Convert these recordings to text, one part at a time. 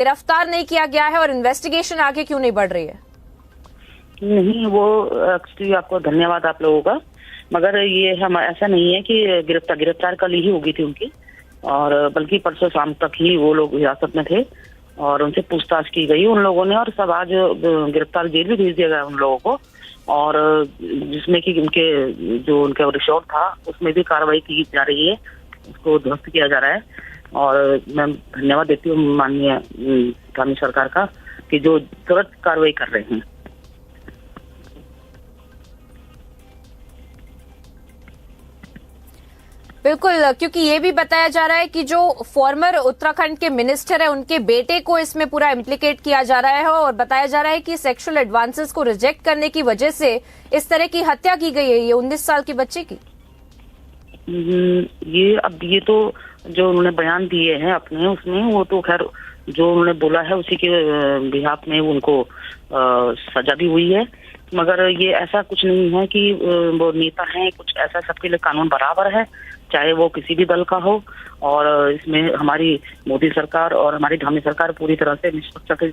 गिरफ्तार नहीं किया गया है और इन्वेस्टिगेशन आगे क्यों नहीं बढ़ रही है? नहीं, वो एक्चुअली आपको धन्यवाद आप लोगों का, मगर ये हम ऐसा नहीं है कि गिरफ्तार कल ही होगी थी उनकी, और बल्कि परसों शाम तक ही वो लोग हिरासत में थे और उनसे पूछताछ की गई उन लोगों ने, और सब आज गिरफ्तार जेल भी भेज दिया गया उन लोगों को, और जिसमें कि उनका रिसोर्ट था उसमें भी कार्रवाई की जा रही है, उसको ध्वस्त किया जा रहा है। और मैं धन्यवाद देती हूँ माननीय स्थानीय सरकार का कि जो तुरंत कार्रवाई कर रहे हैं। बिल्कुल, क्योंकि ये भी बताया जा रहा है कि जो फॉर्मर उत्तराखंड के मिनिस्टर है उनके बेटे को इसमें पूरा इम्प्लीकेट किया जा रहा है, और बताया जा रहा है कि सेक्सुअल एडवांसेस को रिजेक्ट करने की वजह से इस तरह की हत्या की गई है ये 19 साल के बच्चे की। ये तो जो उन्होंने बयान दिए हैं अपने उसमें, वो तो खैर जो उन्होंने बोला है उसी के बिहाफ में उनको सजा भी हुई है, मगर ये ऐसा कुछ नहीं है कि वो नेता हैं, कुछ ऐसा, सबके लिए कानून बराबर है, चाहे वो किसी भी दल का हो। और इसमें हमारी मोदी सरकार और हमारी धामी सरकार पूरी तरह से निष्पक्ष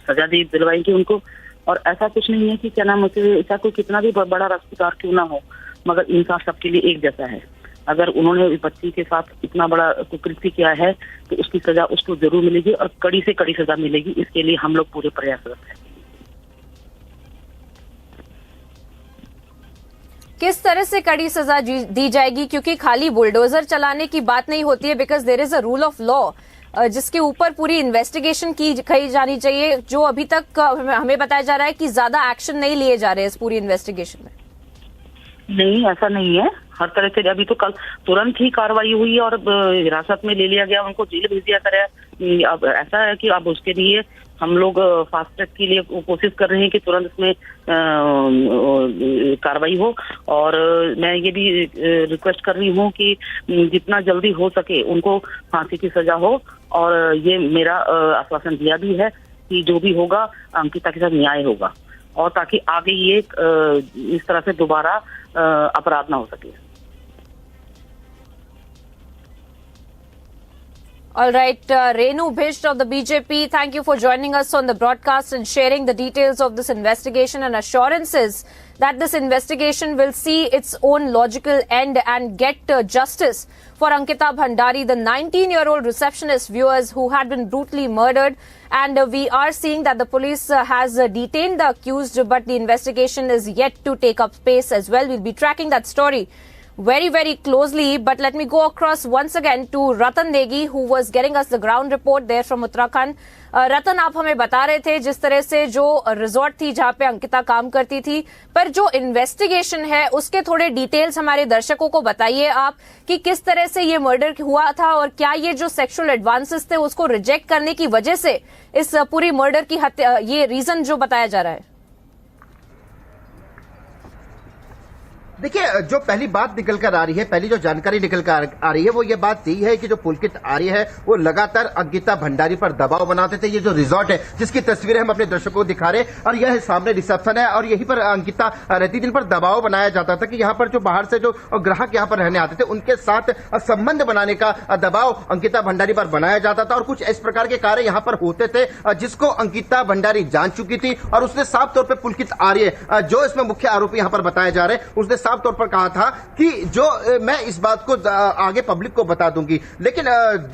सजा दिलवाएंगी उनको। और ऐसा कुछ नहीं है कि क्या नाम उसे, ऐसा कोई कितना भी बड़ा राष्ट्रकार क्यों ना हो, मगर इंसाफ सबके लिए एक जैसा है। अगर उन्होंने बच्ची के साथ इतना बड़ा कुकृत्य किया है तो उसकी सजा उसको जरूर मिलेगी, और कड़ी से कड़ी सजा मिलेगी। इसके लिए हम लोग पूरे प्रयासरत हैं। किस तरह से कड़ी सजा दी जाएगी? क्योंकि खाली बुलडोजर चलाने की बात नहीं होती है, because there is a rule of law जिसके ऊपर पूरी इन्वेस्टिगेशन की जानी चाहिए, जो अभी तक हमें बताया जा रहा है कि ज्यादा एक्शन नहीं लिए जा रहे हैं इस पूरी इन्वेस्टिगेशन में। नहीं, ऐसा नहीं है। हर तरह से अभी तो कल तुरंत ही कार्रवाई हुई और हिरासत में ले लिया गया, उनको जेल भेज दिया गया। अब ऐसा है कि अब उसके लिए हम लोग फास्ट ट्रैक के लिए कोशिश कर रहे हैं कि तुरंत इसमें कार्रवाई हो। और मैं ये भी रिक्वेस्ट कर रही हूँ कि जितना जल्दी हो सके उनको फांसी की सजा हो, और ये मेरा आश्वासन दिया भी है कि जो भी होगा अंकिता के साथ न्याय होगा, और ताकि आगे ये इस तरह से दोबारा अपराध ना हो सके। All right, Renu Bhisht of the BJP, thank you for joining us on the broadcast and sharing the details of this investigation and assurances that this investigation will see its own logical end and get justice for Ankita Bhandari, the 19-year-old receptionist, viewers, who had been brutally murdered. And we are seeing that the police has detained the accused, but the investigation is yet to take up pace as well. We'll be tracking that story very, very closely. But let me go across once again to Ratan Negi, who was getting us the ground report there from Uttarakhand. रतन, आप हमें बता रहे थे जिस तरह से जो resort थी जहां पे अंकिता काम करती थी, पर जो इन्वेस्टिगेशन है उसके थोड़े डिटेल्स हमारे दर्शकों को बताइए आप कि किस तरह से ये मर्डर हुआ था, और क्या ये जो सेक्सुअल एडवांसेस थे उसको रिजेक्ट करने की वजह से इस पूरी मर्डर की हत्या, ये रीजन जो बताया जा रहा है। देखिए, जो पहली बात निकल कर आ रही है, पहली जो जानकारी निकल कर आ रही है वो ये बात यही है कि जो पुलकित आर्य है वो लगातार अंकिता भंडारी पर दबाव बनाते थे। ये जो रिजॉर्ट है जिसकी तस्वीरें हम अपने दर्शकों को दिखा रहे हैं, और यह सामने रिसेप्शन है, और यहीं पर अंकिता रहती थी। इन पर दबाव बनाया जाता था कि यहाँ पर जो बाहर से जो ग्राहक यहाँ पर रहने आते थे उनके साथ संबंध बनाने का दबाव अंकिता भंडारी पर बनाया जाता था। और कुछ इस प्रकार के कार्य यहाँ पर होते थे जिसको अंकिता भंडारी जान चुकी थी, और उसने साफ तौर पर पुलकित आर्य, जो इसमें मुख्य आरोपी यहाँ पर बताए जा रहे हैं, उसने साफ तौर पर कहा था कि जो मैं इस बात को आगे पब्लिक को बता दूंगी। लेकिन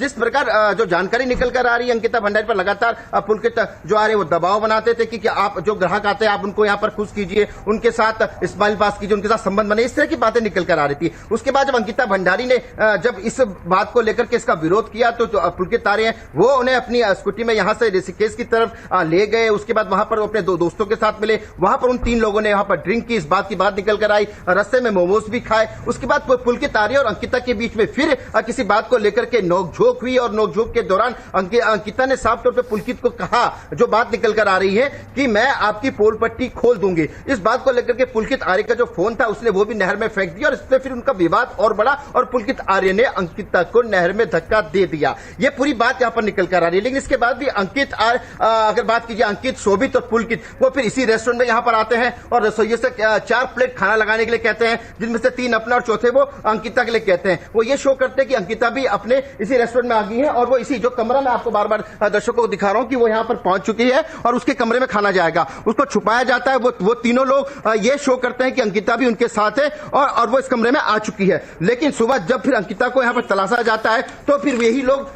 जिस प्रकार जो जानकारी निकल कर आ रही है, अंकिता भंडारी पर लगातार पुलकित जो आ रहे वो दबाव बनाते थे कि आप जो ग्राहक आते हैं आप उनको यहां पर खुश कीजिए, उनके साथ स्माइल पास कीजिए, उनके साथ संबंध बनाइए, इस तरह की बातें निकल कर आ रही थी। उसके बाद जब अंकिता भंडारी ने जब इस बात को लेकर के इसका विरोध किया तो जो पुलकित आ रहे हैं वो उन्हें अपनी स्कूटी में यहां से ऋषिकेश की तरफ ले गए। उसके बाद वहां पर अपने दो दोस्तों के साथ मिले, वहां पर उन 3 लोगों ने यहां पर ड्रिंक की, इस बात की बात निकल कर आई, रस्ते में मोमोज भी खाए। उसके बाद पुलकित आर्य और अंकिता के बीच में फिर किसी बात को लेकर के नोकझोंक हुई, और नोकझोंक के दौरान अंकिता ने साफ तौर पे पुलकित को कहा, जो बात निकल कर आ रही है कि मैं आपकी पोल पट्टी खोल दूंगी। इस बात को लेकर के पुलकित आर्य का जो फोन था उसने वो भी नहर में फेंक दिया, और इससे फिर उनका विवाद और बढ़ा, और पुलकित आर्य ने अंकिता को नहर में धक्का दे दिया। ये पूरी बात यहां पर निकल कर आ रही है। लेकिन इसके बाद भी अंकित अगर बात कीजिए, अंकित, शोभित और पुलकित वो फिर इसी रेस्टोरेंट में यहां पर आते हैं और रसोइये से 4 प्लेट खाना लगाने के लिए कहते हैं, जिनमें से 3 अपना और चौथे वो अंकिता के लिए कहते हैं। वो ये शो करते हैं कि अंकिता भी अपने इसी रेस्टोरेंट में आ गई है और वो इसी जो कमरा मैं आपको बार बार दर्शकों को दिखा रहा हूं कि वो यहां पर पहुंच चुकी है और उसके कमरे में खाना जाएगा, उसको छुपाया जाता है। वो तीनों लोग ये शो करते हैं कि अंकिता भी उनके साथ है और वो इस कमरे में आ चुकी है। लेकिन सुबह जब फिर अंकिता को यहां पर तलाशा जाता है तो फिर यही लोग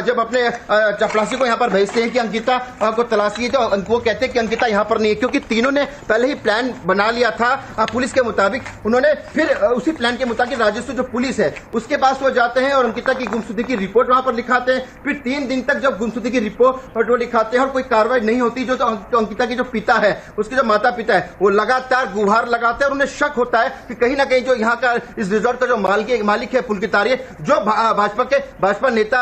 जब अपने चपरासी को यहां पर भेजते हैं कि अंकिता को तलाशिए, तो वो कहते हैं कि अंकिता यहां पर नहीं है, क्योंकि तीनों ने पहले ही प्लान बना लिया था पुलिस के मुताबिक। उन्होंने फिर उसी प्लान के मुताबिक राजस्व जो पुलिस है उसके पास वो जाते हैं और अंकिता की गुमशुदगी की रिपोर्ट वहां पर लिखाते हैं। फिर 3 दिन तक जब गुमशुदगी की रिपोर्ट वो लिखाते हैं और कोई कार्रवाई नहीं होती, जो अंकिता की जो पिता है, उसके जो माता पिता है, वो लगातार गुहार लगाते हैं और उन्हें शक होता है कि कहीं ना कहीं जो यहाँ का इस रिजॉर्ट का जो मालिक है पुलकित आर्य, जो भाजपा नेता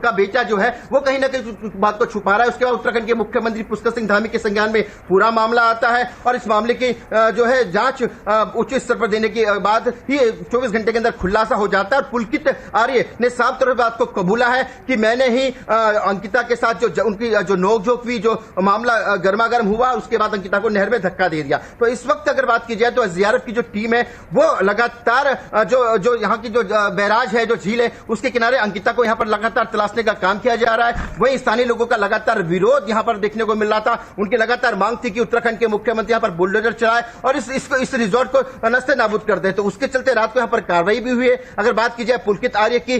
का बेटा जो है, वो कहीं ना कहीं बात को छुपा रहा है। उसके बाद उत्तराखंड के मुख्यमंत्री पुष्कर सिंह धामी के संज्ञान में पूरा मामला आता है और इस मामले की जो है जांच उच्च स्तर पर देने के बाद ही 24 घंटे के अंदर खुलासा हो जाता है और पुलकित आर्य ने साफ तौर पर बात को कबूला है कि मैंने ही अंकिता के साथ जो उनकी जो नोकझोंक हुई, जो मामला गर्मा गर्म हुआ, उसके बाद अंकिता को नहर में धक्का दे दिया। तो इस वक्त अगर बात की जाए तो एसडीआरएफ की जो टीम है वो लगातार जो यहाँ की जो बैराज है, जो झील है, उसके किनारे अंकिता को यहाँ पर लगातार तलाशने का काम किया जा रहा है। वहीं स्थानीय लोगों का लगातार विरोध यहाँ पर देखने को मिल रहा था। उनकी लगातार मांग थी कि उत्तराखंड के मुख्यमंत्री यहाँ पर बुलडोजर चलाए और इस रिजॉर्ट को नस्ते नाबूद कर दे। तो उसके चलते रात को यहाँ पर कार्रवाई भी हुई है। अगर बात की जाए पुलकित आर्य की,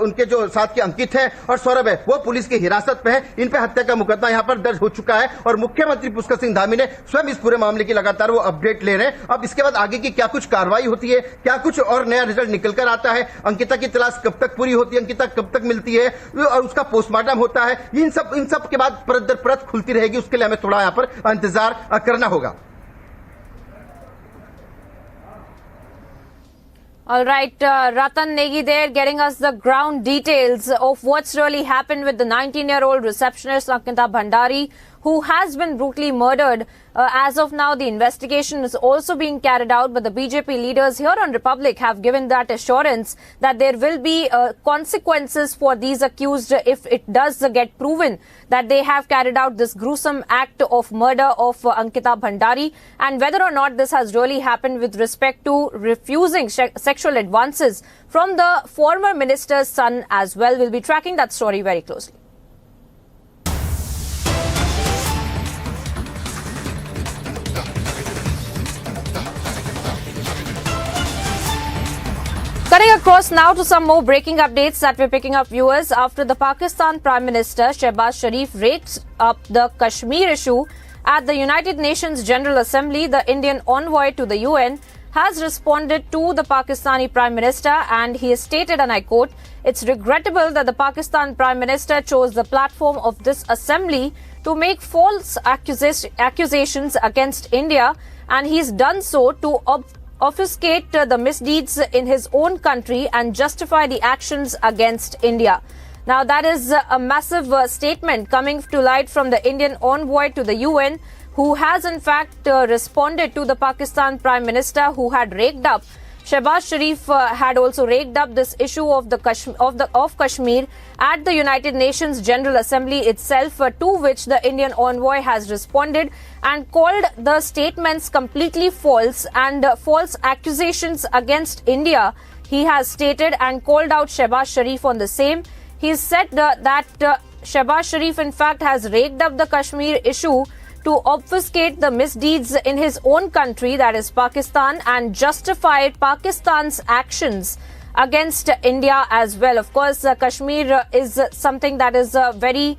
उनके जो साथ के अंकित है और सौरभ है, वो पुलिस की हिरासत में है। इन पे हत्या का मुकदमा यहाँ पर दर्ज हो चुका है और मुख्यमंत्री पुष्कर सिंह धामी ने स्वयं इस पूरे मामले की लगातार वो अपडेट ले रहे हैं। अब इसके बाद आगे की क्या कुछ कार्रवाई होती है, क्या कुछ और नया रिजल्ट निकल कर आता है, अंकिता की तलाश कब तक पूरी होती है, अंकिता कब तक मिलती है और उसका पोस्टमार्टम होता है, इन सब के बाद परत दर परत खुलती रहेगी। उसके लिए हमें थोड़ा यहाँ पर इंतजार करना होगा। All right, Ratan Negi there getting us the ground details of what's really happened with the 19-year-old receptionist Ankita Bhandari, who has been brutally murdered. As of now, the investigation is also being carried out, but the BJP leaders here on Republic have given that assurance that there will be consequences for these accused if it does get proven that they have carried out this gruesome act of murder of Ankita Bhandari, and whether or not this has really happened with respect to refusing sexual advances from the former minister's son as well. We'll be tracking that story very closely. Cutting across now to some more breaking updates that we're picking up, viewers. After the Pakistan Prime Minister Shehbaz Sharif raked up the Kashmir issue at the United Nations General Assembly, the Indian envoy to the UN has responded to the Pakistani Prime Minister, and he has stated, and I quote, "It's regrettable that the Pakistan Prime Minister chose the platform of this assembly to make false accusations against India, and he's done so to obfuscate the misdeeds in his own country and justify the actions against India." Now, that is a massive statement coming to light from the Indian envoy to the UN, who has in fact responded to the Pakistan Prime Minister, who had raked up. Shehbaz Sharif had also raked up this issue of Kashmir at the United Nations General Assembly itself, to which the Indian envoy has responded and called the statements completely false and false accusations against India. He has stated and called out Shehbaz Sharif on the same. He said that Shehbaz Sharif in fact has raked up the Kashmir issue to obfuscate the misdeeds in his own country, that is Pakistan, and justified Pakistan's actions against India as well. Of course, Kashmir is something that is a very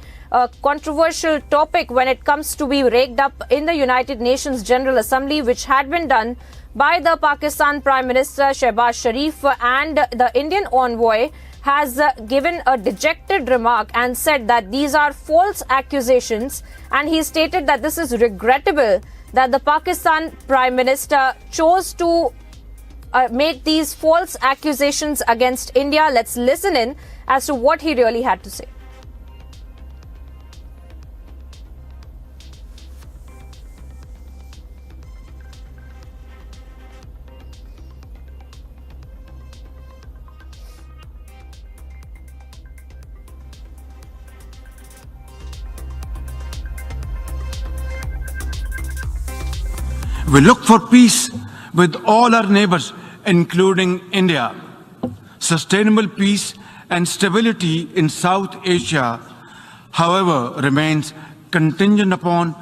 controversial topic when it comes to be raked up in the United Nations General Assembly, which had been done by the Pakistan Prime Minister Shehbaz Sharif, and the Indian envoy has given a dejected remark and said that these are false accusations, and he stated that this is regrettable that the Pakistan Prime Minister chose to make these false accusations against India. Let's listen in as to what he really had to say. We look for peace with all our neighbors, including India. Sustainable peace and stability in South Asia, however, remains contingent upon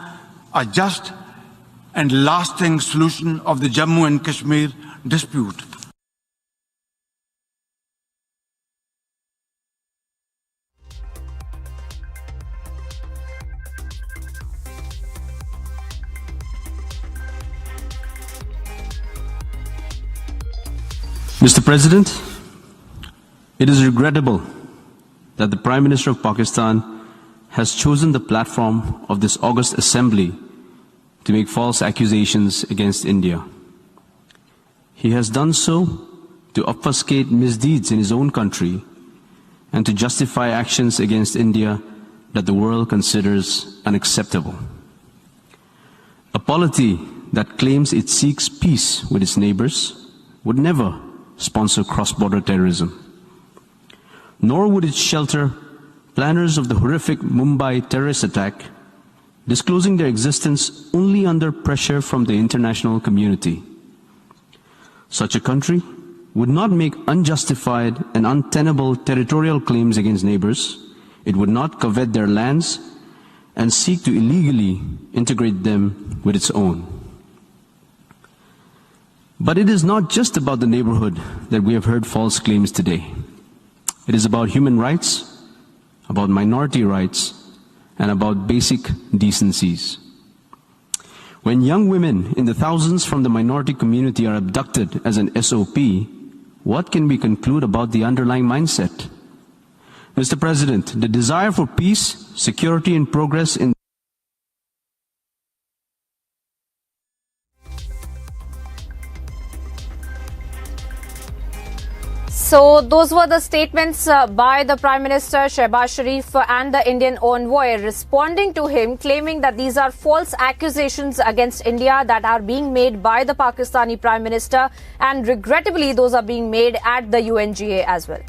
a just and lasting solution of the Jammu and Kashmir dispute. Mr. President, it is regrettable that the Prime Minister of Pakistan has chosen the platform of this August Assembly to make false accusations against India. He has done so to obfuscate misdeeds in his own country and to justify actions against India that the world considers unacceptable. A polity that claims it seeks peace with its neighbors would never sponsor cross-border terrorism, nor would it shelter planners of the horrific Mumbai terrorist attack, disclosing their existence only under pressure from the international community. Such a country would not make unjustified and untenable territorial claims against neighbors. It would not covet their lands and seek to illegally integrate them with its own. But it is not just about the neighborhood that we have heard false claims today. It is about human rights, about minority rights, and about basic decencies. When young women in the thousands from the minority community are abducted as an SOP, what can we conclude about the underlying mindset? Mr. President, the desire for peace, security, and progress in So those were the statements by the Prime Minister Shehbaz Sharif and the Indian envoy responding to him, claiming that these are false accusations against India that are being made by the Pakistani Prime Minister, and regrettably those are being made at the UNGA as well.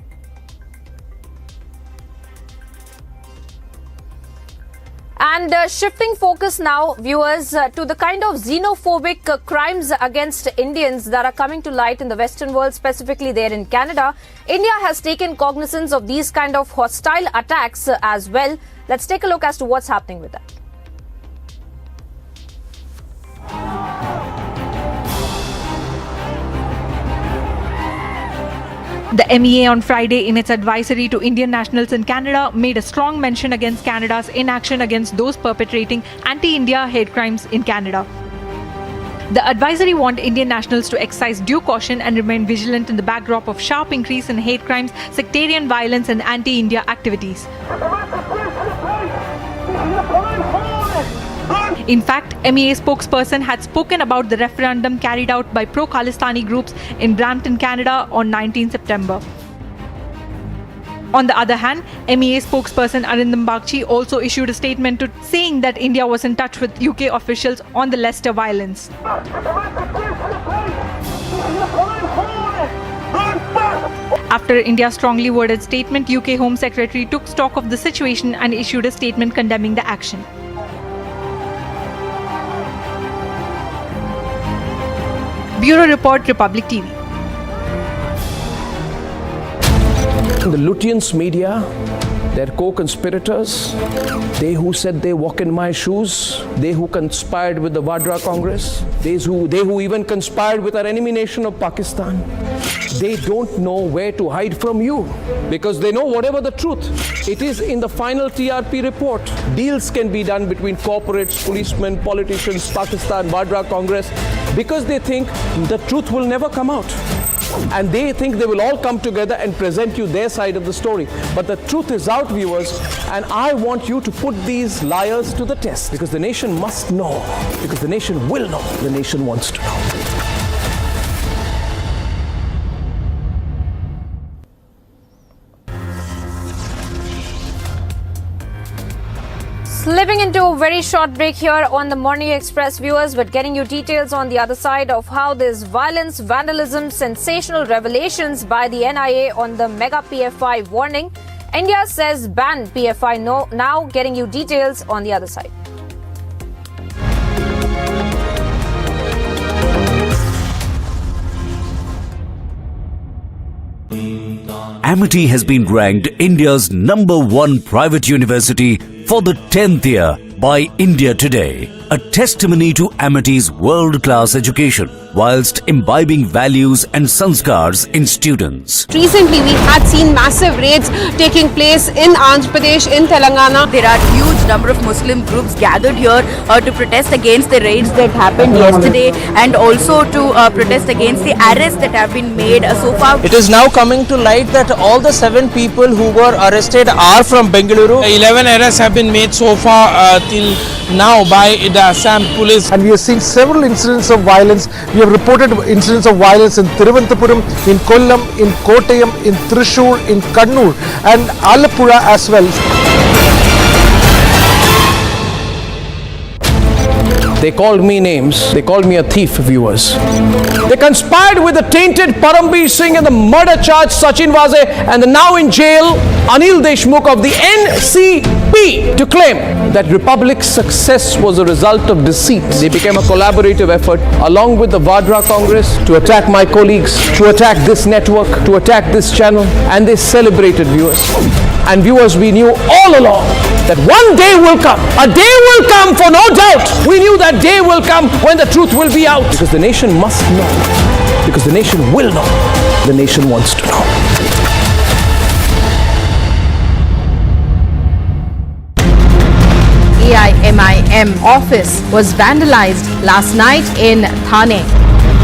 And shifting focus now, viewers, to the kind of xenophobic crimes against Indians that are coming to light in the Western world, specifically there in Canada. India has taken cognizance of these kind of hostile attacks as well. Let's take a look as to what's happening with that. The MEA on Friday, in its advisory to Indian nationals in Canada, made a strong mention against Canada's inaction against those perpetrating anti-India hate crimes in Canada. The advisory warned Indian nationals to exercise due caution and remain vigilant in the backdrop of sharp increase in hate crimes, sectarian violence and anti-India activities. In fact, MEA spokesperson had spoken about the referendum carried out by pro-Khalistani groups in Brampton, Canada on 19 September. On the other hand, MEA spokesperson Arindam Bagchi also issued a statement saying that India was in touch with UK officials on the Leicester violence. After India's strongly worded statement, UK Home Secretary took stock of the situation and issued a statement condemning the action. Bureau Report, Republic TV. The Lutyens media, their co-conspirators, they who said they walk in my shoes, they who conspired with the Vadra Congress, they who even conspired with our enemy nation of Pakistan, they don't know where to hide from you because they know whatever the truth. It is in the final TRP report. Deals can be done between corporates, policemen, politicians, Pakistan, Vadra Congress, because they think the truth will never come out. And they think they will all come together and present you their side of the story. But the truth is out, viewers, and I want you to put these liars to the test, because the nation must know, because the nation will know, the nation wants to know. Slipping into a very short break here on the Morning Express, viewers, but getting you details on the other side of how this violence, vandalism, sensational revelations by the NIA on the mega PFI warning. India says ban PFI now, getting you details on the other side. Amity has been ranked India's #1 private university for the 10th year by India Today, a testimony to Amity's world-class education whilst imbibing values and sanskars in students. Recently, we had seen massive raids taking place in Andhra Pradesh, in Telangana. There are huge number of Muslim groups gathered here to protest against the raids that happened yesterday and also to protest against the arrests that have been made so far. It is now coming to light that all the 7 people who were arrested are from Bengaluru. 11 arrests have been made so far till now by the Assam police. And we are seeing several incidents of violence. We have reported incidents of violence in Thiruvananthapuram, in Kollam, in Kottayam, in Thrissur, in Kannur and Alappuzha as well. They called me names. They called me a thief, viewers. They conspired with the tainted Parambir Singh and the murder charge Sachin Waze and the now in jail Anil Deshmukh of the NCP to claim that Republic's success was a result of deceit. They became a collaborative effort along with the Vadra Congress to attack my colleagues, to attack this network, to attack this channel, and they celebrated, viewers. And viewers, we knew all along that one day will come. A day will come, for no doubt. We knew that day will come when the truth will be out. Because the nation must know. Because the nation will know. The nation wants to know. AIMIM office was vandalized last night in Thane.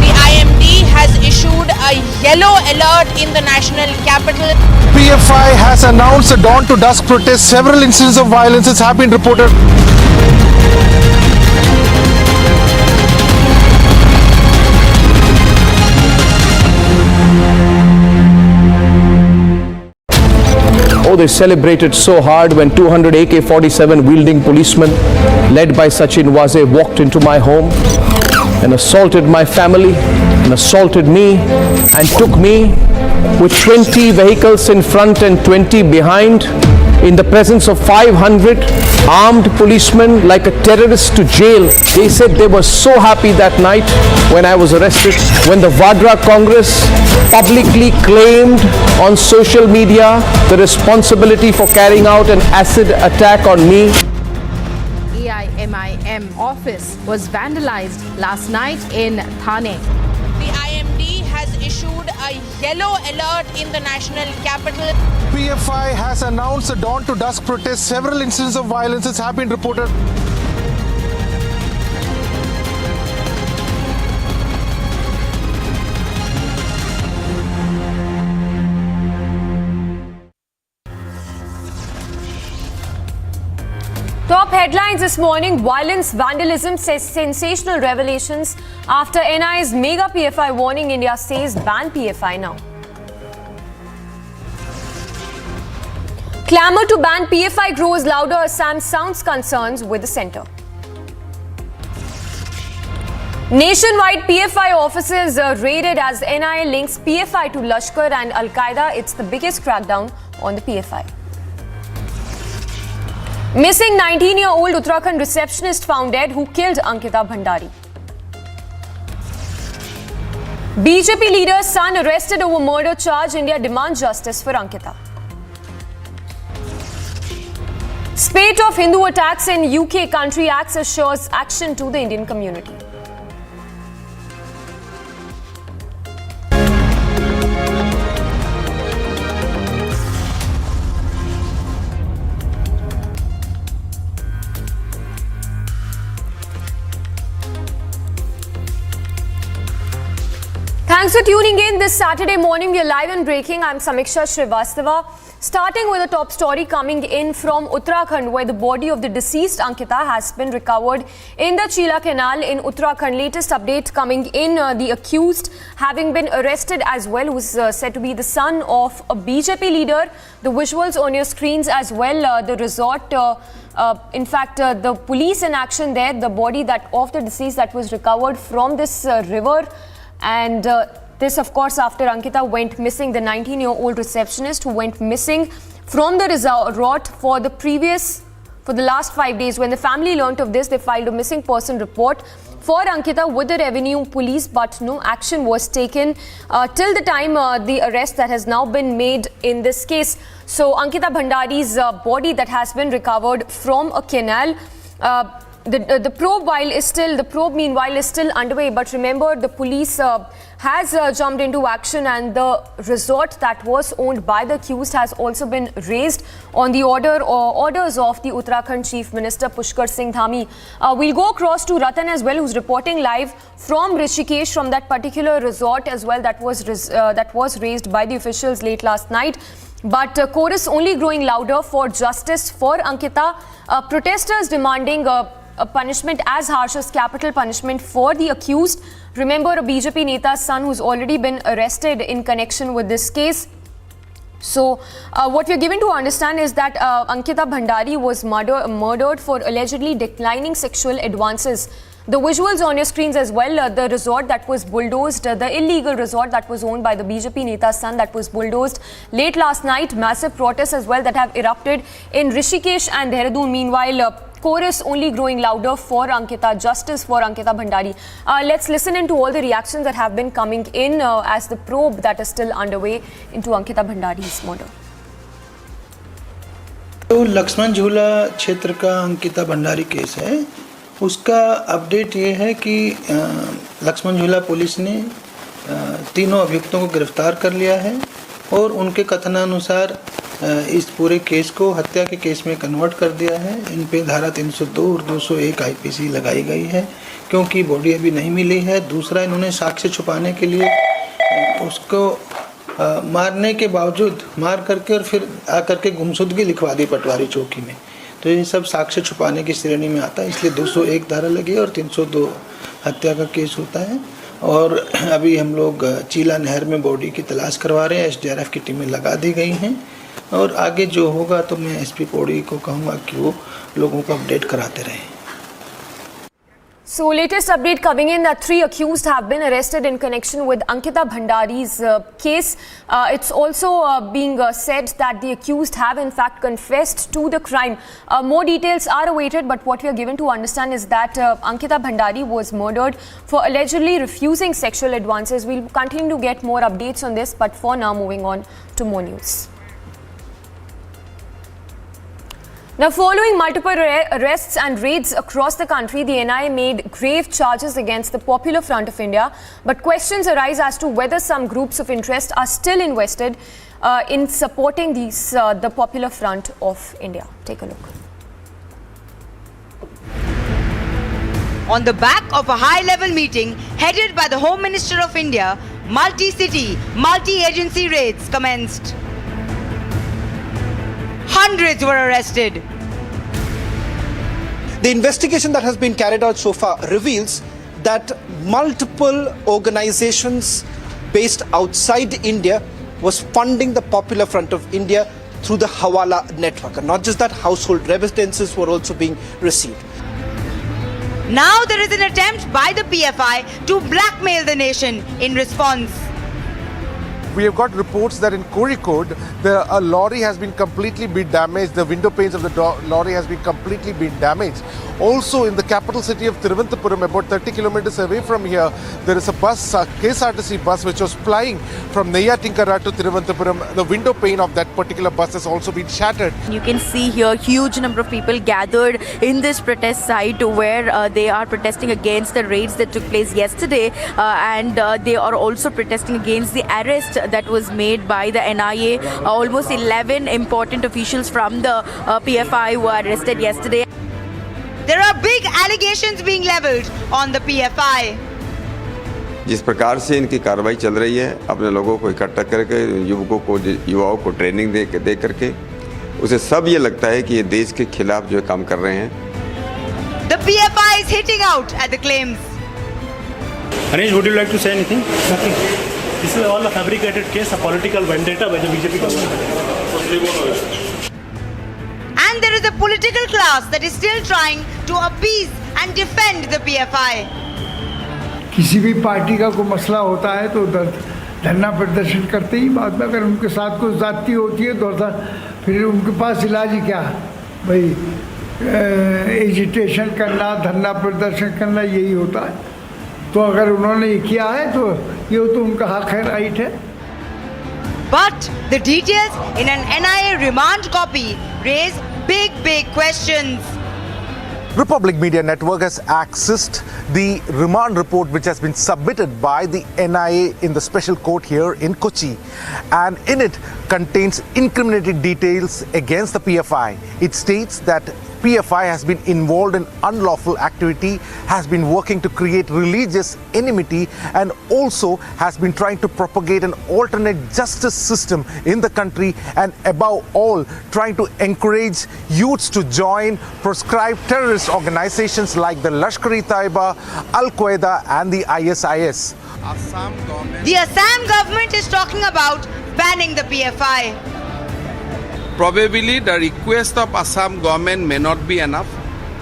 The IMD has issued a yellow alert in the national capital. PFI has announced a dawn to dusk protest. Several incidents of violence have been reported. Oh, they celebrated so hard when 200 AK-47 wielding policemen led by Sachin Waze walked into my home and assaulted my family and assaulted me and took me with 20 vehicles in front and 20 behind in the presence of 500 armed policemen like a terrorist to jail. They said they were so happy that night when I was arrested, when the Vadra Congress publicly claimed on social media the responsibility for carrying out an acid attack on me. AIMIM office was vandalized last night in Thane. The IMD has issued a yellow alert in the national capital. PFI has announced a dawn to dusk protest. Several incidents of violence have been reported. Top headlines this morning: violence, vandalism, sensational revelations after NI's mega PFI warning. India says ban PFI now. Clamour to ban PFI grows louder. Assam sounds concerns with the centre. Nationwide PFI offices raided as NI links PFI to Lashkar and Al-Qaeda. It's the biggest crackdown on the PFI. Missing 19-year-old Uttarakhand receptionist found dead who killed Ankita Bhandari. BJP leader's son arrested over murder charge. India demands justice for Ankita. Spate of Hindu attacks in UK. Country acts assures action to the Indian community. Thanks for tuning in this Saturday morning. We are live and breaking. I'm Samiksha Srivastava. Starting with a top story coming in from Uttarakhand, where the body of the deceased Ankita has been recovered in the Chila Canal in Uttarakhand. Latest update coming in, the accused having been arrested as well, who is said to be the son of a BJP leader. The visuals on your screens as well, the resort, in fact, the police in action there, the body of the deceased that was recovered from this river. And this, of course, after Ankita went missing, the 19-year-old receptionist who went missing from the resort for for the last 5 days. When the family learnt of this, they filed a missing person report for Ankita with the revenue police, but no action was taken till the time the arrest that has now been made in this case. So Ankita Bhandari's body that has been recovered from a canal. The probe meanwhile is still underway, but remember the police has jumped into action, and the resort that was owned by the accused has also been raised on the orders of the Uttarakhand Chief Minister Pushkar Singh Dhami. We'll go across to Ratan as well, who's reporting live from Rishikesh, from that particular resort as well that was raised by the officials late last night. But chorus only growing louder for justice for Ankita. Protesters demanding a punishment as harsh as capital punishment for the accused. Remember, a BJP Neta's son who's already been arrested in connection with this case. So what we're given to understand is that Ankita Bhandari was murdered for allegedly declining sexual advances. The visuals on your screens as well, the resort that was bulldozed, the illegal resort that was owned by the BJP Neta's son that was bulldozed late last night. Massive protests as well that have erupted in Rishikesh and Dehradun. Meanwhile, chorus only growing louder for Ankita, justice for Ankita Bhandari. Let's listen into all the reactions that have been coming in as the probe that is still underway into Ankita Bhandari's murder. तो लक्ष्मण झूला क्षेत्र का Ankita Bhandari case है, उसका update ये है कि लक्ष्मण झूला पुलिस ने तीनों अभियुक्तों को गिरफ्तार कर लिया है और उनके कथनानुसार इस पूरे केस को हत्या के केस में कन्वर्ट कर दिया है। इन पे धारा 302 और 201 आईपीसी लगाई गई है क्योंकि बॉडी अभी नहीं मिली है। दूसरा, इन्होंने साक्ष्य छुपाने के लिए उसको मारने के बावजूद मार करके और फिर आकर के गुमशुदगी लिखवा दी पटवारी चौकी में। तो ये सब साक्ष्य छुपाने की श्रेणी में आता है, इसलिए 201 धारा लगी और 302 हत्या का केस होता है। और अभी हम लोग चीला नहर में बॉडी की तलाश करवा रहे हैं, एसडीआरएफ की टीमें लगा दी गई हैं और आगे जो होगा तो मैं एसपी पौड़ी को कहूँगा कि वो लोगों को अपडेट कराते रहें। So latest update coming in that 3 accused have been arrested in connection with Ankita Bhandari's case. It's also being said that the accused have in fact confessed to the crime. More details are awaited, but what we are given to understand is that Ankita Bhandari was murdered for allegedly refusing sexual advances. We'll continue to get more updates on this, but for now moving on to more news. Now, following multiple arrests and raids across the country, the NIA made grave charges against the Popular Front of India. But questions arise as to whether some groups of interest are still invested in supporting the Popular Front of India. Take a look. On the back of a high-level meeting headed by the Home Minister of India, multi-city, multi-agency raids commenced. Hundreds were arrested. The investigation that has been carried out so far reveals that multiple organizations based outside India was funding the Popular Front of India through the Hawala network. And not just that, household remittances were also being received. Now there is an attempt by the PFI to blackmail the nation in response. We have got reports that in Kozhikode, a lorry has been completely damaged. The window panes of the lorry has been completely damaged. Also, in the capital city of Thiruvananthapuram, about 30 kilometers away from here, there is a bus, a KSRTC bus, which was flying from Neyatinkara to Thiruvananthapuram. The window pane of that particular bus has also been shattered. You can see here huge number of people gathered in this protest site where they are protesting against the raids that took place yesterday, and they are also protesting against the arrest that was made by the NIA. Almost 11 important officials from the PFI were arrested yesterday. There are big allegations being leveled on the PFI. जिस प्रकार से इनकी कार्रवाई चल रही है, अपने लोगों को इकट्ठा करके युवाओं को ट्रेनिंग दे करके, उसे सब ये लगता है कि ये देश के खिलाफ जो काम कर रहे हैं. The PFI is hitting out at the claims. Anish, would you like to say anything? Nothing. This is all a fabricated case, a political vendetta by the BJP government. And there is a political class that is still trying to appease and defend the PFI. किसी भी party का कोई मसला होता है तो धरना प्रदर्शन करते ही, बाद में अगर उनके साथ कोई जाती होती है तो फिर उनके पास इलाज ही क्या भाई, एजिटेशन करना, धरना प्रदर्शन करना, यही होता है। तो अगर उन्होंने ये किया है तो ये तो उनका हक है, राइट है। But the details in an NIA remand copy raise big questions. Republic Media Network has accessed the remand report which has been submitted by the NIA in the special court here in Kochi, and in it contains incriminating details against the PFI. It states that PFI has been involved in unlawful activity, has been working to create religious enmity, and also has been trying to propagate an alternate justice system in the country, and above all trying to encourage youths to join proscribed terrorist organizations like the Lashkar-e-Taiba, Al-Qaeda and the ISIS. The Assam government is talking about banning the PFI. Probably the request of Assam government may not be enough,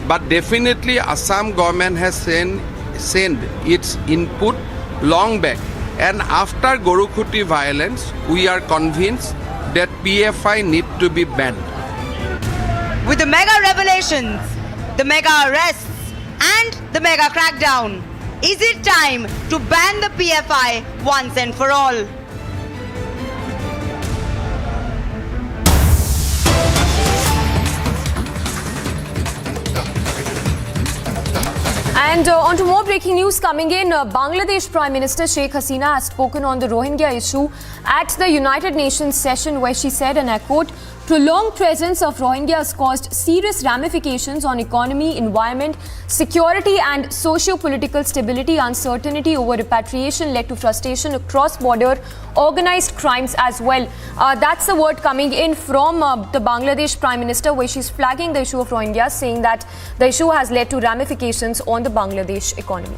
but definitely Assam government has sent its input long back, and after Gorukhuti violence, we are convinced that PFI need to be banned. With the mega revelations, the mega arrests and the mega crackdown, is it time to ban the PFI once and for all? And on to more breaking news coming in. Bangladesh Prime Minister Sheikh Hasina has spoken on the Rohingya issue at the United Nations session, where she said, and I quote, "Prolonged presence of Rohingyas caused serious ramifications on economy, environment, security and socio-political stability. Uncertainty over repatriation led to frustration across border organized crimes as well." That's the word coming in from the Bangladesh Prime Minister, where she's flagging the issue of Rohingyas, saying that the issue has led to ramifications on the Bangladesh economy.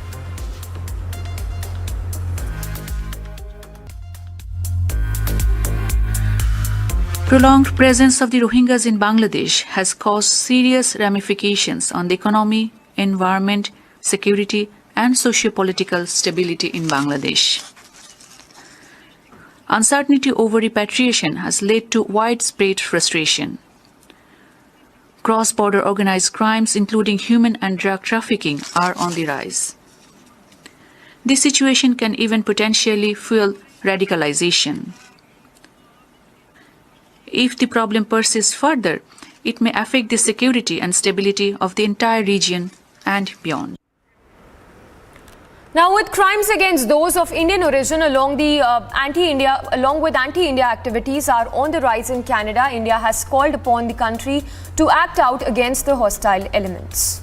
Prolonged presence of the Rohingyas in Bangladesh has caused serious ramifications on the economy, environment, security and socio-political stability in Bangladesh. Uncertainty over repatriation has led to widespread frustration. Cross-border organized crimes, including human and drug trafficking, are on the rise. This situation can even potentially fuel radicalization. If the problem persists further, it may affect the security and stability of the entire region and beyond. Now, with crimes against those of Indian origin along with anti-India activities are on the rise in Canada, India has called upon the country to act out against the hostile elements.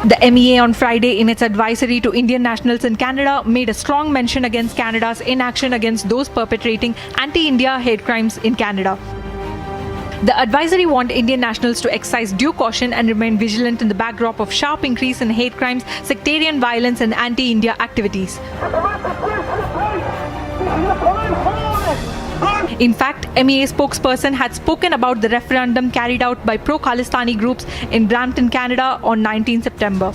The MEA on Friday, in its advisory to Indian nationals in Canada, made a strong mention against Canada's inaction against those perpetrating anti-India hate crimes in Canada. The advisory warned Indian nationals to exercise due caution and remain vigilant in the backdrop of sharp increase in hate crimes, sectarian violence and anti-India activities. In fact, MEA spokesperson had spoken about the referendum carried out by pro-Khalistani groups in Brampton, Canada on 19 September.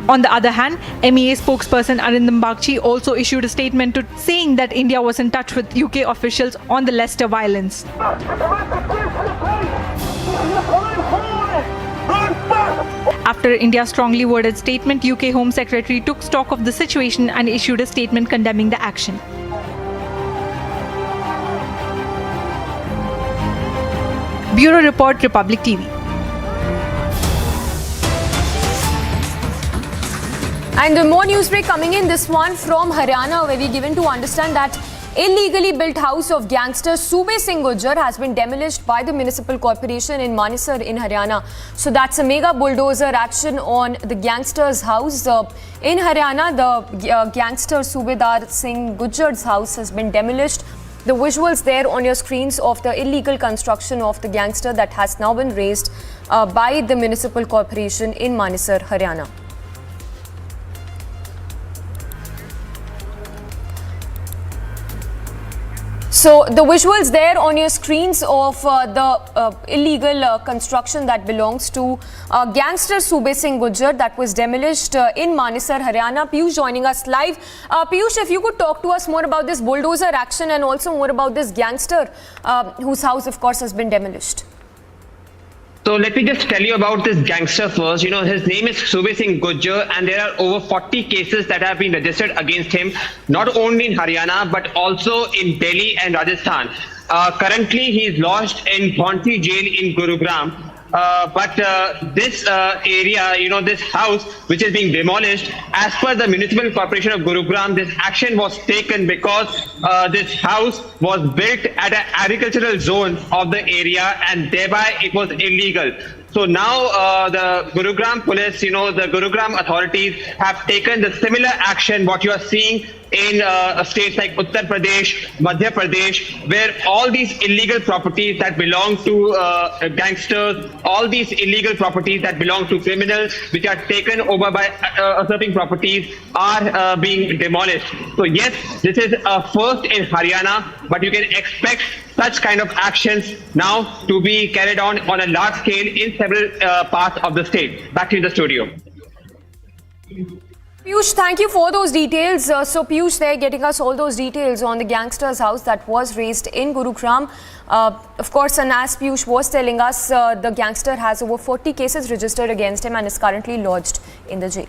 On the other hand, MEA spokesperson Arindam Bagchi also issued a statement saying that India was in touch with UK officials on the Leicester violence. After India's strongly worded statement, UK Home Secretary took stock of the situation and issued a statement condemning the action. Bureau Report, Republic TV. And more news break coming in, this one from Haryana, where we're given to understand that illegally built house of gangster Sube Singh Gujjar has been demolished by the municipal corporation in Manesar in Haryana. So that's a mega bulldozer action on the gangster's house. In Haryana, the gangster Subedar Singh Gujjar's house has been demolished. The visuals there on your screens of the illegal construction of the gangster that has now been raised by the municipal corporation in Manesar, Haryana. So the visuals there on your screens of the illegal construction that belongs to gangster Sube Singh Gujjar that was demolished in Manesar, Haryana. Piyush joining us live. Piyush, if you could talk to us more about this bulldozer action and also more about this gangster whose house, of course, has been demolished. So let me just tell you about this gangster first. You know, his name is Sube Singh Gujjar, and there are over 40 cases that have been registered against him, not only in Haryana, but also in Delhi and Rajasthan. Currently, he is lodged in Bhandari jail in Gurugram. But this area, you know, this house which is being demolished, as per the Municipal Corporation of Gurugram, this action was taken because this house was built at an agricultural zone of the area and thereby it was illegal. So now the Gurugram police, you know, the Gurugram authorities have taken the similar action what you are seeing in states like Uttar Pradesh, Madhya Pradesh, where all these illegal properties that belong to gangsters, all these illegal properties that belong to criminals, which are taken over by usurping properties, are being demolished. So yes, this is a first in Haryana, but you can expect such kind of actions now to be carried on a large scale in several parts of the state. Back to the studio. Piyush, thank you for those details. So Piyush there getting us all those details on the gangster's house that was raised in Gurugram. Of course, and as Piyush was telling us, the gangster has over 40 cases registered against him and is currently lodged in the jail.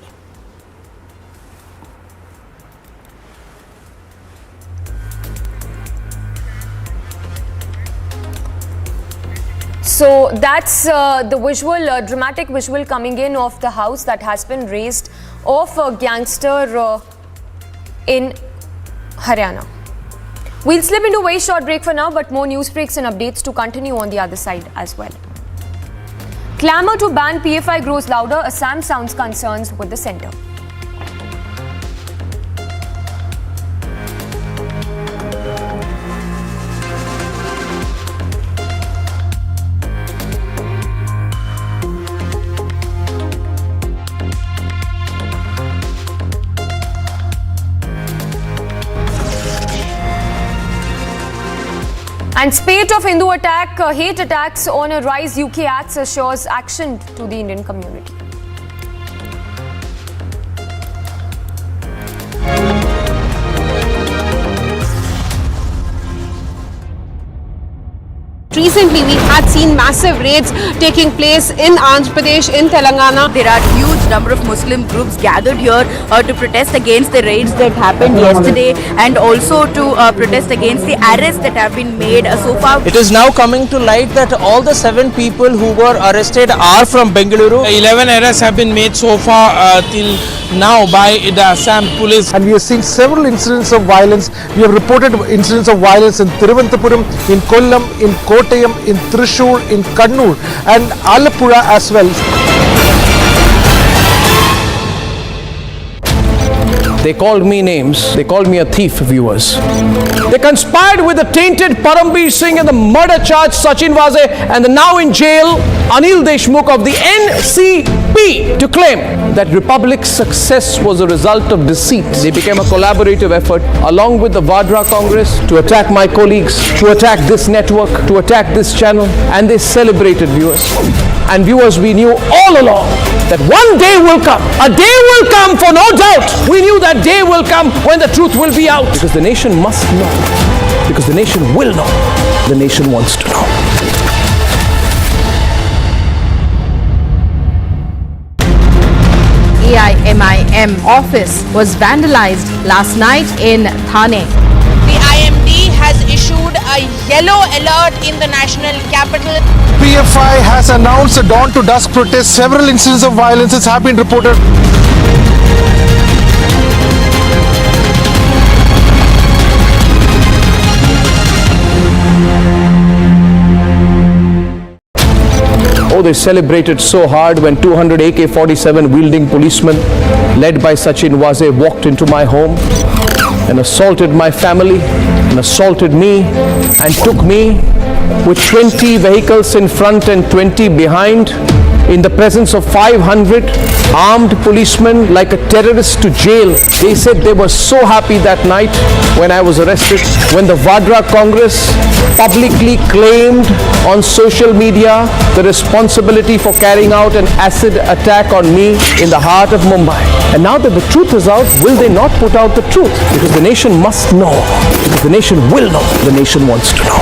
So that's the visual, dramatic visual coming in of the house that has been raised of a gangster in Haryana. We'll slip into a very short break for now, but more news breaks and updates to continue on the other side as well. Clamour to ban PFI grows louder. Assam sounds concerns with the centre. And spate of Hindu hate attacks on a rise. UK acts assures action to the Indian community. Recently, we had seen massive raids taking place in Andhra Pradesh, in Telangana. There are huge number of Muslim groups gathered here to protest against the raids that happened yesterday and also to protest against the arrests that have been made so far. It is now coming to light that all the 7 people who were arrested are from Bengaluru. 11 arrests have been made so far till now by the Assam police. And we are seeing several incidents of violence. We have reported incidents of violence in Thiruvananthapuram, in Kollam, in Kottayam, in Thrissur, in Kannur and Alappuzha as well. They called me names. They called me a thief, viewers. They conspired with the tainted Parambir Singh and the murder charge Sachin Waze and the now in jail Anil Deshmukh of the NCP to claim that Republic's success was a result of deceit. They became a collaborative effort along with the Vadra Congress to attack my colleagues, to attack this network, to attack this channel, and they celebrated, viewers. And viewers, we knew all along that one day will come. A day will come, for no doubt. We knew that day will come when the truth will be out. Because the nation must know. Because the nation will know. The nation wants to know. AIMIM office was vandalized last night in Thane. The IMD has issued a yellow alert in the national capital. PFI has announced a dawn to dusk protest. Several incidents of violence have been reported. Oh, they celebrated so hard when 200 AK-47 wielding policemen led by Sachin Waze walked into my home and assaulted my family and assaulted me and took me with 20 vehicles in front and 20 behind in the presence of 500 armed policemen like a terrorist to jail. They said they were so happy that night when I was arrested, when the Vadra Congress publicly claimed on social media the responsibility for carrying out an acid attack on me in the heart of Mumbai. And now that the truth is out, will they not put out the truth? Because the nation must know. Because the nation will know. The nation wants to know.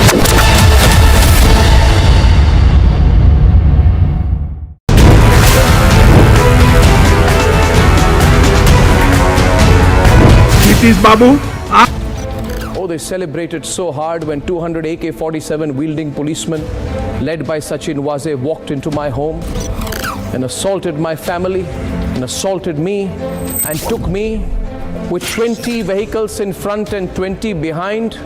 Oh, they celebrated so hard when 200 AK-47 wielding policemen led by Sachin Waze walked into my home and assaulted my family and assaulted me and took me with 20 vehicles in front and 20 behind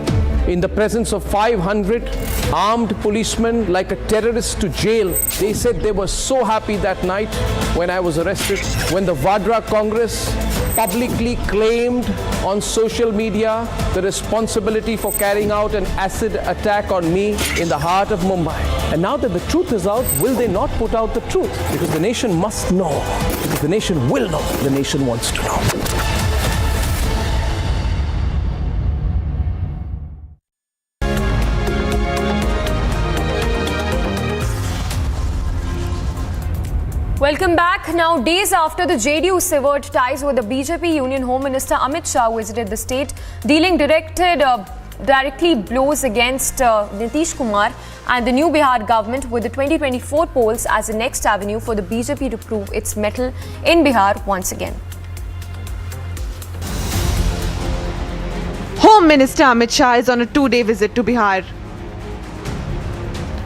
in the presence of 500 armed policemen like a terrorist to jail. They said they were so happy that night when I was arrested, when the Vadra Congress publicly claimed on social media the responsibility for carrying out an acid attack on me in the heart of Mumbai. And now that the truth is out, will they not put out the truth? Because the nation must know. Because the nation will know. The nation wants to know. Welcome back. Now, days after the JDU severed ties with the BJP Union Home Minister Amit Shah visited the state, dealing directly blows against Nitish Kumar and the new Bihar government with the 2024 polls as the next avenue for the BJP to prove its mettle in Bihar once again. Home Minister Amit Shah is on a 2-day visit to Bihar.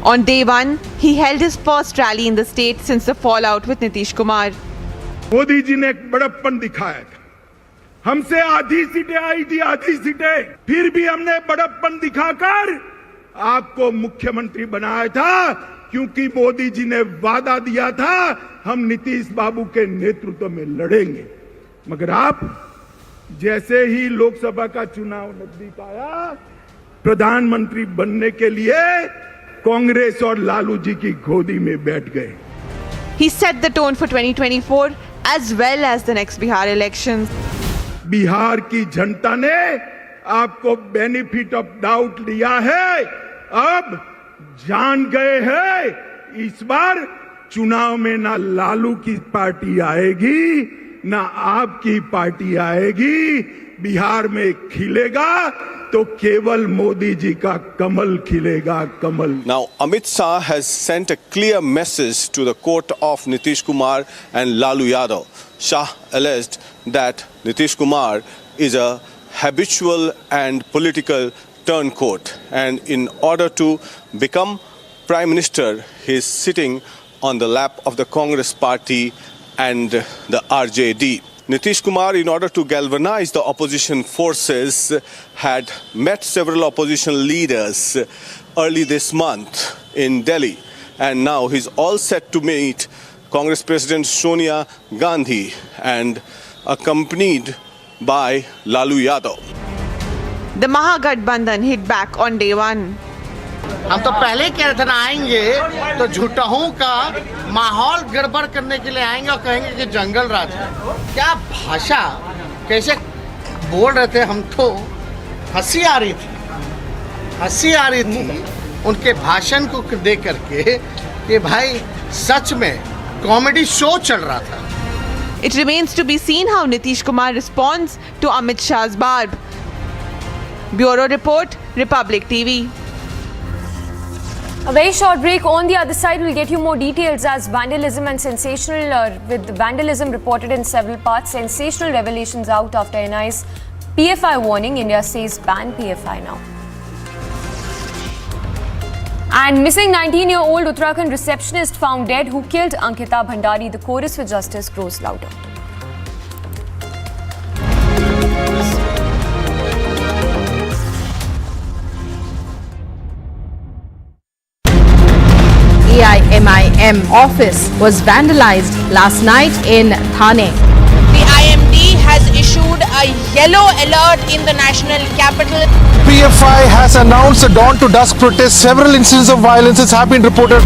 On day one, he held his first rally in the state since the fallout with Nitish Kumar. Modi ji ने एक बड़प्पन दिखाया था, हमसे आधी सीटें आई थी, आधी सीटें, फिर भी हमने बड़प्पन दिखाकर आपको मुख्यमंत्री बनाया था, क्योंकि मोदी जी ने वादा दिया था हम नीतीश बाबू के नेतृत्व में लड़ेंगे। मगर आप जैसे ही लोकसभा का चुनाव नजदीक आया, प्रधानमंत्री बनने के लिए कांग्रेस और लालू जी की गोदी में बैठ गए। He set the tone for 2024 as well as the next Bihar elections. Bihar की जनता ने आपको बेनिफिट ऑफ डाउट लिया है, अब जान गए हैं इस बार चुनाव में ना लालू की पार्टी आएगी ना आपकी पार्टी आएगी, बिहार में खिलेगा तो केवल मोदी जी का कमल खिलेगा, कमल। Now, Amit Shah has sent a clear message to the court of Nitish Kumar and Lalu Yadav. Shah alleged that Nitish Kumar is a habitual and political turncoat, and in order to become Prime Minister, he is sitting on the lap of the Congress party and the RJD. Nitish Kumar, in order to galvanize the opposition forces, had met several opposition leaders early this month in Delhi, and now he's all set to meet Congress President Sonia Gandhi and accompanied by Lalu Yadav. The Mahagathbandhan hit back on day one. हम तो पहले कह रहे थे ना आएंगे तो झूठों का माहौल गड़बड़ करने के लिए आएंगे और कहेंगे कि जंगल राज है। क्या भाषा कैसे बोल रहे थे, हम तो हंसी आ रही थी उनके भाषण को देख करके कि भाई सच में कॉमेडी शो चल रहा था। It remains to be seen how Nitish Kumar responds to Amit Shah's barb. Bureau Report, Republic TV. A very short break. On the other side, we'll get you more details as vandalism and sensational, with vandalism reported in several parts. Sensational revelations out after NI's PFI warning. India says ban PFI now. And missing 19-year-old Uttarakhand receptionist found dead who killed Ankita Bhandari. The chorus for justice grows louder. AIMIM office was vandalized last night in Thane. The IMD has issued a yellow alert in the national capital. PFI has announced a dawn to dusk protest. Several incidents of violence have been reported.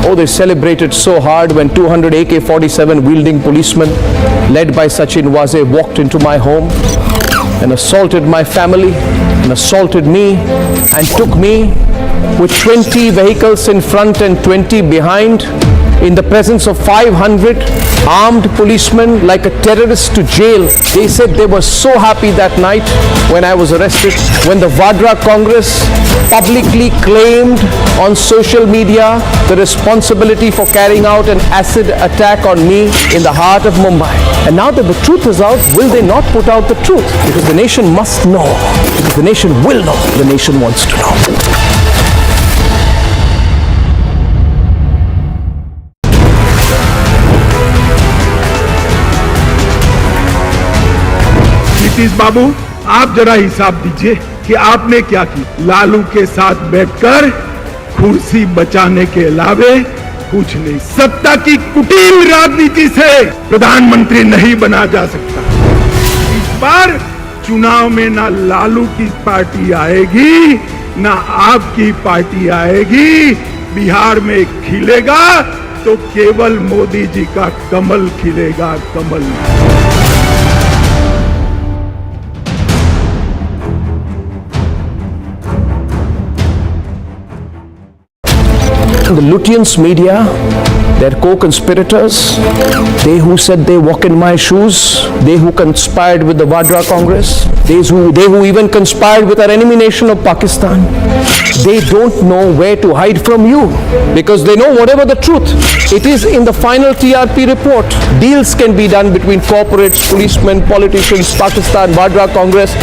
Oh, they celebrated so hard when 200 AK-47 wielding policemen led by Sachin Waze walked into my home and assaulted my family and assaulted me and took me with 20 vehicles in front and 20 behind in the presence of 500 armed policemen like a terrorist to jail. They said they were so happy that night when I was arrested, when the Vadra Congress publicly claimed on social media the responsibility for carrying out an acid attack on me in the heart of Mumbai. And now that the truth is out, will they not put out the truth? Because the nation must know. Because the nation will know. The nation wants to know. Nitish बाबू, आप जरा हिसाब दीजिए कि आपने क्या किया। लालू के साथ बैठकर कुर्सी बचाने के अलावे कुछ नहीं। सत्ता की कुटिल राजनीति से प्रधानमंत्री नहीं बना जा सकता। इस बार चुनाव में ना लालू की पार्टी आएगी, ना आपकी पार्टी आएगी। बिहार में खिलेगा तो केवल मोदी जी का कमल खिलेगा, कमल। The Lutyens media, their co-conspirators, they who said they walk in my shoes, they who conspired with the Vadra Congress, they who even conspired with our enemy nation of Pakistan, they don't know where to hide from you because they know whatever the truth, it is in the final TRP report. Deals can be done between corporates, policemen, politicians, Pakistan, Vadra Congress.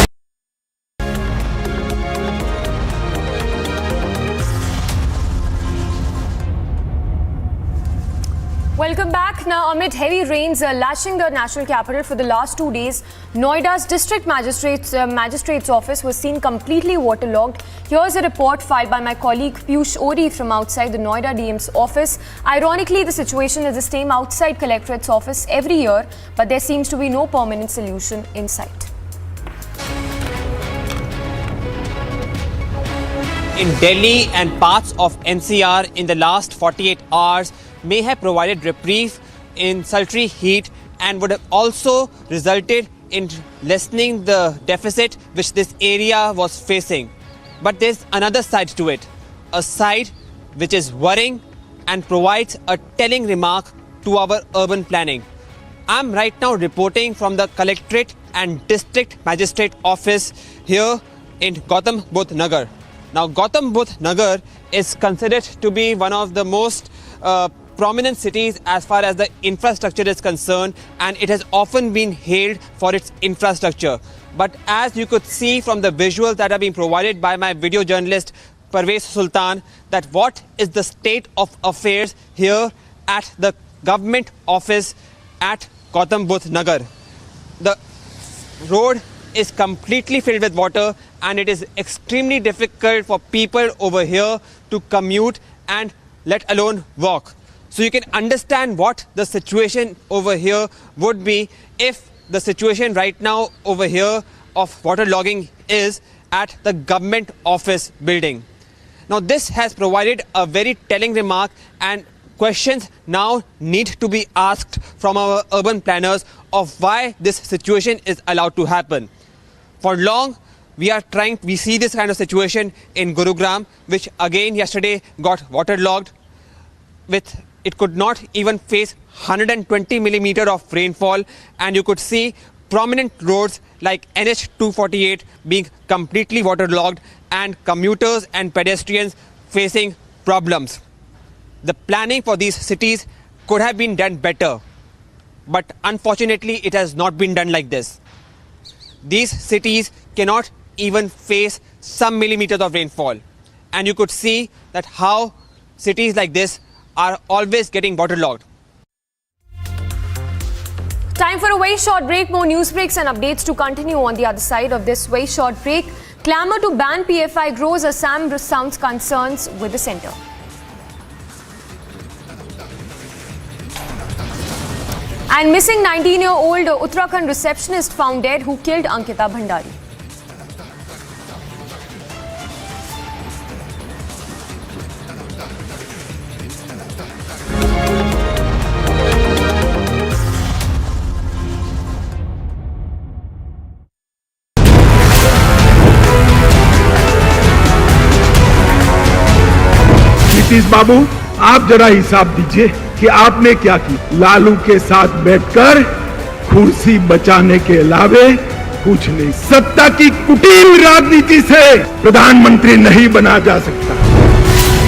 Welcome back. Now, amid heavy rains lashing the national capital for the last 2 days, Noida's district magistrate's office was seen completely waterlogged. Here's a report filed by my colleague Piyush Ori from outside the Noida DM's office. Ironically, the situation is the same outside Collectorate's office every year, but there seems to be no permanent solution in sight. In Delhi and parts of NCR in the last 48 hours may have provided reprieve in sultry heat and would have also resulted in lessening the deficit which this area was facing. But there's another side to it, a side which is worrying and provides a telling remark to our urban planning. I'm right now reporting from the Collectorate and District Magistrate Office here in Gautam Budh Nagar. Now, Gautam Budh Nagar is considered to be one of the most prominent cities as far as the infrastructure is concerned, and it has often been hailed for its infrastructure. But as you could see from the visuals that have been provided by my video journalist Parvez Sultan, that what is the state of affairs here at the government office at Gautam Budh Nagar. The road is completely filled with water and it is extremely difficult for people over here to commute and let alone walk. So you can understand what the situation over here would be if the situation right now over here of waterlogging is at the government office building. Now this has provided a very telling remark, and questions now need to be asked from our urban planners of why this situation is allowed to happen. For long, we see this kind of situation in Gurugram, which again yesterday got waterlogged. It could not even face 120 millimeter of rainfall, and you could see prominent roads like NH 248 being completely waterlogged and commuters and pedestrians facing problems. The planning for these cities could have been done better, but unfortunately it has not been done like this. These cities cannot even face some millimeters of rainfall, and you could see that how cities like this are always getting waterlogged. Time for a very short break. More news breaks and updates to continue on the other side of this very short break. Clamour to ban PFI grows. Assam sounds concerns with the centre. And missing 19-year-old Uttarakhand receptionist found dead who killed Ankita Bhandari. Nitish बाबू, आप जरा हिसाब दीजिए कि आपने क्या किया। लालू के साथ बैठकर कुर्सी बचाने के अलावे कुछ नहीं। सत्ता की कुटिल राजनीति से प्रधानमंत्री नहीं बना जा सकता।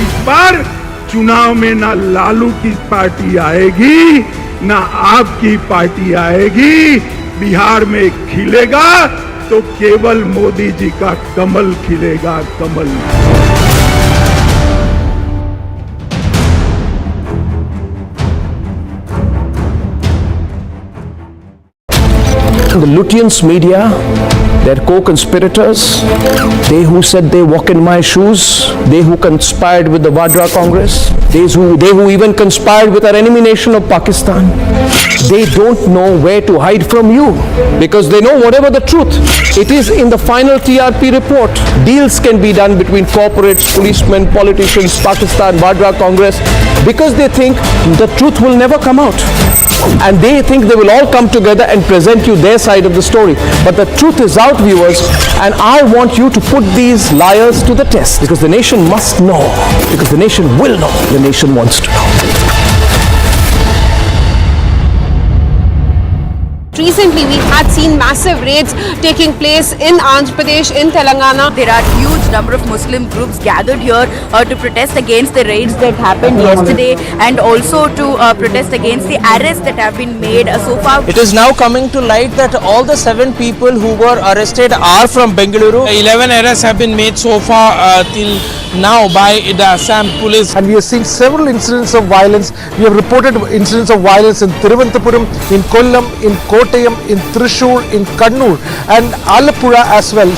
इस बार चुनाव में ना लालू की पार्टी आएगी, ना आपकी पार्टी आएगी। बिहार में खिलेगा तो केवल मोदी जी का कमल खिलेगा, कमल। The Lutyens media, their co-conspirators, they who said they walk in my shoes, they who conspired with the Vadra Congress, they who even conspired with our enemy nation of Pakistan, they don't know where to hide from you because they know whatever the truth. It is in the final TRP report. Deals can be done between corporates, policemen, politicians, Pakistan, Vadra Congress, because they think the truth will never come out. And they think they will all come together and present you their side of the story. But the truth is out, viewers, and I want you to put these liars to the test, because the nation must know, because the nation will know, the nation wants to know. Recently, we had seen massive raids taking place in Andhra Pradesh, in Telangana. There are huge number of Muslim groups gathered here to protest against the raids that happened yesterday, and also to protest against the arrests that have been made so far. It is now coming to light that all the 7 people who were arrested are from Bengaluru. 11 arrests have been made so far till now by the Assam police. And we are seeing several incidents of violence. We have reported incidents of violence in Thiruvananthapuram, in Kollam, in Kottayam, in Thrissur, in Kannur and Alappuzha as well.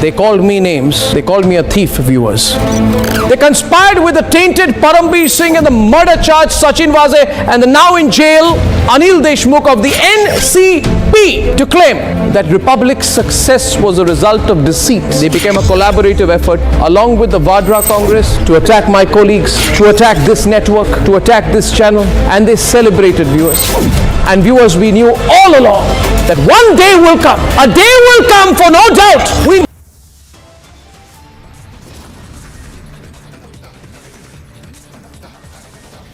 They called me names. They called me a thief, viewers. They conspired with the tainted Parambir Singh and the murder charge Sachin Waze and the now in jail Anil Deshmukh of the NCP to claim that Republic's success was a result of deceit. They became a collaborative effort along with the Vadra Congress to attack my colleagues, to attack this network, to attack this channel, and they celebrated, viewers. And viewers, we knew all along that one day will come. A day will come, for no doubt.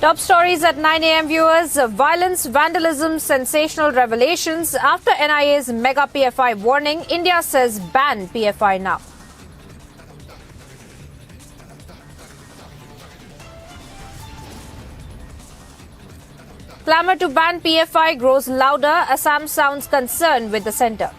Top stories at 9 a.m. viewers. Violence, vandalism, sensational revelations. After NIA's mega PFI warning, India says ban PFI now. Clamour to ban PFI grows louder. Assam sounds concerned with the centre.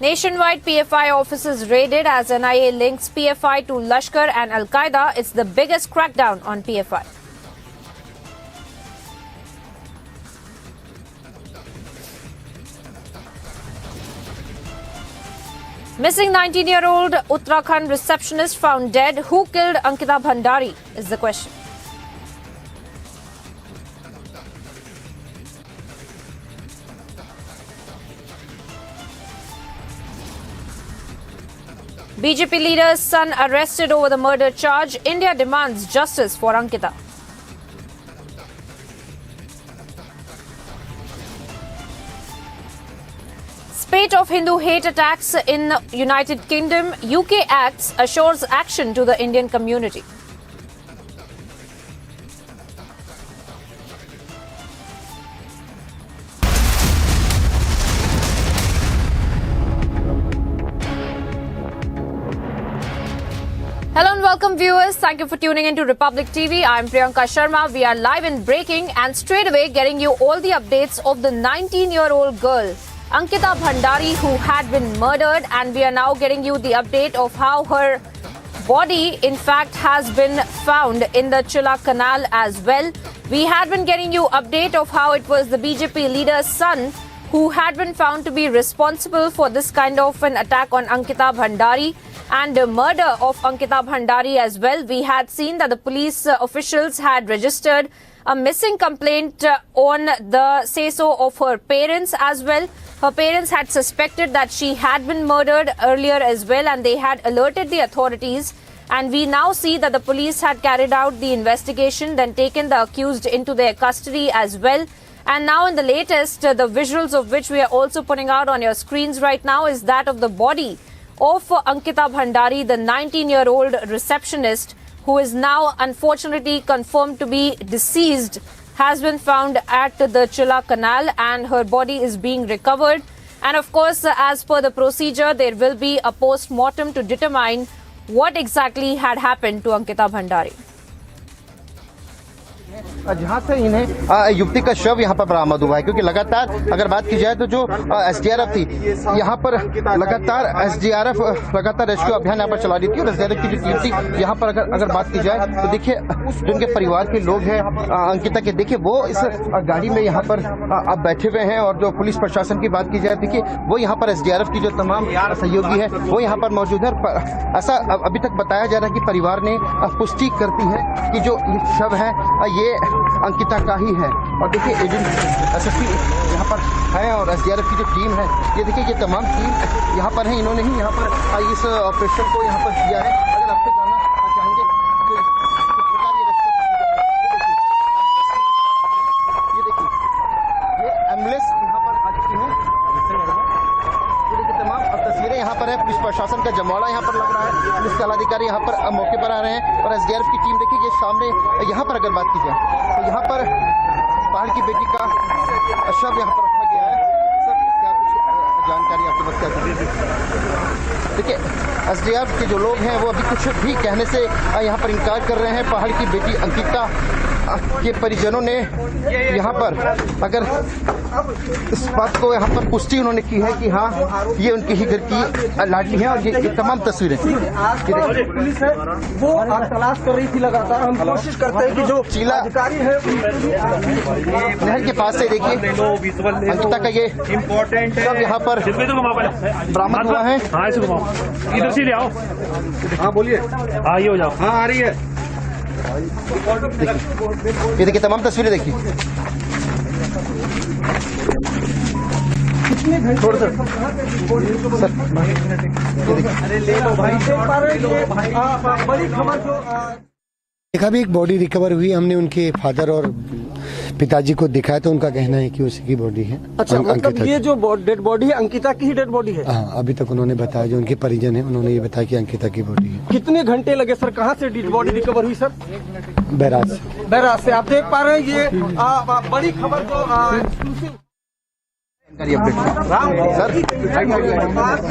Nationwide PFI offices raided as NIA links PFI to Lashkar and Al-Qaeda. It's the biggest crackdown on PFI. Missing 19-year-old Uttarakhand receptionist found dead. Who killed Ankita Bhandari is the question. BJP leader's son arrested over the murder charge. India demands justice for Ankita. Spate of Hindu hate attacks in United Kingdom. UK acts assures action to the Indian community. Hello and welcome viewers. Thank you for tuning into Republic TV. I'm Priyanka Sharma. We are live in breaking and straight away getting you all the updates of the 19-year-old girl, Ankita Bhandari, who had been murdered, and we are now getting you the update of how her body in fact has been found in the Canal as well. We had been getting you update of how it was the BJP leader's son who had been found to be responsible for this kind of an attack on Ankita Bhandari and the murder of Ankita Bhandari as well. We had seen that the police officials had registered a missing complaint on the say-so of her parents as well. Her parents had suspected that she had been murdered earlier as well, and they had alerted the authorities. And we now see that the police had carried out the investigation, then taken the accused into their custody as well. And now in the latest, the visuals of which we are also putting out on your screens right now is that of the body of Ankita Bhandari, the 19-year-old receptionist who is now unfortunately confirmed to be deceased, has been found at the Canal and her body is being recovered. And of course, as per the procedure, there will be a post-mortem to determine what exactly had happened to Ankita Bhandari. जहाँ से इन्हें युवती का शव यहाँ पर बरामद हुआ है, क्योंकि लगातार अगर बात की जाए तो जो एसडीआरएफ थी यहाँ पर लगातार एसडीआरएफ लगातार रेस्क्यू अभियान यहाँ पर चला रही थी और एसडीआरएफ की जो टीम थी यहाँ पर अगर बात की जाए तो देखिए जो उनके परिवार के लोग हैं अंकिता के, देखिए वो इस गाड़ी में यहाँ पर अब बैठे हुए हैं। और जो पुलिस प्रशासन की बात की जाए देखिए वो यहाँ पर एसडीआरएफ की जो तमाम सहयोगी है वो यहाँ पर मौजूद है। ऐसा अभी तक बताया जा रहा है कि परिवार ने पुष्टि करती है कि जो शव है ये अंकिता का ही है। और देखिए एजेंट एसएसपी यहाँ पर है और एसडीआरएफ की जो टीम है ये देखिए ये तमाम टीम यहाँ पर है। इन्होंने ही यहाँ पर इस ऑपरेशन को यहाँ पर किया है। अगर आपसे जानना चाहेंगे कि किस प्रकार ये ये देखिए ये एम्बुलेंस यहाँ पर आ चुकी है। ये देखिए तमाम तस्वीरें यहाँ पर है। पुलिस प्रशासन का जमावड़ा यहाँ पर लग रहा है। पुलिस अधिकारी यहाँ पर मौके पर आ रहे हैं और एसडीआरएफ की टीम देखिए ये सामने यहाँ पर अगर बात की जाए तो यहाँ पर पहाड़ की बेटी का शव यहाँ पर रखा गया है। सर क्या कुछ जानकारी आपके पास क्या? देखिए एसडीआरएफ के जो लोग हैं वो अभी कुछ भी कहने से यहाँ पर इनकार कर रहे हैं। पहाड़ की बेटी अंकिता के परिजनों ने यहाँ पर अगर इस बात को यहाँ पर पुष्टि उन्होंने की है कि हाँ ये उनके ही घर की लाडली है। और ये तमाम तस्वीरें पुलिस है वो तलाश कर रही थी लगातार। हम कोशिश करते हैं कि जो चीला अधिकारी है नहर के पास से देखिए अंकिता का ये इम्पोर्टेंट सब यहाँ पर बरामद हुआ है। इधर से ले आओ। हाँ बोलिए। हाँ ये हो जाओ। हाँ आ रही है। ये देखिए तमाम तस्वीरें देखिए। थोड़ा सा बड़ी खबर जो देखा भी एक बॉडी रिकवर हुई। हमने उनके फादर और पिताजी को दिखाया तो उनका कहना है कि उसी की बॉडी है। अच्छा मतलब ये जो डेड बॉडी है अंकिता की ही डेड बॉडी है? हाँ अभी तक उन्होंने बताया, जो उनके परिजन है उन्होंने ये बताया कि अंकिता की बॉडी है। कितने घंटे लगे सर? कहाँ से डेड बॉडी रिकवर हुई सर? बैराज से। आप देख पा रहे हैं ये बड़ी खबर जो सर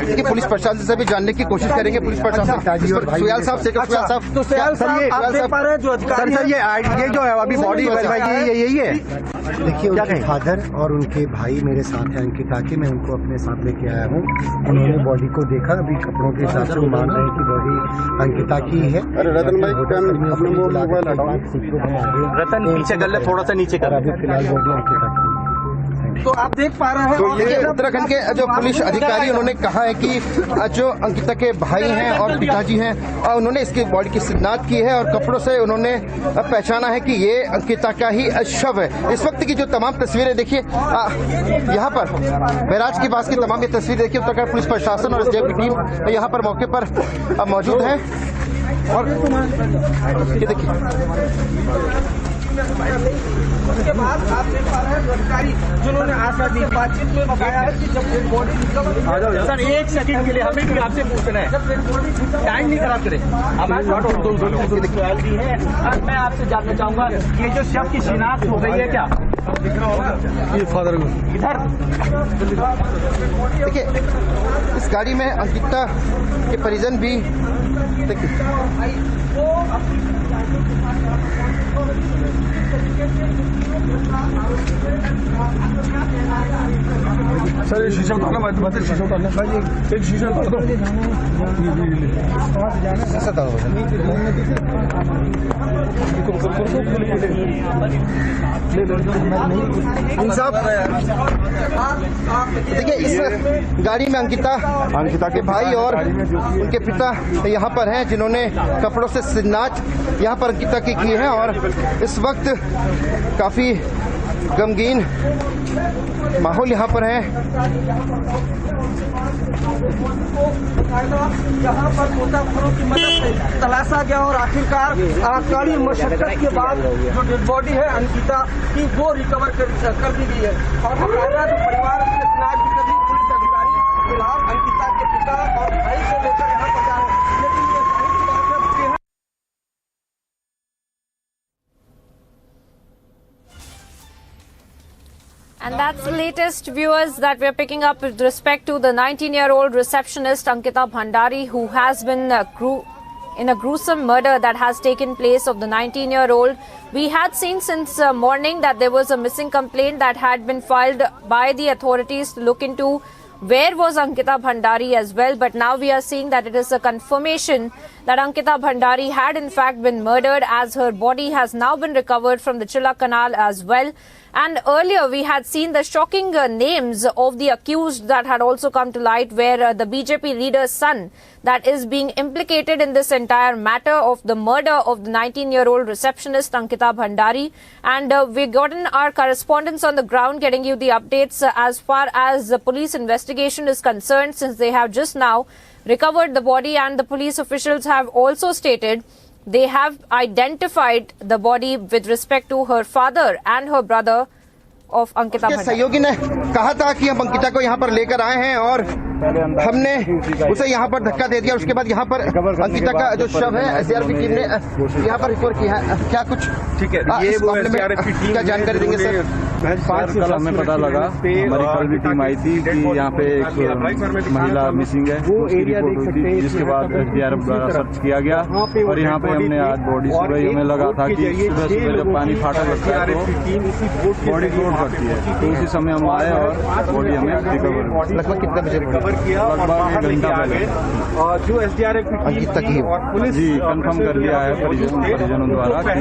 देखिए पुलिस प्रशासन से भी जानने की कोशिश करेंगे। पुलिस प्रशासन सुयाल साहब से तो सुयाल साहब आप देख पा रहे हैं जो अधिकारी सर ये जो है अभी बॉडी यही है। देखिए उनके फादर और उनके भाई मेरे साथ हैं अंकिता के, मैं उनको अपने साथ लेके आया हूँ। उन्होंने बॉडी को देखा, अभी कपड़ों के हिसाब से वो मान रहे हैं कि बॉडी अंकिता की है। रतन पीछे गल थोड़ा सा नीचे कर, अभी फिलहाल बॉडी अंकिता की। तो आप देख पा रहे हैं तो ये उत्तराखंड के जो पुलिस अधिकारी उन्होंने कहा है कि जो अंकिता के भाई हैं और पिताजी हैं और उन्होंने इसकी बॉडी की शिनाख्त की है और कपड़ों से उन्होंने पहचाना है कि ये अंकिता का ही शव है। इस वक्त की जो तमाम तस्वीरें देखिए यहाँ पर बैराज के पास की तमाम ये तस्वीर देखिए। उत्तराखंड पुलिस प्रशासन और एसडीआरएफ की टीम यहाँ पर मौके पर मौजूद है। और ये देखिए उसके बाद आप देख पा रहे हैं अधिकारी जिन्होंने आशा दी, बातचीत में बताया है कि जब डेड बॉडी रिकवर। सर एक सेकंड के लिए हमें भी आपसे पूछना है, टाइम नहीं खराब करें। हमारे दी है। मैं आपसे जानना चाहूंगा ये जो शव की शिनाख्त हो गई है क्या? ये फादर इधर देखिए इस गाड़ी में अंकिता के परिजन भी सर शीशा उतारना, मत शीशा उतारना, एक शीशा उतार दो। देखिए इस गाड़ी में अंकिता के भाई और उनके पिता यहाँ पर हैं जिन्होंने कपड़ों से शिनाख्त यहाँ पर अंकिता की है। और इस वक्त काफी गमगीन माहौल यहाँ पर है। यहाँ पर गोताखोरों की मदद से तलाशा गया और आखिरकार कड़ी मशक्कत के बाद जो डेड बॉडी है अंकिता की वो रिकवर कर दी गई है। और बकायदा जो परिवार के खिलाफ भी सभी पुलिस अधिकारी फिलहाल अंकिता के पिता और भाई को लेकर यहाँ पर जा रहे हैं, लेकिन ये जाहिर तौर पर And that's the latest, viewers, that we're picking up with respect to the 19-year-old receptionist Ankita Bhandari, who has been in a gruesome murder that has taken place of the 19-year-old. We had seen since morning that there was a missing complaint that had been filed by the authorities to look into where was Ankita Bhandari as well. But now we are seeing that it is a confirmation that Ankita Bhandari had in fact been murdered, as her body has now been recovered from the Chilla Canal as well. And earlier we had seen the shocking names of the accused that had also come to light, where the BJP leader's son that is being implicated in this entire matter of the murder of the 19-year-old receptionist Ankita Bhandari. And we've gotten our correspondents on the ground getting you the updates as far as the police investigation is concerned, since they have just now recovered the body, and the police officials have also stated they have identified the body with respect to her father and her brother of Ankita Bhandari. सहयोगी ने कहा था कि हम अंकिता को यहाँ पर लेकर आए हैं और हमने उसे यहाँ पर धक्का दे दिया। उसके बाद यहाँ पर अंकिता का जो शव है एसडीआरएफ की टीम ने यहाँ पर रिपोर्ट किया है। क्या कुछ ठीक है, ये वो एसडीआरएफ की टीम क्या जानकारी देंगे सर? कल हमें पता लगा, हमारी कल भी टीम आई थी कि यहाँ पे एक महिला मिसिंग है, उसकी रिपोर्ट हुई थी, जिसके बाद एसडीआरएफ द्वारा सर्च किया गया और यहाँ पे हमने आज बॉडी सुबह हमें लगा था कि सुबह सुबह जब पानी फाटक लगता है तो बॉडी फ्लोट करती है, तो उसी समय हम आए और बॉडी हमें रिकवर। लगभग कितना बजे रिकवर किया? लगभग 1 घंटा पहले। और जो एसडीआरएफ की अंकिता की और पुलिस जी कंफर्म कर दिया है परिजनों द्वारा कि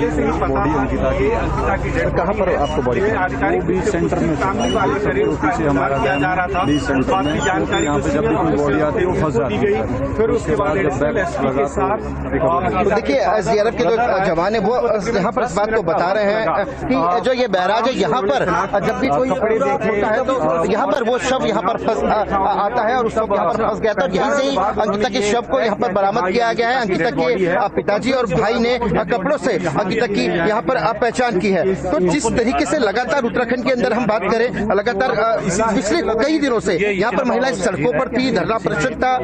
बॉडी अंकिता की। कहाँ पर आपको बॉडी? वो बीच सेंटर में पीछे हमारा बीच सेंटर में, यहाँ पे जब भी कोई बॉडी आती है वो फंस जाती है, फिर उसके बाद जब बैग लगा तो देखिए एसडीआरएफ के जो जवान है वो यहाँ पर इस बात को बता रहे हैं कि जो ये बैराज है यहाँ पर जब भी कोई होता है तो यहाँ पर वो शव यहाँ पर आता है और उस शव यहाँ पर फंस गया था। यहीं से ही अंकिता के शव को यहाँ पर बरामद किया गया है। अंकिता के पिताजी और भाई ने कपड़ों से अंकिता की यहाँ पर पहचान की है। तो जिस तरीके से लगातार उत्तराखंड के अंदर हम बात करें, लगातार पिछले कई दिनों से यहाँ पर महिलाएं सड़कों पर थी, धरना प्रदर्शन था,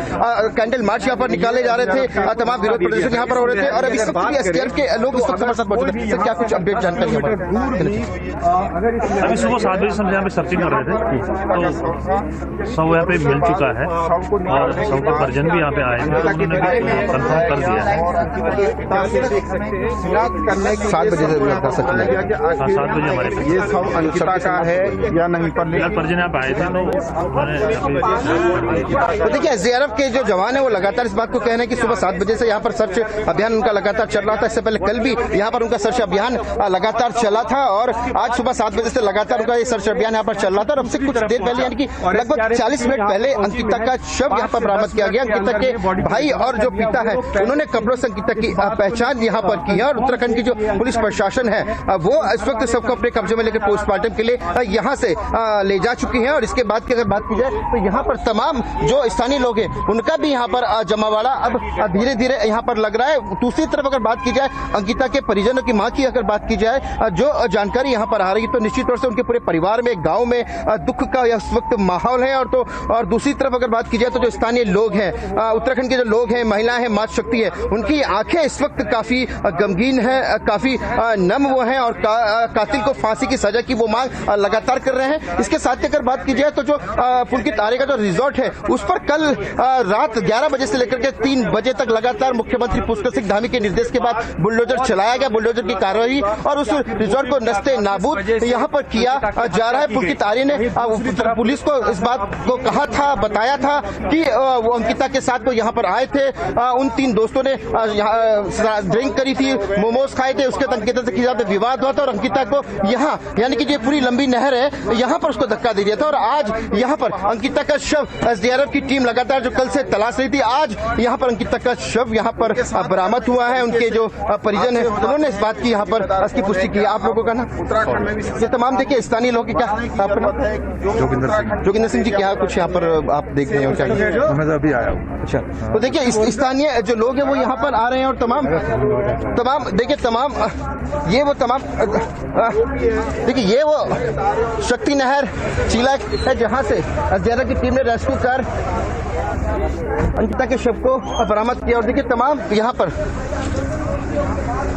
कैंडल मार्च यहाँ पर निकाले जा रहे थे, तमाम विरोध प्रदर्शन यहाँ पर हो रहे थे और इस वक्त एसडीआरएफ के लोग इस वक्त हमारे साथ मौजूद हैं। सर क्या कुछ अपडेट जानकारी है? अभी सुबह 7 बजे से हम यहाँ पे सर्चिंग कर रहे थे तो सब यहाँ पे मिल चुका है और सबका परिजन भी यहाँ पे आए हैं, उन्होंने कंफर्म कर दिया है। 7 बजे से 7 बजे हमारे ये सब अंकिता का है या नहीं? परिजन यहाँ पे आए थे तो देखिए एसडीआरएफ के जो जवान है वो लगातार इस बात को कह रहे हैं कि सुबह 7 बजे से यहाँ पर सर्च अभियान उनका लगातार चल रहा था। इससे पहले कल भी यहाँ पर उनका सर्च अभियान लगातार चला था और आज सुबह 7 बजे से लगातार उनका ये सर्च अभियान यहाँ पर चल रहा था। और अब से कुछ देर पहले यानी कि लगभग 40 मिनट पहले अंकिता का शव यहाँ पर बरामद किया गया। अंकिता के भाई और जो पिता है उन्होंने कपड़ों से अंकिता की पहचान यहाँ पर की है और उत्तराखंड की जो पुलिस प्रशासन है वो इस वक्त सबको अपने कब्जे में लेकर पोस्टमार्टम के लिए यहाँ से ले जा चुकी है। और इसके बाद की अगर बात की जाए तो यहाँ पर तमाम जो स्थानीय लोग हैं उनका भी यहाँ पर जमावाड़ा अब धीरे धीरे यहाँ पर लग रहा है। दूसरी तरफ अगर बात की जाए अंकिता के परिजनों की मां की अगर बात की जाए, जो जानकारी यहाँ पर आ रही है तो निश्चित तौर से उनके पूरे परिवार में गांव में दुख का इस वक्त माहौल है। और दूसरी तरफ अगर बात की जाए तो जो स्थानीय लोग हैं, उत्तराखंड के जो लोग हैं, महिलाएं हैं, मातृ शक्ति है, उनकी आंखें इस वक्त काफी गमगीन है, काफी नम वो हैं और कातिल को फांसी की सजा की वो मांग लगातार कर रहे हैं। इसके साथ अगर बात की जाए तो जो पुलकित आरे का जो रिजॉर्ट है उस पर कल रात 11 बजे से लेकर के 3 बजे तक लगातार मुख्यमंत्री पुष्कर सिंह धामी के निर्देश के बाद बुलडोजर चलाया गया। बुलडोजर की कार्रवाई और उस रिजॉर्ट को नस्ते नाबूद यहाँ पर किया जा रहा है। पुलकित आर्य ने पुलिस को इस बात को कहा था, बताया था कि वो अंकिता के साथ वो यहाँ पर आए थे। उन 3 दोस्तों ने ड्रिंक करी थी, मोमोज खाए थे, उसके बाद अंकिता से विवाद हुआ था और अंकिता को यहाँ यानी कि देखिए पूरी लंबी नहर है, यहाँ पर उसको धक्का दे दिया था। और आज यहाँ पर अंकिता का शव एसडीआरएफ की टीम लगातार जो कल से तलाश रही थी, आज यहाँ पर अंकिता का शव यहाँ पर बरामद हुआ है। उनके जो परिजन है उन्होंने इस बात की यहाँ पर इसकी पुष्टि की। आप लोगों का ना उत्तराखंड में ये तमाम देखिए स्थानीय लोग क्या जोगिंदर सिंह जी क्या कुछ यहाँ पर आप देख रहे हो क्या? मैं तो अभी आया हूँ। अच्छा, तो देखिए स्थानीय जो लोग हैं वो यहाँ पर आ रहे हैं और तमाम देखिए ये वो तमाम देखिए ये वो शक्ति नहर चीला है जहाँ से एसडीआरएफ की टीम ने रेस्क्यू कर अंकिता के शव को बरामद किया। और देखिए तमाम यहाँ पर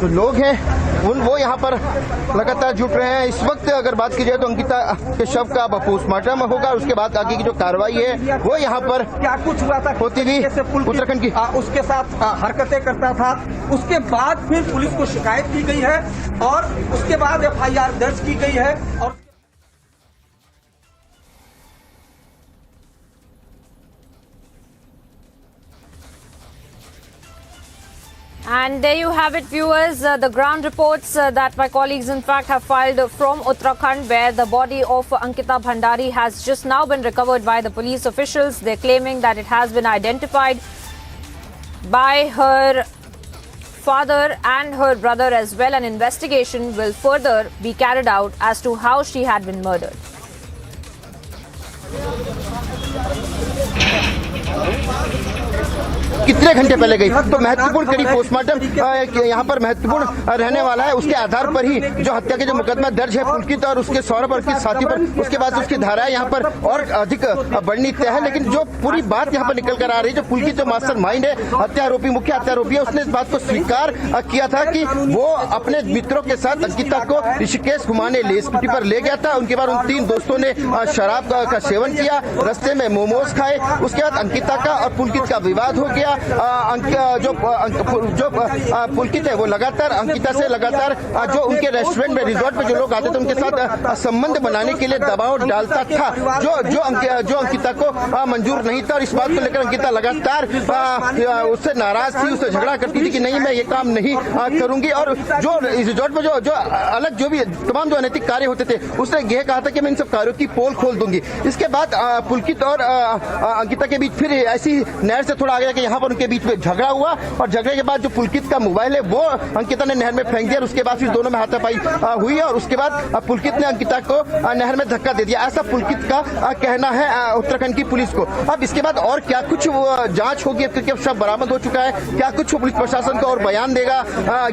जो लोग हैं वो यहाँ पर लगातार जुट रहे हैं। इस वक्त अगर बात की जाए तो अंकिता के शव का पोस्टमार्टम होगा, उसके बाद आगे की जो कार्रवाई है वो यहाँ पर क्या कुछ हुआ था होती हुई उत्तराखंड की उसके साथ हरकतें करता था। उसके बाद फिर पुलिस को शिकायत की गई है और उसके बाद एफआईआर दर्ज की गई है। और And there you have it, viewers. The ground reports that my colleagues, in fact, have filed from Uttarakhand, where the body of Ankita Bhandari has just now been recovered by the police officials. They're claiming that it has been identified by her father and her brother as well. An investigation will further be carried out as to how she had been murdered. कितने घंटे पहले गई तो महत्वपूर्ण कड़ी postmortem यहाँ पर महत्वपूर्ण रहने वाला है। उसके आधार पर ही जो हत्या के जो मुकदमा दर्ज है पुलकित और उसके सौरभ और उसके साथी पर, उसके बाद उसकी धाराएं यहाँ पर और अधिक बढ़नी तय है। लेकिन जो पूरी बात यहाँ पर निकल कर आ रही है, जो पुलकित जो मास्टर माइंड है, हत्या आरोपी, मुख्य हत्या आरोपी है, उसने इस बात को स्वीकार किया था कि वो अपने मित्रों के साथ अंकिता को ऋषिकेश घुमाने स्कूटी पर ले गया था। उनके बाद उन 3 दोस्तों ने शराब का सेवन किया, रास्ते में मोमोज खाए। उसके बाद अंकिता का और पुलकित का विवाद हो गया। जो पुलकित है वो लगातार अंकिता से लगातार जो उनके रेस्टोरेंट में रिजॉर्ट पे जो लोग आते थे उनके साथ संबंध बनाने के लिए दबाव डालता था, जो अंकिता को मंजूर नहीं था। और इस बात को लेकर अंकिता लगातार उससे नाराज थी, उससे झगड़ा करती थी कि नहीं मैं ये काम नहीं करूंगी। और जो रिजॉर्ट में जो अलग जो भी तमाम जो अनैतिक कार्य होते थे उसने यह कहा था कि मैं इन सब कार्यों की पोल खोल दूंगी। इसके बाद पुलकित और अंकिता के बीच फिर ऐसी नहर से थोड़ा आ गया कि यहाँ पर उनके बीच में झगड़ा हुआ और झगड़े के बाद जो पुलकित का मोबाइल है वो अंकिता ने नहर में फेंक दिया। उसके बाद फिर दोनों में हाथापाई हुई और उसके बाद पुलकित ने अंकिता को नहर में धक्का दे दिया, ऐसा पुलकित का कहना है उत्तराखंड की पुलिस को। अब इसके बाद और क्या कुछ जांच होगी क्योंकि अब शव बरामद हो चुका है, क्या कुछ पुलिस प्रशासन को और बयान देगा,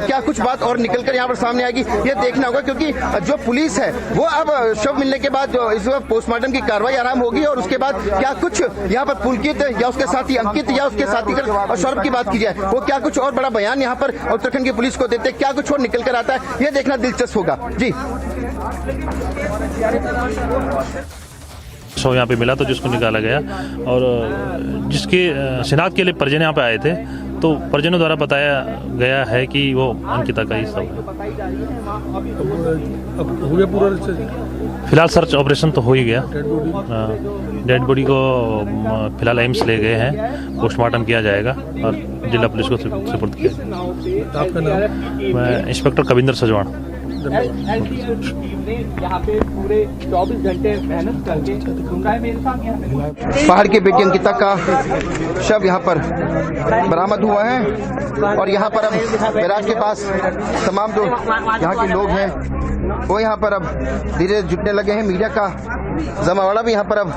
क्या कुछ बात और निकल कर यहाँ पर सामने आएगी ये देखना होगा। क्योंकि जो पुलिस है वो अब शव मिलने के बाद इस पोस्टमार्टम की कार्रवाई आरंभ होगी और उसके बाद क्या कुछ यहाँ पर पुलकित या उसके साथी अंकित या उसके साथी और सौरभ की बात की जाए वो क्या कुछ और बड़ा बयान यहाँ पर उत्तराखंड की पुलिस को देते, क्या कुछ और निकल कर आता है ये देखना दिलचस्प होगा। जी शव यहाँ पे मिला तो जिसको निकाला गया और जिसके शिनाख्त के लिए परिजन यहाँ पे आए थे तो परिजनों द्वारा बताया गया है कि वो अंकिता का ही शव है। फिलहाल सर्च ऑपरेशन तो हो ही गया, डेड बॉडी को फिलहाल एम्स ले गए हैं, पोस्टमार्टम किया जाएगा और जिला पुलिस को सुपुर्द किया जाएगा। मैं इंस्पेक्टर कविंदर सजवाण। पहाड़ की बेटी अंकिता का शव यहाँ पर बरामद हुआ है और यहाँ पर अब बैराज के पास तमाम जो यहाँ के लोग हैं वो यहाँ पर अब धीरे जुटने लगे हैं। मीडिया का जमावड़ा भी यहाँ पर अब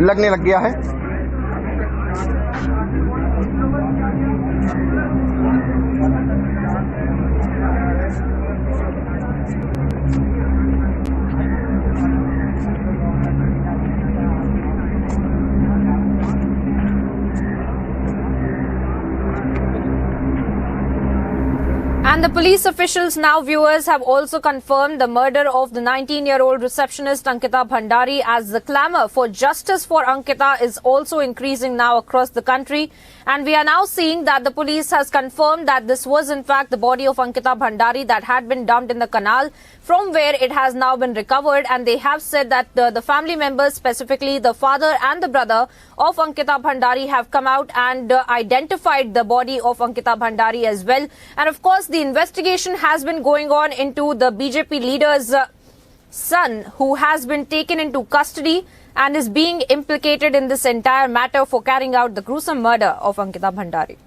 लगने लग गया है। And the police officials now, viewers, have also confirmed the murder of the 19-year-old receptionist Ankita Bhandari, as the clamour for justice for Ankita is also increasing now across the country. And we are now seeing that the police has confirmed that this was in fact the body of Ankita Bhandari that had been dumped in the canal, from where it has now been recovered. And they have said that the family members, specifically the father and the brother of Ankita Bhandari, have come out and identified the body of Ankita Bhandari as well. And of course, the investigation has been going on into the BJP leader's son, who has been taken into custody and is being implicated in this entire matter for carrying out the gruesome murder of Ankita Bhandari.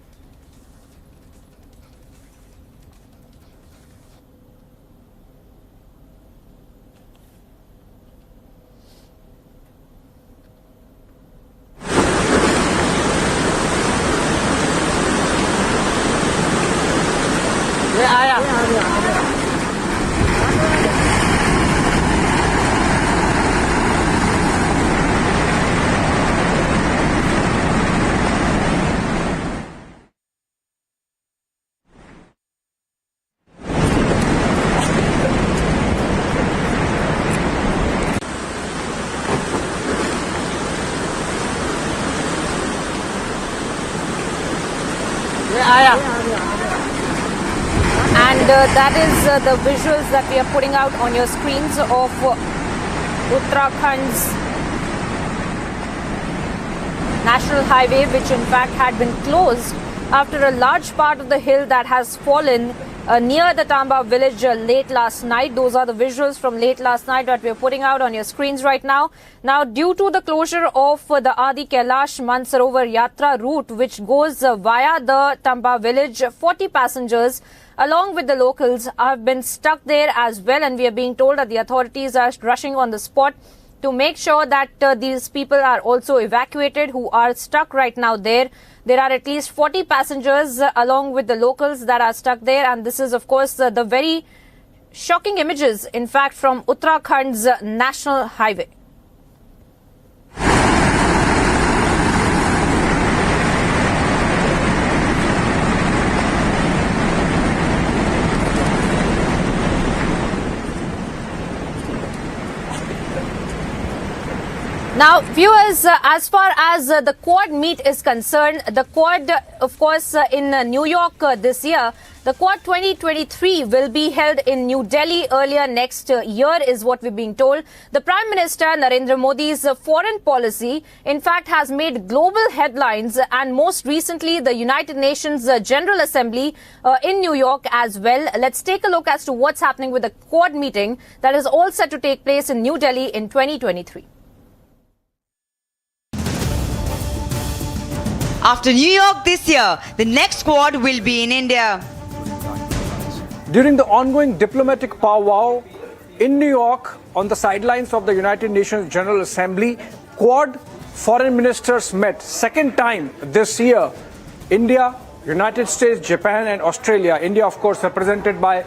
And that is the visuals that we are putting out on your screens of Uttarakhand's national highway, which in fact had been closed after a large part of the hill that has fallen near the Tamba village late last night. Those are the visuals from late last night that we are putting out on your screens right now. Now, due to the closure of the Adi Kailash Mansarovar Yatra route, which goes via the Tamba village, 40 passengers along with the locals have been stuck there as well, and we are being told that the authorities are rushing on the spot to make sure that these people are also evacuated who are stuck right now there. There are at least 40 passengers along with the locals that are stuck there, and this is of course the very shocking images, in fact, from Uttarakhand's national highway. Now, viewers, as far as the Quad meet is concerned, the Quad, of course, in New York this year, the Quad 2023 will be held in New Delhi earlier next year, is what we're being told. The Prime Minister Narendra Modi's foreign policy, in fact, has made global headlines, and most recently the United Nations General Assembly in New York as well. Let's take a look as to what's happening with the Quad meeting that is all set to take place in New Delhi in 2023. After New York this year, the next Quad will be in India. During the ongoing diplomatic powwow in New York on the sidelines of the United Nations General Assembly, Quad foreign ministers met second time this year. India, United States, Japan and Australia. India, of course, represented by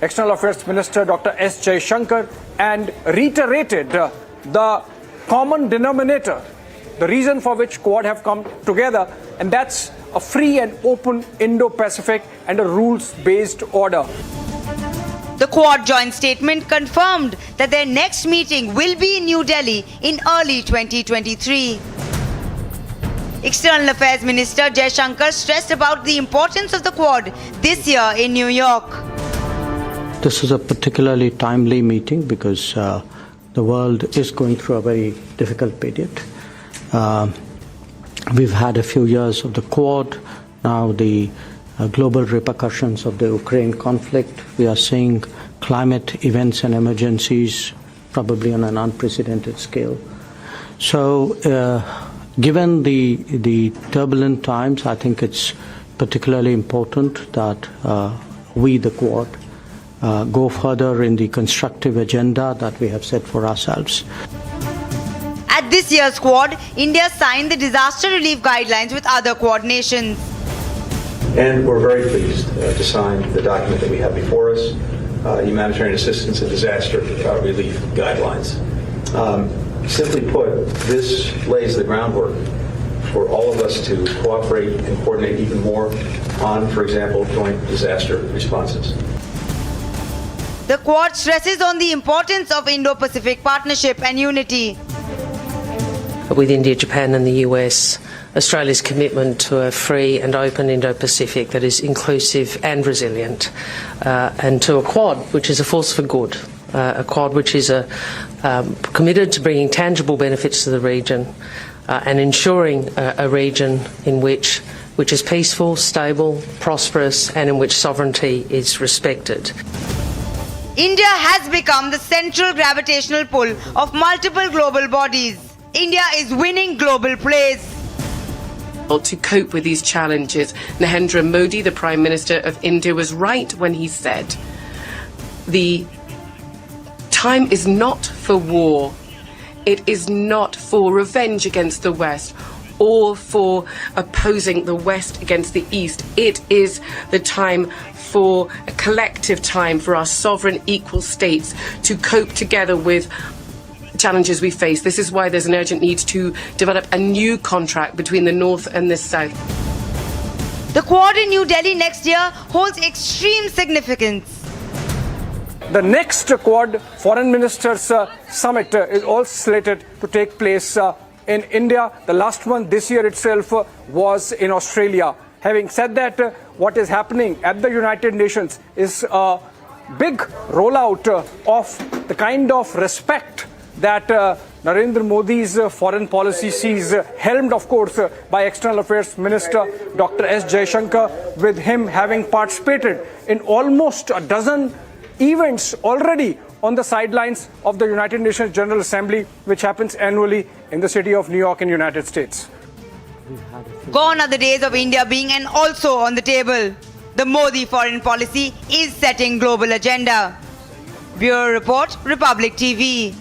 External Affairs Minister Dr. S. Jaishankar, and reiterated the common denominator, the reason for which Quad have come together, and that's a free and open Indo-Pacific and a rules-based order. The Quad joint statement confirmed that their next meeting will be in New Delhi in early 2023. External Affairs Minister Jaishankar stressed about the importance of the Quad this year in New York. This is a particularly timely meeting because the world is going through a very difficult period. We've had a few years of the Quad, now the global repercussions of the Ukraine conflict. We are seeing climate events and emergencies probably on an unprecedented scale. So given the turbulent times, I think it's particularly important that we, the Quad, go further in the constructive agenda that we have set for ourselves. At this year's Quad, India signed the disaster relief guidelines with other Quad nations. And we're very pleased to sign the document that we have before us, Humanitarian Assistance and Disaster Relief Guidelines. Simply put, this lays the groundwork for all of us to cooperate and coordinate even more on, for example, joint disaster responses. The Quad stresses on the importance of Indo-Pacific partnership and unity. With India, Japan and the US, Australia's commitment to a free and open Indo-Pacific that is inclusive and resilient, and to a Quad which is a force for good, a Quad which is committed to bringing tangible benefits to the region and ensuring a region in which which is peaceful, stable, prosperous, and in which sovereignty is respected. India has become the central gravitational pull of multiple global bodies. India is winning global praise. To cope with these challenges, Narendra Modi, the Prime Minister of India, was right when he said, the time is not for war. It is not for revenge against the West or for opposing the West against the East. It is the time for a collective time for our sovereign equal states to cope together with challenges we face. This is why there's an urgent need to develop a new contract between the North and the South. The Quad in New Delhi next year holds extreme significance. The next Quad Foreign Ministers Summit is all slated to take place in India. The last one this year itself was in Australia. Having said that, what is happening at the United Nations is a big rollout of the kind of respect that Narendra Modi's foreign policy sees, helmed, of course, by External Affairs Minister Dr. S. Jaishankar, with him having participated in almost a dozen events already on the sidelines of the United Nations General Assembly, which happens annually in the city of New York in the United States. Gone are the days of India being and also on the table. The Modi foreign policy is setting global agenda. Bureau Report, Republic TV.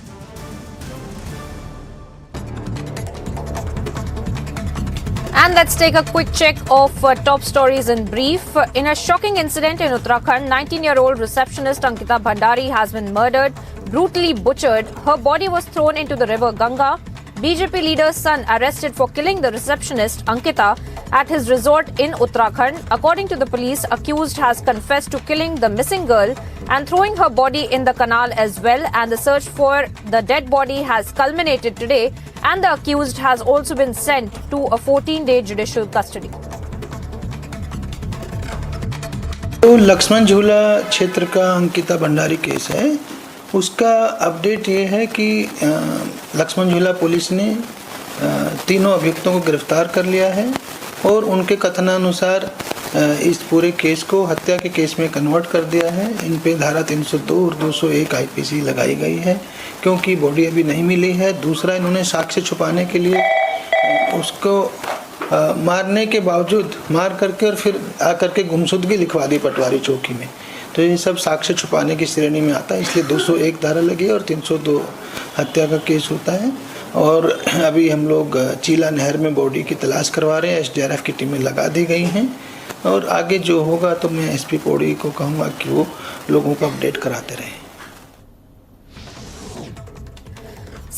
And let's take a quick check of top stories in brief. In a shocking incident in Uttarakhand, 19-year-old receptionist Ankita Bhandari has been murdered, brutally butchered. Her body was thrown into the river Ganga. BJP leader's son arrested for killing the receptionist Ankita at his resort in Uttarakhand. According to the police, accused has confessed to killing the missing girl and throwing her body in the canal as well. And the search for the dead body has culminated today, and the accused has also been sent to a 14-day judicial custody. तो लक्ष्मण झूला क्षेत्र का Ankita Bhandari case है, उसका update ये है कि लक्ष्मण झूला पुलिस ने तीनों अभियुक्तों को गिरफ्तार कर लिया है और उनके कथनानुसार इस पूरे केस को हत्या के केस में कन्वर्ट कर दिया है। इन पे धारा 302 और 201 आईपीसी लगाई गई है क्योंकि बॉडी अभी नहीं मिली है। दूसरा, इन्होंने साक्ष्य छुपाने के लिए उसको मारने के बावजूद मार करके और फिर आकर के गुमशुदगी लिखवा दी पटवारी चौकी में। तो ये सब साक्ष्य छुपाने की श्रेणी में आता है, इसलिए 201 धारा लगी है और 302 हत्या का केस होता है। और अभी हम लोग चीला नहर में बॉडी की तलाश करवा रहे हैं, एसडीआरएफ की टीमें लगा दी गई हैं और आगे जो होगा तो मैं एसपी पौड़ी को कहूँगा कि वो लोगों को अपडेट कराते रहें।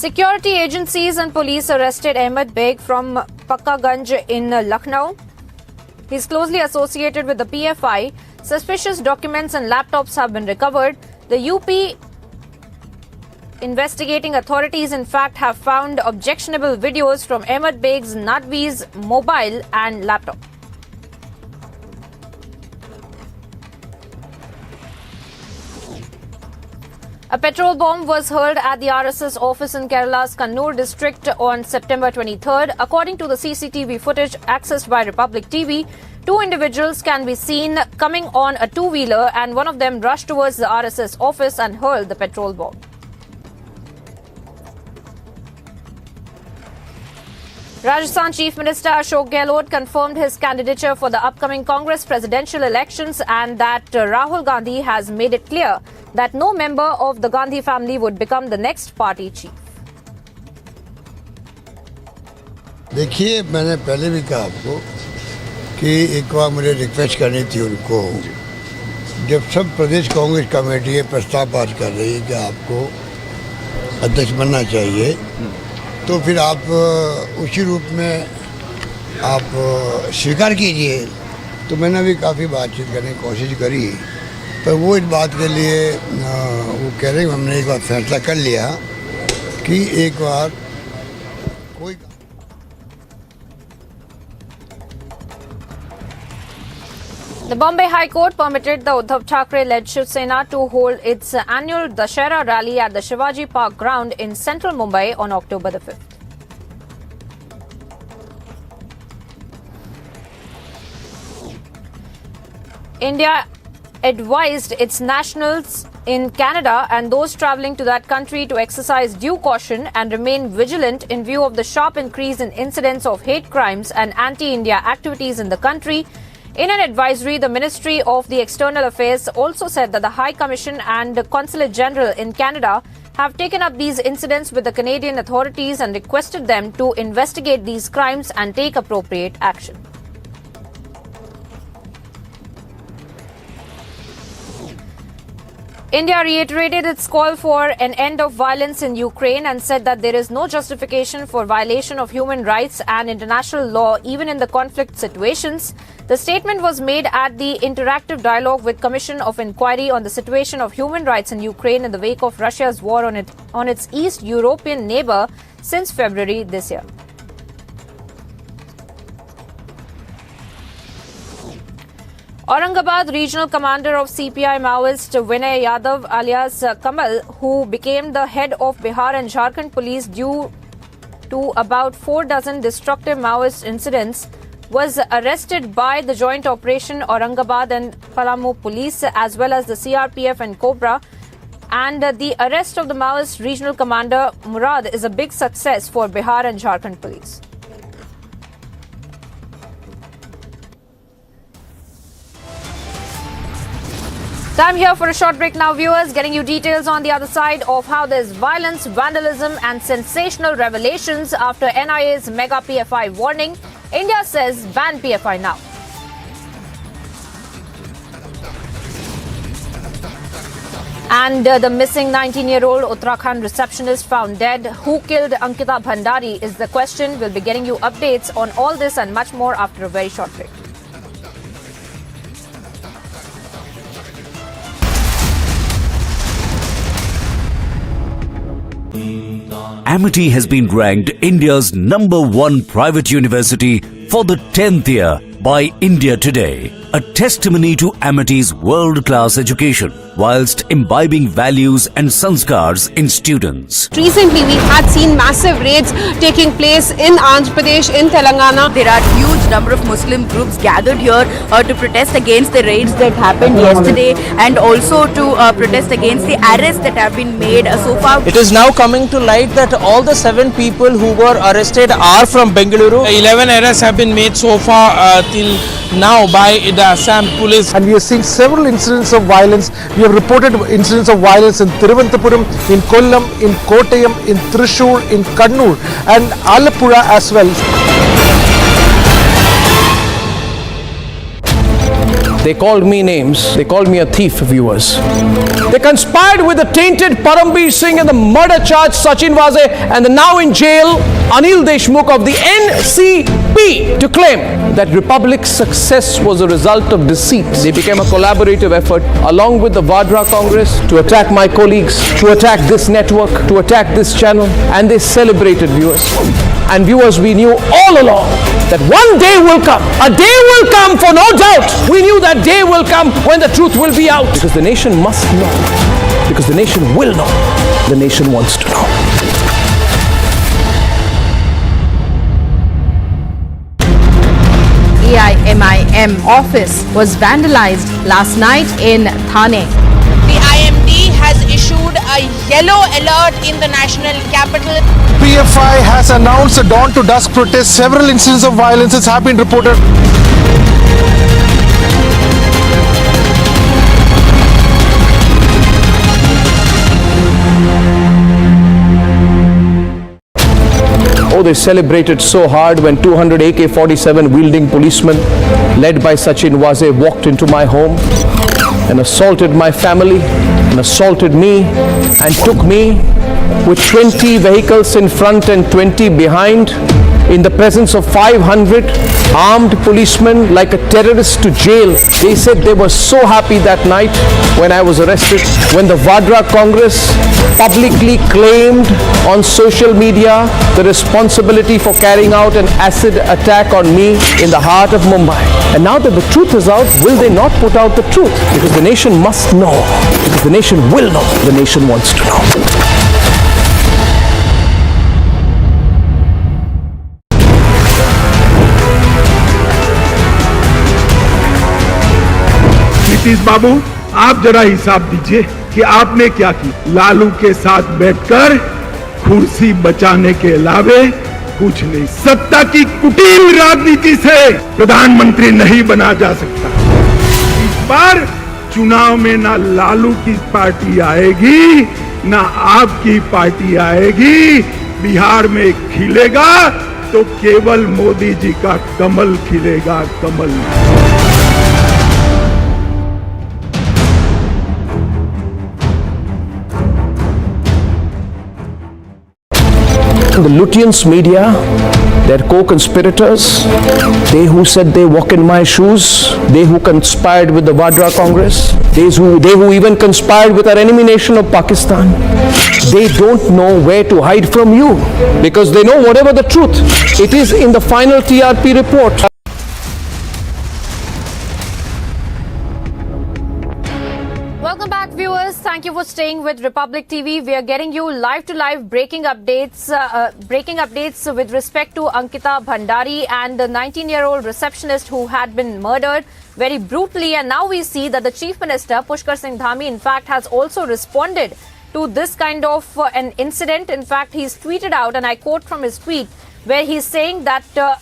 Security agencies and police arrested Ahmed Beg from Pakkaganj in Lucknow. He is closely associated with the PFI. Suspicious documents and laptops have been recovered. The UP investigating authorities, in fact, have found objectionable videos from Ahmed Beg's Nadvi's mobile and laptop. A petrol bomb was hurled at the RSS office in Kerala's Kannur district on September 23rd. According to the CCTV footage accessed by Republic TV, two individuals can be seen coming on a two-wheeler and one of them rushed towards the RSS office and hurled the petrol bomb. Rajasthan Chief Minister Ashok Gehlot confirmed his candidature for the upcoming Congress presidential elections and that Rahul Gandhi has made it clear that no member of the Gandhi family would become the next party chief. देखिए, मैंने पहले भी कहा आपको कि एक बार मुझे request करनी थी उनको, जब सब प्रदेश कांग्रेस कमेटी ये प्रस्ताव पास कर रही है कि आपको अध्यक्ष बनना चाहिए, तो फिर आप उसी रूप में आप स्वीकार कीजिए। तो मैंने भी काफ़ी बातचीत करने की कोशिश करी, पर वो इस बात के लिए वो कह रहे हैं हमने एक बार फैसला कर लिया कि एक बार कोई The Bombay High Court permitted the Uddhav Thackeray-led Shiv Sena to hold its annual Dashera rally at the Shivaji Park ground in central Mumbai on October the 5th. India advised its nationals in Canada and those travelling to that country to exercise due caution and remain vigilant in view of the sharp increase in incidents of hate crimes and anti-India activities in the country. In an advisory, the Ministry of the External Affairs also said that the High Commission and the Consulate General in Canada have taken up these incidents with the Canadian authorities and requested them to investigate these crimes and take appropriate action. India reiterated its call for an end of violence in Ukraine and said that there is no justification for violation of human rights and international law, even in the conflict situations. The statement was made at the interactive dialogue with Commission of Inquiry on the situation of human rights in Ukraine in the wake of Russia's war on its East European neighbor since February this year. Aurangabad regional commander of CPI Maoist Vinay Yadav alias Kamal, who became the head of Bihar and Jharkhand police due to about 4 dozen destructive Maoist incidents, was arrested by the joint operation Aurangabad and Palamu police as well as the CRPF and Cobra. And the arrest of the Maoist regional commander Murad is a big success for Bihar and Jharkhand police. Time here for a short break now, viewers, getting you details on the other side of how there's violence, vandalism and sensational revelations after NIA's mega PFI warning. India says ban PFI now. And the missing 19-year-old Uttarakhand receptionist found dead. Who killed Ankita Bhandari is the question. We'll be getting you updates on all this and much more after a very short break. Amity has been ranked India's #1 private university for the 10th year by India Today, a testimony to Amity's world-class education whilst imbibing values and sanskars in students. Recently, we had seen massive raids taking place in Andhra Pradesh, in Telangana. There are huge number of Muslim groups gathered here to protest against the raids that happened yesterday and also to protest against the arrests that have been made so far. It is now coming to light that all the 7 people who were arrested are from Bengaluru. 11 arrests have been made so far till now by the Assam police. And we are seeing several incidents of violence. We have reported incidents of violence in Thiruvananthapuram, in Kollam, in Kottayam, in Thrissur, in Kannur and Alappuzha as well. They called me names. They called me a thief, viewers. They conspired with the tainted Parambir Singh and the murder charge Sachin Waze and the now in jail Anil Deshmukh of the NCP to claim that Republic's success was a result of deceit. They became a collaborative effort along with the Vadra Congress to attack my colleagues, to attack this network, to attack this channel, and they celebrated, viewers. And viewers, we knew all along that one day will come. A day will come, for no doubt. We knew that day will come when the truth will be out. Because the nation must know. Because the nation will know. The nation wants to know. AIMIM office was vandalized last night in Thane. The IMD has issued a yellow alert in the national capital. PFI has announced a dawn to dusk protest. Several incidents of violence have been reported. Oh, they celebrated so hard when 200 AK-47 wielding policemen led by Sachin Waze walked into my home and assaulted my family and assaulted me and took me with 20 vehicles in front and 20 behind in the presence of 500 armed policemen like a terrorist to jail. They said they were so happy that night when I was arrested, when the Vadra Congress publicly claimed on social media the responsibility for carrying out an acid attack on me in the heart of Mumbai. And now that the truth is out, will they not put out the truth? Because the nation must know. Because the nation will know. The nation wants to know. Satish बाबू, आप जरा हिसाब दीजिए कि आपने क्या की। लालू के साथ बैठकर कुर्सी बचाने के अलावे कुछ नहीं। सत्ता की कुटिल राजनीति से प्रधानमंत्री नहीं बना जा सकता। इस बार चुनाव में ना लालू की पार्टी आएगी, ना आपकी पार्टी आएगी। बिहार में खिलेगा तो केवल मोदी जी का कमल खिलेगा, कमल। The Lutyens media, their co-conspirators, they who said they walk in my shoes, they who conspired with the Vadra Congress, they who even conspired with our enemy nation of Pakistan, they don't know where to hide from you because they know whatever the truth, it is in the final TRP report. Welcome back, viewers. Thank you for staying with Republic TV. We are getting you live-to-live breaking updates with respect to Ankita Bhandari and the 19-year-old receptionist who had been murdered very brutally. And now we see that the Chief Minister, Pushkar Singh Dhami, in fact, has also responded to this kind of an incident. In fact, he's tweeted out, and I quote from his tweet, where he's saying that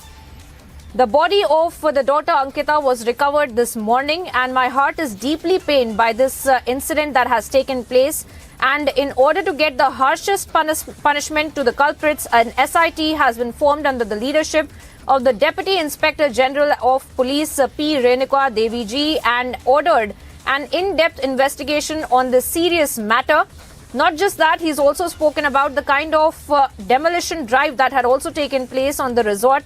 the body of the daughter Ankita was recovered this morning, and my heart is deeply pained by this incident that has taken place. And in order to get the harshest punishment to the culprits, an SIT has been formed under the leadership of the Deputy Inspector General of Police P. Renuka Devi ji, and ordered an in-depth investigation on this serious matter. Not just that, he's also spoken about the kind of demolition drive that had also taken place on the resort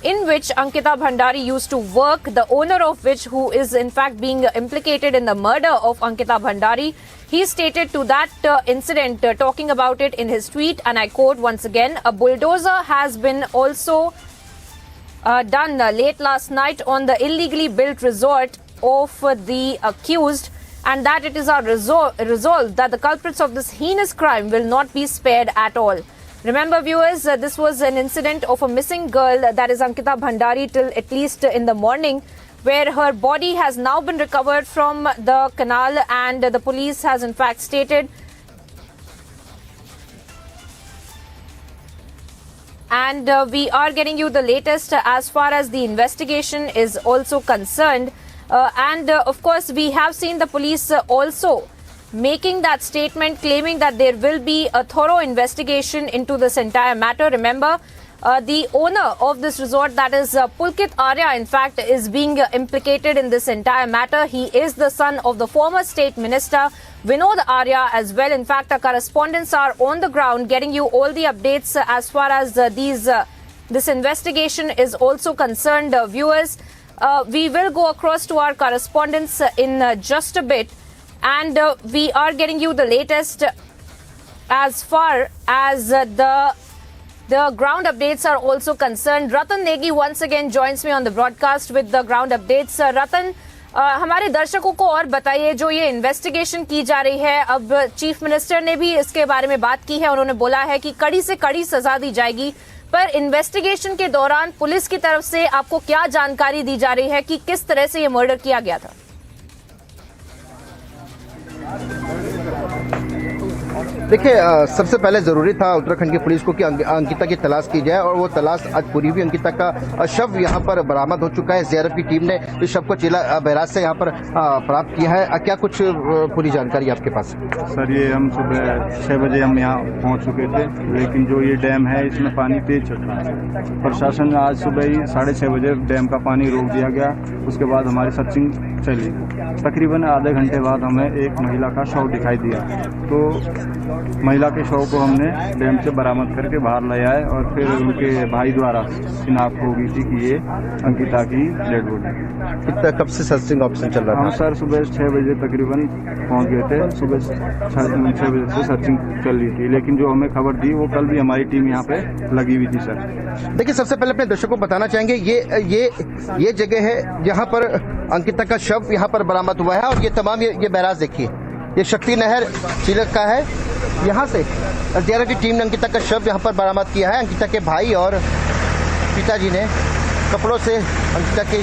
in which Ankita Bhandari used to work, the owner of which, who is in fact being implicated in the murder of Ankita Bhandari. He stated to that incident, talking about it in his tweet, and I quote once again, a bulldozer has been also done late last night on the illegally built resort of the accused, and that it is our resolve that the culprits of this heinous crime will not be spared at all. Remember, viewers, this was an incident of a missing girl, that is Ankita Bhandari, till at least in the morning, where her body has now been recovered from the canal, and the police has in fact stated. And we are getting you the latest as far as the investigation is also concerned. Of course, we have seen the police also making that statement, claiming that there will be a thorough investigation into this entire matter. Remember, the owner of this resort, that is Pulkit Arya, in fact, is being implicated in this entire matter. He is the son of the former State Minister Vinod Arya as well. In fact, our correspondents are on the ground getting you all the updates as far as this investigation is also concerned. Viewers, we will go across to our correspondents in just a bit. And we are getting you the latest as far as the ground updates are also concerned. Ratan Negi once again joins me on the broadcast with the ground updates. Ratan, हमारे दर्शकों को और बताइए, जो ये investigation की जा रही है, अब चीफ मिनिस्टर ने भी इसके बारे में बात की है. उन्होंने बोला है कि कड़ी से कड़ी सजा दी जाएगी, पर इन्वेस्टिगेशन के दौरान पुलिस की तरफ से आपको क्या जानकारी दी जा रही है कि किस तरह से ये मर्डर किया गया था? देखिए, सबसे पहले ज़रूरी था उत्तराखंड की पुलिस को कि अंकिता की तलाश की जाए, और वो तलाश आज पूरी हुई. अंकिता का शव यहाँ पर बरामद हो चुका है. सीआरपीएफ की टीम ने इस शव को जिला बैराज से यहाँ पर प्राप्त किया है. क्या कुछ पूरी जानकारी आपके पास? सर, ये हम सुबह 6 बजे हम यहाँ पहुँच चुके थे, लेकिन जो ये डैम है इसमें पानी तेज चल रहा है. प्रशासन ने आज सुबह ही 6:30 बजे डैम का पानी रोक दिया गया. उसके बाद हमारी सर्चिंग चली. तकरीबन आधे घंटे बाद हमें एक महिला का शव दिखाई दिया, तो महिला के शव को हमने डैम से बरामद करके बाहर लाया है, और फिर उनके भाई द्वारा शिनाख्त हो गई थी कि ये अंकिता की डेड बॉडी. कितना कब से सर्चिंग ऑपरेशन चल रहा था? हम सर सुबह 6 बजे तकरीबन पहुंच गए थे. सुबह 6 बजे से सर्चिंग चल रही थी, लेकिन जो हमें खबर दी वो कल भी हमारी टीम यहाँ पे लगी हुई थी. सर देखिए, सबसे पहले अपने दर्शकों को बताना चाहेंगे, ये जगह है जहाँ पर अंकिता का शव यहाँ पर बरामद हुआ है, और ये तमाम ये बैराज देखिए, ये शक्ति नहर चिलक का है. यहाँ से एसडीआरएफ की टीम ने अंकिता का शव यहाँ पर बरामद किया है. अंकिता के भाई और पिताजी ने कपड़ों से अंकिता की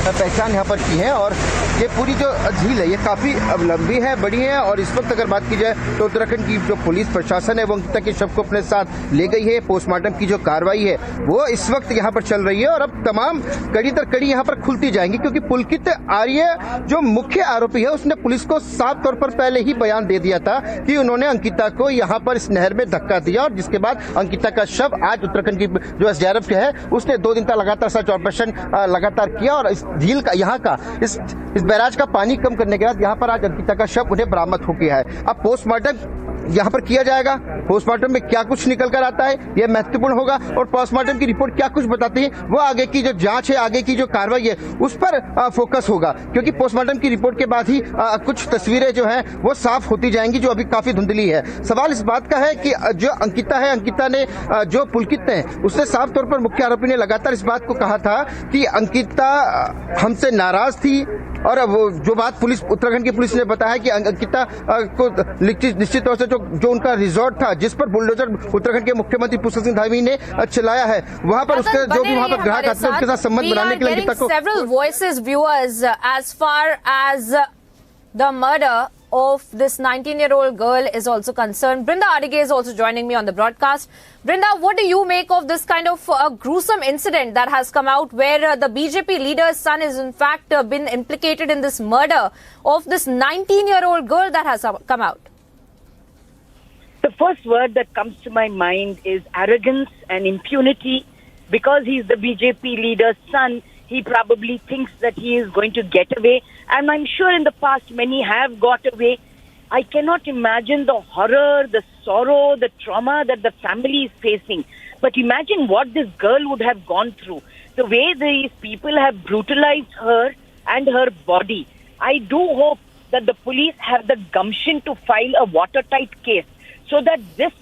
पहचान यहाँ पर की है, और ये पूरी जो झील है ये काफी लंबी है, बड़ी है और इस वक्त अगर बात की जाए तो उत्तराखंड की जो पुलिस प्रशासन है वो अंकिता के शव को अपने साथ ले गई है। पोस्टमार्टम की जो कार्रवाई है वो इस वक्त यहाँ पर चल रही है और अब तमाम कड़ी दर कड़ी यहाँ पर खुलती जाएंगी, क्योंकि पुलकित आर्य जो मुख्य आरोपी है उसने पुलिस को साफ तौर पर पहले ही बयान दे दिया था कि उन्होंने अंकिता को यहाँ पर इस नहर में धक्का दिया और जिसके बाद अंकिता का शव आज उत्तराखंड की जो एसडीआरएफ है उसने 2 दिन तक लगातार सर्च ऑपरेशन लगातार किया और इस झील का यहाँ का इस बैराज का पानी कम करने के बाद यहाँ पर आज अंकिता का शव उन्हें बरामद हो गया है। अब पोस्टमार्टम यहाँ पर किया जाएगा। पोस्टमार्टम में क्या कुछ निकल कर आता है यह महत्वपूर्ण होगा और पोस्टमार्टम की रिपोर्ट क्या कुछ बताती है वो आगे की जो जांच है, आगे की जो कार्रवाई है उस पर फोकस होगा, क्योंकि पोस्टमार्टम की रिपोर्ट के बाद ही कुछ तस्वीरें जो हैं वो साफ होती जाएंगी जो अभी काफी धुंधली है। सवाल इस बात का है कि जो अंकिता है, अंकिता ने जो पुलकित है उसने साफ तौर पर मुख्य आरोपी ने लगातार इस बात को कहा था कि अंकिता हमसे नाराज थी और वो जो बात पुलिस उत्तराखंड की पुलिस ने बताया कि अंकिता को निश्चित तौर से जो उनका रिजॉर्ट था जिस पर बुलडोजर उत्तराखंड के मुख्यमंत्री पुष्कर सिंह धामी ने चलाया है वहां पर उसके जो भी वहां पर ग्राहक आते हैं उनके साथ संबंध बनाने के लिए अंकिता को several voices, viewers, as far as the murder of this 19-year-old girl is also concerned. Brinda Adige is also joining me on the broadcast. Brinda, what do you make of this kind of gruesome incident that has come out where the BJP leader's son is in fact been implicated in this murder of this 19-year-old girl that has come out? The first word that comes to my mind is arrogance and impunity. Because he's the BJP leader's son, he probably thinks that he is going to get away. And I'm sure in the past many have got away. I cannot imagine the horror, the sorrow, the trauma that the family is facing. But imagine what this girl would have gone through. The way these people have brutalized her and her body. I do hope that the police have the gumption to file a watertight case so that this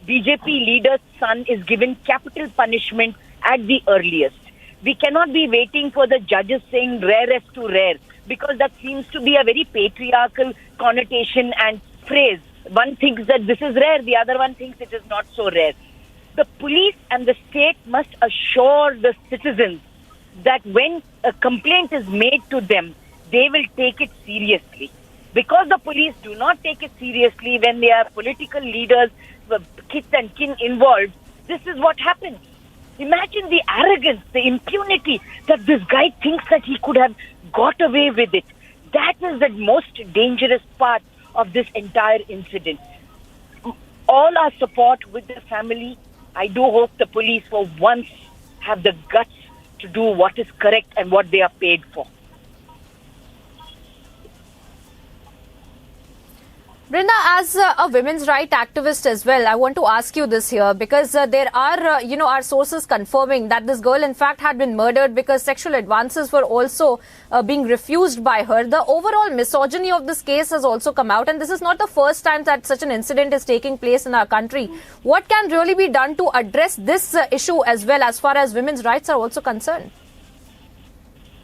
BJP leader's son is given capital punishment at the earliest. We cannot be waiting for the judges saying rarest to rare, because that seems to be a very patriarchal connotation and phrase. One thinks that this is rare, the other one thinks it is not so rare. The police and the state must assure the citizens that when a complaint is made to them, they will take it seriously. Because the police do not take it seriously when there are political leaders, kith and kin involved, this is what happens. Imagine the arrogance, the impunity that this guy thinks that he could have got away with it. That is the most dangerous part of this entire incident. All our support with the family. I do hope the police for once have the guts to do what is correct and what they are paid for. Brinda, as a women's rights activist as well, I want to ask you this here because there are, our sources confirming that this girl in fact had been murdered because sexual advances were also being refused by her. The overall misogyny of this case has also come out, and this is not the first time that such an incident is taking place in our country. What can really be done to address this issue as well as far as women's rights are also concerned?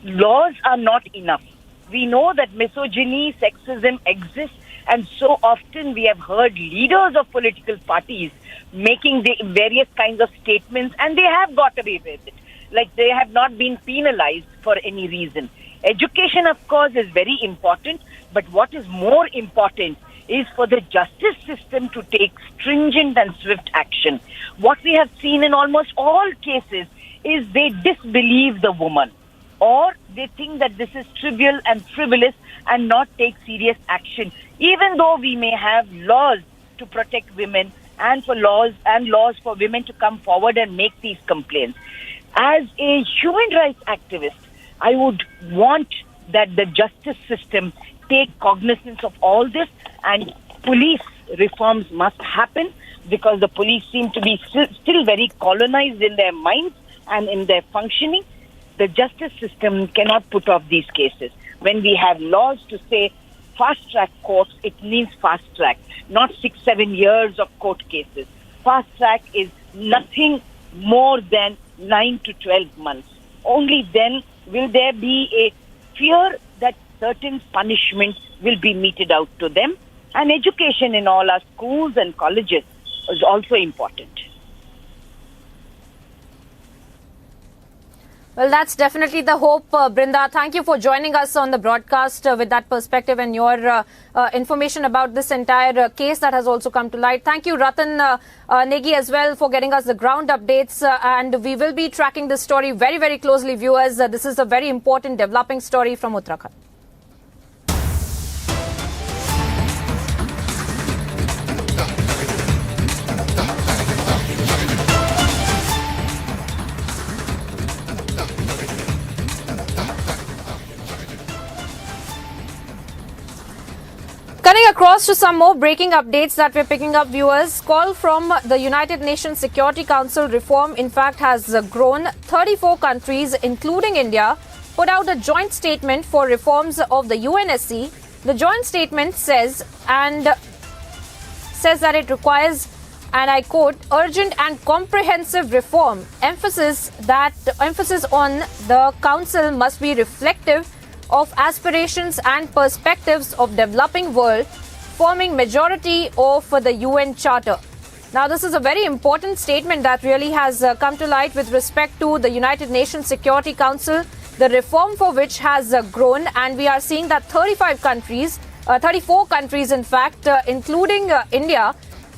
Laws are not enough. We know that misogyny, sexism exists. And so often we have heard leaders of political parties making the various kinds of statements and they have got away with it. Like they have not been penalized for any reason. Education, of course, is very important. But what is more important is for the justice system to take stringent and swift action. What we have seen in almost all cases is they disbelieve the woman. Or they think that this is trivial and frivolous and not take serious action. Even though we may have laws to protect women and laws for women to come forward and make these complaints. As a human rights activist, I would want that the justice system take cognizance of all this and police reforms must happen because the police seem to be still very colonized in their minds and in their functioning. The justice system cannot put off these cases. When we have laws to say fast-track courts, it means fast-track, not 6-7 years of court cases. Fast-track is nothing more than 9 to 12 months. Only then will there be a fear that certain punishment will be meted out to them. And education in all our schools and colleges is also important. Well, that's definitely the hope, Brinda. Thank you for joining us on the broadcast with that perspective and your information about this entire case that has also come to light. Thank you, Ratan Negi, as well, for getting us the ground updates. And we will be tracking this story very, very closely, viewers. This is a very important developing story from Uttarakhand. Cutting across to some more breaking updates that we're picking up, viewers. Call from the United Nations Security Council reform, in fact, has grown. 34 countries, including India, put out a joint statement for reforms of the UNSC. The joint statement says that it requires, and I quote, urgent and comprehensive reform. Emphasis on the council must be reflective of aspirations and perspectives of developing world, forming majority of the UN Charter. Now, this is a very important statement that really has come to light with respect to the United Nations Security Council, the reform for which has grown, and we are seeing that 34 countries, in fact, including India,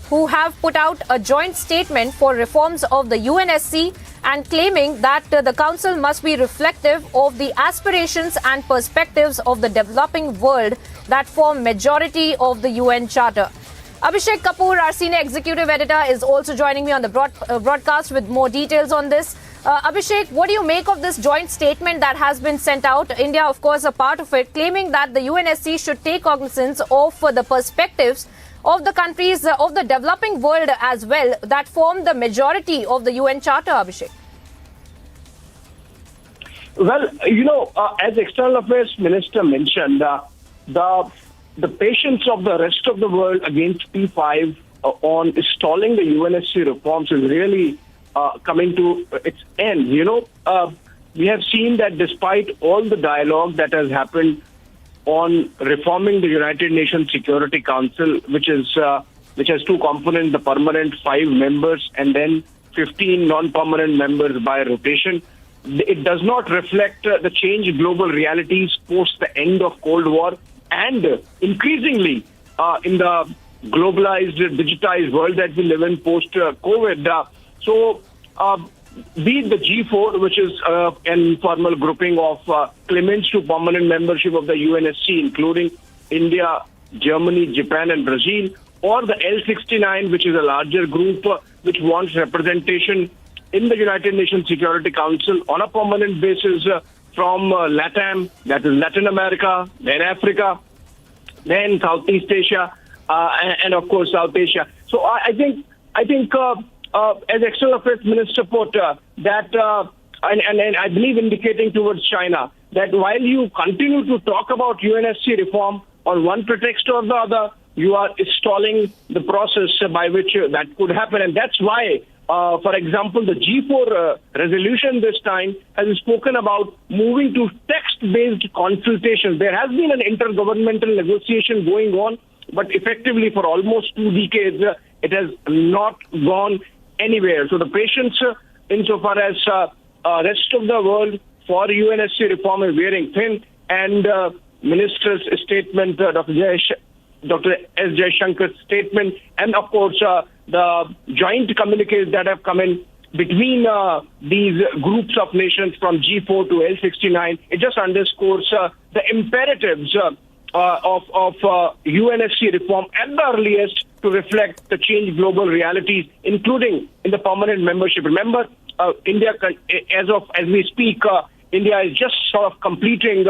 who have put out a joint statement for reforms of the UNSC and claiming that the council must be reflective of the aspirations and perspectives of the developing world that form majority of the UN Charter. Abhishek Kapoor, our senior executive editor, is also joining me on the broadcast with more details on this. Abhishek, what do you make of this joint statement that has been sent out? India, of course, a part of it, claiming that the UNSC should take cognizance of the perspectives of the countries of the developing world as well that form the majority of the UN Charter, Abhishek. Well, as External Affairs Minister mentioned, the patience of the rest of the world against P5 on stalling the UNSC reforms is really coming to its end. We have seen that despite all the dialogue that has happened on reforming the United Nations Security Council, which has two components, the permanent 5 members and then 15 non-permanent members by rotation, it does not reflect the changed global realities post the end of Cold War and increasingly in the globalized, digitized world that we live in post-COVID. Be it the G4, which is an informal grouping of claimants to permanent membership of the UNSC, including India, Germany, Japan, and Brazil, or the L69, which is a larger group which wants representation in the United Nations Security Council on a permanent basis from LATAM, that is Latin America, then Africa, then Southeast Asia, and of course South Asia. So I think. As External Affairs Minister put, and I believe indicating towards China, that while you continue to talk about UNSC reform on one pretext or the other, you are stalling the process by which that could happen. And that's why, for example, the G4 resolution this time has spoken about moving to text-based consultations. There has been an intergovernmental negotiation going on, but effectively for almost 2 decades, it has not gone anywhere. So the patience insofar as rest of the world for UNSC reform is wearing thin, and Minister's statement, Dr. S. Jaishankar's statement, and of course the joint communiques that have come in between these groups of nations from G4 to L69, it just underscores the imperatives of UNSC reform at the earliest to reflect the changed global realities, including in the permanent membership. Remember, India, as we speak, India is just sort of completing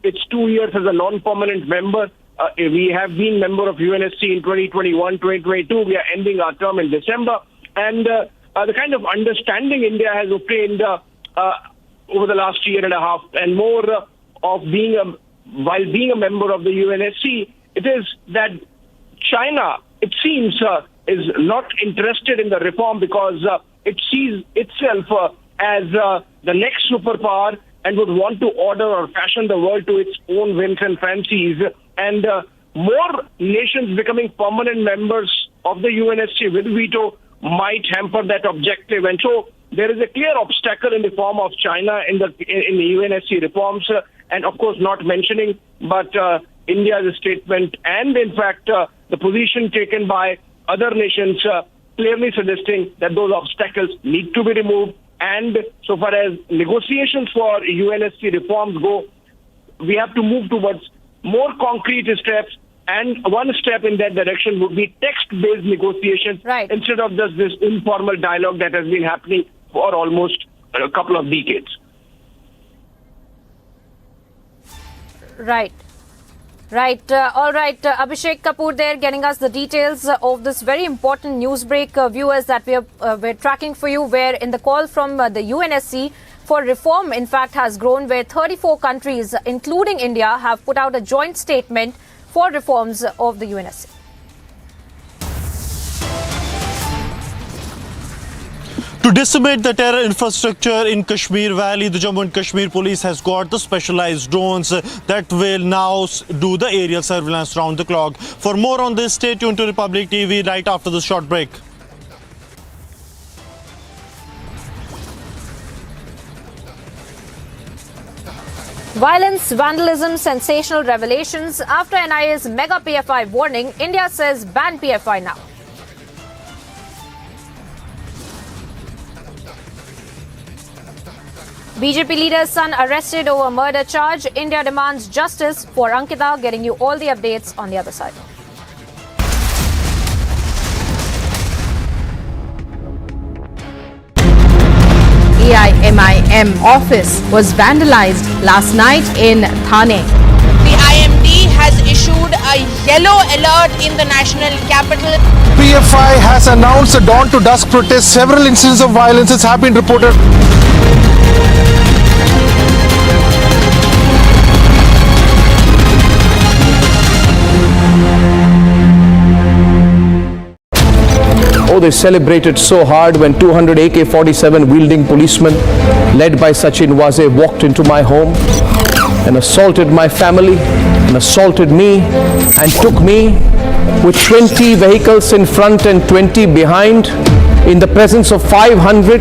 its 2 years as a non-permanent member. We have been member of UNSC in 2021, 2022. We are ending our term in December. And the kind of understanding India has obtained over the last year and a half and more of while being a member of the UNSC, it is that China, it seems, is not interested in the reform because it sees itself as the next superpower and would want to order or fashion the world to its own whims and fancies. And more nations becoming permanent members of the UNSC with veto might hamper that objective. And so there is a clear obstacle in the form of China in the UNSC reforms, and of course not mentioning, but India's statement and in fact the position taken by other nations clearly suggesting that those obstacles need to be removed. And so far as negotiations for UNSC reforms go, we have to move towards more concrete steps. And one step in that direction would be text-based negotiations instead of just this informal dialogue that has been happening for almost a couple of decades. Right. All right. Abhishek Kapoor there getting us the details of this very important news break, viewers, that we're tracking for you, where in the call from the UNSC for reform, in fact, has grown, where 34 countries, including India, have put out a joint statement for reforms of the UNSC. To decimate the terror infrastructure in Kashmir Valley, the Jammu and Kashmir police has got the specialized drones that will now do the aerial surveillance round the clock. For more on this, stay tuned to Republic TV right after this short break. Violence, vandalism, sensational revelations. After NIA's mega PFI warning, India says ban PFI now. BJP leader's son arrested over murder charge. India demands justice for Ankita. Getting you all the updates on the other side. AIMIM office was vandalized last night in Thane. The IMD has issued a yellow alert in the national capital. PFI has announced a dawn to dusk protest. Several incidents of violence have been reported. Oh, they celebrated so hard when 200 AK-47 wielding policemen led by Sachin Waze walked into my home and assaulted my family and assaulted me and took me with 20 vehicles in front and 20 behind in the presence of 500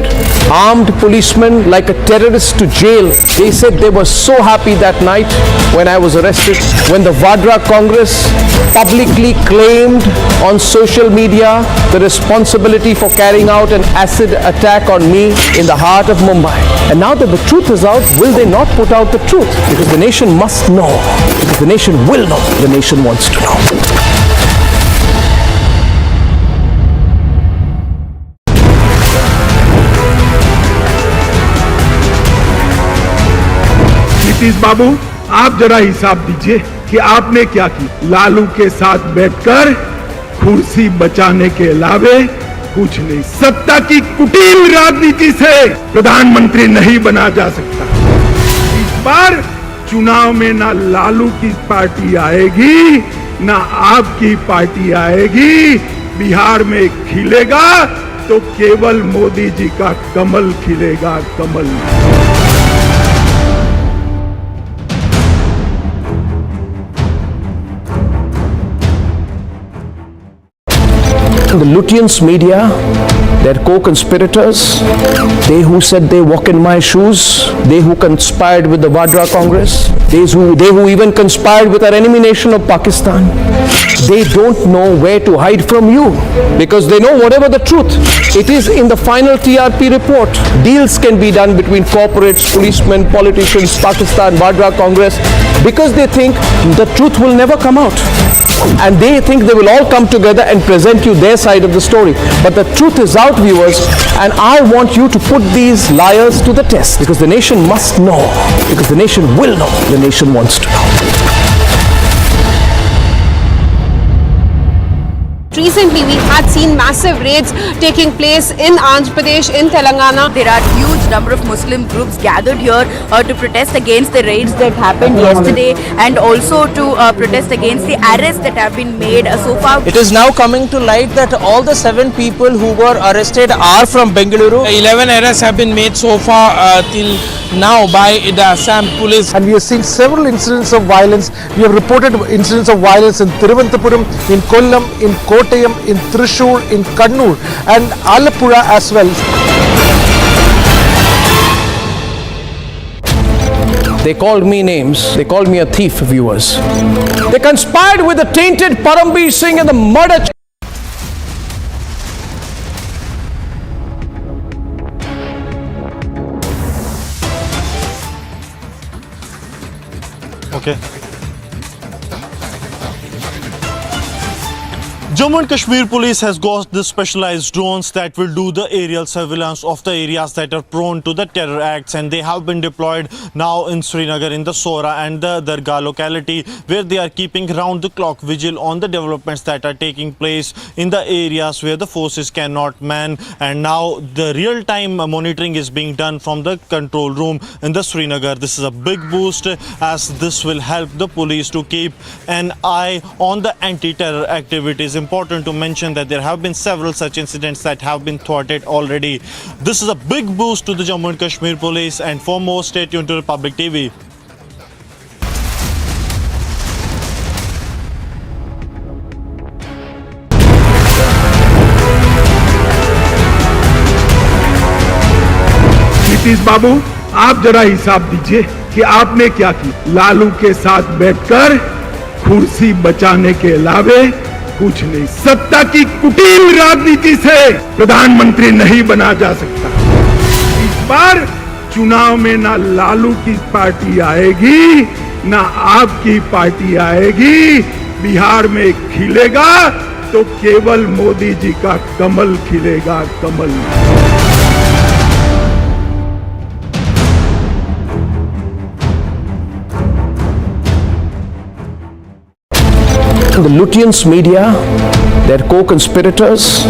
armed policemen like a terrorist to jail. They said they were so happy that night when I was arrested, when the Vadra Congress publicly claimed on social media the responsibility for carrying out an acid attack on me in the heart of Mumbai. And now that the truth is out, will they not put out the truth? Because the nation must know. Because the nation will know. The nation wants to know. Nitish बाबू, आप जरा हिसाब दीजिए कि आपने क्या किया। लालू के साथ बैठकर कुर्सी बचाने के अलावे कुछ नहीं। सत्ता की कुटिल राजनीति से प्रधानमंत्री नहीं बना जा सकता। इस बार चुनाव में ना लालू की पार्टी आएगी, ना आपकी पार्टी आएगी। बिहार में खिलेगा तो केवल मोदी जी का कमल खिलेगा, कमल। The Lutyens media, their co-conspirators, they who said they walk in my shoes, they who conspired with the Vadra Congress, they who even conspired with our enemy nation of Pakistan, they don't know where to hide from you because they know whatever the truth. It is in the final TRP report. Deals can be done between corporates, policemen, politicians, Pakistan, Vadra Congress, because they think the truth will never come out. And they think they will all come together and present you their side of the story. But the truth is out, viewers, and I want you to put these liars to the test, because the nation must know, because the nation will know, the nation wants to know. Recently, we had seen massive raids taking place in Andhra Pradesh, in Telangana. There are huge number of Muslim groups gathered here to protest against the raids that happened yesterday, and also to protest against the arrests that have been made so far. It is now coming to light that all the 7 people who were arrested are from Bengaluru. 11 arrests have been made so far till now by the Assam police. And we have seen several incidents of violence. We have reported incidents of violence in Thiruvananthapuram, in Kollam, in Kottayam, in Thrissur, in Kannur and Alappuzha as well. They called me names. They called me a thief, viewers. They conspired with the tainted Parambir Singh and the murder. Okay. Jammu and Kashmir police has got the specialized drones that will do the aerial surveillance of the areas that are prone to the terror acts, and they have been deployed now in Srinagar, in the Sora and the Dargah locality, where they are keeping round the clock vigil on the developments that are taking place in the areas where the forces cannot man. And now the real-time monitoring is being done from the control room in the Srinagar. This is a big boost, as this will help the police to keep an eye on the anti-terror activities. Important to mention that there have been several such incidents that have been thwarted already. This is a big boost to the Jammu and Kashmir police, and for more, stay tuned to Republic TV. Nitish बाबू, आप जरा हिसाब दीजिए कि आपने क्या किया। लालू के साथ बैठकर कुर्सी बचाने के अलावे कुछ नहीं। सत्ता की कुटिल राजनीति से प्रधानमंत्री नहीं बना जा सकता। इस बार चुनाव में ना लालू की पार्टी आएगी, ना आपकी पार्टी आएगी। बिहार में खिलेगा तो केवल मोदी जी का कमल खिलेगा, कमल। The Lutyens media, their co-conspirators,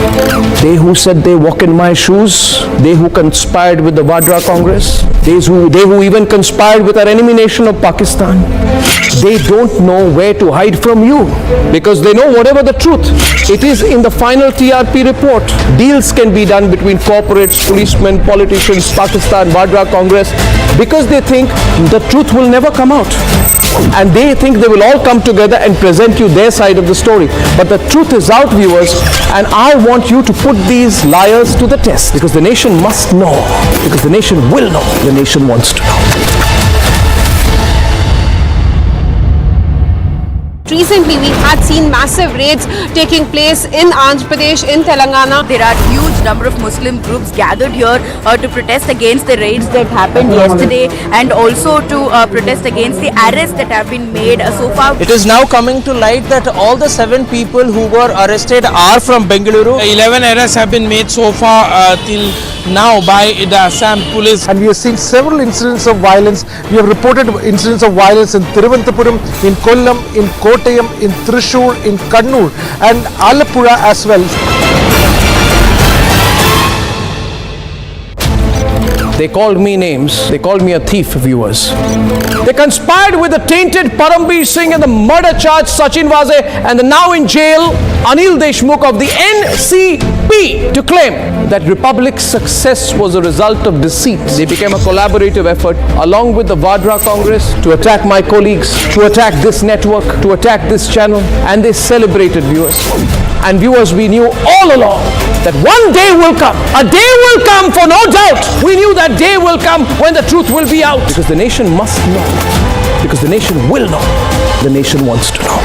they who said they walk in my shoes, they who conspired with the Vadra Congress, they who even conspired with our enemy nation of Pakistan, they don't know where to hide from you, because they know whatever the truth, it is in the final TRP report. Deals can be done between corporates, policemen, politicians, Pakistan, Vadra Congress, because they think the truth will never come out. And they think they will all come together and present you their side of the story. But the truth is out, viewers, and I want you to put these liars to the test, because the nation must know, because the nation will know, the nation wants to know. Recently, we had seen massive raids taking place in Andhra Pradesh, in Telangana. There are huge number of Muslim groups gathered here to protest against the raids that happened yesterday, and also to protest against the arrests that have been made so far. It is now coming to light that all the 7 people who were arrested are from Bengaluru. 11 arrests have been made so far till now by the Assam police. And we have seen several incidents of violence. We have reported incidents of violence in Thiruvananthapuram, in Kollam, in Kottayam, in Thrissur, in Kannur and Alappuzha as well. They called me names. They called me a thief, viewers. They conspired with the tainted Parambir Singh and the murder charge Sachin Waze and the now in jail Anil Deshmukh of the NCP to claim that Republic's success was a result of deceit. They became a collaborative effort along with the Vadra Congress to attack my colleagues, to attack this network, to attack this channel, and they celebrated, viewers. And viewers, we knew all along that one day will come. A day will come, for no doubt. We knew that day will come when the truth will be out. Because the nation must know. Because the nation will know. The nation wants to know.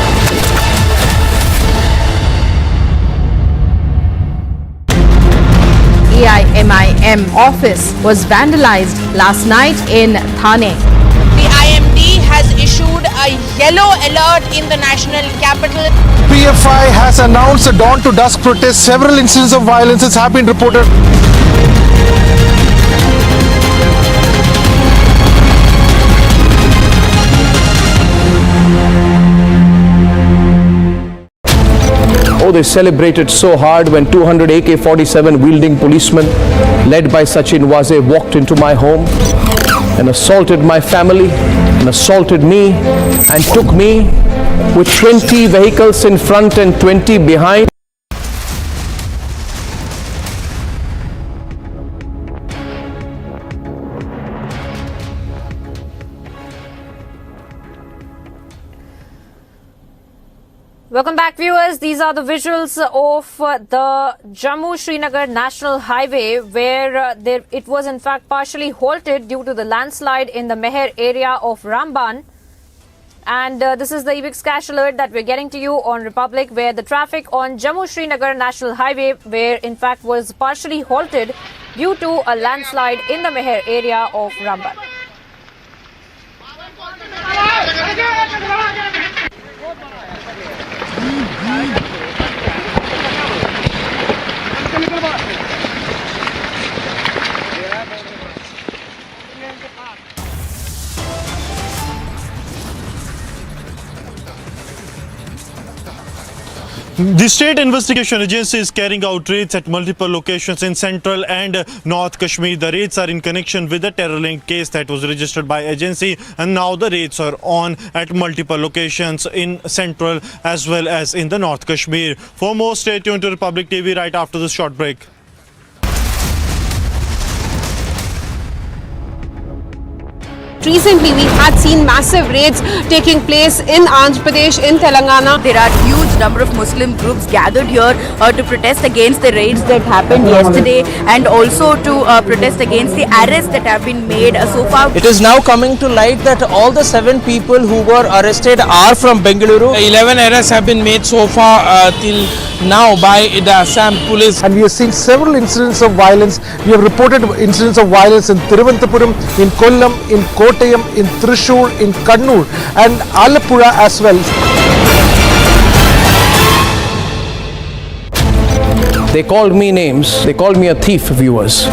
AIMIM office was vandalized last night in Thane. The IMD has issued a yellow alert in the national capital. PFI has announced a dawn to dusk protest. Several incidents of violence have been reported. Oh, they celebrated so hard when 200 AK-47 wielding policemen led by Sachin Waze walked into my home and assaulted my family and assaulted me and took me with 20 vehicles in front and 20 behind. Welcome back, viewers. These are the visuals of the Jammu-Srinagar National Highway, where it was in fact partially halted due to the landslide in the Meher area of Ramban. And this is the EBIX Cash Alert that we're getting to you on Republic, where the traffic on Jammu-Srinagar National Highway, where in fact was partially halted due to a landslide in the Meher area of Ramban. The State Investigation Agency is carrying out raids at multiple locations in Central and North Kashmir. The raids are in connection with the terror-linked case that was registered by agency, and now the raids are on at multiple locations in Central as well as in the North Kashmir. For more, stay tuned to Republic TV right after this short break. Recently, we had seen massive raids taking place in Andhra Pradesh, in Telangana. There are huge number of Muslim groups gathered here to protest against the raids that happened yesterday, and also to protest against the arrests that have been made so far. It is now coming to light that all the 7 people who were arrested are from Bengaluru. 11 arrests have been made so far till now by the Assam police. And we have seen several incidents of violence. We have reported incidents of violence in Thiruvananthapuram, in Kollam, in Kottayam, in Thrissur, in Kannur and Alappuzha as well. They called me names. They called me a thief, viewers.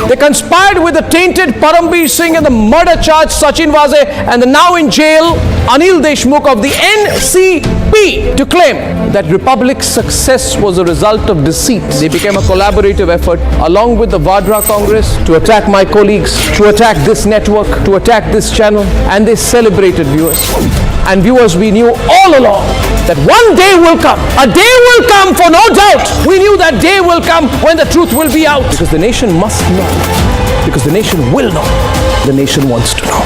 They conspired with the tainted Parambir Singh and the murder charge Sachin Waze and the now in jail Anil Deshmukh of the NCP to claim that Republic's success was a result of deceit. They became a collaborative effort along with the Vadra Congress to attack my colleagues, to attack this network, to attack this channel, and they celebrated, viewers. And viewers, we knew all along that one day will come. A day will come, for no doubt. We knew that day will come when the truth will be out. Because the nation must know. Because the nation will know. The nation wants to know.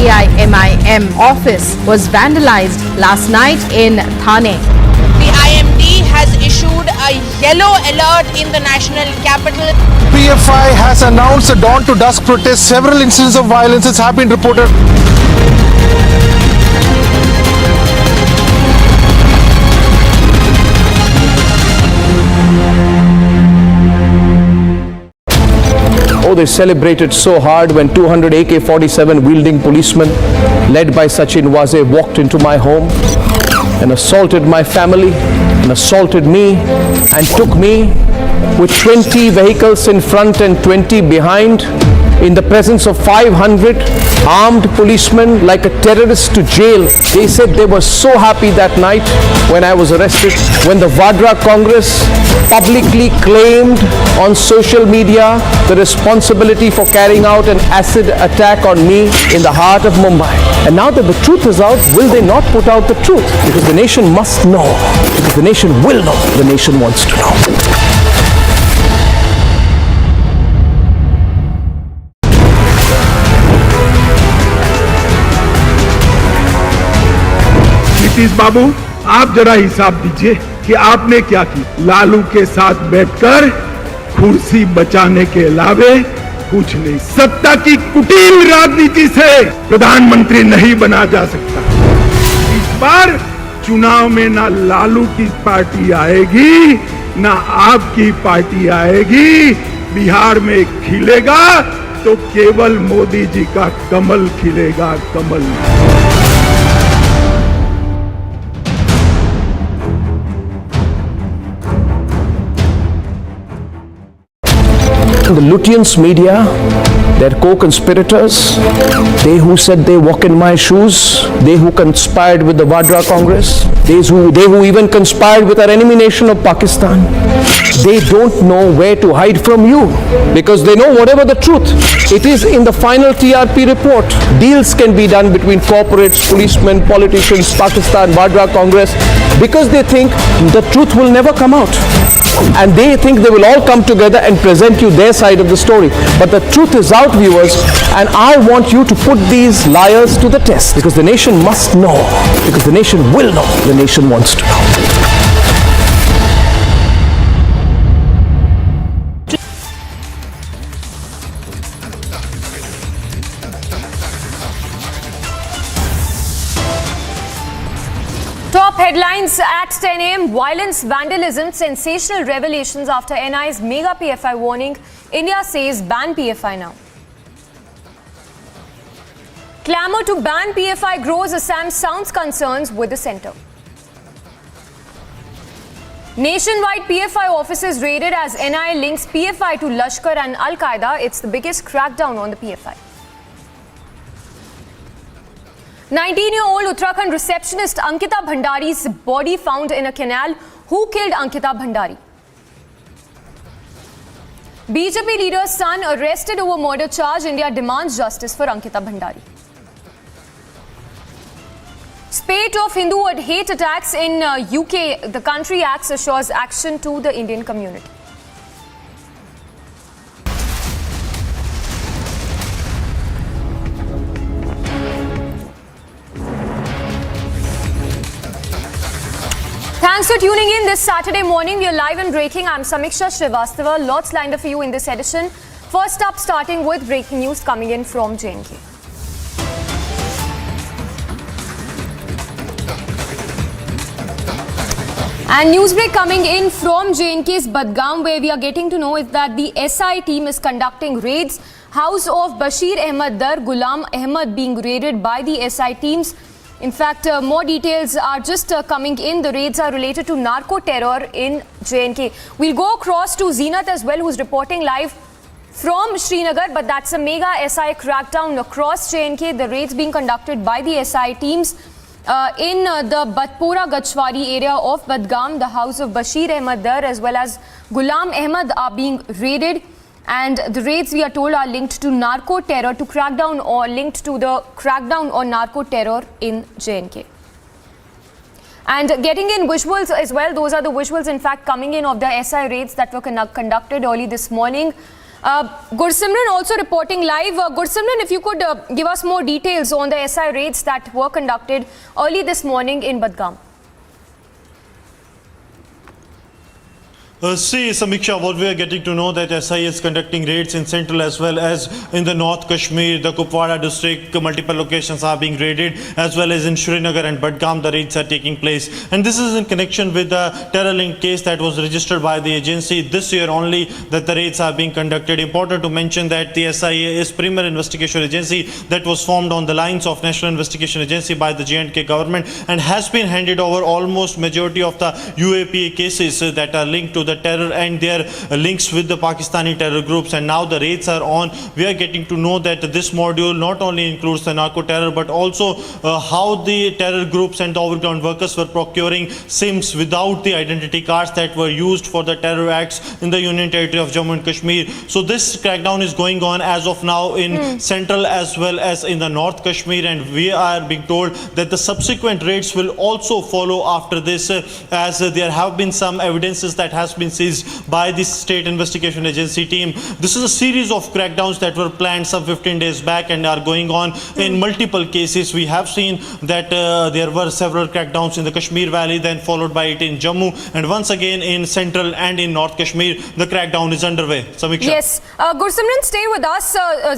AIMIM office was vandalized last night in Thane. The IMD has issued a yellow alert in the national capital. PFI has announced a dawn to dusk protest. Several incidents of violence have been reported. Oh, they celebrated so hard when 200 AK-47 wielding policemen led by Sachin Waze walked into my home and assaulted my family and assaulted me and took me with 20 vehicles in front and 20 behind in the presence of 500 armed policemen like a terrorist to jail. They said they were so happy that night when I was arrested, when the Vadra Congress publicly claimed on social media the responsibility for carrying out an acid attack on me in the heart of Mumbai. And now that the truth is out, will they not put out the truth? Because the nation must know. Because the nation will know. The nation wants to know. Nitish बाबू, आप जरा हिसाब दीजिए कि आपने क्या किया। लालू के साथ बैठकर कुर्सी बचाने के अलावे कुछ नहीं। सत्ता की कुटिल राजनीति से प्रधानमंत्री नहीं बना जा सकता। इस बार चुनाव में ना लालू की पार्टी आएगी, ना आपकी पार्टी आएगी। बिहार में खिलेगा तो केवल मोदी जी का कमल खिलेगा, कमल। The Lutyens media, their co-conspirators, they who said they walk in my shoes, they who conspired with the Vadra Congress, they who even conspired with our enemy nation of Pakistan, they don't know where to hide from you because they know whatever the truth, it is in the final TRP report. Deals can be done between corporates, policemen, politicians, Pakistan, Vadra Congress, because they think the truth will never come out. And they think they will all come together and present you their side of the story. But the truth is out. out, viewers, and I want you to put these liars to the test, because the nation must know, because the nation will know, the nation wants to know. Top headlines at 10 a.m. Violence, vandalism, sensational revelations after NI's mega PFI warning. India says ban PFI now. Clamour to ban PFI grows. Assam sounds concerns with the centre. Nationwide PFI offices raided as NI links PFI to Lashkar and Al-Qaeda. It's the biggest crackdown on the PFI. 19-year-old Uttarakhand receptionist Ankita Bhandari's body found in a canal. Who killed Ankita Bhandari? BJP leader's son arrested over murder charge. India demands justice for Ankita Bhandari. Spate of Hindu hate attacks in UK. The country acts assures action to the Indian community. Thanks for tuning in this Saturday morning. We are live and breaking. I'm Samiksha Srivastava. Lots lined up for you in this edition. First up, starting with breaking news coming in from J&K. And newsbreak coming in from J&K's Badgaon, where we are getting to know is that the SI team is conducting raids. House of Bashir Ahmed Dar, Ghulam Ahmed being raided by the SI teams. In fact, more details are just coming in. The raids are related to narco terror in J&K. We'll go across to Zeenat as well, who's reporting live from Srinagar, but that's a mega SI crackdown across J&K. The raids being conducted by the SI teams in the Batpura Gachwari area of Badgaon. The house of Bashir Ahmed Dar as well as Ghulam Ahmed are being raided. And the raids, we are told, are linked to narco terror, to crackdown or linked to the crackdown on narco terror in J&K. And getting in visuals as well, those are the visuals in fact coming in of the SI raids that were conducted early this morning. Gursimran also reporting live. Gursimran, if you could give us more details on the SI raids that were conducted early this morning in Badgaon. See, Samiksha, what we are getting to know that SI is conducting raids in central as well as in the North Kashmir, the Kupwara district, multiple locations are being raided, as well as in Srinagar and Badgaon, the raids are taking place. And this is in connection with the terror link case that was registered by the agency this year only, that the raids are being conducted. Important to mention that the SIA is premier investigation agency that was formed on the lines of National Investigation Agency by the J&K government and has been handed over almost majority of the UAPA cases that are linked to the terror and their links with the Pakistani terror groups. And now the raids are on. We are getting to know that this module not only includes the narco terror but also how the terror groups and the overground workers were procuring SIMs without the identity cards that were used for the terror acts in the Union Territory of Jammu and Kashmir. So this crackdown is going on as of now in central as well as in the North Kashmir, and we are being told that the subsequent raids will also follow after this, as there have been some evidences that has been seized by the State Investigation Agency team. This is a series of crackdowns that were planned some 15 days back and are going on in multiple cases. We have seen that there were several crackdowns in the Kashmir Valley, then followed by it in Jammu, and once again in Central and in North Kashmir, the crackdown is underway. Samiksha. Yes. Gursimran, stay with us.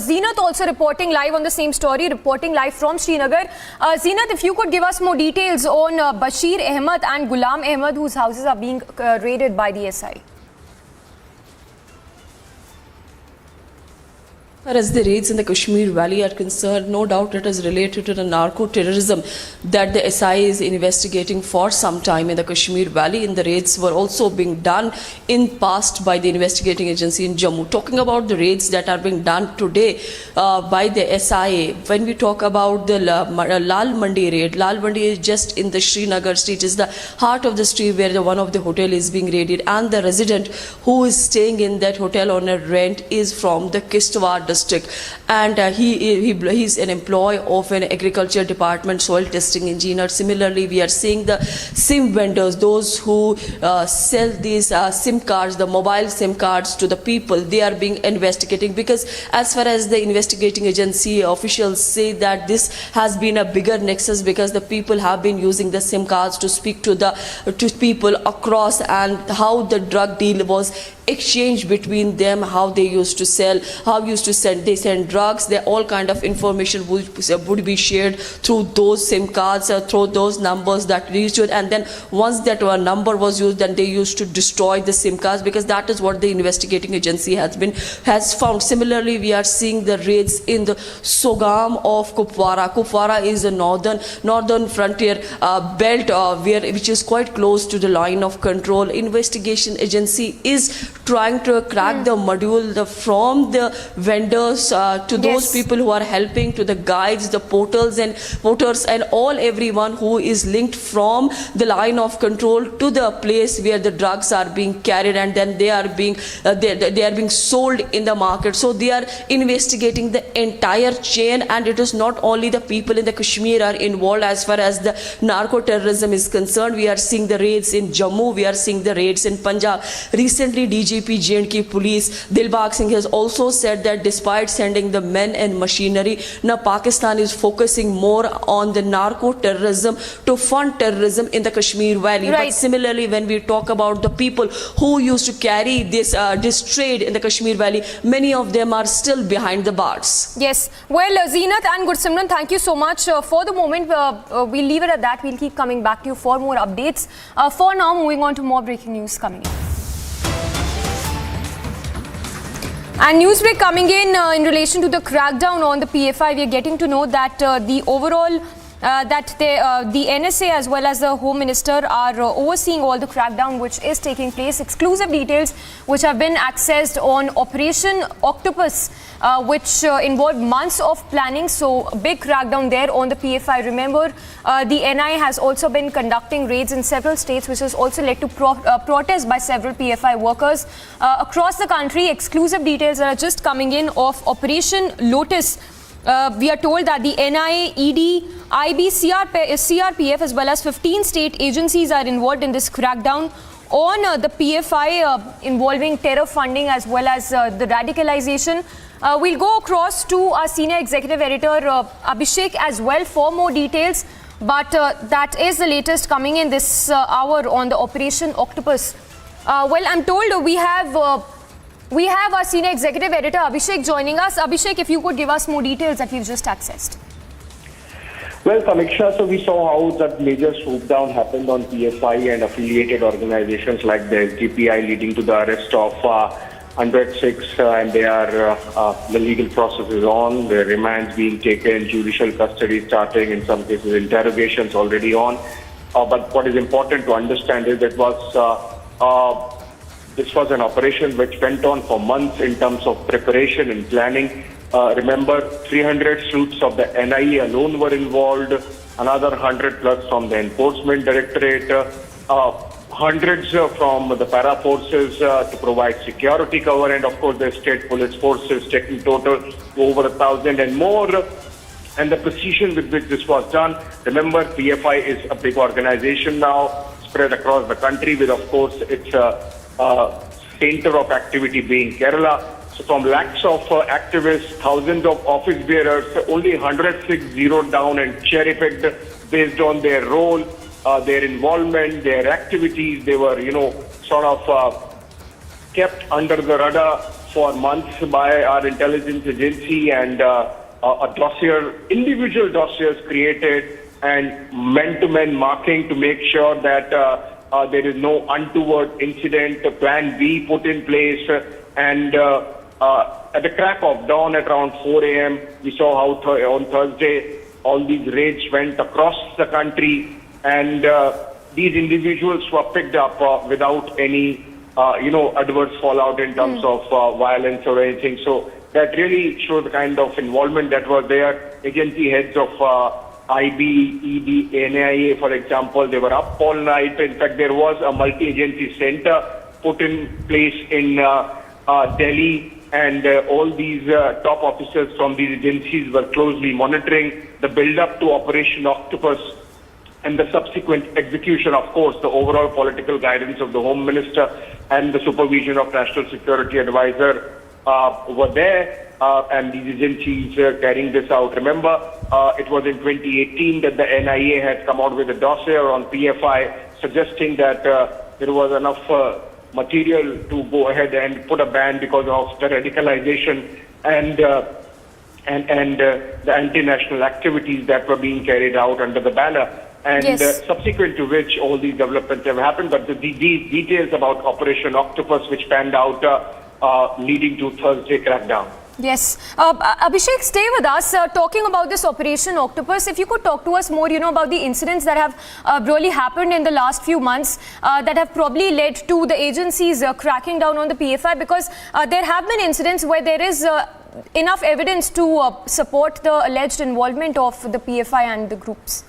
Zeenat also reporting live on the same story, reporting live from Srinagar. Zeenat, if you could give us more details on Bashir Ahmed and Ghulam Ahmed, whose houses are being raided by the SI. As the raids in the Kashmir Valley are concerned, no doubt it is related to the narco-terrorism that the SI is investigating for some time in the Kashmir Valley. And the raids were also being done in past by the investigating agency in Jammu. Talking about the raids that are being done today by the SIA, when we talk about the Lal Mandi raid, Lal Mandi is just in the Srinagar street, is the heart of the street where one of the hotel is being raided, and the resident who is staying in that hotel on a rent is from the Kishtwar district. district, and he's an employee of an agriculture department, soil testing engineer. Similarly, we are seeing the SIM vendors, those who sell these SIM cards, the mobile SIM cards to the people. They are being investigated, because as far as the investigating agency officials say that this has been a bigger nexus, because the people have been using the SIM cards to speak to people across, and how the drug deal was exchanged between them, how they used to sell, they send drugs. All kind of information would be shared through those SIM cards, through those numbers that reached it, and then once that number was used, then they used to destroy the SIM cards, because that is what the investigating agency has found. Similarly, we are seeing the raids in the Sogam of Kupwara. Kupwara is a northern frontier belt which is quite close to the line of control. Investigation agency is trying to crack the module from the vendors to those people who are helping, to the guides, the porters and everyone who is linked from the line of control to the place where the drugs are being carried, and then they are being sold in the market. So they are investigating the entire chain, and it is not only the people in the Kashmir are involved as far as the narco terrorism is concerned. We are seeing the raids in Jammu, we are seeing the raids in Punjab. Recently, DGP J&K Police Dilbagh Singh has also said that despite sending the men and machinery, now Pakistan is focusing more on the narco terrorism to fund terrorism in the Kashmir Valley. But similarly, when we talk about the people who used to carry this trade in the Kashmir Valley, many of them are still behind the bars. Yes. Well, Zeenat and Gursimran, thank you so much. For the moment, we'll leave it at that. We'll keep coming back to you for more updates. For now, moving on to more breaking news coming in. And newsbreak coming in relation to the crackdown on the PFI. We are getting to know that the overall the NSA as well as the Home Minister are overseeing all the crackdown which is taking place. Exclusive details which have been accessed on Operation Octopus, which involved months of planning. So a big crackdown there on the PFI. Remember, the NI has also been conducting raids in several states, which has also led to protests by several PFI workers across the country. Exclusive details are just coming in of Operation Lotus. We are told that the NIA, ED, IB, CRPF as well as 15 state agencies are involved in this crackdown on the PFI involving terror funding as well as the radicalization. We'll go across to our senior executive editor Abhishek as well for more details. But that is the latest coming in this hour on the Operation Octopus. Well, I'm told we have our senior executive editor Abhishek joining us. Abhishek, if you could give us more details that we've just accessed. Well, Samiksha, so we saw how that major swoop down happened on PFI and affiliated organizations like the SDPI, leading to the arrest of 106, and the legal process is on. The remands being taken, judicial custody starting, in some cases interrogations already on. But what is important to understand is that this was an operation which went on for months in terms of preparation and planning. Remember, 300 sleuths of the NIA alone were involved, another 100 plus from the Enforcement Directorate, hundreds from the para forces to provide security cover, and of course the state police forces, taking total to over 1,000 and more. And the precision with which this was done. Remember, PFI is a big organization now, spread across the country, with of course its center of activity being Kerala. So from lakhs of activists, thousands of office bearers, only 106 zeroed down and cherry-picked based on their role, their involvement, their activities. They were, sort of kept under the radar for months by our intelligence agency, and a dossier, individual dossiers created and man-to-man marking to make sure that there is no untoward incident. Plan B put in place, and at the crack of dawn at around 4 a.m., we saw how on Thursday all these raids went across the country, and these individuals were picked up without any, adverse fallout in terms of violence or anything. So that really showed the kind of involvement that was there. Agency heads of IB, ED, NIA, for example, they were up all night. In fact, there was a multi-agency center put in place in Delhi and all these top officers from these agencies were closely monitoring the build-up to Operation Octopus and the subsequent execution. Of course, the overall political guidance of the Home Minister and the supervision of National Security Advisor were there, and these agencies carrying this out. Remember, it was in 2018 that the NIA had come out with a dossier on PFI suggesting that there was enough material to go ahead and put a ban because of the radicalization and the anti-national activities that were being carried out under the banner. And subsequent to which all these developments have happened. But these details about Operation Octopus, which panned out leading to Thursday crackdown. Yes. Abhishek, stay with us. Talking about this Operation Octopus, if you could talk to us more, about the incidents that have really happened in the last few months that have probably led to the agencies cracking down on the PFI, because there have been incidents where there is enough evidence to support the alleged involvement of the PFI and the groups.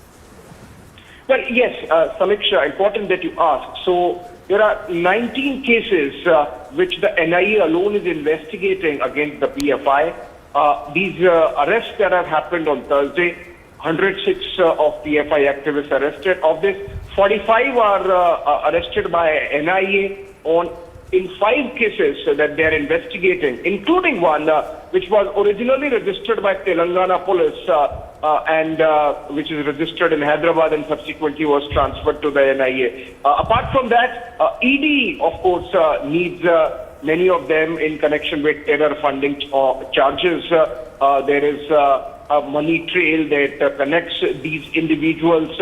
Well, yes, Samiksha, important that you ask. So there are 19 cases which the NIA alone is investigating against the PFI. These arrests that have happened on Thursday, 106 of PFI activists arrested. Of this, 45 are arrested by NIA in 5 cases that they are investigating, including one which was originally registered by Telangana police and which is registered in Hyderabad and subsequently was transferred to the NIA. Apart from that, ED, of course, needs many of them in connection with terror funding charges. There is a money trail that connects these individuals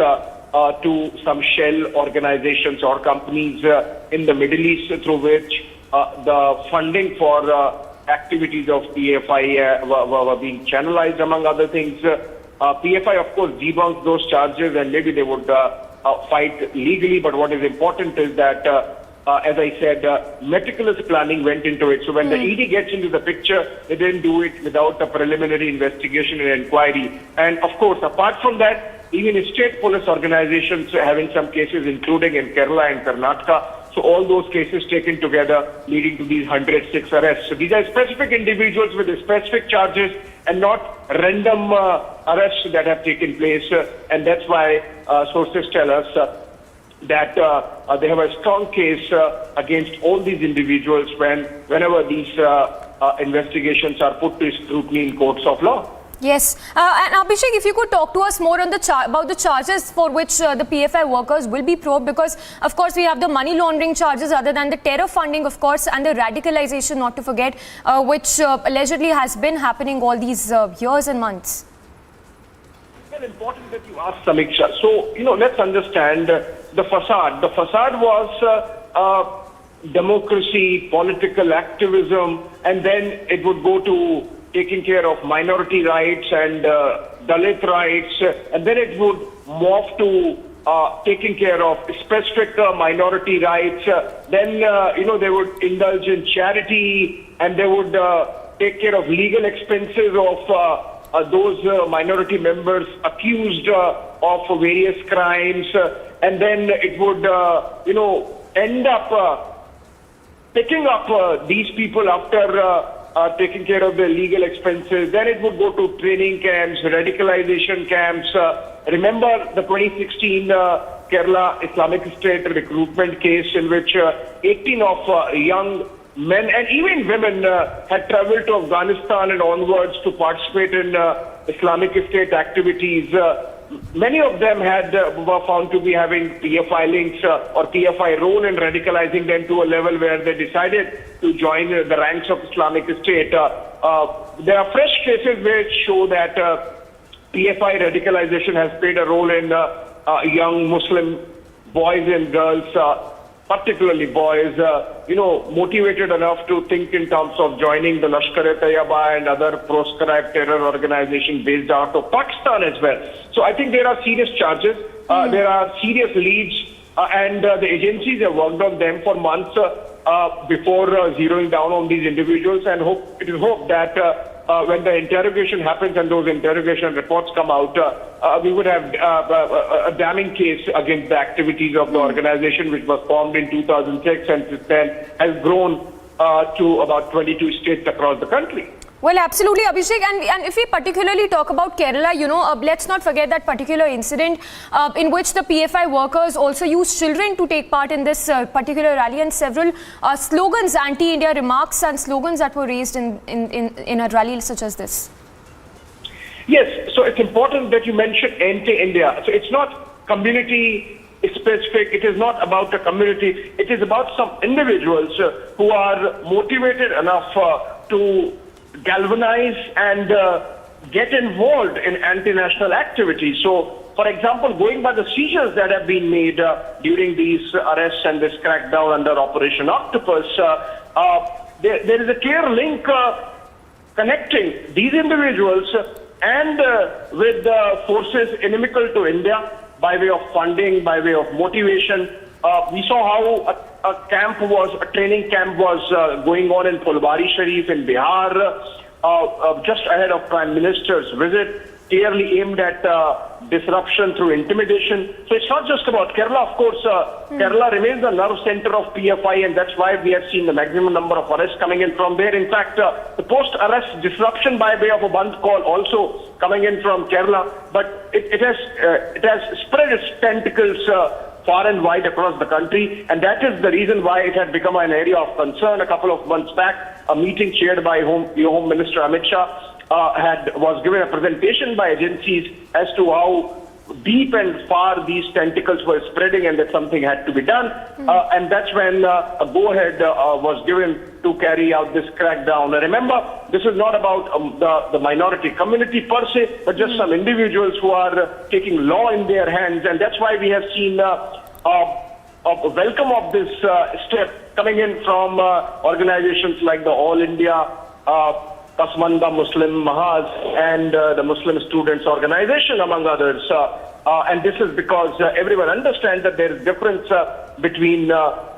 to some shell organizations or companies in the Middle East through which the funding for activities of PFI were being channelized, among other things. PFI, of course, debunks those charges and maybe they would fight legally. But what is important is that, as I said, meticulous planning went into it. So when the ED gets into the picture, they didn't do it without a preliminary investigation and inquiry. And of course, apart from that, even state police organizations having some cases, including in Kerala and Karnataka. So all those cases taken together leading to these 106 arrests. So these are specific individuals with specific charges and not random arrests that have taken place. And that's why sources tell us that they have a strong case against all these individuals whenever these investigations are put to scrutiny in courts of law. Yes. And Abhishek, if you could talk to us more on the about the charges for which the PFI workers will be probed, because, of course, we have the money laundering charges other than the terror funding, of course, and the radicalization, not to forget, which allegedly has been happening all these years and months. Well, important that you ask, Samiksha. So, let's understand the facade. The facade was democracy, political activism, and then it would go to taking care of minority rights and Dalit rights, and then it would morph to taking care of specific minority rights. Then, they would indulge in charity, and they would take care of legal expenses of those minority members accused of various crimes. And then it would, end up picking up these people after taking care of the legal expenses. Then it would go to training camps, radicalization camps. Remember the 2016 Kerala Islamic State recruitment case in which 18 of young men and even women had traveled to Afghanistan and onwards to participate in Islamic State activities. Many of them were found to be having PFI links or PFI role in radicalizing them to a level where they decided to join the ranks of Islamic State. There are fresh cases which show that PFI radicalization has played a role in young Muslim boys and girls, particularly boys, motivated enough to think in terms of joining the Lashkar-e-Taiba and other proscribed terror organizations based out of Pakistan as well. So I think there are serious charges, there are serious leads, and the agencies have worked on them for months before zeroing down on these individuals, and it is hoped that when the interrogation happens and those interrogation reports come out, we would have a damning case against the activities of the organization, which was formed in 2006 and since then has grown to about 22 states across the country. Well, absolutely, Abhishek. And if we particularly talk about Kerala, let's not forget that particular incident in which the PFI workers also used children to take part in this particular rally, and several slogans, anti-India remarks and slogans that were raised in a rally such as this. Yes, so it's important that you mention anti-India. So it's not community specific, it is not about a community, it is about some individuals who are motivated enough to galvanize and get involved in anti-national activities. So, for example, going by the seizures that have been made during these arrests and this crackdown under Operation Octopus, there is a clear link connecting these individuals and with forces inimical to India by way of funding, by way of motivation. We saw how a training camp was going on in Fulbari Sharif in Bihar, just ahead of Prime Minister's visit, clearly aimed at disruption through intimidation. So it's not just about Kerala, of course. Kerala remains the nerve center of PFI, and that's why we have seen the maximum number of arrests coming in from there. In fact, the post-arrest disruption by way of a Bandh call also coming in from Kerala, but it has spread its tentacles far and wide across the country, and that is the reason why it had become an area of concern. A couple of months back, a meeting chaired by Home Minister Amit Shah was given a presentation by agencies as to how deep and far these tentacles were spreading and that something had to be done. And that's when a go-ahead was given to carry out this crackdown. And remember, this is not about the minority community per se, but just some individuals who are taking law in their hands. And that's why we have seen a welcome of this step coming in from organizations like the All India Pasmanda Muslim Mahaz and the Muslim Students Organization, among others. And this is because everyone understands that there is difference between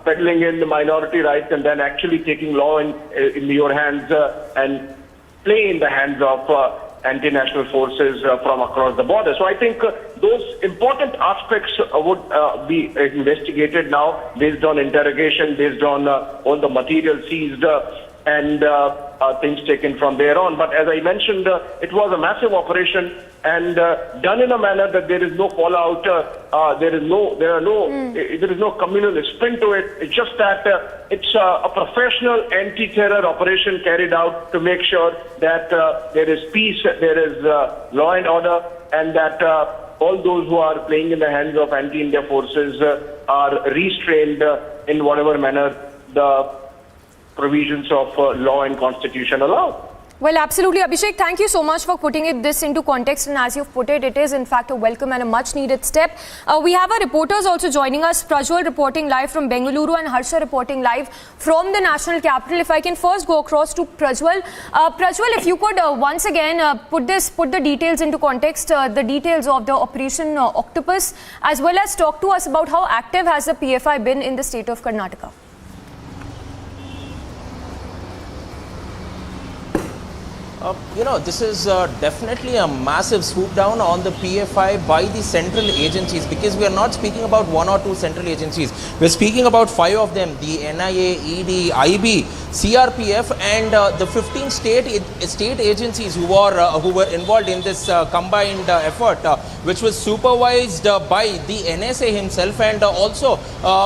peddling in the minority rights and then actually taking law in your hands and play in the hands of anti-national forces from across the border. So I think those important aspects would be investigated now based on interrogation, based on all the material seized and things taken from there on. But as I mentioned, it was a massive operation and done in a manner that there is no fallout, there is no communal spin to it. It's just that it's a professional anti-terror operation carried out to make sure that there is peace, there is law and order, and that all those who are playing in the hands of anti-India forces are restrained in whatever manner the provisions of law and constitution allow. Well, absolutely, Abhishek. Thank you so much for putting this into context. And as you've put it, it is in fact a welcome and a much needed step. We have our reporters also joining us. Prajwal reporting live from Bengaluru and Harsha reporting live from the national capital. If I can first go across to Prajwal. Prajwal, if you could once again put the details into context, the details of the Operation Octopus, as well as talk to us about how active has the PFI been in the state of Karnataka. This is definitely a massive swoop down on the PFI by the central agencies, because we are not speaking about one or two central agencies. We are speaking about 5 of them: the NIA, ED, IB, CRPF, and the 15 state agencies who were involved in this combined effort, which was supervised by the NSA himself and also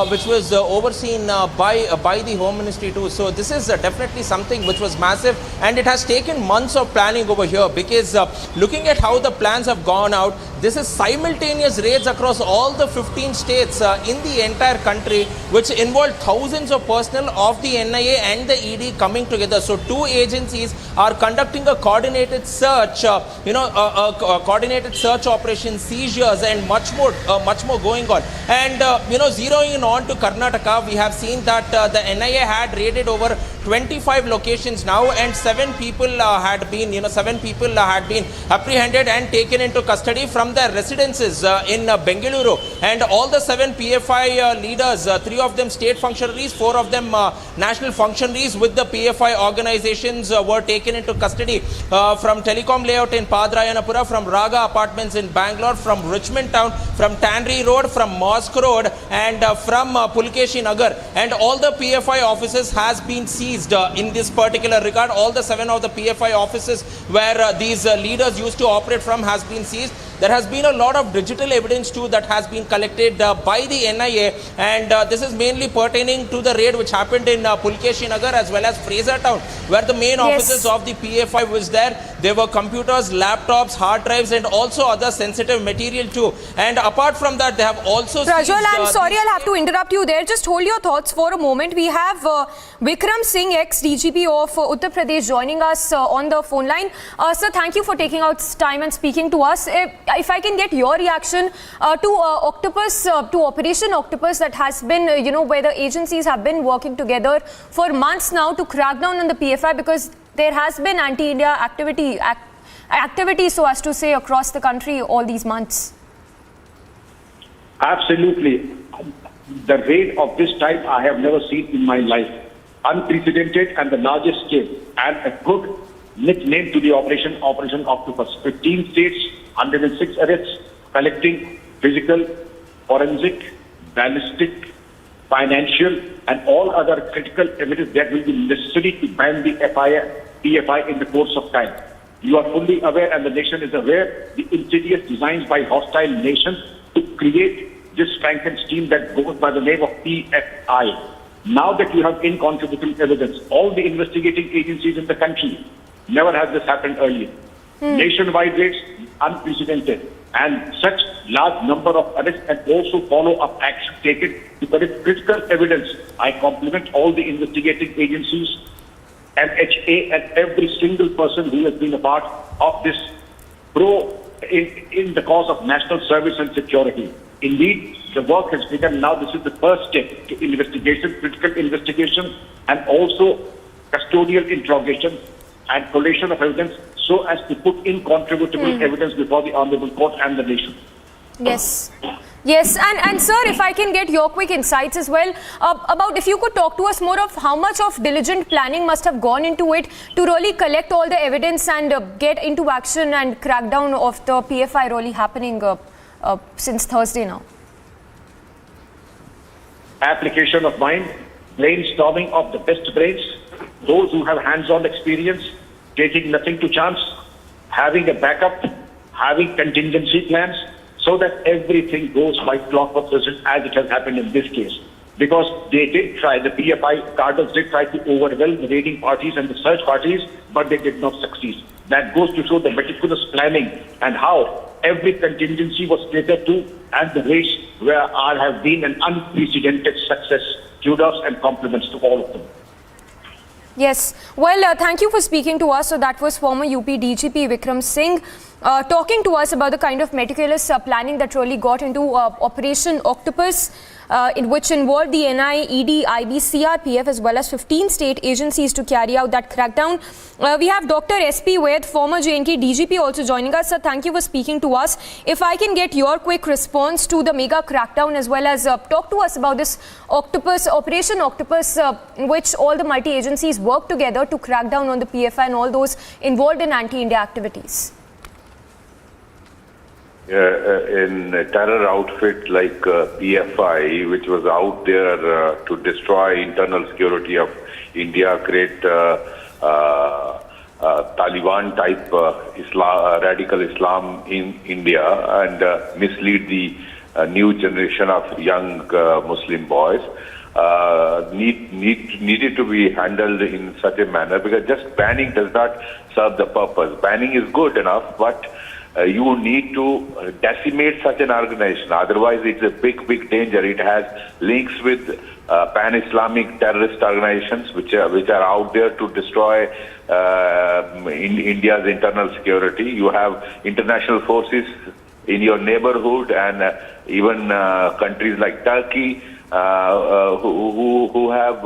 which was overseen by the Home Ministry too. So this is definitely something which was massive, and it has taken months of planning over here, because looking at how the plans have gone out, this is simultaneous raids across all the 15 states in the entire country, which involved thousands of personnel of the NIA and the ED coming together. So 2 agencies are conducting a coordinated search, coordinated search operation, seizures, and much more going on. And zeroing in on to Karnataka, we have seen that the NIA had raided over 25 locations now, and 7 people had been apprehended and taken into custody from their residences in Bengaluru. And all the 7 PFI leaders, 3 of them state functionaries, 4 of them national functionaries with the PFI organizations were taken into custody from Telecom Layout in Padrayanapura, from Raga Apartments in Bangalore, from Richmond Town, from Tannery Road, from Mosque Road, and from Pulkeshi Nagar. And all the PFI offices has been seized seized in this particular regard. All the 7 of the PFI offices where these leaders used to operate from has been seized. There has been a lot of digital evidence too that has been collected by the NIA, and this is mainly pertaining to the raid which happened in Pulkeshi Nagar as well as Fraser Town, where the main offices of the PFI was there. There were computers, laptops, hard drives, and also other sensitive material too. And apart from that, they have also Prajwal, I'm sorry, I'll have to interrupt you there. Just hold your thoughts for a moment. We have Vikram Singh, ex-DGP of Uttar Pradesh, joining us on the phone line. Sir, thank you for taking out time and speaking to us. If I can get your reaction to Octopus, to Operation Octopus, that has been, where the agencies have been working together for months now to crack down on the PFI, because there has been anti-India activity, so as to say, across the country all these months. Absolutely. The raid of this type I have never seen in my life. Unprecedented and the largest scale, and a good nickname to the Operation Octopus. 15 states, 106 arrests, collecting physical, forensic, ballistic, financial, and all other critical evidence that will be necessary to ban the PFI in the course of time. You are fully aware, and the nation is aware, the insidious designs by hostile nations to create this Frankenstein that goes by the name of PFI. Now that you have incontrovertible evidence, all the investigating agencies in the country, never has this happened earlier. Nationwide rates, unprecedented, and such large number of arrests and also follow-up action taken to collect critical evidence. I compliment all the investigating agencies, MHA, and every single person who has been a part of this in the cause of national service and security. Indeed, the work has begun now. This is the first step to investigation, critical investigation, and also custodial interrogation and collation of evidence, so as to put incontrovertible evidence before the Honorable Court and the nation. Yes. Yes, and sir, if I can get your quick insights as well, about if you could talk to us more of how much of diligent planning must have gone into it to really collect all the evidence and get into action and crackdown of the PFI really happening since Thursday now. Application of mind, brainstorming of the best brains, those who have hands-on experience, taking nothing to chance, having a backup, having contingency plans, so that everything goes by clockwork as it has happened in this case. Because they did try, the PFI cartels did try to overwhelm the raiding parties and the search parties, but they did not succeed. That goes to show the meticulous planning and how every contingency was catered to, and the raids have been an unprecedented success. Kudos and compliments to all of them. Yes. Well, thank you for speaking to us. So that was former UP DGP Vikram Singh talking to us about the kind of meticulous planning that really got into Operation Octopus, in which involved the NI, ED, IB, CRPF, as well as 15 state agencies to carry out that crackdown. We have Dr. SP Vaid, former JNK DGP, also joining us. Sir, thank you for speaking to us. If I can get your quick response to the mega crackdown, as well as talk to us about this Operation Octopus, in which all the multi-agencies work together to crack down on the PFI and all those involved in anti-India activities. In a terror outfit like PFI, which was out there to destroy internal security of India, create Taliban-type radical Islam in India, and mislead the new generation of young Muslim boys, needed to be handled in such a manner, because just banning does not serve the purpose. Banning is good enough, but you need to decimate such an organization. Otherwise, it's a big, big danger. It has links with pan-Islamic terrorist organizations, which are out there to destroy India's internal security. You have international forces in your neighborhood, and even countries like Turkey, who have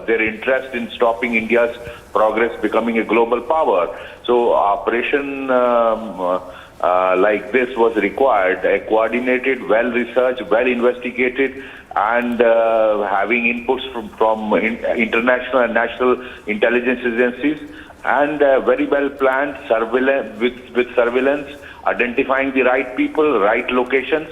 their interest in stopping India's progress becoming a global power. So operation like this was required, a coordinated, well-researched, well-investigated, and having inputs from international and national intelligence agencies, and very well-planned surveillance, with surveillance, identifying the right people, right locations,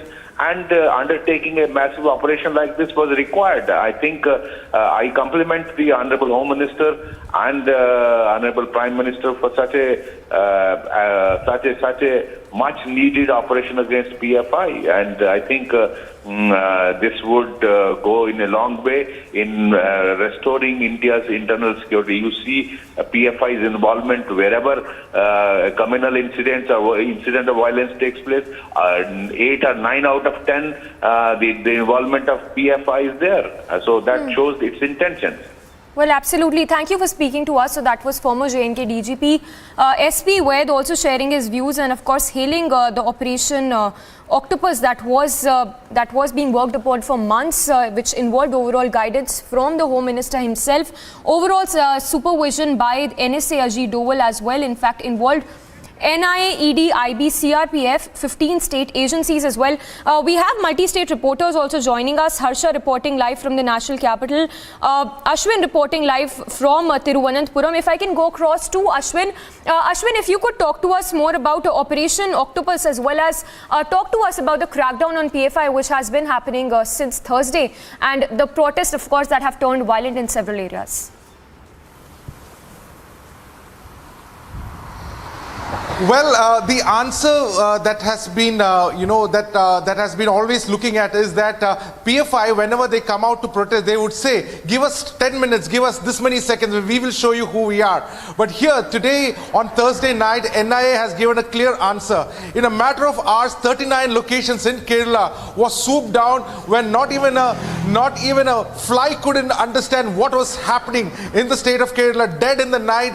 and undertaking a massive operation like this was required. I think I compliment the Honorable Home Minister and Honorable Prime Minister for such a much needed operation against PFI, and I think this would go in a long way in restoring India's internal security. You see PFI's involvement wherever communal incident of violence takes place. 8 or 9 out of 10, the involvement of PFI is there. So that shows its intentions. Well, absolutely. Thank you for speaking to us. So that was former JNK DGP SP Vaid also sharing his views and of course hailing the operation Octopus that was being worked upon for months, which involved overall guidance from the Home Minister himself, overall supervision by NSA Ajit Doval as well, in fact involved NIA, ED, IB, CRPF, 15 state agencies as well. We have multi-state reporters also joining us. Harsha reporting live from the national capital. Ashwin reporting live from Thiruvananthapuram. If I can go across to Ashwin. Ashwin, if you could talk to us more about Operation Octopus as well as talk to us about the crackdown on PFI which has been happening since Thursday and the protests, of course, that have turned violent in several areas. Well, the answer that has been, that has been always looking at is that PFI, whenever they come out to protest, they would say, give us 10 minutes, give us this many seconds, we will show you who we are. But here, today, on Thursday night, NIA has given a clear answer. In a matter of hours, 39 locations in Kerala was swooped down when not even a fly couldn't understand what was happening in the state of Kerala, dead in the night.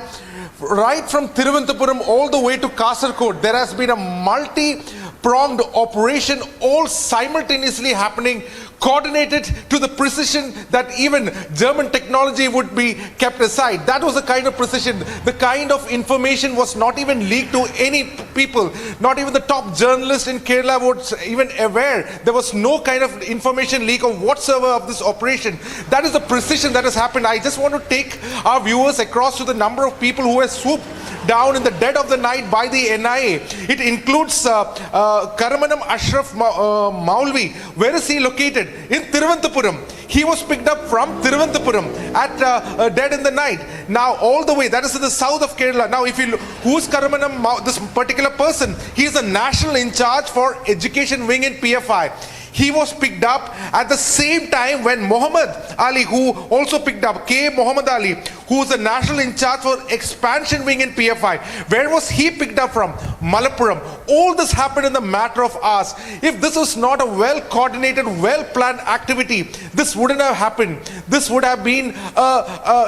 Right from Thiruvananthapuram all the way to Kasaragod, there has been a multi-pronged operation, all simultaneously happening, coordinated to the precision that even German technology would be kept aside. That was the kind of precision, the kind of information was not even leaked to any people. Not even the top journalist in Kerala was even aware. There was no kind of information leak of whatsoever of this operation. That is the precision that has happened. I just want to take our viewers across to the number of people who were swooped down in the dead of the night by the NIA. It includes Karamanam Ashraf Maulvi. Where is he located? In Thiruvananthapuram. He was picked up from Thiruvananthapuram at dead in the night. Now all the way, that is in the south of Kerala. Now if you look, who's Karamanam, this particular person? He is the national in charge for education wing in PFI. He was picked up at the same time when Muhammad Ali, who also picked up, K. Muhammad Ali, who is the national in charge for expansion wing in PFI. Where was he picked up from? Malappuram. All this happened in the matter of hours. If this was not a well-coordinated, well-planned activity, this wouldn't have happened. This would have been,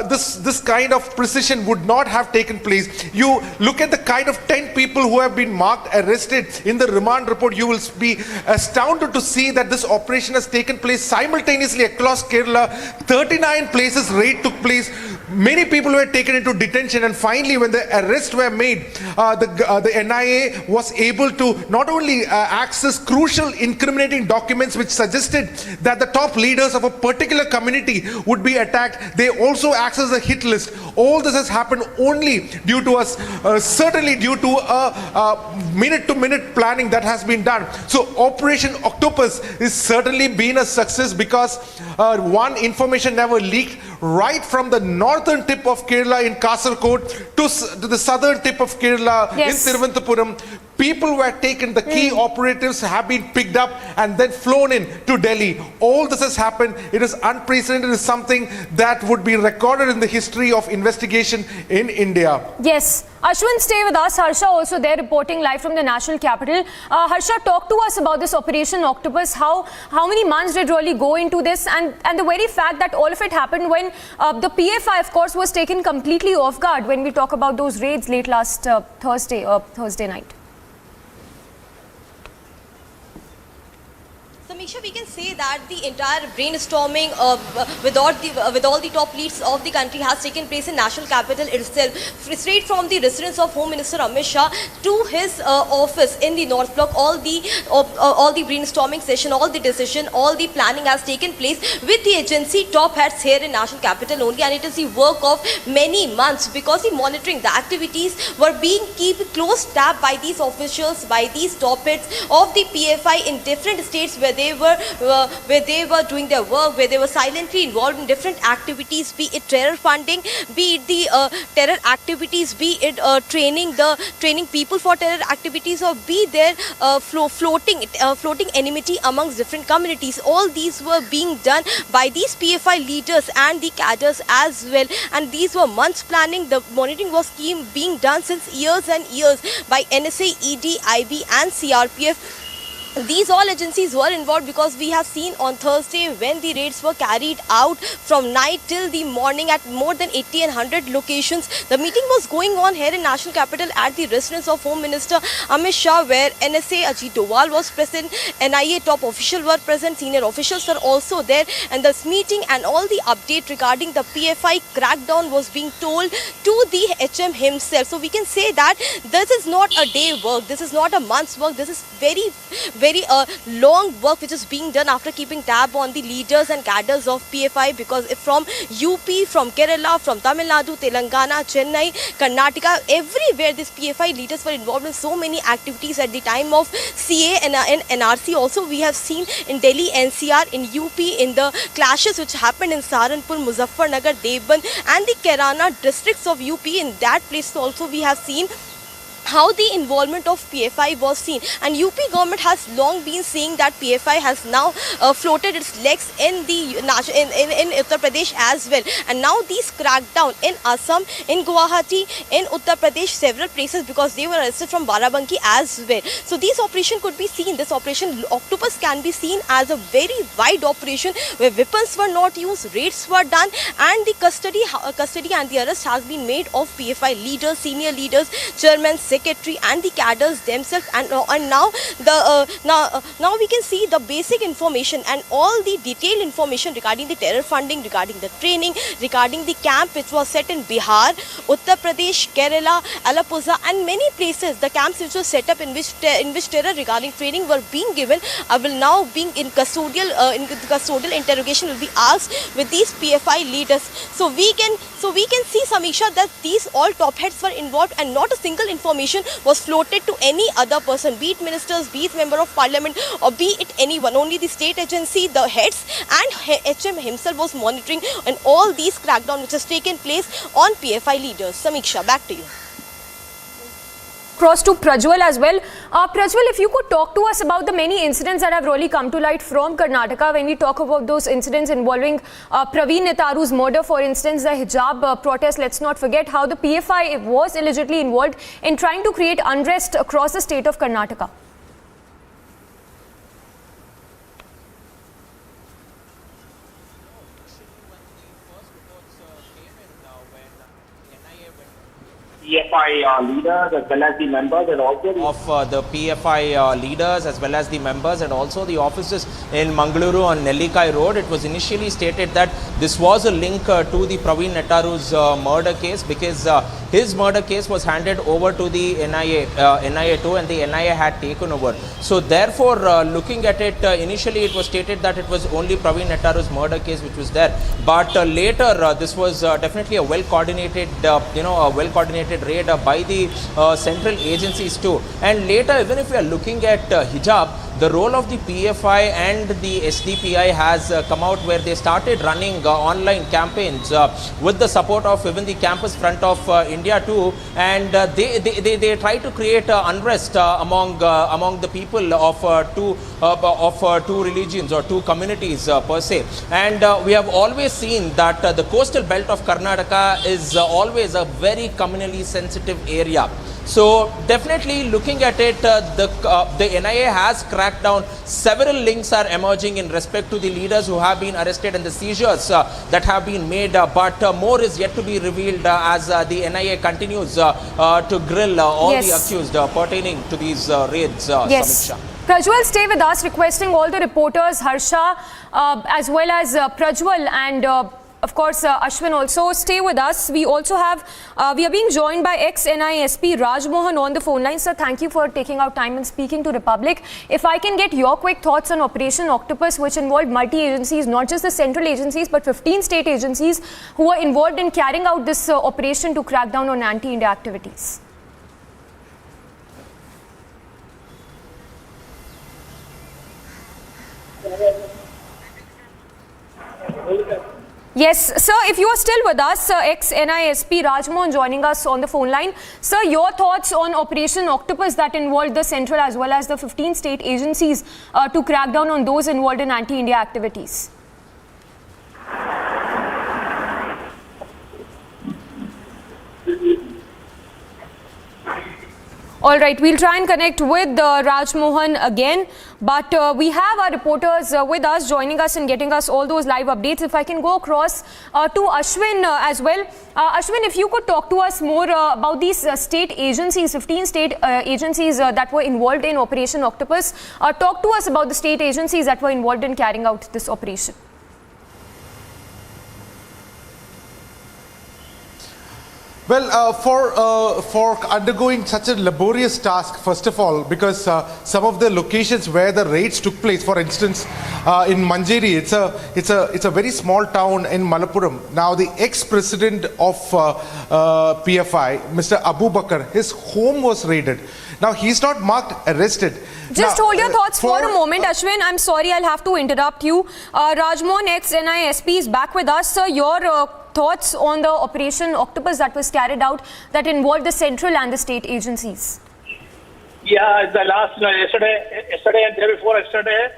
this kind of precision would not have taken place. You look at the kind of 10 people who have been marked, arrested in the remand report, you will be astounded to see that this operation has taken place simultaneously across Kerala. 39 places raid took place. Many people were taken into detention, and finally when the arrests were made, the NIA was able to not only access crucial incriminating documents which suggested that the top leaders of a particular community would be attacked, they also accessed the hit list. All this has happened only due to certainly due to a minute-to-minute planning that has been done. So Operation Octopus is certainly been a success because one, information never leaked. Right from the northern tip of Kerala in Kasaragod to the southern tip of Kerala in Thiruvananthapuram, people were taken, the key operatives have been picked up and then flown in to Delhi. All this has happened. It is unprecedented. It is something that would be recorded in the history of investigation in India. Yes. Ashwin, stay with us. Harsha also there reporting live from the national capital. Harsha, talk to us about this Operation Octopus. How many months did really go into this, and the very fact that all of it happened when the PFI, of course, was taken completely off guard when we talk about those raids late last Thursday night. Samisha, we can say that the entire brainstorming with all the top leads of the country has taken place in national capital itself, straight from the residence of Home Minister Amit Shah to his office in the North Block. All the brainstorming session, all the decision, all the planning has taken place with the agency top heads here in national capital only, and it is the work of many months, because the monitoring, the activities were being kept close tab by these officials, by these top heads of the PFI in different states where they were doing their work, where they were silently involved in different activities, be it terror funding, be it the terror activities, be it training people for terror activities, or be there floating enmity amongst different communities. All these were being done by these PFI leaders and the cadres as well, and these were months planning. The monitoring was being done since years and years by NSA, ED, IB and CRPF. These all agencies were involved, because we have seen on Thursday when the raids were carried out from night till the morning at more than 80 and 100 locations. The meeting was going on here in national capital at the residence of Home Minister Amit Shah, where NSA Ajit Doval was present, NIA top officials were present, senior officials were also there, and this meeting and all the update regarding the PFI crackdown was being told to the HM himself. So we can say that this is not a day work, this is not a month's work, this is very long work which is being done after keeping tab on the leaders and cadres of PFI, because from UP, from Kerala, from Tamil Nadu, Telangana, Chennai, Karnataka, everywhere these PFI leaders were involved in so many activities at the time of CA and NRC. Also we have seen in Delhi, NCR, in UP, in the clashes which happened in Saharanpur, Muzaffarnagar, Deoband and the Kairana districts of UP. In that place also we have seen how the involvement of PFI was seen, and UP government has long been saying that PFI has now floated its legs in the in Uttar Pradesh as well, and now these crackdown in Assam, in Guwahati, in Uttar Pradesh, several places, because they were arrested from Barabanki as well. So this operation could be seen, this operation Octopus can be seen as a very wide operation where weapons were not used, raids were done, and the custody and the arrest has been made of PFI leaders, senior leaders, chairmen, secretary and the cadres themselves, and now we can see the basic information and all the detailed information regarding the terror funding, regarding the training, regarding the camp which was set in Bihar, Uttar Pradesh, Kerala, Alappuzha and many places. The camps which were set up in which terror regarding training were being given will now being in custodial interrogation will be asked with these PFI leaders. So we can see, Samisha, that these all top heads were involved, and not a single information was floated to any other person, be it ministers, be it member of parliament, or be it anyone. Only the state agency, the heads and HM himself was monitoring and all these crackdown which has taken place on PFI leaders. Samiksha, back to you. Cross to Prajwal as well. Prajwal, if you could talk to us about the many incidents that have really come to light from Karnataka. When we talk about those incidents involving Praveen Netaru's murder, for instance, the hijab protest, let's not forget how the PFI was allegedly involved in trying to create unrest across the state of Karnataka. PFI leaders as well as the members, and also of the PFI leaders as well as the members and also the officers in Mangaluru on Nellikai Road. It was initially stated that this was a link to the Praveen Netaru's murder case, because his murder case was handed over to the NIA2 and the NIA had taken over. So therefore, looking at it, initially it was stated that it was only Praveen Netaru's murder case which was there, but later this was definitely a well-coordinated, raid by the central agencies too. And later, even if we are looking at hijab, the role of the PFI and the SDPI has come out, where they started running online campaigns with the support of even the Campus Front of India too, and they try to create unrest among the people of two religions or two communities per se. And we have always seen that the coastal belt of Karnataka is always a very communally sensitive area. So definitely looking at it, the NIA has cracked down. Several links are emerging in respect to the leaders who have been arrested and the seizures that have been made, but more is yet to be revealed as the NIA continues to grill all the accused pertaining to these raids. Yes. Samiksha. Prajwal, stay with us, requesting all the reporters, Harsha, as well as Prajwal and of course, Ashwin also, stay with us. We also have, we are being joined by ex-NISP Raj Mohan on the phone line. Sir, thank you for taking out time and speaking to Republic. If I can get your quick thoughts on Operation Octopus, which involved multi-agencies, not just the central agencies, but 15 state agencies who are involved in carrying out this operation to crack down on anti-India activities. Yes, sir, if you are still with us, ex-NISP Raj Mohan joining us on the phone line. Sir, your thoughts on Operation Octopus that involved the central as well as the 15 state agencies to crack down on those involved in anti-India activities? All right, we'll try and connect with Raj Mohan again, but we have our reporters with us, joining us and getting us all those live updates. If I can go across to Ashwin as well. Ashwin, if you could talk to us more about these state agencies, 15 state agencies that were involved in Operation Octopus. Talk to us about the state agencies that were involved in carrying out this operation. Well, for undergoing such a laborious task, first of all, because some of the locations where the raids took place, for instance, in Manjeri, it's a very small town in Malappuram. Now, the ex-president of PFI, Mr. Abu Bakr, his home was raided. Now, he's not marked arrested. Just hold your thoughts for a moment, Ashwin. I'm sorry, I'll have to interrupt you. Raj Mohan, ex-NISP, is back with us. Sir, your thoughts on the Operation Octopus that was carried out that involved the central and the state agencies? Yeah, yesterday and day before yesterday,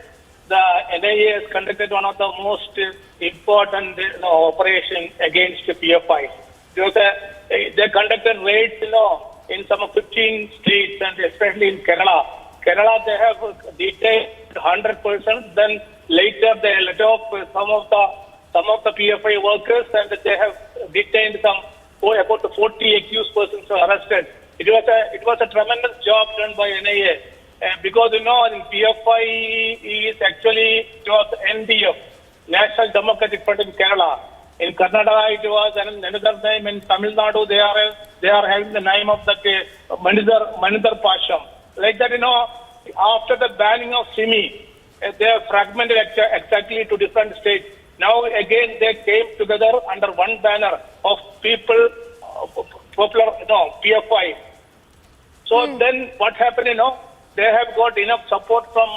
the NIA has conducted one of the most important operations against PFI. They conducted raids, in some 15 states and especially in Kerala. Kerala, they have detained 100%. Then later they let off some of the PFI workers, and they have detained about 40 accused persons were arrested. It was a tremendous job done by NIA, because in PFI is actually, it was NDF, National Democratic Front in Kerala. In Karnataka, it was another name. In Tamil Nadu, they are having the name of that Manidhar Pasham. Like that, after the banning of Simi, they are fragmented exactly to different states. Now again they came together under one banner of PFI. So then what happened, they have got enough support from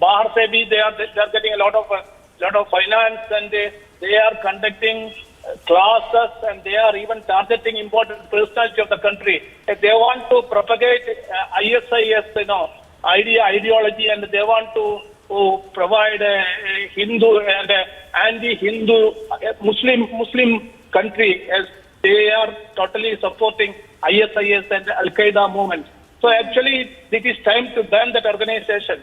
Bahar se bhi. They are getting a lot of finance, and they are conducting classes, and they are even targeting important personalities of the country. They want to propagate ISIS, ideology, and they want to provide a Hindu and anti-Hindu Muslim country, as they are totally supporting ISIS and Al-Qaeda movement. So actually, it is time to ban that organization.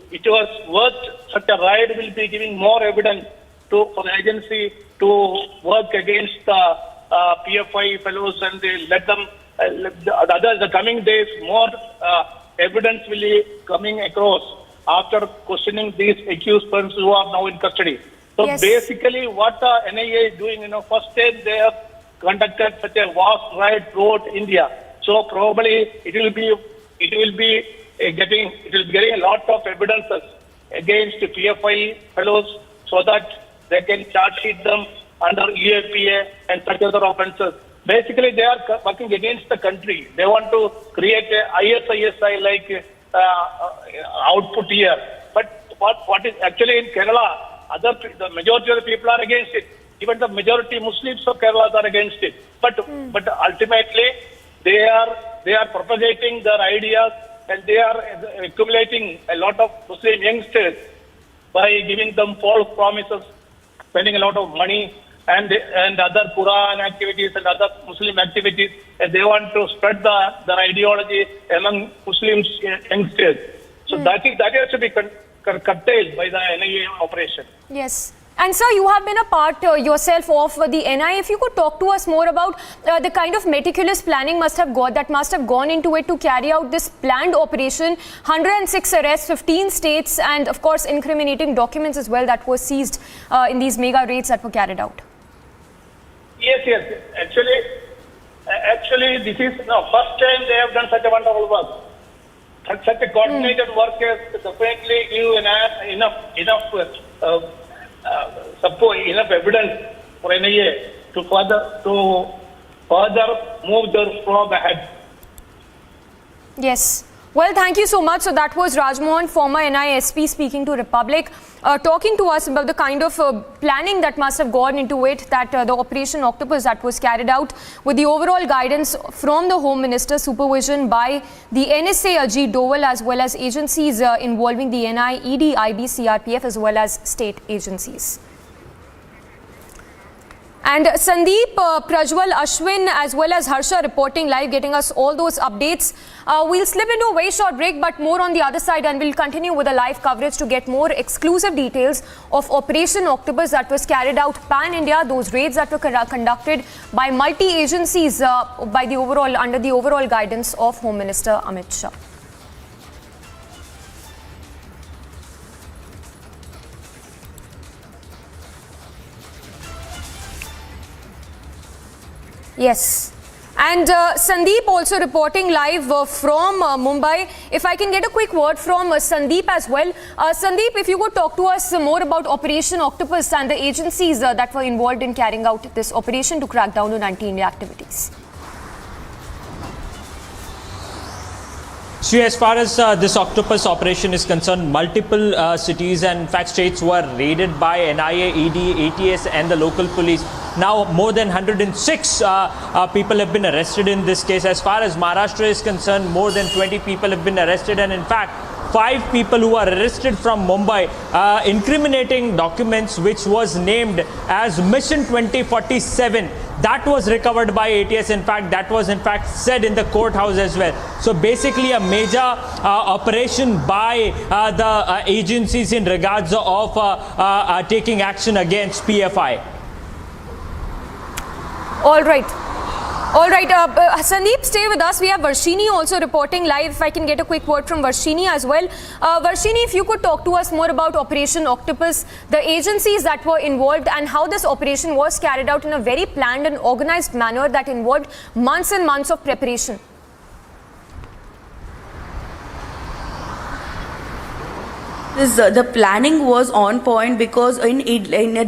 It was worth such a raid will be giving more evidence for the agency to work against the PFI fellows, and they let them. The coming days, more evidence will be coming across after questioning these accused persons who are now in custody. So basically, what the NIA is doing, first time they have conducted such a vast raid throughout India. So probably it will be getting a lot of evidences against PFI fellows, so that they can charge sheet them under EAPA and such other offences. Basically, they are working against the country. They want to create a ISISI like output here. But what is actually in Kerala, the majority of the people are against it. Even the majority Muslims of Kerala are against it. But ultimately, they are propagating their ideas, and they are accumulating a lot of Muslim youngsters by giving them false promises, spending a lot of money, and other Quran activities and other Muslim activities, and they want to spread their ideology among Muslims youngsters. So that has to be curtailed by the NIA operation. Yes. And sir, you have been a part yourself of the NIA. If you could talk to us more about the kind of meticulous planning must have gone into it to carry out this planned operation, 106 arrests, 15 states, and of course incriminating documents as well that were seized in these mega raids that were carried out. Yes. Actually, this is first time they have done such a wonderful work. Such a coordinated work is definitely give enough evidence for NIA to further move their probe ahead. Yes. Well, thank you so much. So that was Rajmohan, former NISP, speaking to Republic, talking to us about the kind of planning that must have gone into it, that the Operation Octopus that was carried out with the overall guidance from the Home Minister, supervision by the NSA, Ajit Doval, as well as agencies involving the NI, ED, IB, CRPF, as well as state agencies. And Sandeep, Prajwal, Ashwin, as well as Harsha reporting live, getting us all those updates. We'll slip into a very short break, but more on the other side, and we'll continue with the live coverage to get more exclusive details of Operation Octopus that was carried out pan-India, those raids that were conducted by multi-agencies under the overall guidance of Home Minister Amit Shah. Yes. And Sandeep also reporting live from Mumbai. If I can get a quick word from Sandeep as well. Sandeep, if you could talk to us more about Operation Octopus and the agencies that were involved in carrying out this operation to crack down on anti-India activities. So as far as this Octopus operation is concerned, multiple cities and in fact states were raided by NIA, ED, ATS and the local police. Now more than 106 people have been arrested in this case. As far as Maharashtra is concerned, more than 20 people have been arrested, and in fact 5 people who are arrested from Mumbai, incriminating documents which was named as Mission 2047. That was recovered by ATS. In fact, that was in fact said in the courthouse as well. So basically a major operation by the agencies in regards of taking action against PFI. All right, Sandeep, stay with us. We have Varshini also reporting live. If I can get a quick word from Varshini as well. Varshini, if you could talk to us more about Operation Octopus, the agencies that were involved and how this operation was carried out in a very planned and organized manner that involved months and months of preparation. The planning was on point because in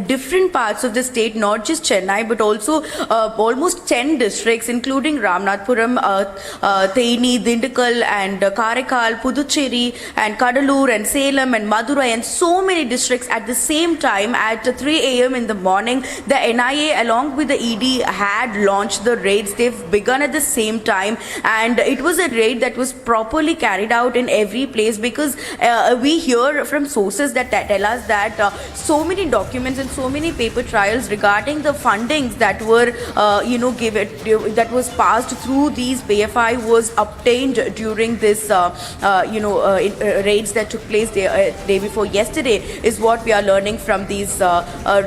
different parts of the state, not just Chennai, but also almost 10 districts, including Ramanathapuram, Theni, Dindukal, and Karaikal, Puducherry, and Kadalur, and Salem, and Madurai, and so many districts at the same time at 3 a.m. in the morning. The NIA, along with the ED, had launched the raids. They've begun at the same time, and it was a raid that was properly carried out in every place because we hear from sources that tell us that so many documents and so many paper trails regarding the fundings that were that was passed through these PFI was obtained during this raids that took place day before yesterday, is what we are learning from these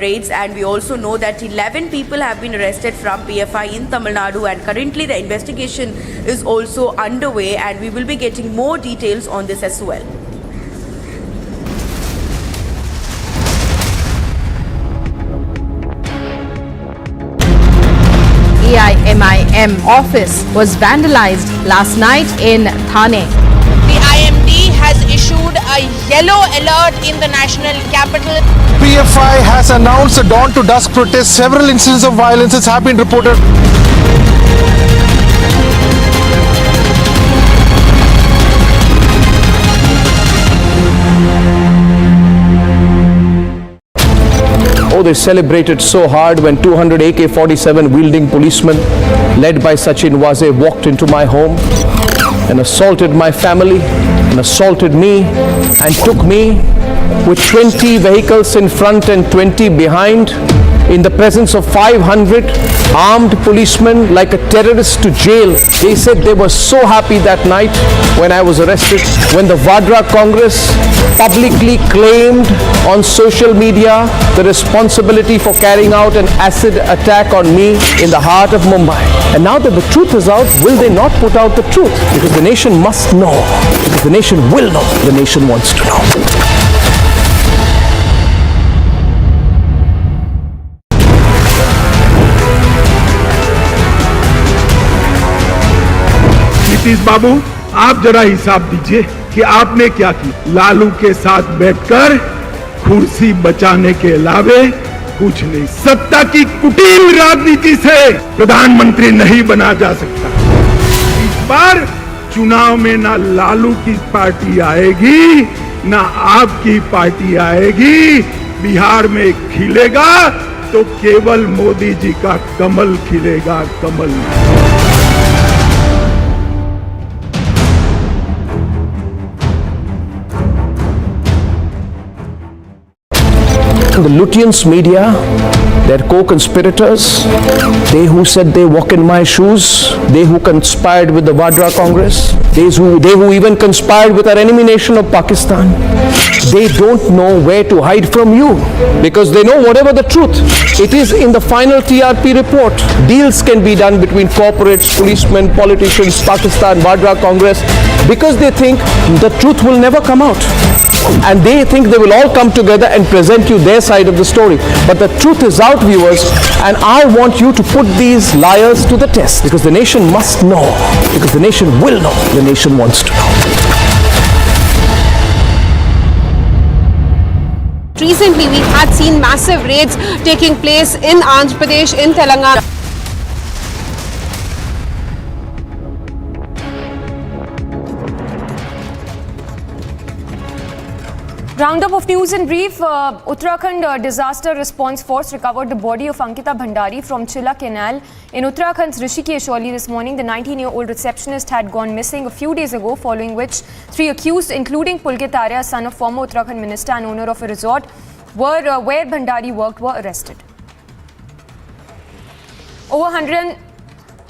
raids. And we also know that 11 people have been arrested from PFI in Tamil Nadu, and currently the investigation is also underway, and we will be getting more details on this as well. AIMIM office was vandalized last night in Thane. The IMD has issued a yellow alert in the national capital. PFI has announced a dawn to dusk protest. Several incidents of violence have been reported. Oh, they celebrated so hard when 200 AK-47 wielding policemen led by Sachin Waze walked into my home and assaulted my family and assaulted me and took me with 20 vehicles in front and 20 behind in the presence of 500 armed policemen like a terrorist to jail. They said they were so happy that night when I was arrested, when the Vadra Congress publicly claimed on social media the responsibility for carrying out an acid attack on me in the heart of Mumbai. And now that the truth is out, will they not put out the truth? Because the nation must know. Because the nation will know. The nation wants to know. Nitish बाबू, आप जरा हिसाब दीजिए कि आपने क्या किया। लालू के साथ बैठकर कुर्सी बचाने के अलावे कुछ नहीं। सत्ता की कुटिल राजनीति से प्रधानमंत्री नहीं बना जा सकता। इस बार चुनाव में ना लालू की पार्टी आएगी, ना आपकी पार्टी आएगी। बिहार में खिलेगा तो केवल मोदी जी का कमल खिलेगा, कमल। The Lutyens media, their co-conspirators, they who said they walk in my shoes, they who conspired with the Vadra Congress, they who even conspired with our enemy nation of Pakistan, they don't know where to hide from you because they know whatever the truth. It is in the final TRP report. Deals can be done between corporates, policemen, politicians, Pakistan, Vadra Congress, because they think the truth will never come out. And they think they will all come together and present you their side of the story. But the truth is out, viewers, and I want you to put these liars to the test because the nation must know, because the nation will know, the nation wants to know. Recently, we had seen massive raids taking place in Andhra Pradesh, in Telangana. Roundup of news in brief. Uttarakhand Disaster Response Force recovered the body of Ankita Bhandari from Chilla Canal in Uttarakhand's Rishikesh early this morning. The 19-year-old receptionist had gone missing a few days ago, following which 3 accused, including Pulkit Arya, son of former Uttarakhand minister and owner of a resort, where Bhandari worked, were arrested.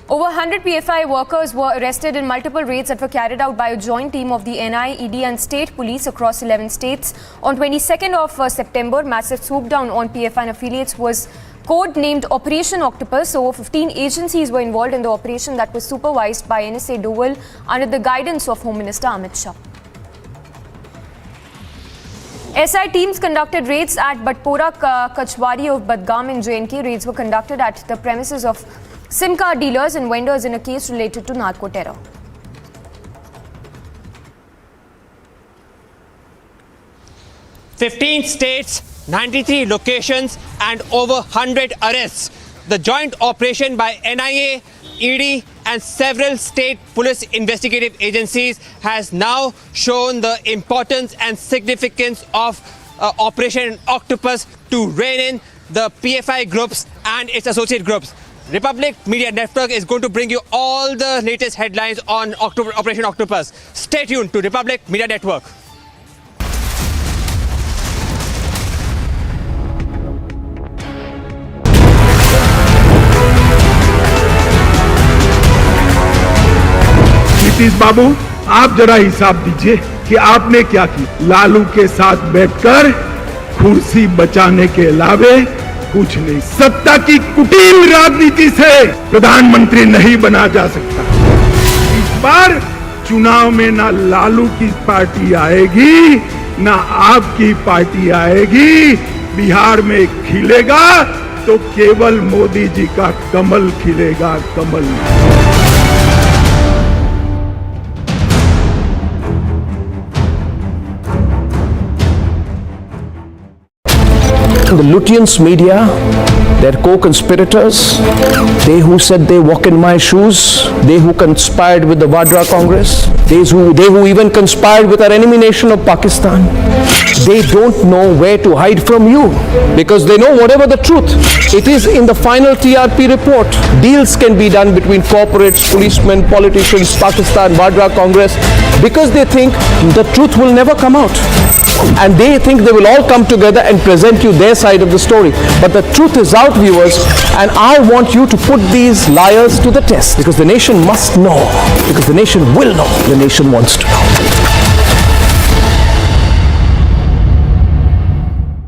Over 100 PFI workers were arrested in multiple raids that were carried out by a joint team of the NI, ED and state police across 11 states. On 22nd of September, massive swoop down on PFI and affiliates was code-named Operation Octopus. Over 15 agencies were involved in the operation that was supervised by NSA Dowell under the guidance of Home Minister Amit Shah. SI teams conducted raids at Batpora Kachwari of Badgam in JNK. Raids were conducted at the premises of SIM card dealers and vendors in a case related to narco terror. "15 states, 93 locations and over 100 arrests. The joint operation by NIA, ED and several state police investigative agencies has now shown the importance and significance of Operation Octopus to rein in the PFI groups and its associate groups. Republic Media Network is going to bring you all the latest headlines on Operation Octopus. Stay tuned to Republic Media Network. Nitish बाबू, आप जरा हिसाब दीजिए कि आपने क्या किया। लालू के साथ बैठकर कुर्सी बचाने के अलावे कुछ नहीं। सत्ता की कुटिल राजनीति से प्रधानमंत्री नहीं बना जा सकता। इस बार चुनाव में ना लालू की पार्टी आएगी, ना आपकी पार्टी आएगी। बिहार में खिलेगा तो केवल मोदी जी का कमल खिलेगा, कमल। The Lutyens media, their co-conspirators, they who said they walk in my shoes, they who conspired with the Vadra Congress, they who even conspired with our enemy nation of Pakistan, they don't know where to hide from you because they know whatever the truth, it is in the final TRP report. Deals can be done between corporates, policemen, politicians, Pakistan, Vadra Congress, because they think the truth will never come out. And they think they will all come together and present you their side of the story. But the truth is out, viewers, and I want you to put these liars to the test, because the nation must know, because the nation will know, the nation wants to know.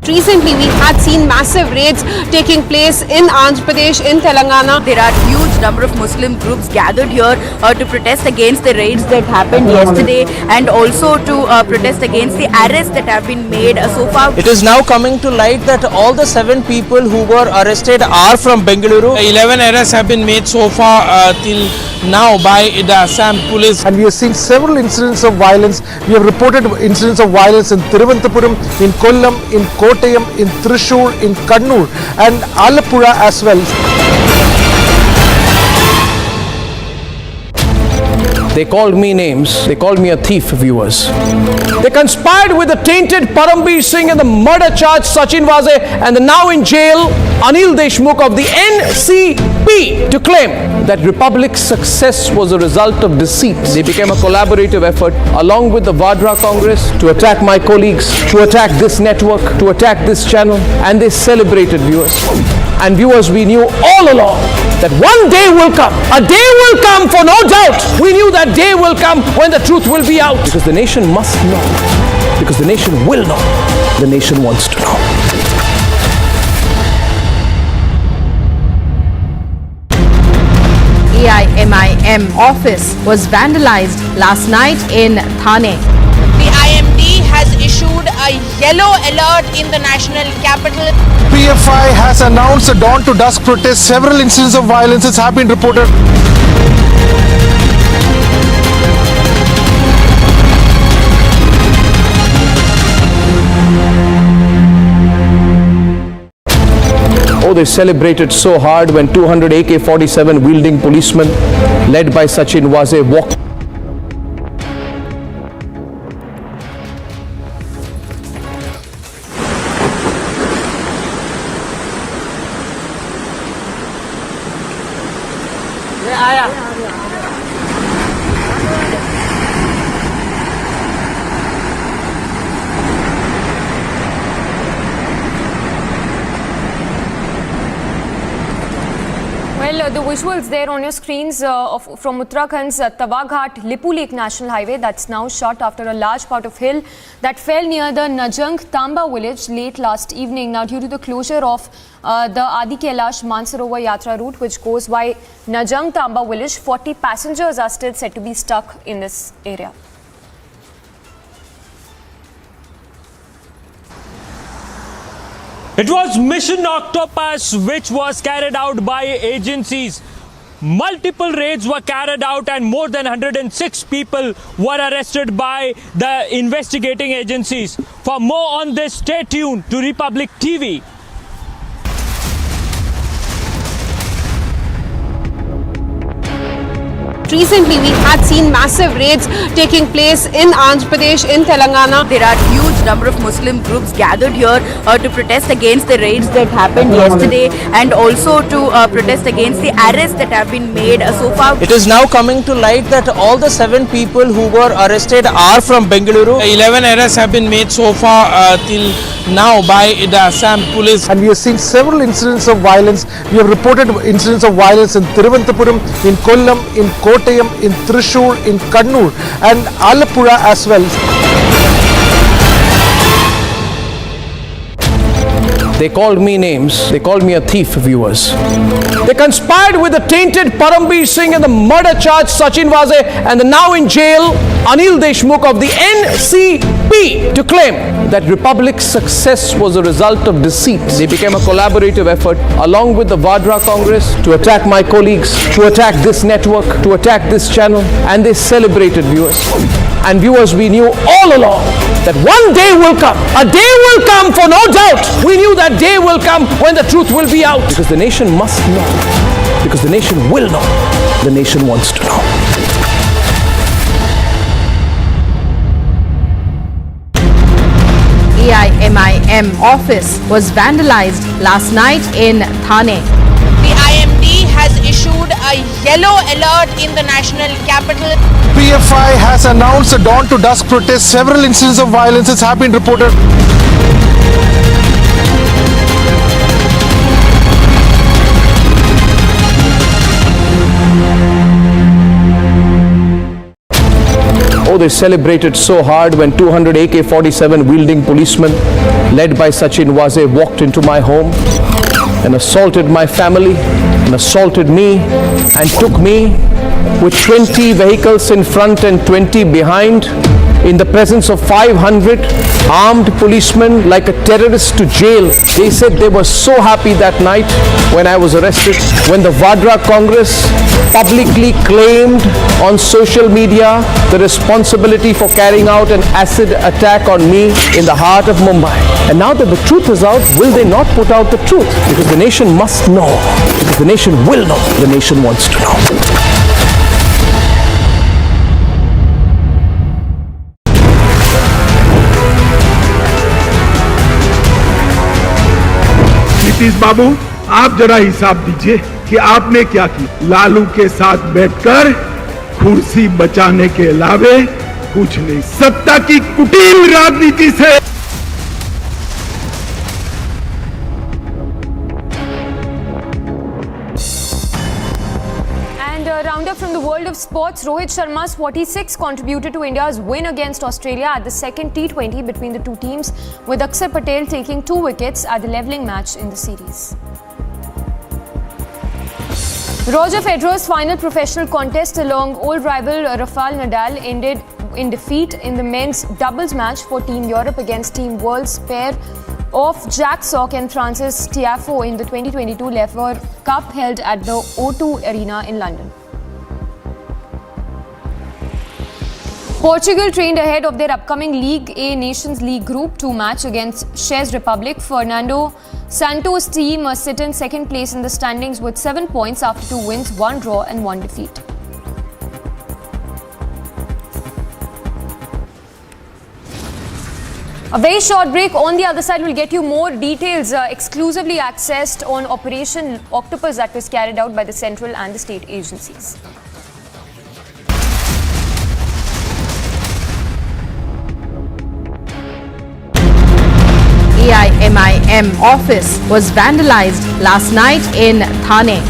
Recently, we had seen massive raids taking place in Andhra Pradesh, in Telangana. There are huge number of Muslim groups gathered here to protest against the raids that happened yesterday, and also to protest against the arrests that have been made so far. It is now coming to light that all the 7 people who were arrested are from Bengaluru. 11 arrests have been made so far till now by the Assam police. And we have seen several incidents of violence. We have reported incidents of violence in Thiruvananthapuram, in Kollam, in Kottayam, in Thrissur, in Kannur and Alappuzha as well. They called me names. They called me a thief, viewers. They conspired with the tainted Parambir Singh and the murder charge Sachin Vase and the now in jail Anil Deshmukh of the NCP to claim that Republic's success was a result of deceit. They became a collaborative effort along with the Vadra Congress to attack my colleagues, to attack this network, to attack this channel, and they celebrated, viewers. And viewers, we knew all along that one day will come. A day will come, for no doubt. We knew that day will come when the truth will be out. Because the nation must know. Because the nation will know. The nation wants to know. AIMIM office was vandalized last night in Thane. The IMD has issued a yellow alert in the national capital. PFI has announced a dawn to dusk protest. Several incidents of violence have been reported. Oh, they celebrated so hard when 200 AK-47 wielding policemen led by Sachin Vase walked. Well, the visuals there on your screens from Uttarakhand's Tawaghat Lipu Lake National Highway that's now shut after a large part of hill that fell near the Najang Tamba village late last evening. Now, due to the closure of the Adi Kailash Mansarovar Yatra route, which goes by Najang Tamba village, 40 passengers are still said to be stuck in this area. It was Mission Octopus which was carried out by agencies. Multiple raids were carried out and more than 106 people were arrested by the investigating agencies. For more on this, stay tuned to Republic TV. Recently, we had seen massive raids taking place in Andhra Pradesh, in Telangana. There are huge number of Muslim groups gathered here to protest against the raids that happened yesterday, and also to protest against the arrests that have been made so far. It is now coming to light that all the 7 people who were arrested are from Bengaluru. 11 arrests have been made so far till now by the Assam police. And we have seen several incidents of violence. We have reported incidents of violence in Thiruvananthapuram, in Kollam, in Kottayam, in Thrissur, in Kannur and Alappuzha as well. They called me names. They called me a thief, viewers. They conspired with the tainted Parambir Singh and the murder charge Sachin Vase and the now in jail Anil Deshmukh of the NCP to claim that Republic's success was a result of deceit. They became a collaborative effort along with the Vadra Congress to attack my colleagues, to attack this network, to attack this channel, and they celebrated, viewers. and viewers, we knew all along that one day will come. A day will come, for no doubt. We knew that day will come when the truth will be out. Because the nation must know. Because the nation will know. The nation wants to know. AIMIM office was vandalized last night in Thane. The IMD has issued a yellow alert in the national capital. PFI has announced a dawn to dusk protest. Several incidents of violence have been reported. Oh, they celebrated so hard when 200 AK-47 wielding policemen led by Sachin Waze walked into my home and assaulted my family and assaulted me and took me with 20 vehicles in front and 20 behind in the presence of 500 armed policemen like a terrorist to jail. They said they were so happy that night when I was arrested, when the Vadra Congress publicly claimed on social media the responsibility for carrying out an acid attack on me in the heart of Mumbai. And now that the truth is out, will they not put out the truth? Because the nation must know. Because the nation will know. The nation wants to know. Nitish बाबू, आप जरा हिसाब दीजिए कि आपने क्या किया। लालू के साथ बैठकर कुर्सी बचाने के अलावे कुछ नहीं। सत्ता की कुटिल राजनीति से Roundup from the world of sports. Rohit Sharma's 46 contributed to India's win against Australia at the second T20 between the two teams, with Akshar Patel taking 2 wickets at the levelling match in the series. Roger Federer's final professional contest along old rival Rafael Nadal ended in defeat in the men's doubles match for Team Europe against Team World's pair of Jack Sock and Francis Tiafoe in the 2022 Lever Cup held at the O2 Arena in London. Portugal trained ahead of their upcoming League A Nations League Group 2 match against Czech Republic. Fernando Santos' team sit in second place in the standings with 7 points after 2 wins, 1 draw and 1 defeat. A very short break. On the other side, we'll get you more details exclusively accessed on Operation Octopus that was carried out by the central and the state agencies. AIMIM office was vandalized last night in Thane.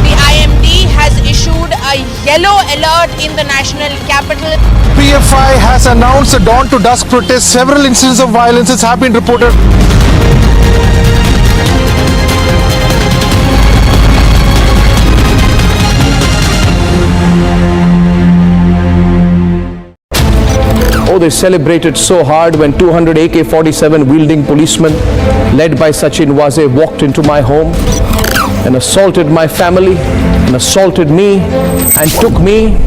The IMD has issued a yellow alert in the national capital. PFI has announced a dawn to dusk protest. Several incidents of violence have been reported. Oh, they celebrated so hard when 200 AK-47 wielding policemen led by Sachin Waze walked into my home and assaulted my family and assaulted me and took me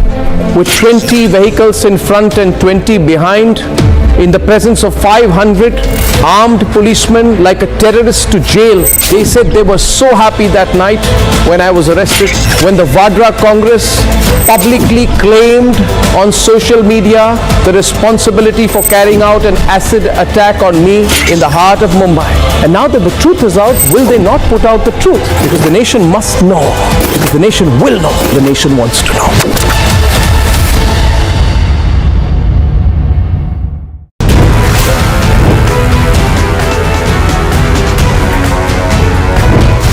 with 20 vehicles in front and 20 behind in the presence of 500 armed policemen like a terrorist to jail. They said they were so happy that night when I was arrested, when the Vadra Congress publicly claimed on social media the responsibility for carrying out an acid attack on me in the heart of Mumbai. And now that the truth is out, will they not put out the truth? Because the nation must know. Because the nation will know. The nation wants to know.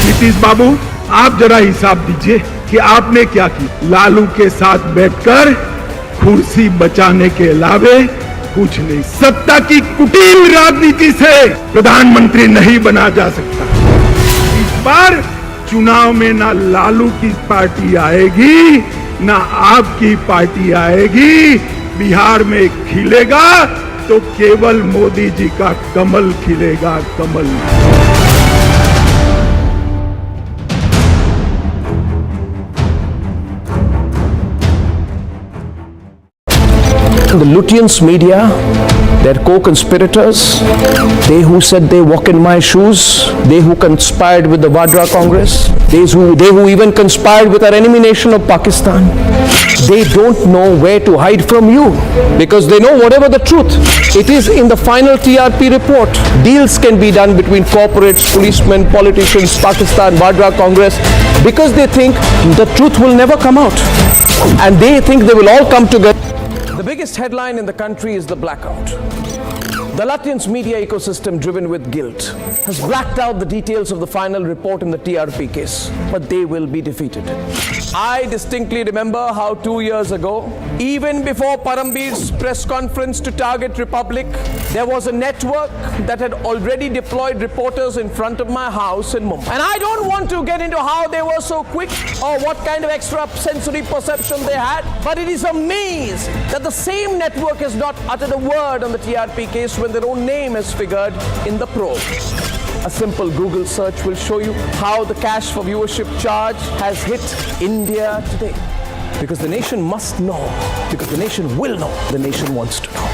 Nitish बाबू, आप जरा हिसाब दीजिए कि आपने क्या किया। लालू के साथ बैठकर कुर्सी बचाने के अलावे कुछ नहीं। सत्ता की कुटिल राजनीति से प्रधानमंत्री नहीं बना जा सकता। इस बार चुनाव में ना लालू की पार्टी आएगी, ना आपकी पार्टी आएगी। बिहार में खिलेगा तो केवल मोदी जी का कमल खिलेगा, कमल। The Lutyens media, their co-conspirators, they who said they walk in my shoes, they who conspired with the Vadra Congress, they who even conspired with our enemy nation of Pakistan, they don't know where to hide from you, because they know whatever the truth, it is in the final TRP report. Deals can be done between corporates, policemen, politicians, Pakistan, Vadra Congress, because they think the truth will never come out, and they think they will all come together. The biggest headline in the country is the blackout. The Lutyens media ecosystem, driven with guilt, has blacked out the details of the final report in the TRP case, but they will be defeated. I distinctly remember how 2 years ago, even before Parambir's press conference to target Republic, there was a network that had already deployed reporters in front of my house in Mumbai. And I don't want to get into how they were so quick or what kind of extra sensory perception they had, but it is amazing that the same network has not uttered a word on the TRP case when their own name is figured in the probe. A simple Google search will show you how the cash for viewership charge has hit India today. Because the nation must know, because the nation will know, the nation wants to know.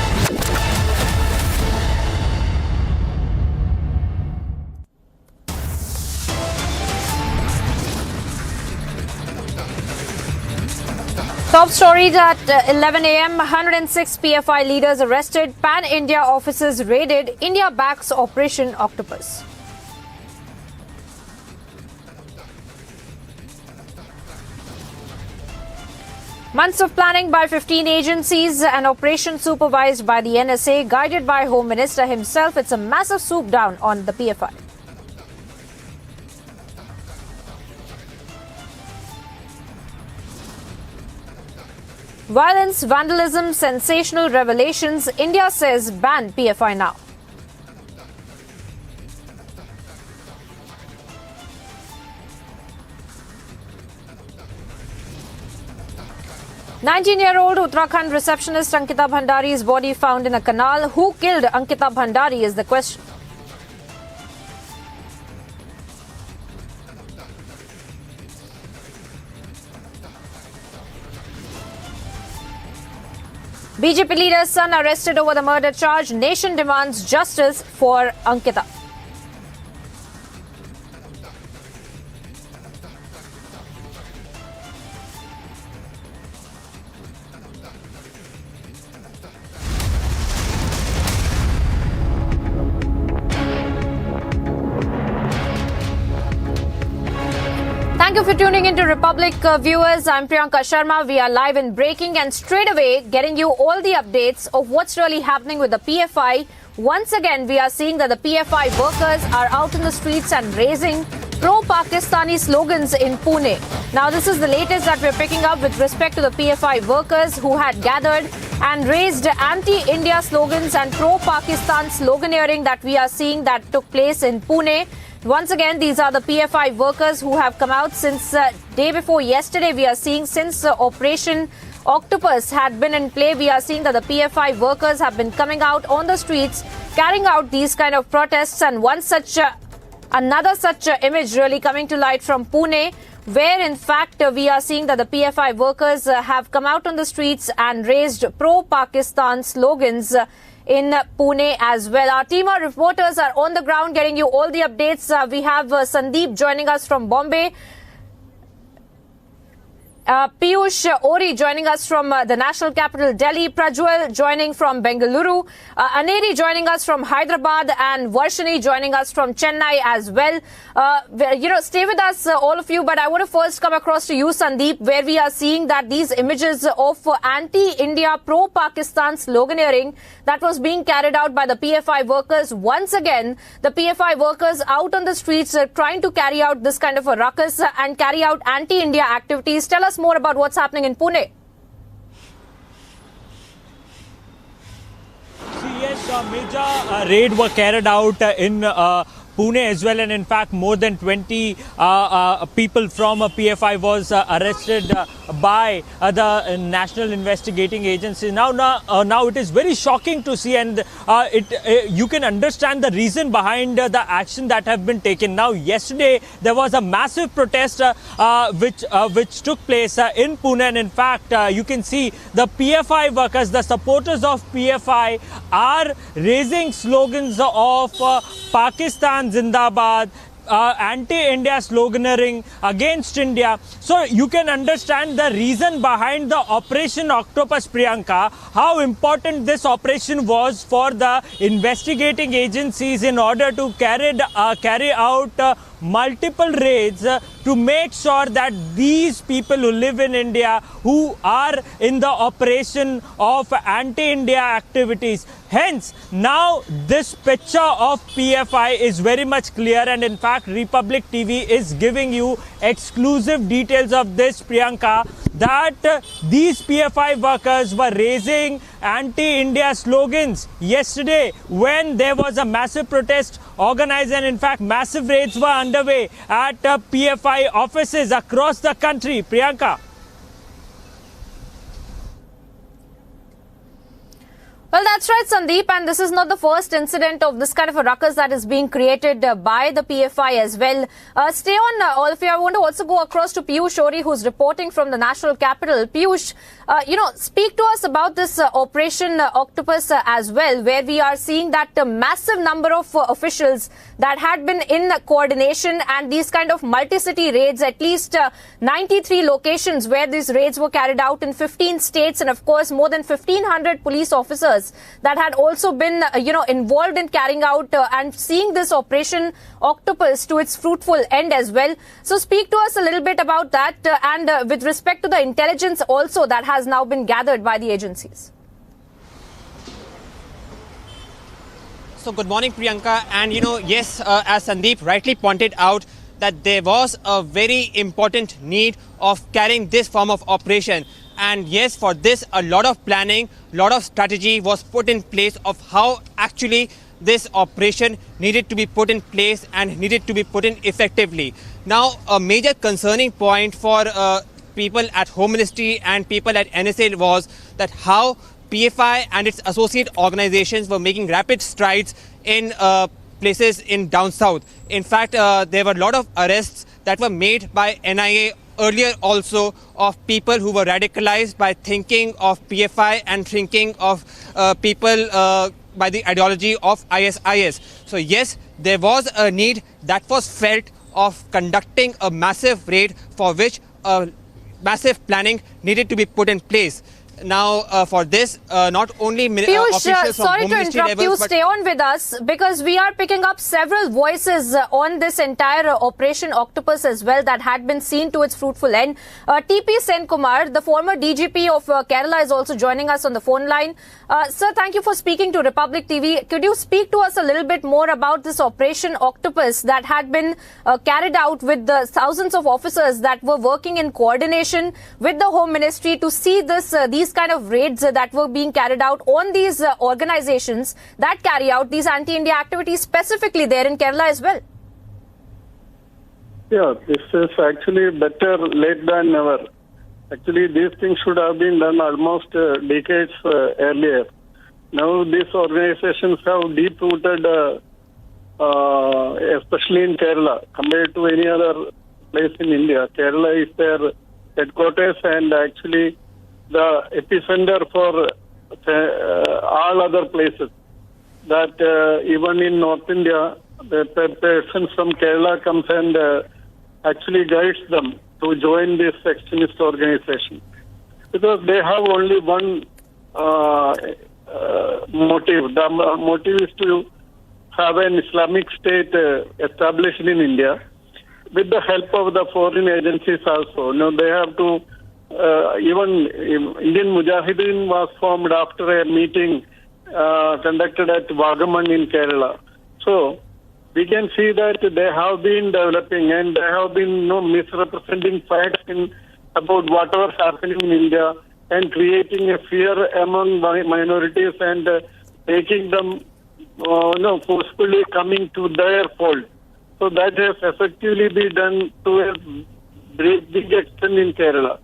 Top stories at 11 a.m. 106 PFI leaders arrested. Pan-India offices raided. India backs Operation Octopus. Months of planning by 15 agencies, an operation supervised by the NSA, guided by Home Minister himself. It's a massive swoop down on the PFI. Violence, vandalism, sensational revelations. India says ban PFI now. "19-year-old Uttarakhand receptionist Ankita Bhandari's body found in a canal. Who killed Ankita Bhandari is the question. BJP leader's son arrested over the murder charge. Nation demands justice for Ankita. Thank you for tuning into Republic viewers. I'm Priyanka Sharma. We are live in breaking and straight away getting you all the updates of what's really happening with the PFI. Once again, we are seeing that the PFI workers are out in the streets and raising pro-Pakistani slogans in Pune. Now, this is the latest that we're picking up with respect to the PFI workers who had gathered and raised anti-India slogans and pro-Pakistan sloganeering that we are seeing that took place in Pune. Once again, these are the PFI workers who have come out since day before yesterday. We are seeing since Operation Octopus had been in play, we are seeing that the PFI workers have been coming out on the streets, carrying out these kind of protests. And another such image really coming to light from Pune, where in fact we are seeing that the PFI workers have come out on the streets and raised pro-Pakistan slogans in Pune as well. Our team of reporters are on the ground getting you all the updates. We have Sandeep joining us from Bombay. Piyush Ori joining us from the national capital Delhi, Prajwal joining from Bengaluru, Aneri joining us from Hyderabad, and Varshini joining us from Chennai as well. Stay with us, all of you, but I want to first come across to you, Sandeep, where we are seeing that these images of anti-India, pro-Pakistan sloganeering that was being carried out by the PFI workers. Once again, the PFI workers out on the streets trying to carry out this kind of a ruckus and carry out anti-India activities. Tell us more about what's happening in Pune. Yes, major raid were carried out in Pune as well, and in fact more than 20 people from PFI was arrested by the National Investigating Agency. Now it is very shocking to see, and you can understand the reason behind the action that have been taken. Now yesterday there was a massive protest which took place in Pune, and in fact you can see the PFI workers, the supporters of PFI are raising slogans of Pakistan Zindabad, anti-India sloganeering against India. So you can understand the reason behind the Operation Octopus, Priyanka, how important this operation was for the investigating agencies in order to carry out multiple raids to make sure that these people who live in India, who are in the operation of anti-India activities. Hence, now this picture of PFI is very much clear, and in fact Republic TV is giving you exclusive details of this, Priyanka, that these PFI workers were raising anti-India slogans yesterday when there was a massive protest organized, and in fact massive raids were underway at PFI offices across the country. Priyanka. Well, that's right, Sandeep, and this is not the first incident of this kind of a ruckus that is being created by the PFI as well. Stay on, all of you. I want to also go across to Piyush Ori, who's reporting from the national capital. Piyush, speak to us about this Operation Octopus as well, where we are seeing that a massive number of officials that had been in coordination and these kind of multi-city raids, at least 93 locations where these raids were carried out in 15 states, and of course more than 1,500 police officers that had also been, involved in carrying out and seeing this Operation Octopus to its fruitful end as well. So speak to us a little bit about that and with respect to the intelligence also that has now been gathered by the agencies. So good morning, Priyanka. And yes, as Sandeep rightly pointed out, that there was a very important need of carrying this form of operation. And yes, for this, a lot of planning, a lot of strategy was put in place of how actually this operation needed to be put in place and needed to be put in effectively. Now, a major concerning point for people at Home Ministry and people at NSA was that how PFI and its associate organizations were making rapid strides in places in down south. In fact, there were a lot of arrests that were made by NIA earlier also of people who were radicalized by thinking of PFI and thinking of people by the ideology of ISIS. So yes, there was a need that was felt of conducting a massive raid for which massive planning needed to be put in place. Now, for this, not only officials from sorry to interrupt you. Stay on with us because we are picking up several voices on this entire Operation Octopus as well that had been seen to its fruitful end. TP Senkumar, the former DGP of Kerala, is also joining us on the phone line. Sir, thank you for speaking to Republic TV. Could you speak to us a little bit more about this Operation Octopus that had been carried out with the thousands of officers that were working in coordination with the Home Ministry to see these kind of raids that were being carried out on these organizations that carry out these anti-India activities specifically there in Kerala as well? Yeah, this is actually better late than never. Actually, these things should have been done almost decades earlier. Now, these organizations have deep-rooted, especially in Kerala, compared to any other place in India. Kerala is their headquarters and actually the epicenter for all other places. That even in North India, the person from Kerala comes and actually guides them to join this extremist organization. Because they have only one motive. The motive is to have an Islamic state established in India with the help of the foreign agencies also. They have to even Indian Mujahideen was formed after a meeting conducted at Vagaman in Kerala. So we can see that they have been developing and they have been misrepresenting facts about whatever is happening in India and creating a fear among minorities and making them forcefully coming to their fold. So that has effectively been done to a big extent in Kerala.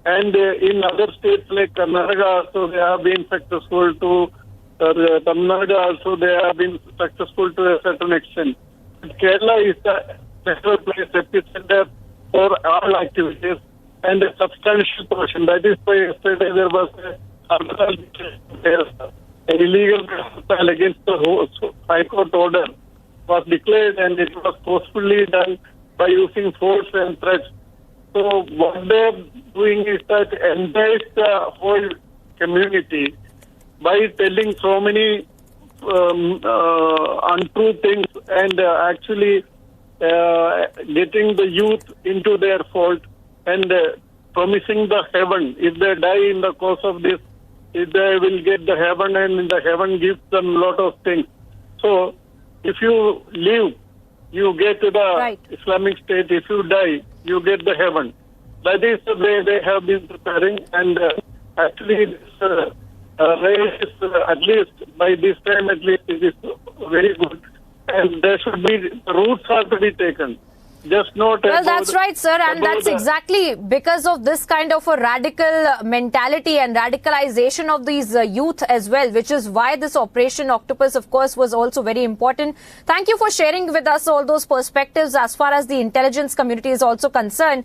And in other states like Karnataka also they have been successful to, Tamil Nadu also they have been successful to a certain extent. But Kerala is the central place, epicenter for all activities and a substantial portion. That is why yesterday there was an illegal trial against the High Court order was declared and it was forcefully done by using force and threats. So what they are doing is that entice the whole community by telling so many untrue things and actually getting the youth into their fold and promising the heaven. If they die in the course of this, if they will get the heaven and the heaven gives them a lot of things. So if you live, you get to the Islamic State. If you die, you get the heaven. That is the way they have been preparing. And actually, this race, at least by this time, at least it is very good. And there should be, routes have to be taken. Just not well, that's right, sir, and that's exactly because of this kind of a radical mentality and radicalization of these youth as well, which is why this Operation Octopus, of course, was also very important. Thank you for sharing with us all those perspectives as far as the intelligence community is also concerned.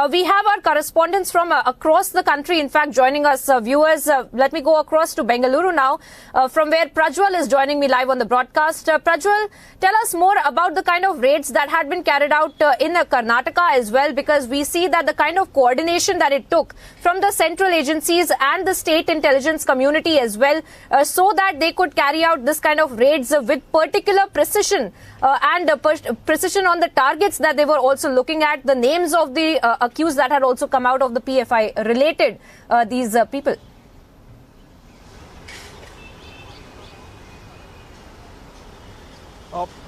We have our correspondents from across the country, in fact, joining us. Viewers, let me go across to Bengaluru now, from where Prajwal is joining me live on the broadcast. Prajwal, tell us more about the kind of raids that had been carried out in Karnataka as well, because we see that the kind of coordination that it took from the central agencies and the state intelligence community as well, so that they could carry out this kind of raids with particular precision and precision on the targets that they were also looking at, the names of the accused that had also come out of the PFI related these people.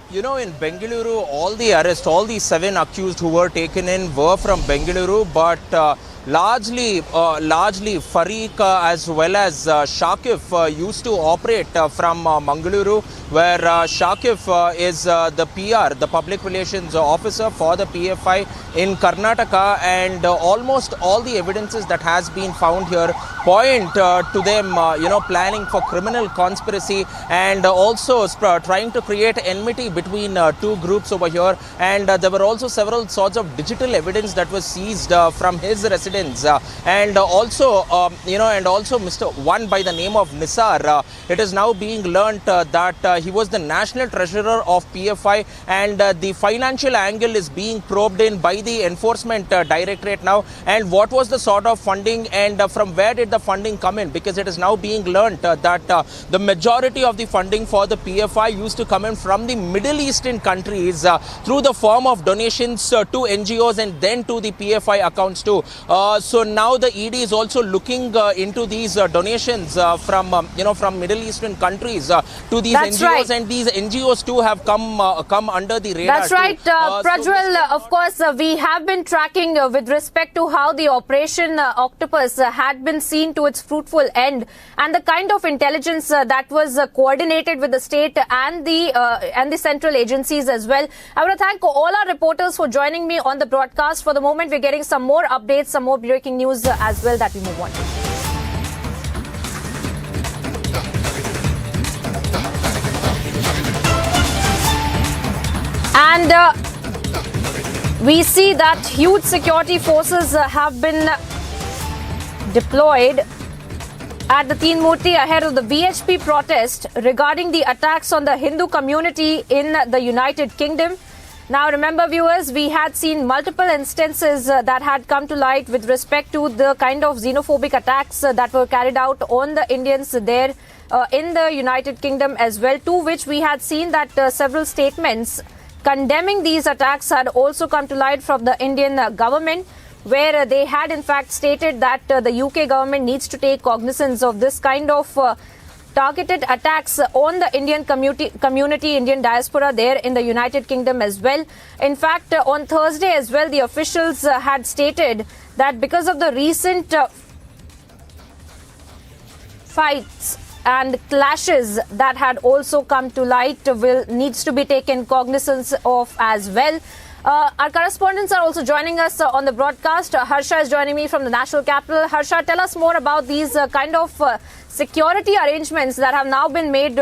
You know, in Bengaluru, all the arrests, all the 7 accused who were taken in were from Bengaluru, but largely Farooq as well as Shakif used to operate from Mangaluru, where Shakif is the PR, the public relations officer for the PFI in Karnataka, and almost all the evidences that has been found here point to them, planning for criminal conspiracy and also trying to create enmity between 2 groups over here. And there were also several sorts of digital evidence that was seized from his residence, and also Mr. one by the name of Nisar. It is now being learnt that he was the national treasurer of PFI, and the financial angle is being probed in by the enforcement directorate now. And what was the sort of funding and from where did the funding come in? Because it is now being learnt that the majority of the funding for the PFI used to come in from the Middle Eastern countries through the form of donations to NGOs and then to the PFI accounts too. So now the ED is also looking into these donations from Middle Eastern countries to these NGOs, right. And these NGOs too have come under the radar. That's right, Prajwal. Of course, we have been tracking with respect to how the Operation Octopus had been seen to its fruitful end, and the kind of intelligence that was coordinated with the state and the central agencies as well. I want to thank all our reporters for joining me on the broadcast. For the moment, we're getting some more updates, some more breaking news as well that we move on to. And we see that huge security forces have been deployed at the Teen Murti ahead of the BHP protest regarding the attacks on the Hindu community in the United Kingdom. Now, remember, viewers, we had seen multiple instances that had come to light with respect to the kind of xenophobic attacks that were carried out on the Indians there in the United Kingdom as well, to which we had seen that several statements condemning these attacks had also come to light from the Indian government, where they had in fact stated that the UK government needs to take cognizance of this kind of targeted attacks on the Indian community, Indian diaspora there in the United Kingdom as well. In fact, on Thursday as well, the officials had stated that because of the recent fights and clashes that had also come to light needs to be taken cognizance of as well. Our correspondents are also joining us on the broadcast. Harsha is joining me from the national capital. Harsha, tell us more about these kind of security arrangements that have now been made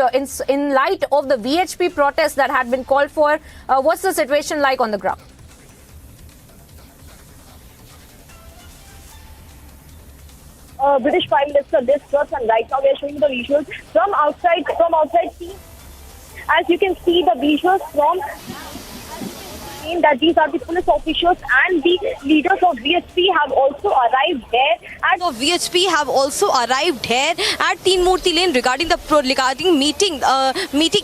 in light of the VHP protests that had been called for. What's the situation like on the ground? British Prime Minister Liz Truss, and right now we are showing the visuals from outside. As you can see, the visuals from that these are the police officials and the leaders of VHP have also arrived there. And VHP have also arrived here at Teen Murti Lane regarding meeting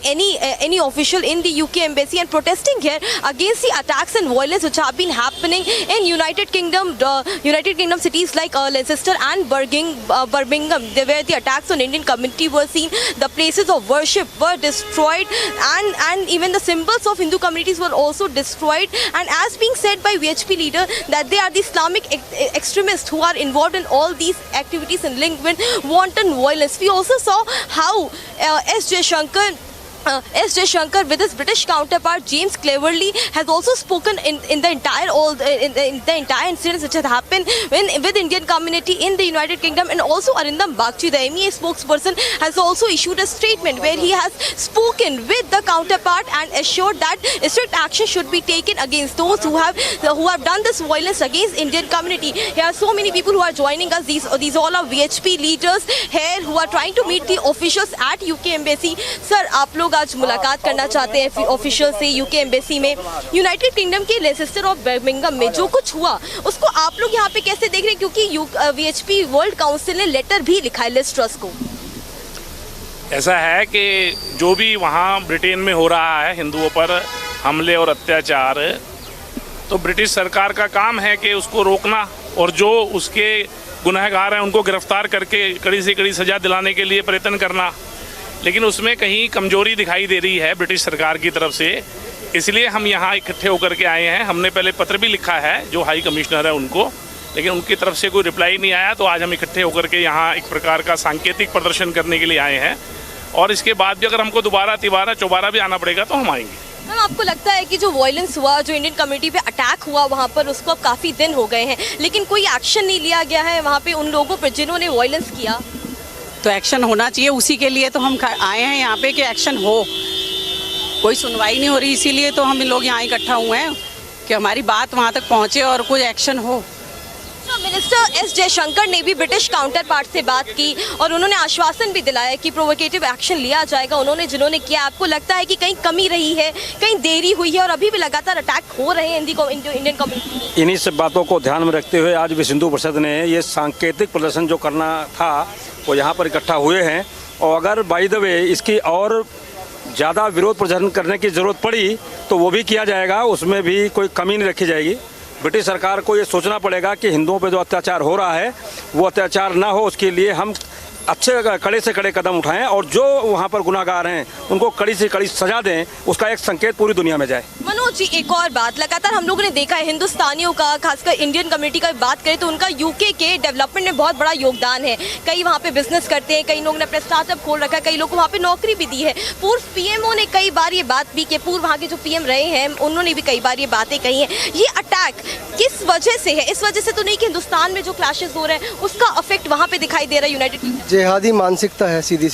any official in the UK embassy and protesting here against the attacks and violence which have been happening in United Kingdom cities like Leicester and Birmingham, where the attacks on Indian community were seen. The places of worship were destroyed, and even the symbols of Hindu communities were also destroyed. And as being said by VHP leader that they are the Islamic extremists who are involved in all these activities and linked with wanton violence. We also saw how S. Jaishankar with his British counterpart James Cleverly has also spoken in the entire incidents which has happened with Indian community in the United Kingdom. And also Arindam Bagchi, the MEA spokesperson, has also issued a statement where he has spoken with the counterpart and assured that strict action should be taken against those who have done this violence against Indian community. Here are so many people who are joining us. These all are VHP leaders here who are trying to meet the officials at UK embassy. Sir, आप लोग आज मुलाकात करना चाहते हैं official से UK embassy में. United kingdom के लेसेस्टर और बर्मिंघम में जो कुछ हुआ उसको आप लोग यहाँ पे कैसे देख रहे हैं, क्योंकि वीएचपी वर्ल्ड काउंसिल ने लेटर भी लिखा है लिज ट्रस को. ऐसा है कि जो भी वहाँ ब्रिटेन में हो रहा है हिंदुओं पर हमले और अत्याचार, तो ब्रिटिश सरकार का काम है कि उसको रोकना और जो उसके गुनहगार हैं उनको गिरफ्तार करके कड़ी से कड़ी सजा दिलाने के लिए प्रयत्न करना. लेकिन उसमें कहीं कमजोरी दिखाई दे रही है ब्रिटिश सरकार की तरफ से, इसलिए हम यहाँ इकट्ठे होकर के आए हैं. हमने पहले पत्र भी लिखा है जो हाई कमिश्नर है उनको, लेकिन उनकी तरफ से कोई रिप्लाई नहीं आया. तो आज हम इकट्ठे होकर के यहाँ एक प्रकार का सांकेतिक प्रदर्शन करने के लिए आए हैं, और इसके बाद भी अगर हमको दोबारा तिबारा चौबारा भी आना पड़ेगा तो हम आएंगे. मैम, आपको लगता है कि जो वायलेंस हुआ, जो इंडियन कम्युनिटी पे अटैक हुआ वहाँ पर, उसको अब काफ़ी दिन हो गए हैं लेकिन कोई एक्शन नहीं लिया गया है वहाँ पे उन लोगों पर जिन्होंने वायलेंस किया? तो एक्शन होना चाहिए, उसी के लिए तो हम आए हैं यहाँ पे कि एक्शन हो. कोई सुनवाई नहीं हो रही, इसीलिए तो हम लोग यहाँ इकट्ठा हुए हैं कि हमारी बात वहाँ तक पहुँचे और कोई एक्शन हो. मिनिस्टर एस जयशंकर ने भी ब्रिटिश काउंटर पार्ट से बात की और उन्होंने आश्वासन भी दिलाया कि प्रोवोकेटिव एक्शन लिया जाएगा. जिन्होंने किया, आपको लगता है कि कहीं कमी रही है, कहीं देरी हुई है और अभी भी लगातार अटैक हो रहे हैं इंडियन कम्युनिटी? इन्हीं सब बातों को ध्यान में रखते हुए आज विश्व हिंदू परिषद ने ये सांकेतिक प्रदर्शन जो करना था वो यहाँ पर इकट्ठा हुए हैं. और अगर बाय द वे इसकी और ज़्यादा विरोध प्रदर्शन करने की ज़रूरत पड़ी तो वो भी किया जाएगा, उसमें भी कोई कमी नहीं रखी जाएगी. ब्रिटिश सरकार को ये सोचना पड़ेगा कि हिंदुओं पे जो अत्याचार हो रहा है वो अत्याचार ना हो, उसके लिए हम अच्छे कड़े से कड़े कदम उठाएं और जो वहाँ पर गुनाहगार हैं उनको कड़ी से कड़ी सजा दें. उसका एक संकेत पूरी दुनिया में जाए. मनोज जी, एक और बात, लगातार हम लोगों ने देखा है हिंदुस्तानियों का, खासकर इंडियन कम्युनिटी का बात करें तो उनका यूके के डेवलपमेंट में बहुत बड़ा योगदान है. कई वहाँ पे बिजनेस करते हैं, कई लोगों ने अपना स्टार्टअप खोल रखा है, कई लोगों को वहाँ पे नौकरी भी दी है. पूर्व पीएमओ ने कई बार ये बात भी की, पूर्व वहाँ के जो पीएम रहे हैं उन्होंने भी कई बार ये बातें कही हैं. ये अटैक किस वजह से है? इस वजह से तो नहीं कि हिंदुस्तान में जो क्लैशेस हो रहे हैं उसका अफेक्ट वहाँ पे दिखाई दे रहा है यूनाइटेड किंगडम? जिहादी मानसिकता है, सीधी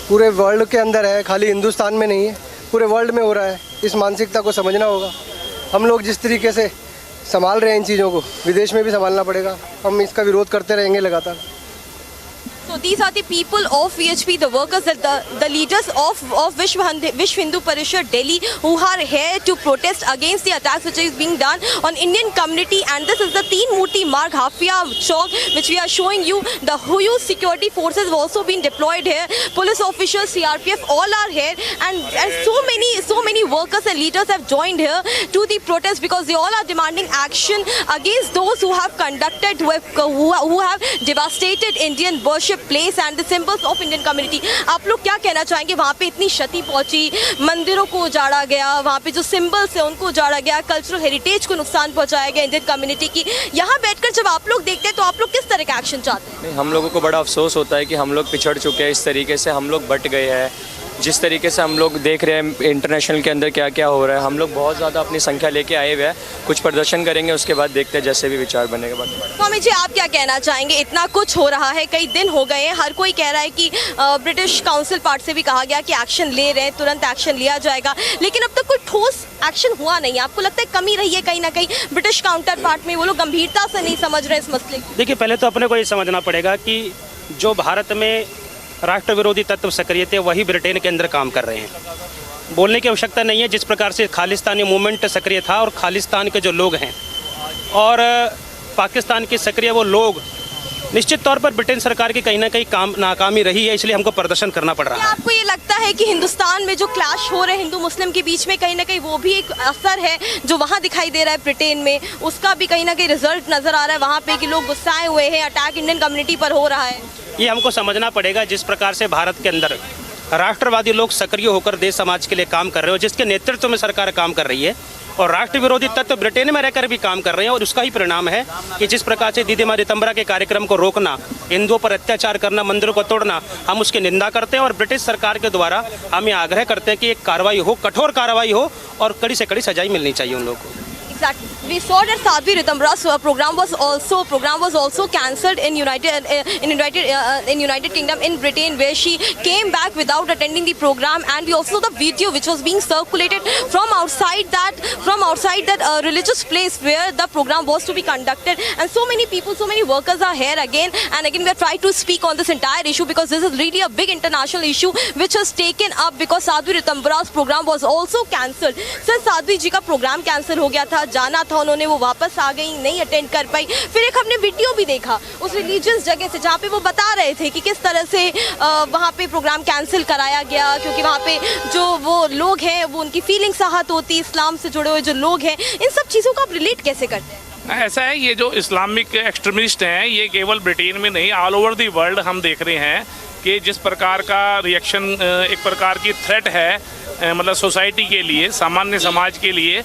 पूरे वर्ल्ड के अंदर है, खाली हिंदुस्तान में नहीं है, पूरे वर्ल्ड में हो रहा है. इस मानसिकता को समझना होगा. हम लोग जिस तरीके से संभाल रहे हैं इन चीज़ों को, विदेश में भी संभालना पड़ेगा. हम इसका विरोध करते रहेंगे लगातार. So these are the people of VHP, the workers, the leaders of Vishwa Hindu Parishad Delhi, who are here to protest against the attacks which is being done on Indian community. And this is the Teen Murti Marg Hafia Chowk which we are showing you. The huge security forces have also been deployed here. Police officials, CRPF, all are here, and so many workers and leaders have joined here to the protest because they all are demanding action against those who have conducted, who have devastated Indian worship place and the symbols of Indian community. आप लोग क्या कहना चाहेंगे? वहाँ पे इतनी क्षति पहुंची, मंदिरों को उजाड़ा गया, वहाँ पे जो सिंबल्स है उनको उजाड़ा गया, कल्चरल हेरिटेज को नुकसान पहुंचाया गया इंडियन कम्युनिटी की। यहाँ बैठकर जब आप लोग देखते हैं तो आप लोग किस तरह का एक्शन चाहते हैं? हम लोगों को बड़ा अफसोस होता है कि हम लोग पिछड़ चुके हैं, इस तरीके से हम लोग बट गए हैं। जिस तरीके से हम लोग देख रहे हैं इंटरनेशनल के अंदर क्या क्या हो रहा है, हम लोग बहुत ज़्यादा अपनी संख्या लेके आए हुए हैं, कुछ प्रदर्शन करेंगे, उसके बाद देखते हैं जैसे भी विचार बनेगा। स्वामी जी, आप क्या कहना चाहेंगे? इतना कुछ हो रहा है, कई दिन हो गए हैं, हर कोई कह रहा है कि ब्रिटिश काउंसिल पार्ट से भी कहा गया कि एक्शन ले रहे हैं, तुरंत एक्शन लिया जाएगा, लेकिन अब तक कोई ठोस एक्शन हुआ नहीं है। आपको लगता है कमी रही है कहीं ना कहीं ब्रिटिश काउंटर पार्ट में, वो लोग गंभीरता से नहीं समझ रहे इस मसले को? देखिए, पहले तो अपने को ये समझना पड़ेगा कि जो भारत में राष्ट्र विरोधी तत्व सक्रिय थे वही ब्रिटेन के अंदर काम कर रहे हैं। बोलने की आवश्यकता नहीं है, जिस प्रकार से खालिस्तानी मूवमेंट सक्रिय था और खालिस्तान के जो लोग हैं और पाकिस्तान के सक्रिय वो लोग, निश्चित तौर पर ब्रिटेन सरकार की कहीं ना कहीं नाकामी रही है, इसलिए हमको प्रदर्शन करना पड़ रहा है। आपको ये लगता है कि हिंदुस्तान में जो क्लैश हो रहे हैं हिंदू मुस्लिम के बीच में, कहीं ना कहीं वो भी एक असर है जो वहाँ दिखाई दे रहा है ब्रिटेन में, उसका भी कहीं ना कहीं रिजल्ट नजर आ रहा है वहाँ पे कि लोग गुस्साए हुए हैं, अटैक इंडियन कम्युनिटी पर हो रहा है? ये हमको समझना पड़ेगा। जिस प्रकार से भारत के अंदर राष्ट्रवादी लोग सक्रिय होकर देश समाज के लिए काम कर रहे हो, जिसके नेतृत्व में सरकार काम कर रही है, और राष्ट्र विरोधी तत्व ब्रिटेन में रहकर भी काम कर रहे हैं, और उसका ही परिणाम है कि जिस प्रकार से दीदी माँ रितंबरा के कार्यक्रम को रोकना, हिंदुओं पर अत्याचार करना, मंदिरों को तोड़ना, हम उसकी निंदा करते हैं और ब्रिटिश सरकार के द्वारा हम ये आग्रह करते हैं कि एक कार्रवाई हो, कठोर कार्रवाई हो और कड़ी से कड़ी सजाई मिलनी चाहिए उन लोगों को। We saw that Sadhvi Ritambra's program was also cancelled in United Kingdom, in Britain, where she came back without attending the program, and we also saw the video which was being circulated from outside that religious place where the program was to be conducted, and so many people, so many workers are here again and again. We are trying to speak on this entire issue because this is really a big international issue which has taken up because Sadhvi Ritambra's program was also cancelled. Since Sadhvi जी का program cancel हो गया था, जाना था उन्होंने, वो वापस आ गई, नहीं अटेंड कर पाई। फिर एक हमने वीडियो भी देखा उस रिलीजियस जगह से जहाँ पे वो बता रहे थे कि किस तरह से वहाँ पे प्रोग्राम कैंसिल कराया गया, क्योंकि वहाँ पे जो वो लोग हैं वो उनकी फीलिंग्स आहत होती, इस्लाम से जुड़े हुए जो लोग हैं, इन सब चीज़ों को आप रिलेट कैसे करते हैं? ऐसा है, ये जो इस्लामिक एक्सट्रीमिस्ट हैं ये केवल ब्रिटेन में नहीं, ऑल ओवर दी वर्ल्ड हम देख रहे हैं कि जिस प्रकार का रिएक्शन एक प्रकार की थ्रेट है मतलब सोसाइटी के लिए, सामान्य समाज के लिए,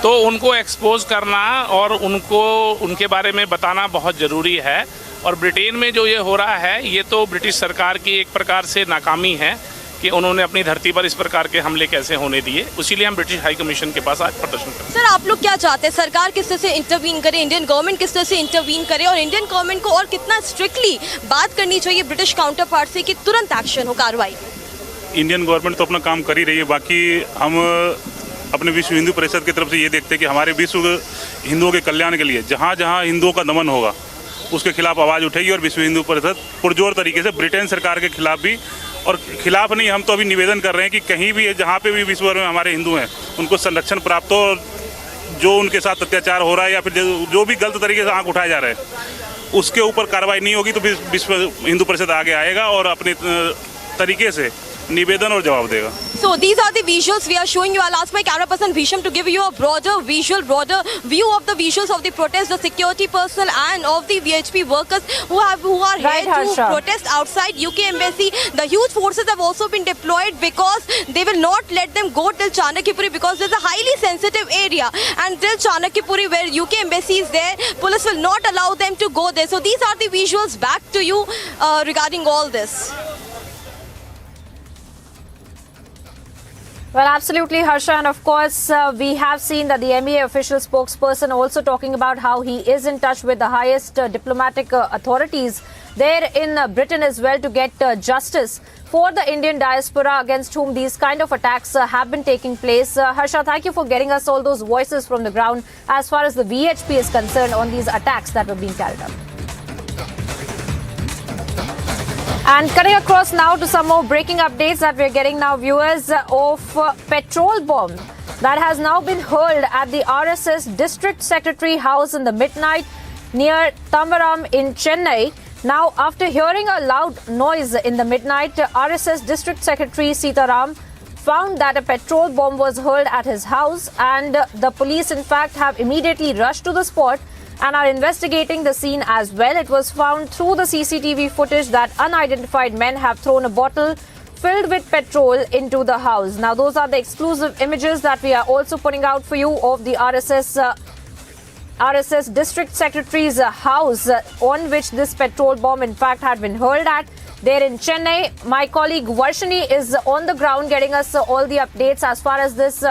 तो उनको एक्सपोज करना और उनके बारे में बताना बहुत ज़रूरी है। और ब्रिटेन में जो ये हो रहा है ये तो ब्रिटिश सरकार की एक प्रकार से नाकामी है कि उन्होंने अपनी धरती पर इस प्रकार के हमले कैसे होने दिए, इसीलिए हम ब्रिटिश हाई कमीशन के पास आज प्रदर्शन करते हैं। सर, आप लोग क्या चाहते हैं? सरकार किस तरह से इंटरवीन करे, इंडियन गवर्नमेंट किस तरह से इंटरवीन करे, और इंडियन गवर्नमेंट को और कितना स्ट्रिक्टली बात करनी चाहिए ब्रिटिश काउंटर पार्ट से कि तुरंत एक्शन हो, कार्रवाई? इंडियन गवर्नमेंट तो अपना काम कर ही रही है, बाकी हम अपने विश्व हिंदू परिषद की तरफ से ये देखते हैं कि हमारे विश्व हिंदुओं के कल्याण के लिए जहाँ जहाँ हिंदुओं का दमन होगा उसके खिलाफ आवाज़ उठेगी, और विश्व हिंदू परिषद पुरजोर तरीके से ब्रिटेन सरकार के खिलाफ भी, और खिलाफ नहीं, हम तो अभी निवेदन कर रहे हैं कि कहीं भी जहाँ पे भी विश्व भर में हमारे हिंदू हैं उनको संरक्षण प्राप्त हो, जो उनके साथ अत्याचार हो रहा है या फिर जो भी गलत तरीके से आंख उठाए जा रहे हैं उसके ऊपर कार्रवाई नहीं होगी तो फिर विश्व हिंदू परिषद आगे आएगा और अपने तरीके से निवेदन और जवाब देगा। So these are the visuals we are showing you. I'll ask my camera person Bhisham to give you a broader view of the visuals of the protest, the security personnel and of the VHP workers who are here to protest outside UK embassy. The huge forces have also been deployed because they will not let them go till Chanakyapuri because there's a highly sensitive area, and till Chanakyapuri where UK embassy is there, police will not allow them to go there. So these are the visuals back to you regarding all this. Well, absolutely, Harsha, and of course, we have seen that the MEA official spokesperson also talking about how he is in touch with the highest diplomatic authorities there in Britain as well to get justice for the Indian diaspora against whom these kind of attacks have been taking place. Harsha, thank you for getting us all those voices from the ground as far as the VHP is concerned on these attacks that were being carried out. And cutting across now to some more breaking updates that we're getting now, viewers, of petrol bomb that has now been hurled at the RSS District Secretary House in the midnight near Thambaram in Chennai. Now, after hearing a loud noise in the midnight, RSS District Secretary Sitaram found that a petrol bomb was hurled at his house, and the police in fact have immediately rushed to the spot and are investigating the scene as well. It was found through the CCTV footage that unidentified men have thrown a bottle filled with petrol into the house. Now, those are the exclusive images that we are also putting out for you of the RSS District Secretary's house on which this petrol bomb in fact had been hurled at. There in Chennai, my colleague Varshini is on the ground getting us all the updates as far as this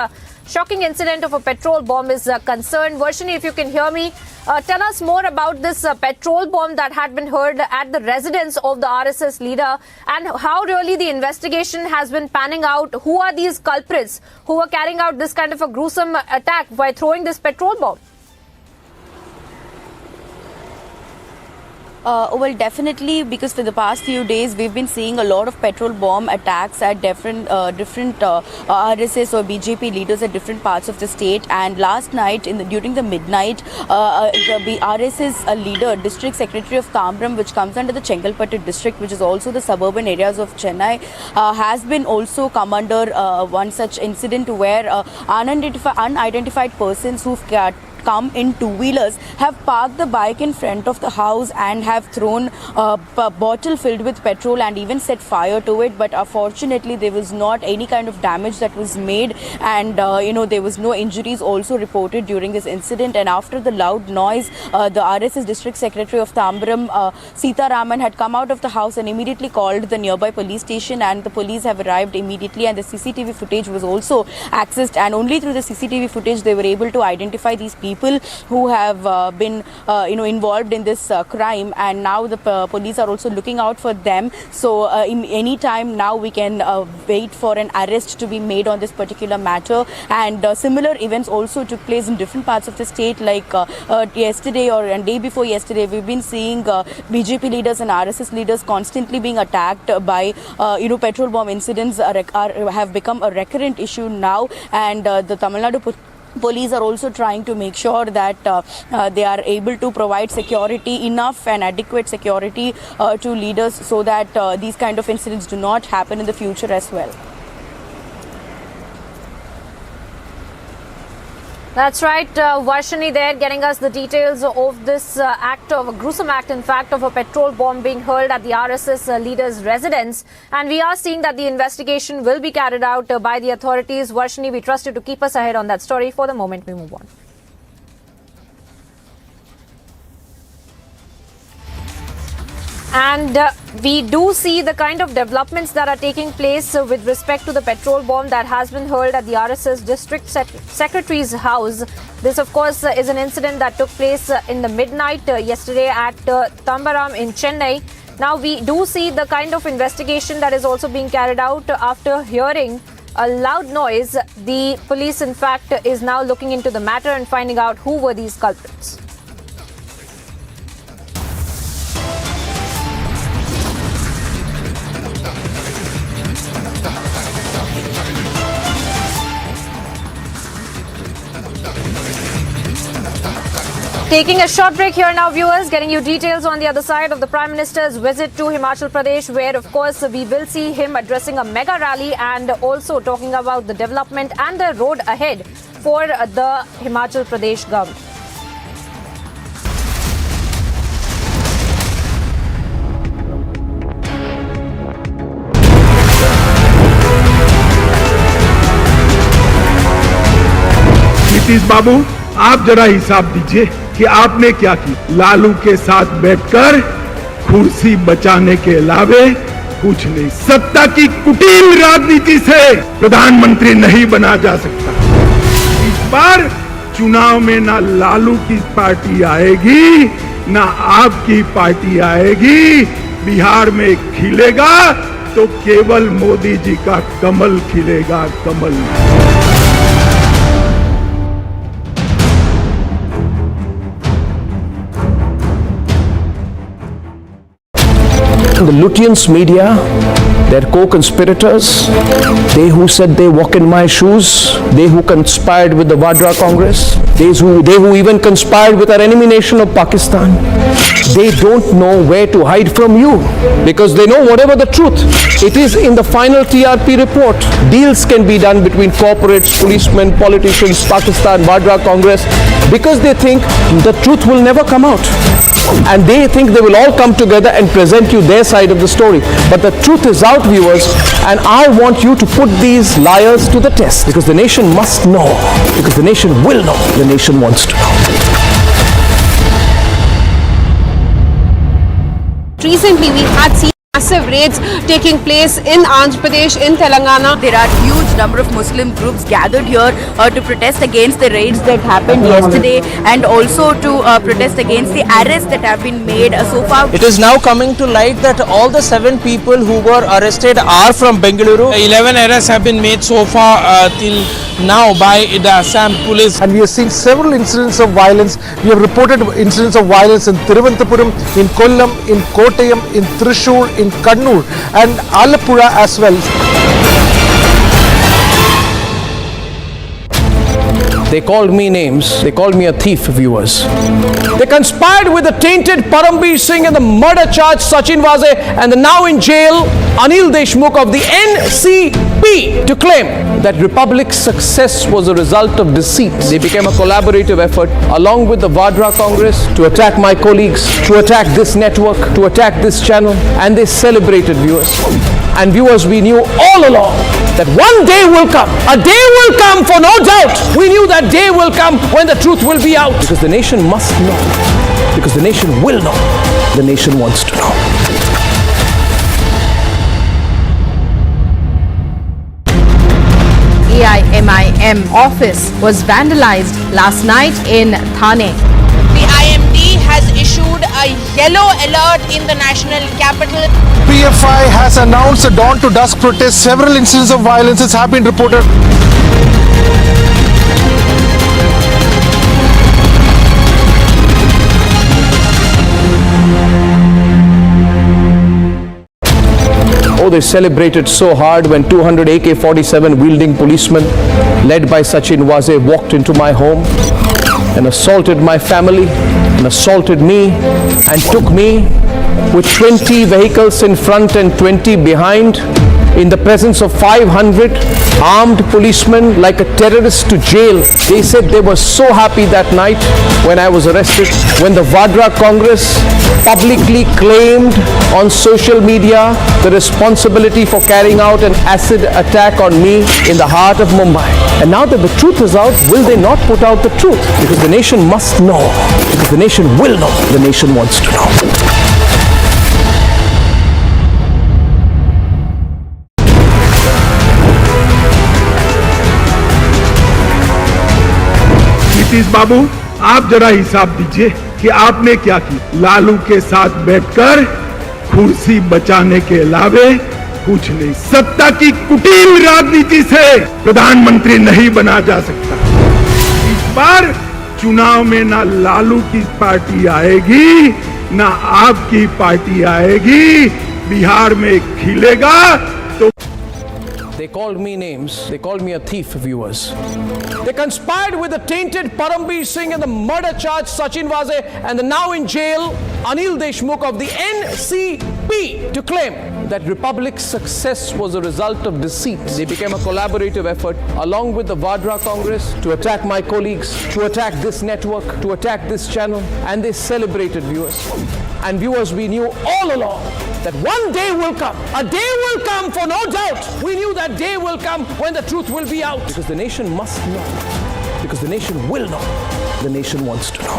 shocking incident of a petrol bomb is concerned. Varshini, if you can hear me, tell us more about this petrol bomb that had been hurled at the residence of the RSS leader and how really the investigation has been panning out. Who are these culprits who are carrying out this kind of a gruesome attack by throwing this petrol bomb? Well, definitely, because for the past few days we've been seeing a lot of petrol bomb attacks at different RSS or BJP leaders at different parts of the state. And last night, during the midnight, the RSS leader, District Secretary of Tambram, which comes under the Chengalpattu district, which is also the suburban areas of Chennai, has been also come under one such incident where unidentified persons who've come in two-wheelers have parked the bike in front of the house and have thrown a bottle filled with petrol and even set fire to it. But unfortunately, there was not any kind of damage that was made, and there was no injuries also reported during this incident. And after the loud noise, the RSS District Secretary of Tambram, Sita Raman, had come out of the house and immediately called the nearby police station, and the police have arrived immediately, and the CCTV footage was also accessed, and only through the CCTV footage they were able to identify these people who have been involved in this crime, and now the police are also looking out for them. So any time now we can wait for an arrest to be made on this particular matter. And similar events also took place in different parts of the state, like yesterday or day before yesterday we've been seeing BJP leaders and RSS leaders constantly being attacked by petrol bomb incidents have become a recurrent issue now, and the Tamil Nadu police are also trying to make sure that they are able to provide security, enough and adequate security to leaders, so that these kind of incidents do not happen in the future as well. That's right, Varshini there getting us the details of this act of a gruesome act, in fact, of a petrol bomb being hurled at the RSS leader's residence. And we are seeing that the investigation will be carried out by the authorities. Varshini, we trust you to keep us ahead on that story. For the moment, we move on. And we do see the kind of developments that are taking place with respect to the petrol bomb that has been hurled at the RSS District Secretary's house. This, of course, is an incident that took place in the midnight yesterday at Tambaram in Chennai. Now, we do see the kind of investigation that is also being carried out after hearing a loud noise. The police, in fact, is now looking into the matter and finding out who were these culprits. Taking a short break here now, viewers, getting you details on the other side of the Prime Minister's visit to Himachal Pradesh, where, of course, we will see him addressing a mega rally and also talking about the development and the road ahead for the Himachal Pradesh government. Nitish बाबू, आप जरा हिसाब दीजिए कि आपने क्या किया। लालू के साथ बैठकर कुर्सी बचाने के अलावे कुछ नहीं। सत्ता की कुटिल राजनीति से प्रधानमंत्री नहीं बना जा सकता। इस बार चुनाव में ना लालू की पार्टी आएगी, ना आपकी पार्टी आएगी। बिहार में खिलेगा तो केवल मोदी जी का कमल खिलेगा, कमल। The Lutyens media, their co-conspirators, they who said they walk in my shoes, they who conspired with the Vadra Congress, they who even conspired with our enemy nation of Pakistan, they don't know where to hide from you, because they know whatever the truth, it is in the final TRP report. Deals can be done between corporates, policemen, politicians, Pakistan, Vadra Congress. because they think the truth will never come out. And they think they will all come together and present you their side of the story. But the truth is out, viewers, and I want you to put these liars to the test, because the nation must know, because the nation will know, the nation wants to know. Recently, we had seen massive raids taking place in Andhra Pradesh, in Telangana. There are huge number of Muslim groups gathered here to protest against the raids that happened yesterday, and also to protest against the arrests that have been made so far. It is now coming to light that all the 7 people who were arrested are from Bengaluru. 11 arrests have been made so far till now by the Assam police. And we are seeing several incidents of violence. We have reported incidents of violence in Thiruvananthapuram, in Kollam, in Kottayam, in Thrissur, in Kannur and Alappuzha as well. They called me names. They called me a thief, viewers. They conspired with the tainted Parambir Singh and the murder charge Sachin Vase and the now in jail Anil Deshmukh of the NCP to claim that Republic's success was a result of deceit. They became a collaborative effort along with the Vadra Congress to attack my colleagues, to attack this network, to attack this channel, and they celebrated, viewers. And viewers, we knew all along that one day will come. A day will come, for no doubt. We knew that day will come when the truth will be out. Because the nation must know. Because the nation will know. The nation wants to know. AIMIM office was vandalized last night in Thane. The IMD has issued a yellow alert in the national capital. PFI has announced a dawn to dusk protest. Several incidents of violence have been reported. Oh, they celebrated so hard when 200 AK-47 wielding policemen led by Sachin Vase walked into my home and assaulted my family and assaulted me and took me with 20 vehicles in front and 20 behind in the presence of 500 armed policemen like a terrorist to jail. They said they were so happy that night when I was arrested, when the Vadra Congress publicly claimed on social media the responsibility for carrying out an acid attack on me in the heart of Mumbai. And now that the truth is out, will they not put out the truth? Because the nation must know. Because the nation will know. The nation wants to know. Nitish बाबू, आप जरा हिसाब दीजिए कि आपने क्या किया। लालू के साथ बैठकर कुर्सी बचाने के अलावे कुछ नहीं। सत्ता की कुटिल राजनीति से प्रधानमंत्री नहीं बना जा सकता। इस बार चुनाव में ना लालू की पार्टी आएगी, ना आपकी पार्टी आएगी। बिहार में खिलेगा तो They called me names. They called me a thief, viewers. They conspired with the tainted Parambir Singh and the murder charge Sachin Vase and the now in jail Anil Deshmukh of the NCP to claim that Republic's success was a result of deceit. They became a collaborative effort along with the Vadra Congress to attack my colleagues, to attack this network, to attack this channel, and they celebrated, viewers. And viewers, we knew all along that one day will come. A day will come, for no doubt. We knew that day will come when the truth will be out. Because the nation must know. Because the nation will know. The nation wants to know.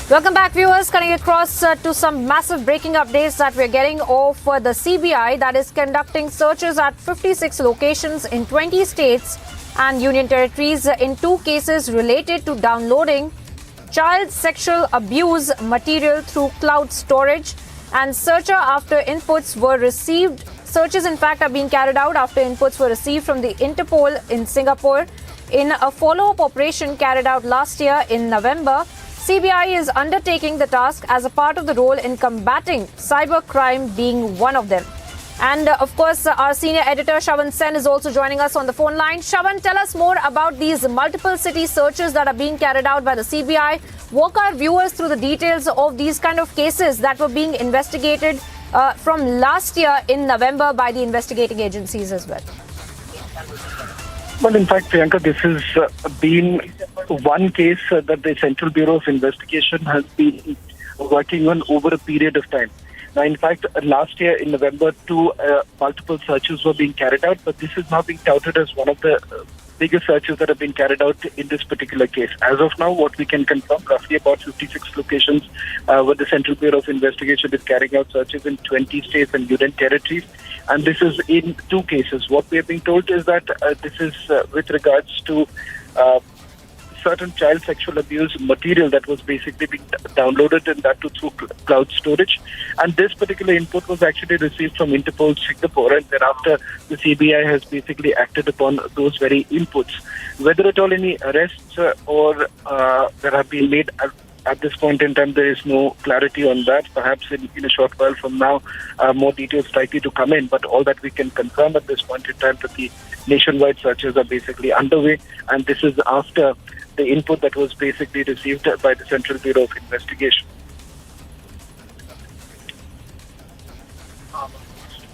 Welcome back, viewers. Cutting across to some massive breaking updates that we're getting of the CBI that is conducting searches at 56 locations in 20 states and union territories in 2 cases related to downloading child sexual abuse material through cloud storage. And searches after inputs were received. Searches, in fact, are being carried out after inputs were received from the Interpol in Singapore in a follow-up operation carried out last year in November. CBI is undertaking the task as a part of the role in combating cybercrime being one of them. And of course, our senior editor Shravan Sen is also joining us on the phone line. Shravan, tell us more about these multiple city searches that are being carried out by the CBI. Walk our viewers through the details of these kind of cases that were being investigated from last year in November by the investigating agencies as well. Well, in fact, Priyanka, this has been one case that the Central Bureau of Investigation has been working on over a period of time. Now, in fact, last year in November, two multiple searches were being carried out, but this is now being touted as one of the biggest searches that have been carried out in this particular case. As of now, what we can confirm, roughly about 56 locations where the Central Bureau of Investigation is carrying out searches in 20 states and union territories. And this is in two cases. What we have been told is that this is with regards to certain child sexual abuse material that was basically being downloaded and that too through cloud storage. And this particular input was actually received from Interpol Singapore, and thereafter the CBI has basically acted upon those very inputs. Whether at all any arrests or that have been made at this point in time, there is no clarity on that. Perhaps in a short while from now, more details likely to come in. But all that we can confirm at this point in time that the nationwide searches are basically underway, and this is after the input that was basically received by the Central Bureau of Investigation.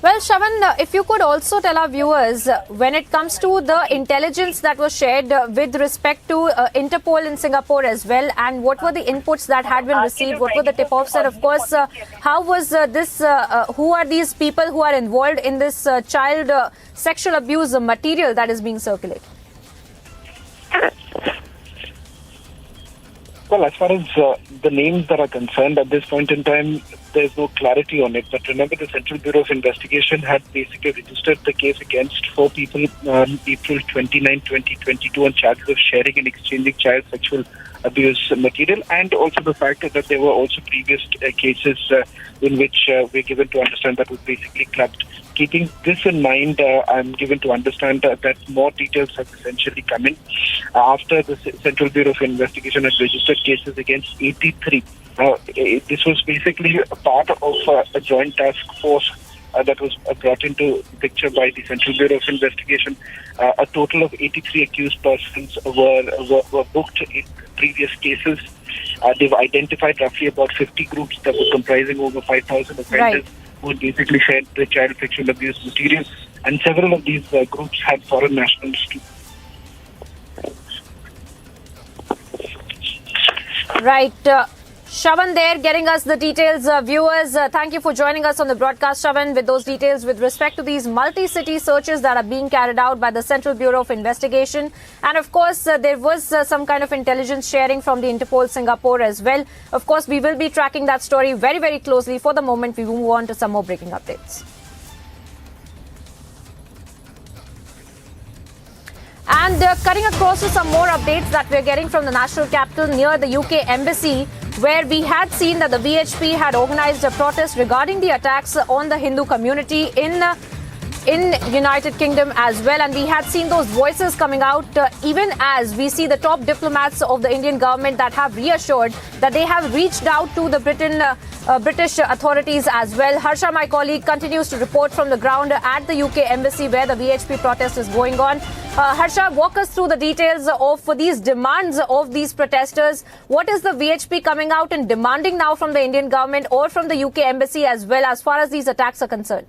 Well, Shravan, if you could also tell our viewers, when it comes to the intelligence that was shared with respect to Interpol in Singapore as well, and what were the inputs that had been received, what were the tip-offs, and of course, how was who are these people who are involved in this child sexual abuse material that is being circulated? Well, as far as the names that are concerned, at this point in time, there's no clarity on it. But remember, the Central Bureau of Investigation had basically registered the case against 4 people on April 29, 2022 on charges of sharing and exchanging child sexual abuse material, and also the fact that there were also previous cases in which we're given to understand that was basically clubbed. Keeping this in mind, I'm given to understand that more details have essentially come in after the Central Bureau of Investigation has registered cases against 83. This was basically a part of a joint task force that was brought into the picture by the Central Bureau of Investigation. A total of 83 accused persons were booked in previous cases. They've identified roughly about 50 groups that were comprising over 5,000 offenders who basically shared the child sexual abuse material, and several of these groups had foreign nationals too. Right. Shravan there getting us the details. Viewers, thank you for joining us on the broadcast, Shravan, with those details with respect to these multi-city searches that are being carried out by the Central Bureau of Investigation. And of course, there was some kind of intelligence sharing from the Interpol Singapore as well. Of course, we will be tracking that story very, very closely. For the moment, we move on to some more breaking updates. And cutting across to some more updates that we're getting from the national capital near the UK embassy, where we had seen that the VHP had organized a protest regarding the attacks on the Hindu community in United Kingdom as well, and we had seen those voices coming out even as we see the top diplomats of the Indian government that have reassured that they have reached out to the British authorities as well. Harsha, my colleague, continues to report from the ground at the UK embassy where the VHP protest is going on. Harsha, walk us through the details of these demands of these protesters. What is the VHP coming out and demanding now from the Indian government or from the UK embassy as well as far as these attacks are concerned?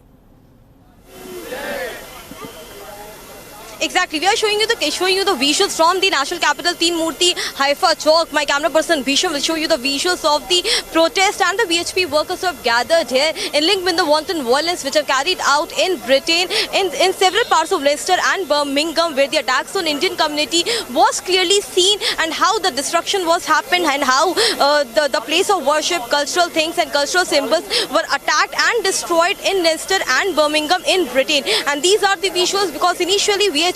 Exactly. We are showing you the visuals from the national capital, Teen Murti, Haifa Chowk. My camera person Bisham will show you the visuals of the protest and the VHP workers who have gathered here in link with the wanton violence which have carried out in Britain, in several parts of Leicester and Birmingham, where the attacks on Indian community was clearly seen, and how the destruction was happened, and how the place of worship, cultural things and cultural symbols were attacked and destroyed in Leicester and Birmingham in Britain. And these are the visuals because initially VHP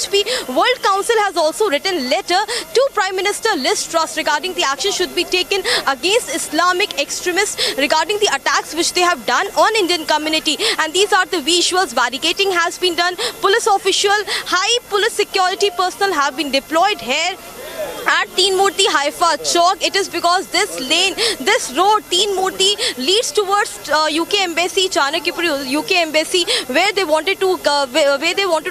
World Council has also written letter to Prime Minister Liz Truss regarding the action should be taken against Islamic extremists regarding the attacks which they have done on Indian community. And these are the visuals. Barricading has been done. Police official, high police security personnel have been deployed here. at Teen Murti Haifa Chowk. It is because this road, Teen Murti, leads towards UK Embassy, Chanakyapuri UK Embassy, where they wanted to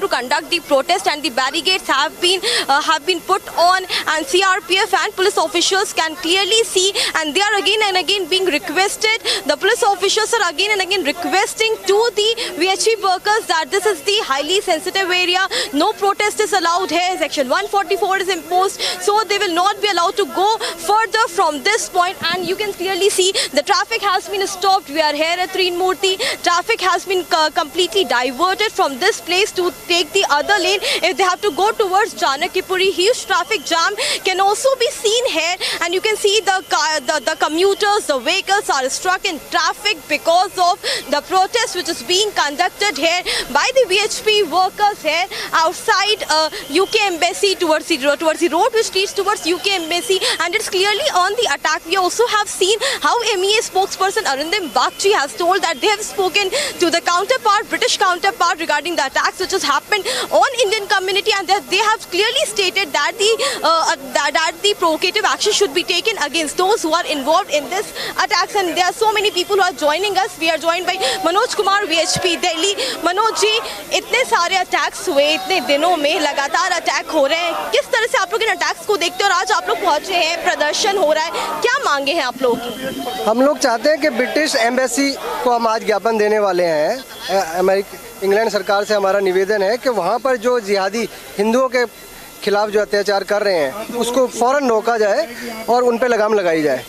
conduct the protest, and the barricades have been put on, and CRPF and police officials can clearly see, and they are again and again being requested. The police officials are again and again requesting to the VHP workers that this is the highly sensitive area. No protest is allowed here. Section 144 is imposed, so they will not be allowed to go further from this point. And you can clearly see the traffic has been stopped. We are here at Teen Murti. Traffic has been completely diverted from this place to take the other lane. If they have to go towards Chanakyapuri, huge traffic jam can also be seen here, and you can see the commuters, the vehicles are stuck in traffic because of the protest which is being conducted here by the VHP workers here outside UK Embassy towards the road which leads towards UK Embassy, and it's clearly on the attack. We also have seen how MEA spokesperson Arindam Bagchi has told that they have spoken to the British counterpart regarding the attacks which has happened on Indian community, and that they have clearly stated that the provocative action should be taken against those who are involved in this attacks. And there are so many people who are joining us. We are joined by Manoj Kumar, VHP Delhi. Manoj जी, इतने सारे attacks हुए, इतने दिनों में लगातार attack हो रहे हैं, किस तरह से आप लोग इन अटैक्स को देखते हो? और आज आप लोग पहुंचे हैं, प्रदर्शन हो रहा है, क्या मांगे हैं आप लोगों की? हम लोग चाहते हैं कि ब्रिटिश एम्बेसी को हम आज ज्ञापन देने वाले हैं। इंग्लैंड सरकार से हमारा निवेदन है कि वहाँ पर जो जिहादी हिंदुओं के खिलाफ जो अत्याचार कर रहे हैं उसको फौरन रोका जाए और उन पर लगाम लगाई जाए।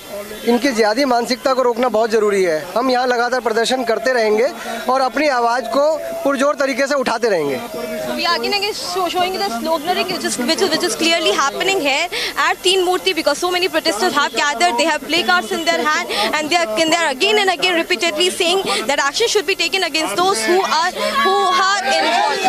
इनकी जिहादी मानसिकता को रोकना बहुत ज़रूरी है। हम यहाँ लगातार प्रदर्शन करते रहेंगे और अपनी आवाज़ को पुरजोर तरीके से उठाते रहेंगे। We are again showing the sloganeering which is clearly happening here at Teen Murti, because so many protesters have gathered. They have placards in their hand, and they are again and again repeatedly saying that action should be taken against those who are involved.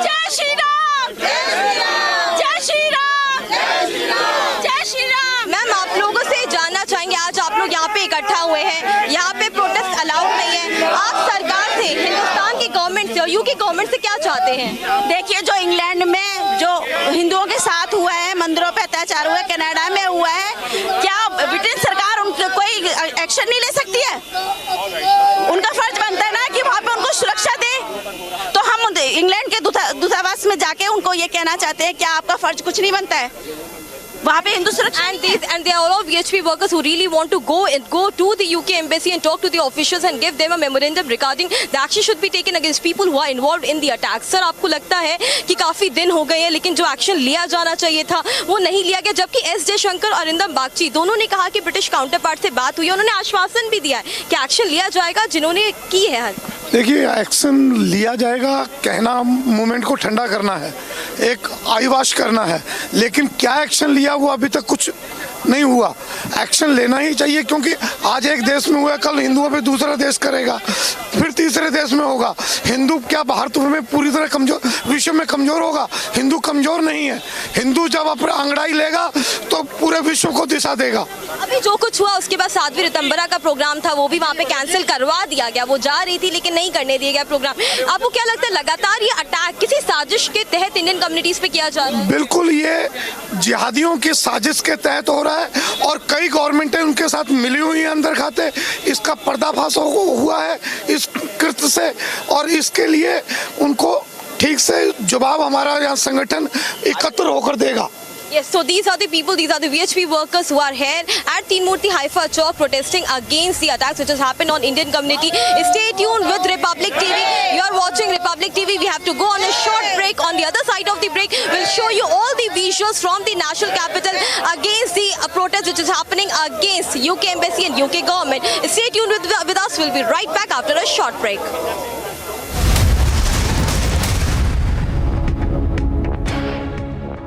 Jai Shri Ram! Jai Shri Ram! Jai Shri Ram! Jai Shri Ram! Jai Shri Ram! Ma'am, आप लोगों से जानना चाहेंगे, आज आप लोग यहाँ पे इकट्ठा हुए हैं, यहाँ पे प्रोटेस्ट अलाउड नहीं है, आप सरकार से, हिंदुस्तान की गवर्नमेंट से और यूके गवर्नमेंट से क्या चाहते हैं? देखिए, जो इंग्लैंड में जो हिंदुओं के साथ हुआ है, मंदिरों पे अत्याचार हुआ है, कनाडा में हुआ है, क्या ब्रिटेन सरकार उनको कोई एक्शन नहीं ले सकती है? उनका फर्ज बनता है ना कि वहाँ पे उनको सुरक्षा दे। तो हम इंग्लैंड के दूतावास में जाके उनको ये कहना चाहते हैं, क्या आपका फर्ज कुछ नहीं बनता है? वहाँ पे हिंदू सुरक्षा। And they are all VHP workers who really want to go to the UK embassy and talk to the officials and give them a memorandum regarding the action should be taken against people who are involved in the attack. Sir, आपको लगता है कि काफी दिन हो गए हैं लेकिन जो एक्शन लिया जाना चाहिए था वो नहीं लिया गया, जबकि एस जयशंकर और अरिंदम बागची दोनों ने कहा कि ब्रिटिश काउंटर पार्ट से बात हुई, उन्होंने आश्वासन भी दिया है कि एक्शन लिया जाएगा जिन्होंने की है। देखिए, एक्शन लिया जाएगा, कहना मूवमेंट को ठंडा करना है, एक आई वॉश करना है, लेकिन क्या एक्शन लिया वो अभी तक कुछ नहीं हुआ। एक्शन लेना ही चाहिए, क्योंकि आज एक देश में हुआ, कल हिंदुओं पे दूसरा देश करेगा, फिर तीसरे देश में होगा। हिंदू क्या भारत में पूरी तरह कमजोर, विश्व में कमजोर होगा? हिंदू कमजोर नहीं है। हिंदू जब अपना अंगड़ाई लेगा तो पूरे विश्व को दिशा देगा। अभी जो कुछ हुआ उसके बाद 7वीं रितंबरा का प्रोग्राम था, वो भी वहाँ पे कैंसिल करवा दिया गया। वो जा रही थी लेकिन नहीं करने दिया गया प्रोग्राम। आपको क्या लगता है, लगातार ये अटैक किसी साजिश के तहत इंडियन कम्युनिटीज पे किया जा रहा है? बिल्कुल, ये जिहादियों की साजिश के तहत हो रहा है और कई गवर्नमेंटें उनके साथ मिली हुई हैं अंदर खाते। इसका पर्दाफाश हुआ है इस कृत्य से, और इसके लिए उनको ठीक से जवाब हमारा यहाँ संगठन एकत्र होकर देगा। Yes, so these are the people, these are the VHP workers who are here at Teen Murti Haifa Chowk protesting against the attacks which has happened on Indian community. Stay tuned with Republic TV. You are watching Republic TV. We have to go on a short break. On the other side of the break, we'll show you all the visuals from the national capital against the protest which is happening against UK Embassy and UK government. Stay tuned with us. We'll be right back after a short break.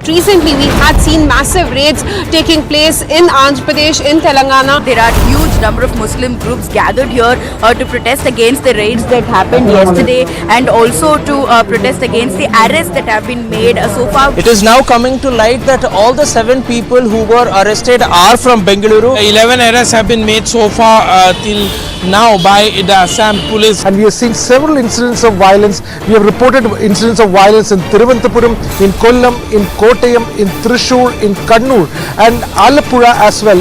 Recently, we had seen massive raids taking place in Andhra Pradesh, in Telangana. There are huge number of Muslim groups gathered here to protest against the raids that happened yesterday, and also to protest against the arrests that have been made so far. It is now coming to light that all the 7 people who were arrested are from Bengaluru. 11 arrests have been made so far till now by the Assam police. And we have seen several incidents of violence. We have reported incidents of violence in Thiruvananthapuram, in Kollam, in Kottayam, in Thrissur, in Kannur and Alappuzha as well.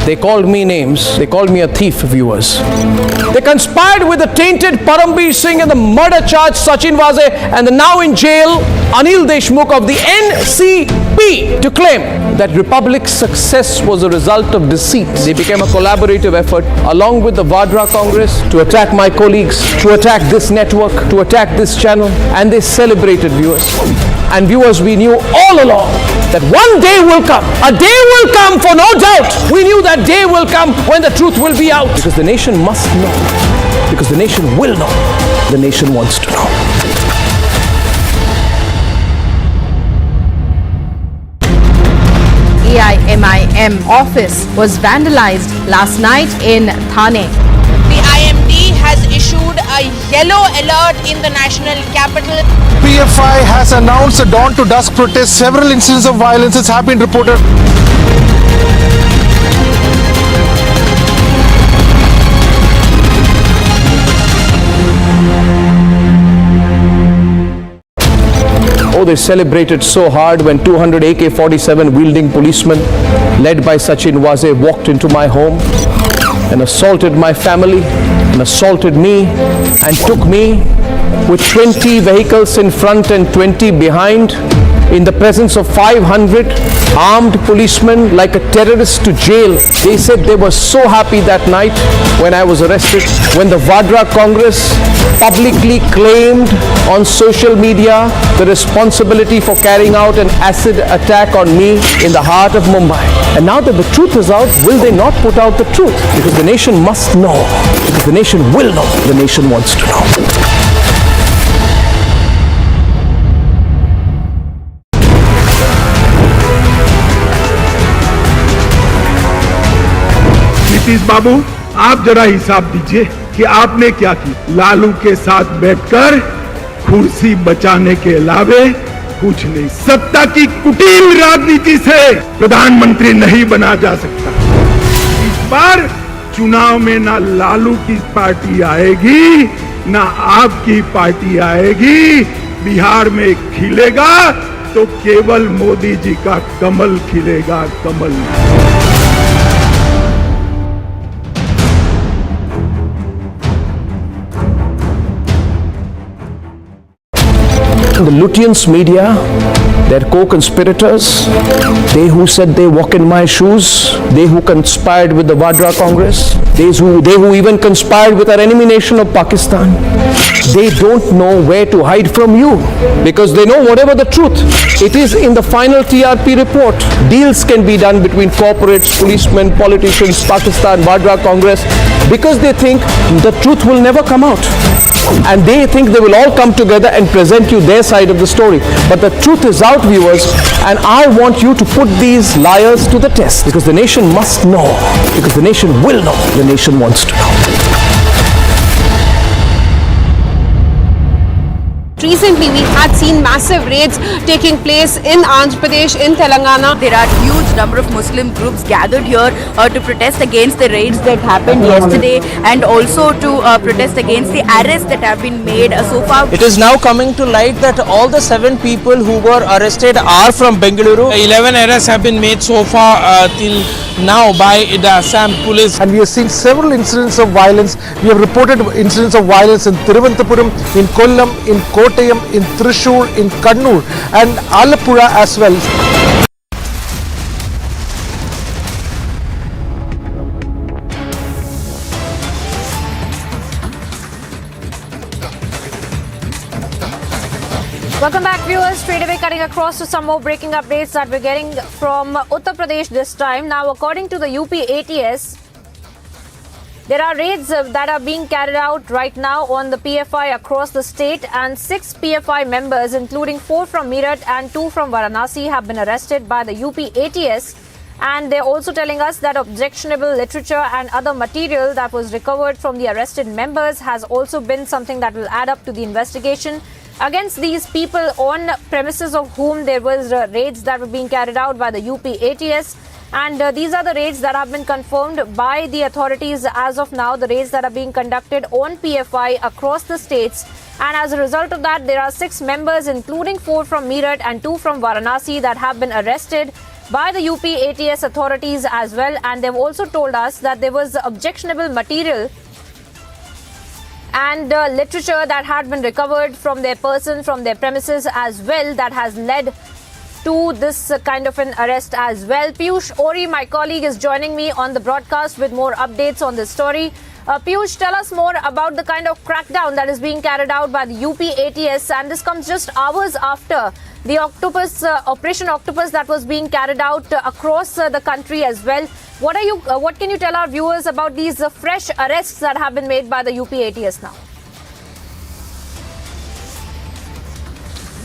They called me names. They called me a thief, viewers. They conspired with the tainted Parambir Singh and the murder charge Sachin Waze and the now in jail Anil Deshmukh of the NCP to claim that Republic's success was a result of deceit. They became a collaborative effort along with the Vadra Congress to attack my colleagues, to attack this network, to attack this channel, and they celebrated, viewers. And viewers, we knew all along that one day will come. A day will come, for no doubt. We knew that day will come when the truth will be out. Because the nation must know. Because the nation will know. The nation wants to know. AIMIM office was vandalized last night in Thane. The IMD has issued a yellow alert in the national capital. PFI has announced a dawn to dusk protest. Several incidents of violence have been reported. Oh, they celebrated so hard when 200 AK-47 wielding policemen led by Sachin Waze walked into my home and assaulted my family and assaulted me and took me with 20 vehicles in front and 20 behind in the presence of 500 armed policemen like a terrorist to jail. They said they were so happy that night when I was arrested, when the Vadra Congress publicly claimed on social media the responsibility for carrying out an acid attack on me in the heart of Mumbai. And now that the truth is out, will they not put out the truth? Because the nation must know. Because the nation will know. The nation wants to know. Nitish बाबू, आप जरा हिसाब दीजिए कि आपने क्या किया। लालू के साथ बैठकर कुर्सी बचाने के अलावे कुछ नहीं। सत्ता की कुटिल राजनीति से प्रधानमंत्री नहीं बना जा सकता। इस बार चुनाव में ना लालू की पार्टी आएगी, ना आपकी पार्टी आएगी। बिहार में खिलेगा तो केवल मोदी जी का कमल खिलेगा, कमल। The Lutyens media, their co-conspirators, they who said they walk in my shoes, they who conspired with the Vadra Congress, they who even conspired with our enemy nation of Pakistan, they don't know where to hide from you because they know whatever the truth, it is in the final TRP report. Deals can be done between corporates, policemen, politicians, Pakistan, Vadra Congress, because they think the truth will never come out. And they think they will all come together and present you their side of the story. But the truth is out, viewers, and I want you to put these liars to the test. Because the nation must know. Because the nation will know. The nation wants to know. Recently, we had seen massive raids taking place in Andhra Pradesh, in Telangana. There are huge number of Muslim groups gathered here to protest against the raids that happened yesterday and also to protest against the arrests that have been made so far. It is now coming to light that all the 7 people who were arrested are from Bengaluru. 11 arrests have been made so far till now by the Assam police. And we have seen several incidents of violence. We have reported incidents of violence in Thiruvananthapuram, in Kollam, in Kottayam, in Thrissur, in Kannur and Alappuzha as well. Welcome back, viewers. Straight away cutting across to some more breaking updates that we're getting from Uttar Pradesh this time. Now, according to the UP ATS, there are raids that are being carried out right now on the PFI across the state, and 6 PFI members, including 4 from Meerut and 2 from Varanasi, have been arrested by the UP ATS. And they're also telling us that objectionable literature and other material that was recovered from the arrested members has also been something that will add up to the investigation against these people on premises of whom there was raids that were being carried out by the UP ATS. And these are the raids that have been confirmed by the authorities as of now, the raids that are being conducted on PFI across the states. And as a result of that, there are 6 members, including 4 from Meerut and 2 from Varanasi, that have been arrested by the UP ATS authorities as well. And they've also told us that there was objectionable material and literature that had been recovered from their person, from their premises as well, that has led to this kind of an arrest as well. Piyush Ori, my colleague, is joining me on the broadcast with more updates on this story. Piyush, tell us more about the kind of crackdown that is being carried out by the UP ATS, and this comes just hours after the Operation Octopus that was being carried out across the country as well. What can you tell our viewers about these fresh arrests that have been made by the UP ATS now?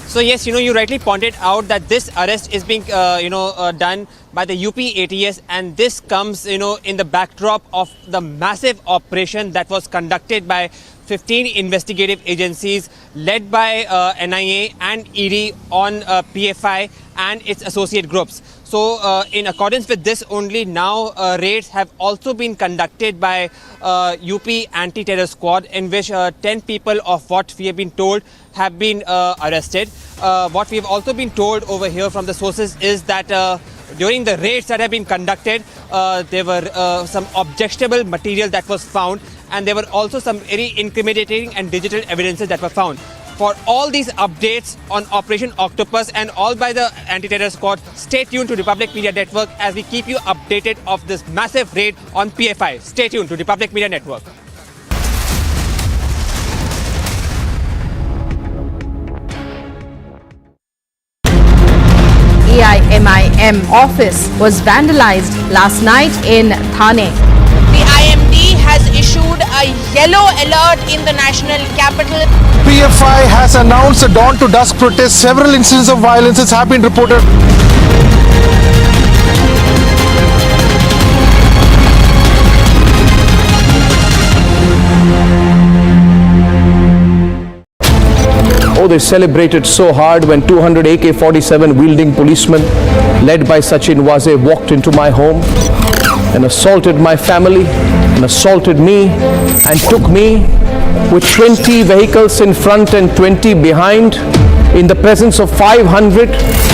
So yes, you rightly pointed out that this arrest is being, done by the UP ATS, and this comes, in the backdrop of the massive operation that was conducted by 15 investigative agencies led by NIA and ED on PFI and its associate groups. So in accordance with this only, now raids have also been conducted by UP Anti-Terror Squad, in which 10 people of what we have been told have been arrested. What we have also been told over here from the sources is that during the raids that have been conducted, there were some objectionable material that was found, and there were also some very incriminating and digital evidences that were found. For all these updates on Operation Octopus and all by the Anti-Terror Squad, stay tuned to Republic Media Network as we keep you updated of this massive raid on PFI. Stay tuned to Republic Media Network. AIMIM office was vandalized last night in Thane. The IMD has issued a yellow alert in the national capital. PFI has announced a dawn to dusk protest. Several incidents of violence have been reported. Oh, they celebrated so hard when 200 AK-47 wielding policemen led by Sachin Waze walked into my home and assaulted my family and assaulted me and took me with 20 vehicles in front and 20 behind in the presence of 500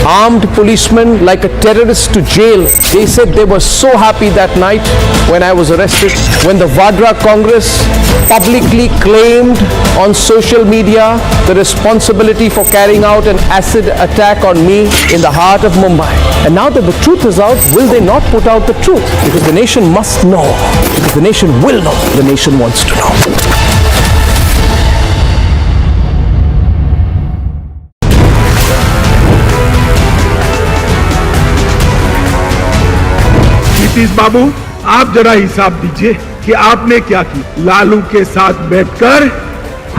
armed policemen like a terrorist to jail. They said they were so happy that night when I was arrested, when the Vadra Congress publicly claimed on social media the responsibility for carrying out an acid attack on me in the heart of Mumbai. And now that the truth is out, will they not put out the truth? Because the nation must know. Because the nation will know. The nation wants to know. Nitish बाबू, आप जरा हिसाब दीजिए कि आपने क्या किया। लालू के साथ बैठकर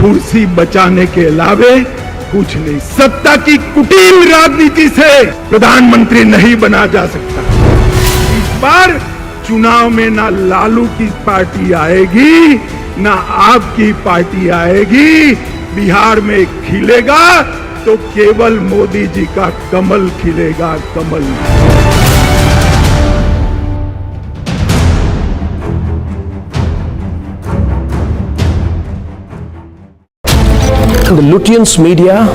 कुर्सी बचाने के अलावे कुछ नहीं। सत्ता की कुटिल राजनीति से प्रधानमंत्री नहीं बना जा सकता। इस बार चुनाव में ना लालू की पार्टी आएगी, ना आपकी पार्टी आएगी। बिहार में खिलेगा तो केवल मोदी जी का कमल खिलेगा, कमल। The Lutyens media,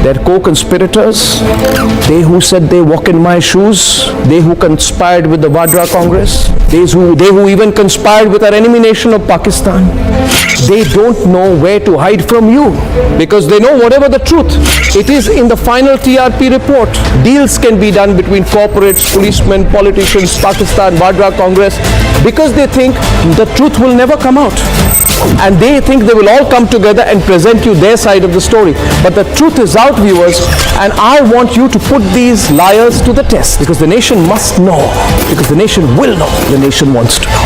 their co-conspirators, they who said they walk in my shoes, they who conspired with the Vadra Congress, they who even conspired with our enemy nation of Pakistan, they don't know where to hide from you because they know whatever the truth, it is in the final TRP report. Deals can be done between corporates, policemen, politicians, Pakistan, Vadra Congress, because they think the truth will never come out. And they think they will all come together and present you their side of the story. But the truth is out, viewers, and I want you to put these liars to the test, because the nation must know, because the nation will know, the nation wants to know.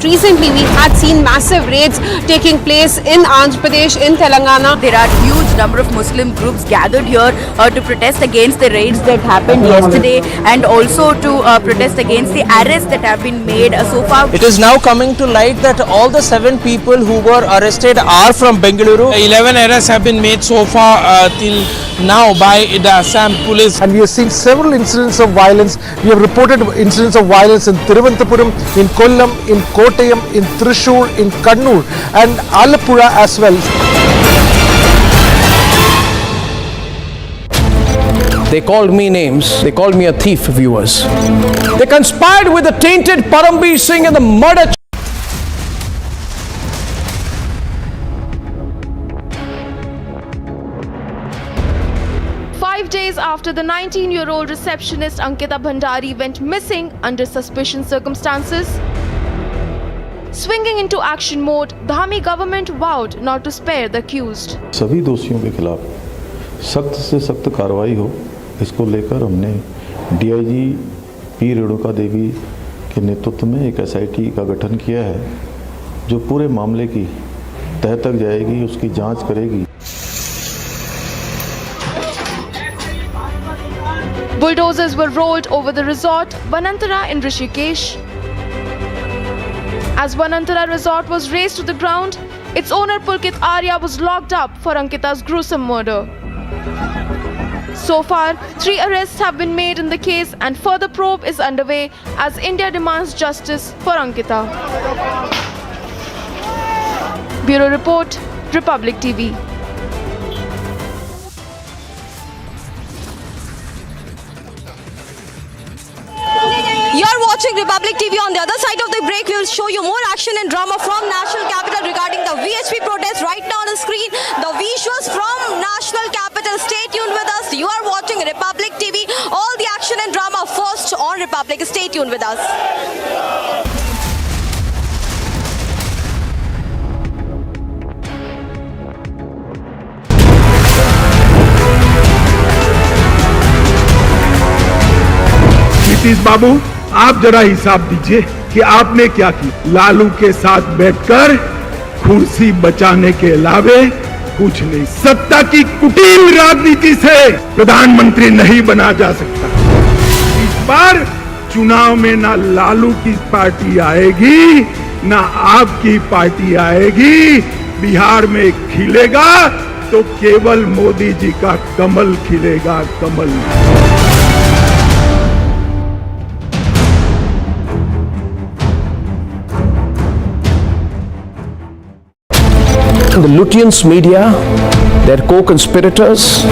Recently, we had seen massive raids taking place in Andhra Pradesh, in Telangana. There are huge number of Muslim groups gathered here to protest against the raids that happened yesterday and also to protest against the arrests that have been made so far. It is now coming to light that all the 7 people who were arrested are from Bengaluru. 11 arrests have been made so far till now by the Assam police. And we have seen several incidents of violence. We have reported incidents of violence in Thiruvananthapuram, in Kollam, in Kottayam, in Thrissur, in Kannur and Alappuzha as well. They called me names. They called me a thief, viewers. They conspired with the tainted Paramveer Singh and the murder. 5 days after the 19-year-old receptionist Ankita Bhandari went missing under suspicious circumstances, swinging into action mode, the Dhami government vowed not to spare the accused. सभी दोषियों के खिलाफ सख्त से सख्त कार्रवाई हो, इसको लेकर हमने डीआईजी पी रेणुका देवी के नेतृत्व में एक एसआईटी का गठन किया है, जो पूरे मामले की तह तक जाएगी, उसकी जांच करेगी। Bulldozers were rolled over the resort Vanantara in Rishikesh. As Vanantara resort was razed to the ground, its owner Pulkit Arya was locked up for Ankita's gruesome murder. So far, 3 arrests have been made in the case and further probe is underway as India demands justice for Ankita. Bureau Report, Republic TV. You're watching Republic TV. On the other side of the break, we will show you more action and drama from National Capital regarding the VHP protest. Right now on the screen, the visuals from National Capital. Stay tuned with us. You are watching Republic TV. All the action and drama first on Republic. Stay tuned with us. Nitish बाबू, आप जरा हिसाब दीजिए कि आपने क्या किया। लालू के साथ बैठकर कुर्सी बचाने के अलावे कुछ नहीं। सत्ता की कुटिल राजनीति से प्रधानमंत्री नहीं बना जा सकता। इस बार चुनाव में ना लालू की पार्टी आएगी, ना आपकी पार्टी आएगी। बिहार में खिलेगा तो केवल मोदी जी का कमल खिलेगा, कमल। The Lutyens media, their co-conspirators,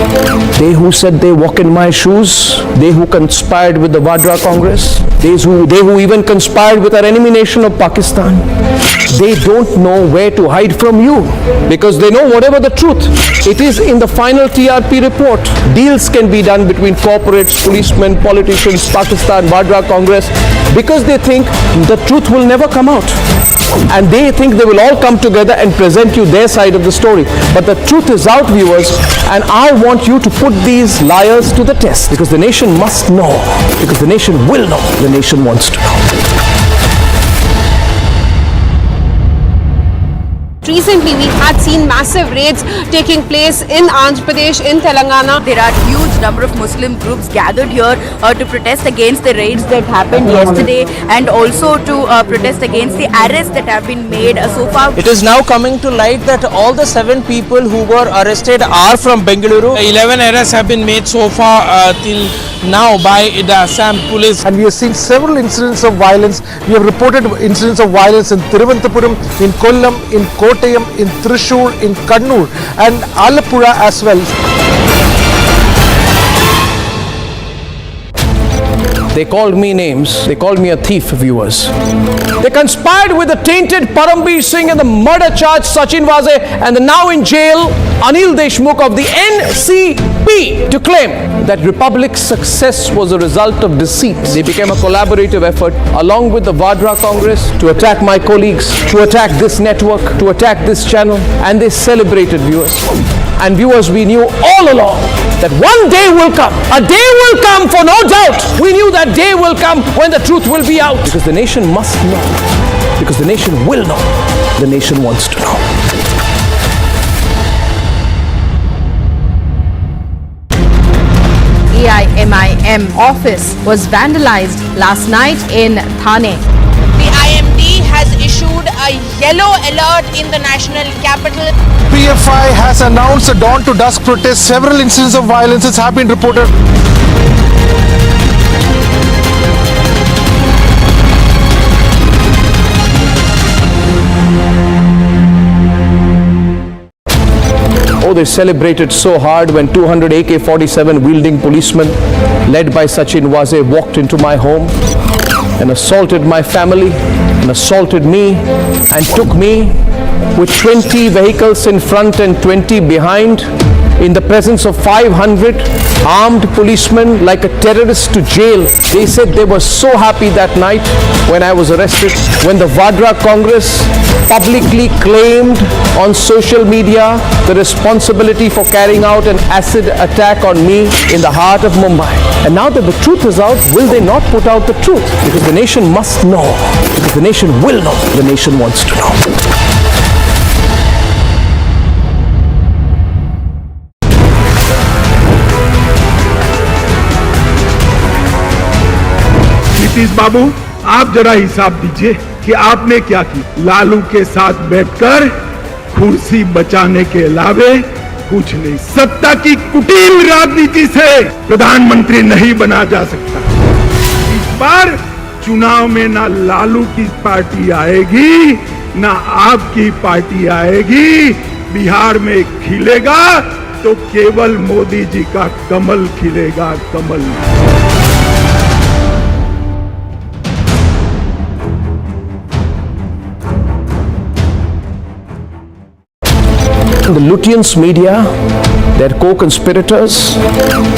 they who said they walk in my shoes, they who conspired with the Vadra Congress, they who even conspired with our enemy nation of Pakistan, they don't know where to hide from you because they know whatever the truth, it is in the final TRP report. Deals can be done between corporates, policemen, politicians, Pakistan, Vadra Congress, because they think the truth will never come out. And they think they will all come together and present you their side of the story. But the truth is out, viewers, and I want you to put these liars to the test, because the nation must know, because the nation will know, the nation wants to know. Recently, we had seen massive raids taking place in Andhra Pradesh, in Telangana. There are huge number of Muslim groups gathered here to protest against the raids that happened yesterday and also to protest against the arrests that have been made so far. It is now coming to light that all the 7 people who were arrested are from Bengaluru. 11 arrests have been made so far till now by the Assam police. And we have seen several incidents of violence. We have reported incidents of violence in Thiruvananthapuram, in Kollam, in Kottayam, in Thrissur, in Kannur and Alappuzha as well. They called me names. They called me a thief, viewers. They conspired with the tainted Paramveer Singh and the murder charge Sachin Vaze and the now in jail Anil Deshmukh of the NCP to claim that Republic's success was a result of deceit. They became a collaborative effort along with the Vadra Congress to attack my colleagues, to attack this network, to attack this channel, and they celebrated, viewers. And viewers, we knew all along that one day will come. A day will come, for no doubt. We knew that day will come when the truth will be out. Because the nation must know. Because the nation will know. The nation wants to know. AIMIM office was vandalized last night in Thane. The IMD has issued a yellow alert in the national capital. PFI has announced a dawn to dusk protest. Several incidents of violence have been reported. Oh, they celebrated so hard when 200 AK-47 wielding policemen led by Sachin Waze walked into my home and assaulted my family and assaulted me and took me with 20 vehicles in front and 20 behind in the presence of 500 armed policemen like a terrorist to jail. They said they were so happy that night when I was arrested, when the Vadra Congress publicly claimed on social media the responsibility for carrying out an acid attack on me in the heart of Mumbai. And now that the truth is out, will they not put out the truth? Because the nation must know. Because the nation will know. The nation wants to know. Nitish बाबू, आप जरा हिसाब दीजिए कि आपने क्या किया। लालू के साथ बैठकर कुर्सी बचाने के अलावे कुछ नहीं। सत्ता की कुटिल राजनीति से प्रधानमंत्री नहीं बना जा सकता। इस बार चुनाव में ना लालू की पार्टी आएगी, ना आपकी पार्टी आएगी। बिहार में खिलेगा तो केवल मोदी जी का कमल खिलेगा, कमल। The Lutyens media, their co-conspirators,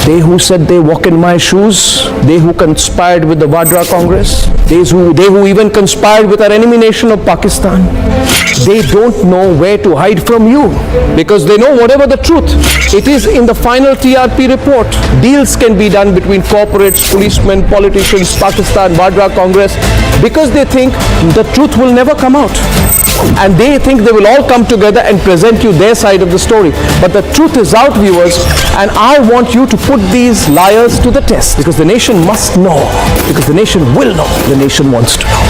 they who said they walk in my shoes, they who conspired with the Vadra Congress, they who even conspired with our enemy nation of Pakistan, they don't know where to hide from you because they know whatever the truth, it is in the final TRP report. Deals can be done between corporates, policemen, politicians, Pakistan, Vadra Congress, because they think the truth will never come out. And they think they will all come together and present you their side of the story. But the truth is out, viewers, and I want you to put these liars to the test. Because the nation must know. Because the nation will know. The nation wants to know.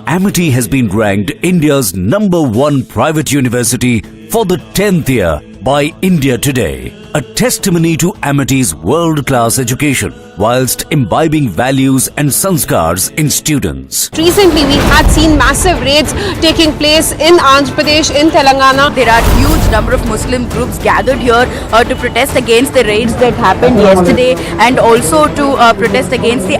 Amity has been ranked India's #1 private university for the 10th year by India Today. A testimony to Amity's world-class education whilst imbibing values and sanskars in students. Recently, we had seen massive raids taking place in Andhra Pradesh, in Telangana. There are huge number of Muslim groups gathered here to protest against the raids that happened yesterday and also to protest against the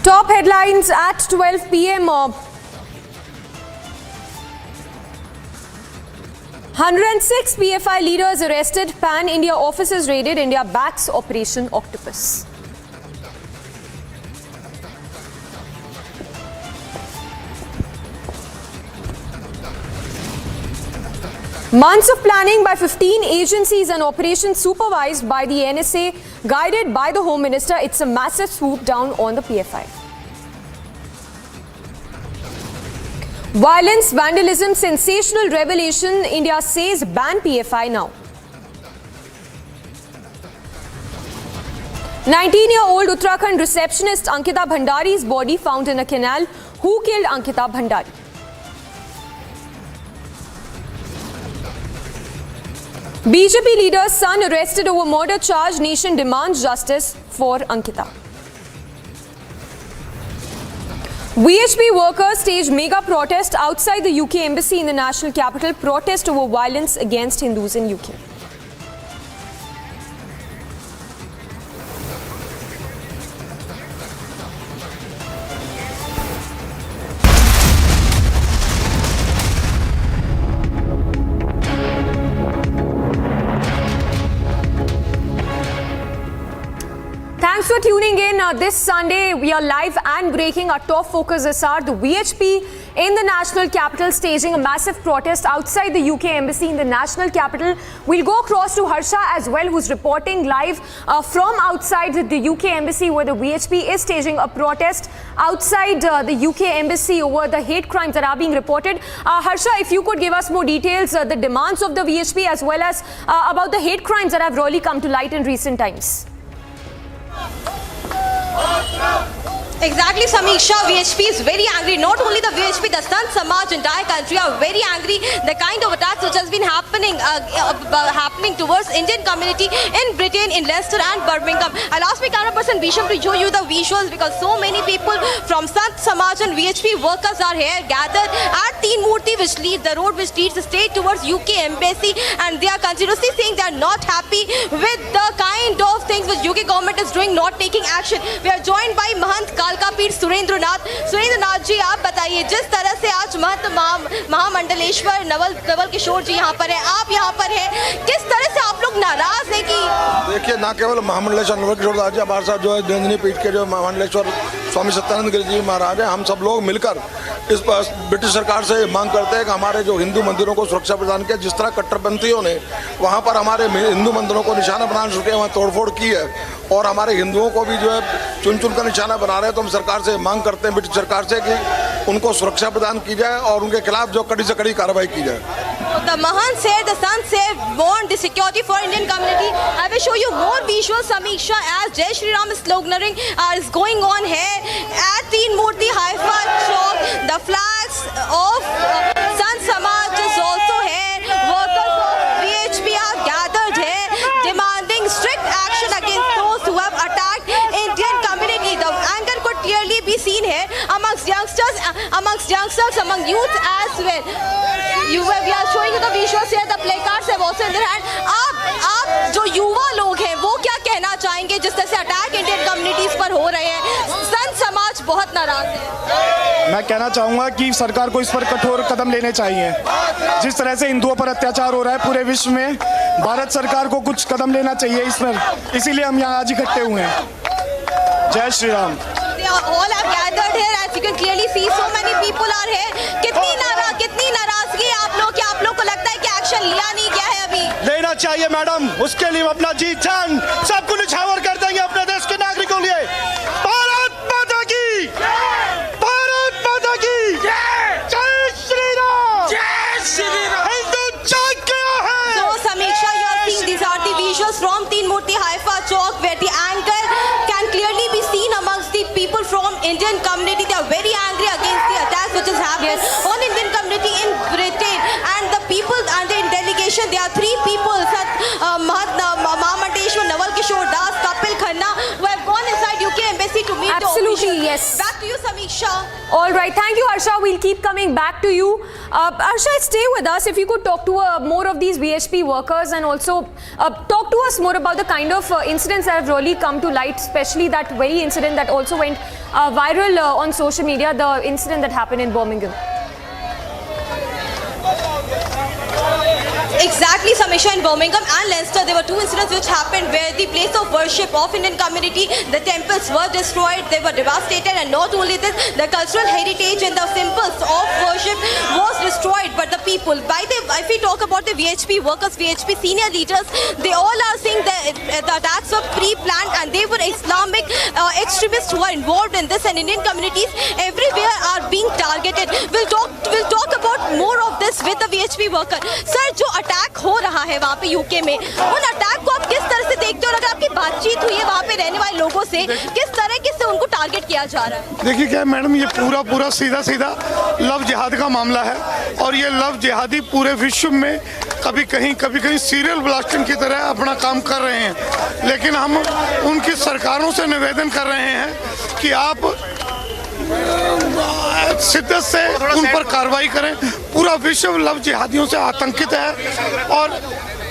Top headlines at 12 p.m. 106 PFI leaders arrested. Pan-India offices raided. India backs Operation Octopus. Months of planning by 15 agencies and operations supervised by the NSA, guided by the Home Minister. It's a massive swoop down on the PFI. Violence, vandalism, sensational revelation. India says ban PFI now. 19-year-old Uttarakhand receptionist Ankita Bhandari's body found in a canal. Who killed Ankita Bhandari? BJP leader's son arrested over murder charge. Nation demands justice for Ankita. VHP workers staged mega protest outside the UK embassy in the national capital. Protest over violence against Hindus in UK. Thanks for for tuning in. This Sunday, we are live and breaking. Our top focuses are the VHP in the national capital staging a massive protest outside the UK embassy in the national capital. We'll go across to Harsha as well, who's reporting live from outside the UK embassy, where the VHP is staging a protest outside the UK embassy over the hate crimes that are being reported. Harsha, if you could give us more details, the demands of the VHP as well as about the hate crimes that have really come to light in recent times. Exactly, Samiksha. VHP is very angry. Not only the VHP, the Sant Samaj, entire country are very angry. The kind of attacks which has been happening towards Indian community in Britain, in Leicester and Birmingham. I'll ask my camera person Bisham to show you the visuals, because so many people from Sant Samaj and VHP workers are here gathered at Teen Murti, which leads the road which leads straight towards UK embassy, and they are continuously saying they are not happy with the kind of things which UK government is doing, not taking action. We are joined by Mahant कालका पीठ सुरेंद्र नाथ जी, आप बताइए, जिस तरह से आज महंत महामंडलेश्वर नवल किशोर जी यहाँ पर है, आप यहाँ पर हैं, किस तरह से आप लोग नाराज हैं? कि देखिए, ना केवल महामंडलेश्वर नवल किशोर दास जी, हमारे साथ जो है नंदिनी पीठ के जो महामंडलेश्वर स्वामी सत्यानंद गिरी जी महाराज हैं, हम सब लोग मिलकर इस ब्रिटिश सरकार से मांग करते हैं कि हमारे जो हिंदू मंदिरों को सुरक्षा प्रदान किया, जिस तरह कट्टरपंथियों ने वहाँ पर हमारे हिंदू मंदिरों को निशाना बनाने शुरू किया, वहाँ तोड़फोड़ की है और हमारे हिंदुओं को भी जो है चुन चुन का निशाना बना रहे हैं, तो हम सरकार से मांग करते हैं, ब्रिटिश सरकार से, कि उनको सुरक्षा प्रदान की जाए और उनके खिलाफ जो कड़ी से कड़ी कार्रवाई की जाए. The Mahant said, the Sant said, want the security for Indian community. I will show you more visuals, Samiksha, as Jai Shri Ram sloganeering is going on here at Teen Murti Haifa Chowk. The flags of Sant Samaj is also here. Workers of VHP are gathered here, demanding strict action against those who have attacked Indian community. The anger could clearly be seen here amongst youngsters, among youth as well. We are showing you the visuals here. The placards have also in their hand. आप जो युवा लोग हैं वो क्या कहना चाहेंगे जिस तरह से अटैक इंडियन कम्युनिटीज पर हो रहे हैं? संत समाज बहुत नाराज है. मैं कहना चाहूँगा कि सरकार को इस पर कठोर कदम लेने चाहिए. जिस तरह से हिंदुओं पर अत्याचार हो रहा है पूरे विश्व में, भारत सरकार को कुछ कदम लेना चाहिए इस पर. इसीलिए हम यहाँ आज इकट्ठे हुए हैं. जय Shri Ram. All have gathered here, as you can clearly see, so many people are here. कितनी नाराजगी आप लोग को लगता है कि एक्शन लिया नहीं गया है? अभी लेना चाहिए मैडम. उसके लिए अपना जी जान सब कुछ न्यौछावर कर देंगे अपने देश के नागरिकों के लिए. भारत माता की, भारत माता की जय श्री राम. जय श्री राम. हिंदू जाग गया है. So Samiksha, you are seeing these are the visuals from Teen Murti Haifa Chowk, where the anger can clearly be seen amongst the people from Indian community. They are very angry against the attacks which has happened on Indian community in Britain, and the people and the delegation, there are three people, Mahamanteshwar Naval Kishore Das, Kapil Khanna, who have gone inside UK embassy to meet the officials. Absolutely, yes. Back to you, Samiksha. All right, thank you, Harsha. We'll keep coming back to you. Harsha, stay with us. If you could talk to more of these VHP workers, and also talk to us more about the kind of incidents that have really come to light, especially that very incident that also went viral on social media, the incident that happened in Birmingham. Exactly, Samisha, in Birmingham and Leicester, there were two incidents which happened where the place of worship of Indian community, the temples were destroyed, they were devastated, and not only this, the cultural heritage and the symbols of worship was destroyed. But the people, if we talk about the VHP workers, VHP senior leaders, they all are saying that the attacks were pre-planned and they were Islamic extremists who are involved in this, and Indian communities everywhere are being targeted. We'll talk about more of this with the VHP worker. Sir, जो attack हो रहा है वहाँ पे UK में, उन attack को आप किस तरह से देखते हो? अगर आपकी बातचीत हुई है वहाँ पे रहने वाले लोगों से, किस तरह से उनको टारगेट किया जा रहा है? देखिए क्या मैडम, ये पूरा सीधा लव जिहाद का मामला है, और ये लव जिहादी पूरे विश्व में कभी कहीं सीरियल ब्लास्टिंग की तरह अपना काम कर रहे हैं. लेकिन हम उनकी सरकारों से निवेदन कर रहे हैं कि आप शिद्दत से उन पर कार्रवाई करें. पूरा विश्व लव जिहादियों से आतंकित है, और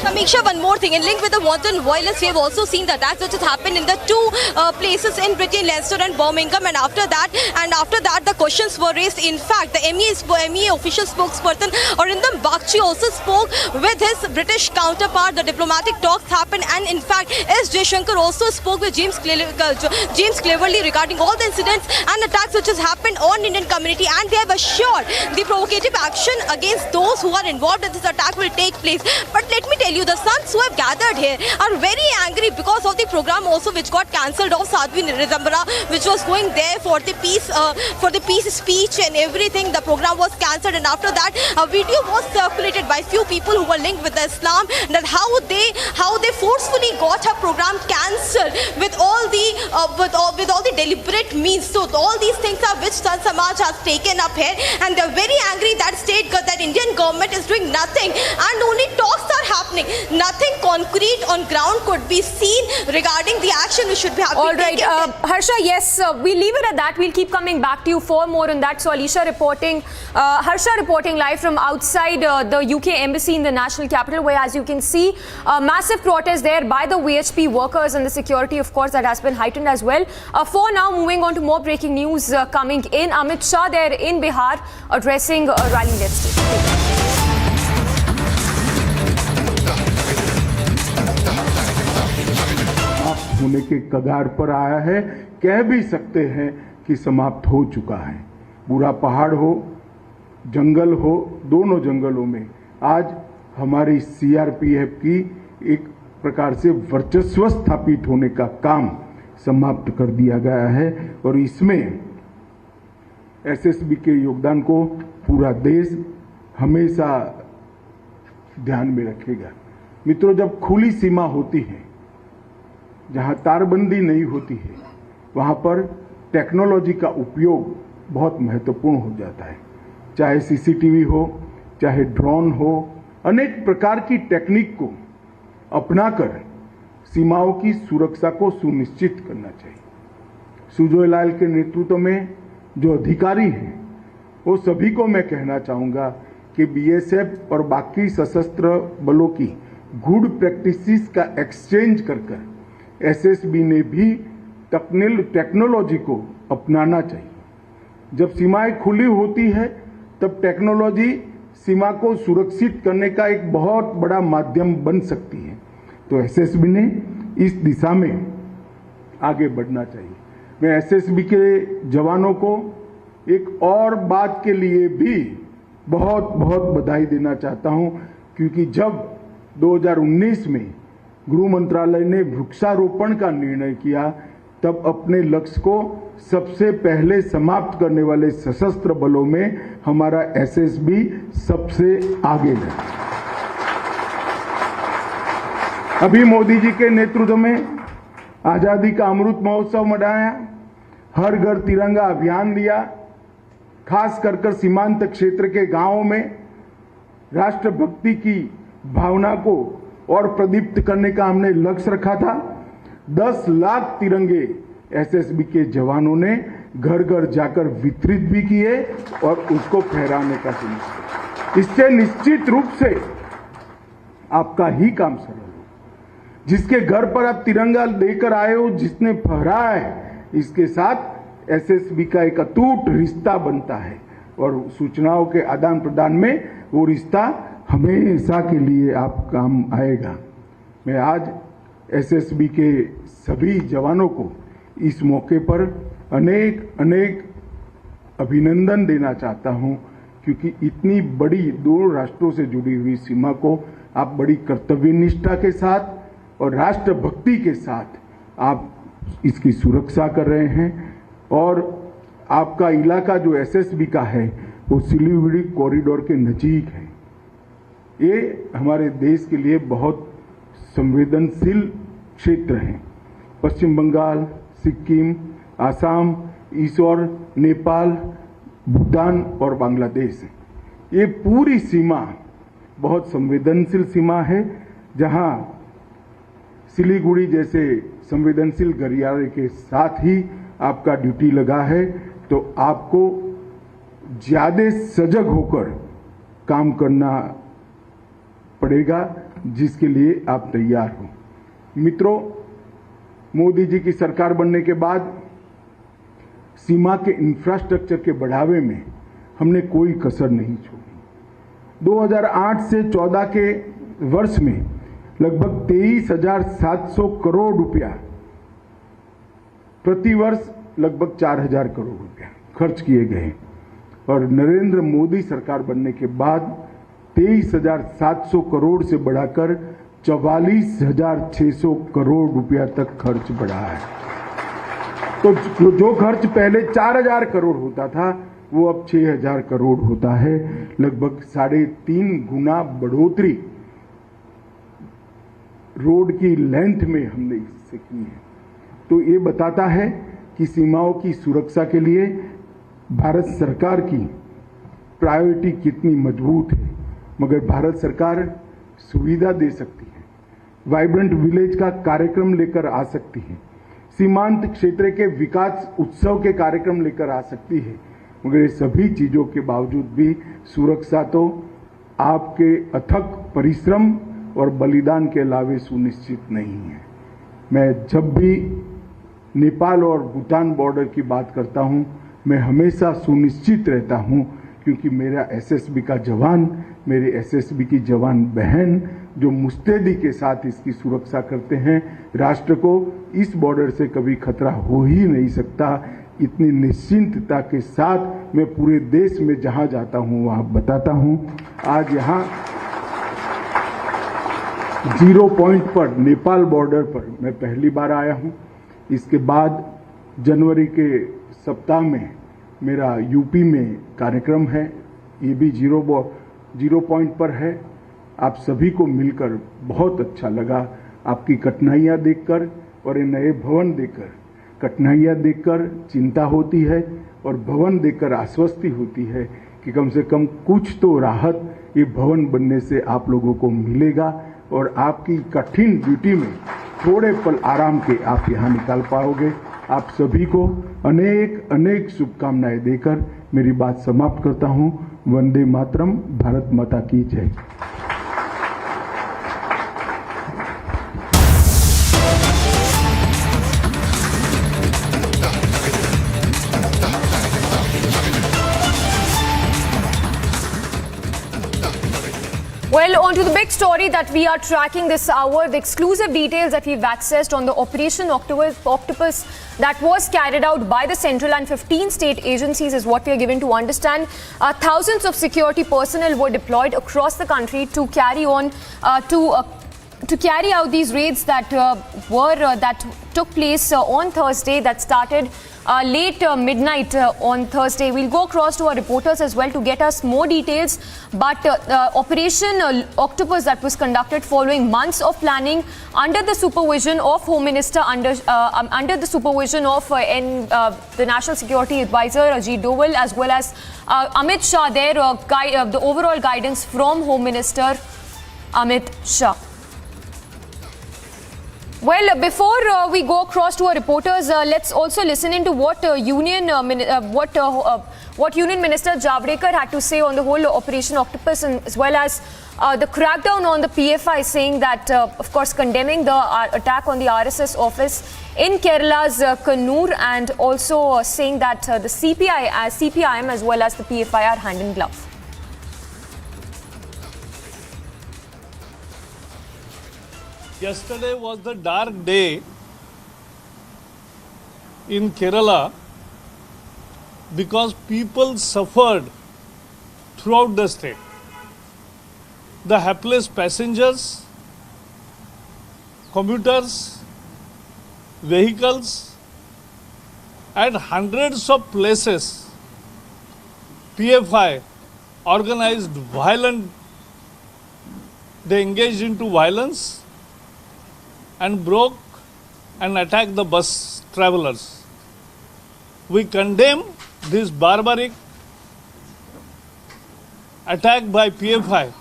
Samiksha, one more thing. In link with the wanton violence, we have also seen the attacks which has happened in the two places in Britain, Leicester and Birmingham. And after that, the questions were raised. In fact, the MEA official spokesperson Arindam Bagchi also spoke with his British counterpart. The diplomatic talks happened, and in fact, S. Jaishankar also spoke with James Cleverly regarding all the incidents and attacks which has happened on Indian community, and they have assured the provocative action against those who are involved in this attack will take place. But let me tell you, the sons who have gathered here are very angry because of the program also which got cancelled of Sadhvi Nirambara, which was going there for the peace speech and everything. The program was cancelled, and after that a video was circulated by few people who were linked with Islam, that how they forcefully got her program cancelled with all the deliberate means. So all these things are which Sant Samaj has taken up here, and they're very angry that Indian government is doing nothing and only talks are happening. Nothing concrete on ground could be seen regarding the action which should be happening. All right, Harsha, yes, we'll leave it at that. We'll keep coming back to you for more on that. So Harsha reporting live from outside the UK embassy in the national capital, where, as you can see, massive protest there by the VHP workers, and the security, of course, that has been heightened as well. For now, moving on to more breaking news coming in. Amit Shah there in Bihar addressing a rally. Let's take होने के कगार पर आया है, कह भी सकते हैं कि समाप्त हो चुका है। पूरा पहाड़ हो, जंगल हो, दोनों जंगलों में आज हमारी सीआरपीएफ की एक प्रकार से वर्चस्व स्थापित होने का काम समाप्त कर दिया गया है, और इसमें एसएसबी के योगदान को पूरा देश हमेशा ध्यान में रखेगा। मित्रों, जब खुली सीमा होती है, जहां तारबंदी नहीं होती है, वहां पर टेक्नोलॉजी का उपयोग बहुत महत्वपूर्ण हो जाता है। चाहे सीसीटीवी हो, चाहे ड्रोन हो, अनेक प्रकार की टेक्निक को अपनाकर सीमाओं की सुरक्षा को सुनिश्चित करना चाहिए। सुजोय लाल के नेतृत्व में जो अधिकारी हैं, वो सभी को मैं कहना चाहूँगा कि बीएसएफ और बाकी सशस्त्र बलों की गुड प्रैक्टिसेस का एक्सचेंज कर एसएसबी ने भी टेक्नोलॉजी को अपनाना चाहिए। जब सीमाएं खुली होती है, तब टेक्नोलॉजी सीमा को सुरक्षित करने का एक बहुत बड़ा माध्यम बन सकती है। तो एसएसबी ने इस दिशा में आगे बढ़ना चाहिए। मैं एसएसबी के जवानों को एक और बात के लिए भी बहुत बहुत बधाई देना चाहता हूं, क्योंकि जब 2019 में गृह मंत्रालय ने वृक्षारोपण का निर्णय किया, तब अपने लक्ष्य को सबसे पहले समाप्त करने वाले सशस्त्र बलों में हमारा एसएसबी सबसे आगे है। अभी मोदी जी के नेतृत्व में आजादी का अमृत महोत्सव मनाया, हर घर तिरंगा अभियान लिया, खास कर सीमांत क्षेत्र के गांवों में राष्ट्रभक्ति की भावना को और प्रदीप्त करने का हमने लक्ष्य रखा था। 10 लाख तिरंगे एसएसबी के जवानों ने घर घर जाकर वितरित भी किए और उसको फहराने का सुनिश्चित। इससे निश्चित रूप से आपका ही काम सरल हो। जिसके घर पर आप तिरंगा लेकर आए हो, जिसने फहराया है, इसके साथ एसएसबी का एक अटूट रिश्ता बनता है, और सूचनाओं के आदान प्रदान में वो रिश्ता हमेशा के लिए आप काम आएगा। मैं आज एसएसबी के सभी जवानों को इस मौके पर अनेक अभिनंदन देना चाहता हूं, क्योंकि इतनी बड़ी 2 राष्ट्रों से जुड़ी हुई सीमा को आप बड़ी कर्तव्य निष्ठा के साथ और राष्ट्रभक्ति के साथ आप इसकी सुरक्षा कर रहे हैं। और आपका इलाका जो एसएसबी का है, वो सिलीगुड़ी कॉरिडोर के नजीक है। ये हमारे देश के लिए बहुत संवेदनशील क्षेत्र हैं। पश्चिम बंगाल, सिक्किम, आसाम, ईश्वर, नेपाल, भूटान और बांग्लादेश, ये पूरी सीमा बहुत संवेदनशील सीमा है, जहां सिलीगुड़ी जैसे संवेदनशील गलियारे के साथ ही आपका ड्यूटी लगा है, तो आपको ज्यादा सजग होकर काम करना पड़ेगा। जिसके लिए आप तैयार हो। मित्रों, मोदी जी की सरकार बनने के बाद सीमा के इंफ्रास्ट्रक्चर के बढ़ावे में हमने कोई कसर नहीं छोड़ी। 2008 से 14 के वर्ष में लगभग 23,700 करोड़ रुपया, प्रति वर्ष लगभग 4,000 करोड़ रुपया खर्च किए गए और नरेंद्र मोदी सरकार बनने के बाद 23,700 करोड़ से बढ़ाकर 44,600 करोड़ रुपया तक खर्च बढ़ा है। तो जो खर्च पहले 4,000 करोड़ होता था वो अब 6,000 करोड़ होता है, लगभग 3.5 गुना बढ़ोतरी रोड की लेंथ में हमने इससे की है। तो ये बताता है कि सीमाओं की सुरक्षा के लिए भारत सरकार की प्रायोरिटी कितनी मजबूत है। मगर भारत सरकार सुविधा दे सकती है, वाइब्रेंट विलेज का कार्यक्रम लेकर आ सकती है, सीमांत क्षेत्र के विकास उत्सव के कार्यक्रम लेकर आ सकती है, मगर ये सभी चीजों के बावजूद भी सुरक्षा तो आपके अथक परिश्रम और बलिदान के अलावे सुनिश्चित नहीं है। मैं जब भी नेपाल और भूटान बॉर्डर की बात करता हूं, मैं हमेशा सुनिश्चित रहता हूं, क्योंकि मेरा एसएसबी का जवान, मेरे एसएसबी की जवान बहन जो मुस्तैदी के साथ इसकी सुरक्षा करते हैं, राष्ट्र को इस बॉर्डर से कभी खतरा हो ही नहीं सकता। इतनी निश्चिंतता के साथ मैं पूरे देश में जहां जाता हूं वहां बताता हूं। आज यहां 0 पॉइंट पर नेपाल बॉर्डर पर मैं पहली बार आया हूं। इसके बाद जनवरी के सप्ताह में मेरा यूपी में कार्यक्रम है, ये भी 0 पॉइंट पर है। आप सभी को मिलकर बहुत अच्छा लगा, आपकी कठिनाइयां देखकर और ये नए भवन देखकर। कठिनाइयां देखकर चिंता होती है और भवन देखकर आश्वस्ति होती है कि कम से कम कुछ तो राहत ये भवन बनने से आप लोगों को मिलेगा और आपकी कठिन ड्यूटी में थोड़े पल आराम के आप यहाँ निकाल पाओगे। आप सभी को अनेक अनेक शुभकामनाएं देकर मेरी बात समाप्त करता हूँ। वंदे मातरम, भारत माता की जय। Well, on to the big story that we are tracking this hour, the exclusive details that we've accessed on the Operation Octopus that was carried out by the central and 15 state agencies is what we are given to understand. Thousands of security personnel were deployed across the country to carry on to carry out these raids that that took place on Thursday, that started late midnight on Thursday. We'll go across to our reporters as well to get us more details. But Operation Octopus that was conducted following months of planning under the supervision of Home Minister, under the supervision of the National Security Advisor Ajit Doval, as well as Amit Shah there, the overall guidance from Home Minister Amit Shah. Well, before we go across to our reporters, let's also listen into what Union Minister Javadekar had to say on the whole Operation Octopus, and as well as the crackdown on the PFI, saying that, of course, condemning the attack on the RSS office in Kerala's Kannur, and also saying that the CPIM as well as the PFI are hand in glove. Yesterday was the dark day in Kerala because people suffered throughout the state. The hapless passengers, commuters, vehicles, at hundreds of places, PFI organized they engaged into violence and broke and attacked the bus travelers. We condemn this barbaric attack by PFI,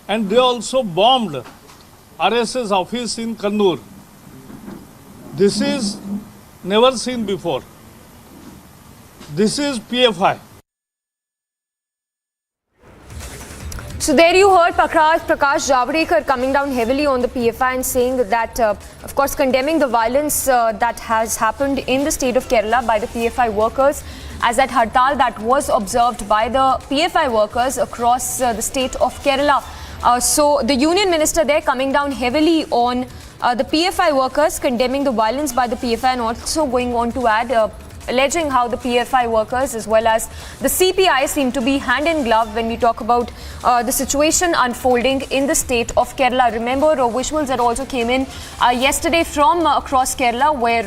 and they also bombed RSS office in Kannur. This is never seen before. This is PFI. So there you heard Prakash Javadekar coming down heavily on the PFI and saying that, of course, condemning the violence that has happened in the state of Kerala by the PFI workers, as that hartal that was observed by the PFI workers across the state of Kerala. So the union minister there coming down heavily on the PFI workers, condemning the violence by the PFI, and also going on to add alleging how the PFI workers as well as the CPI seem to be hand in glove when we talk about the situation unfolding in the state of Kerala. Remember, visuals that also came in yesterday from across Kerala where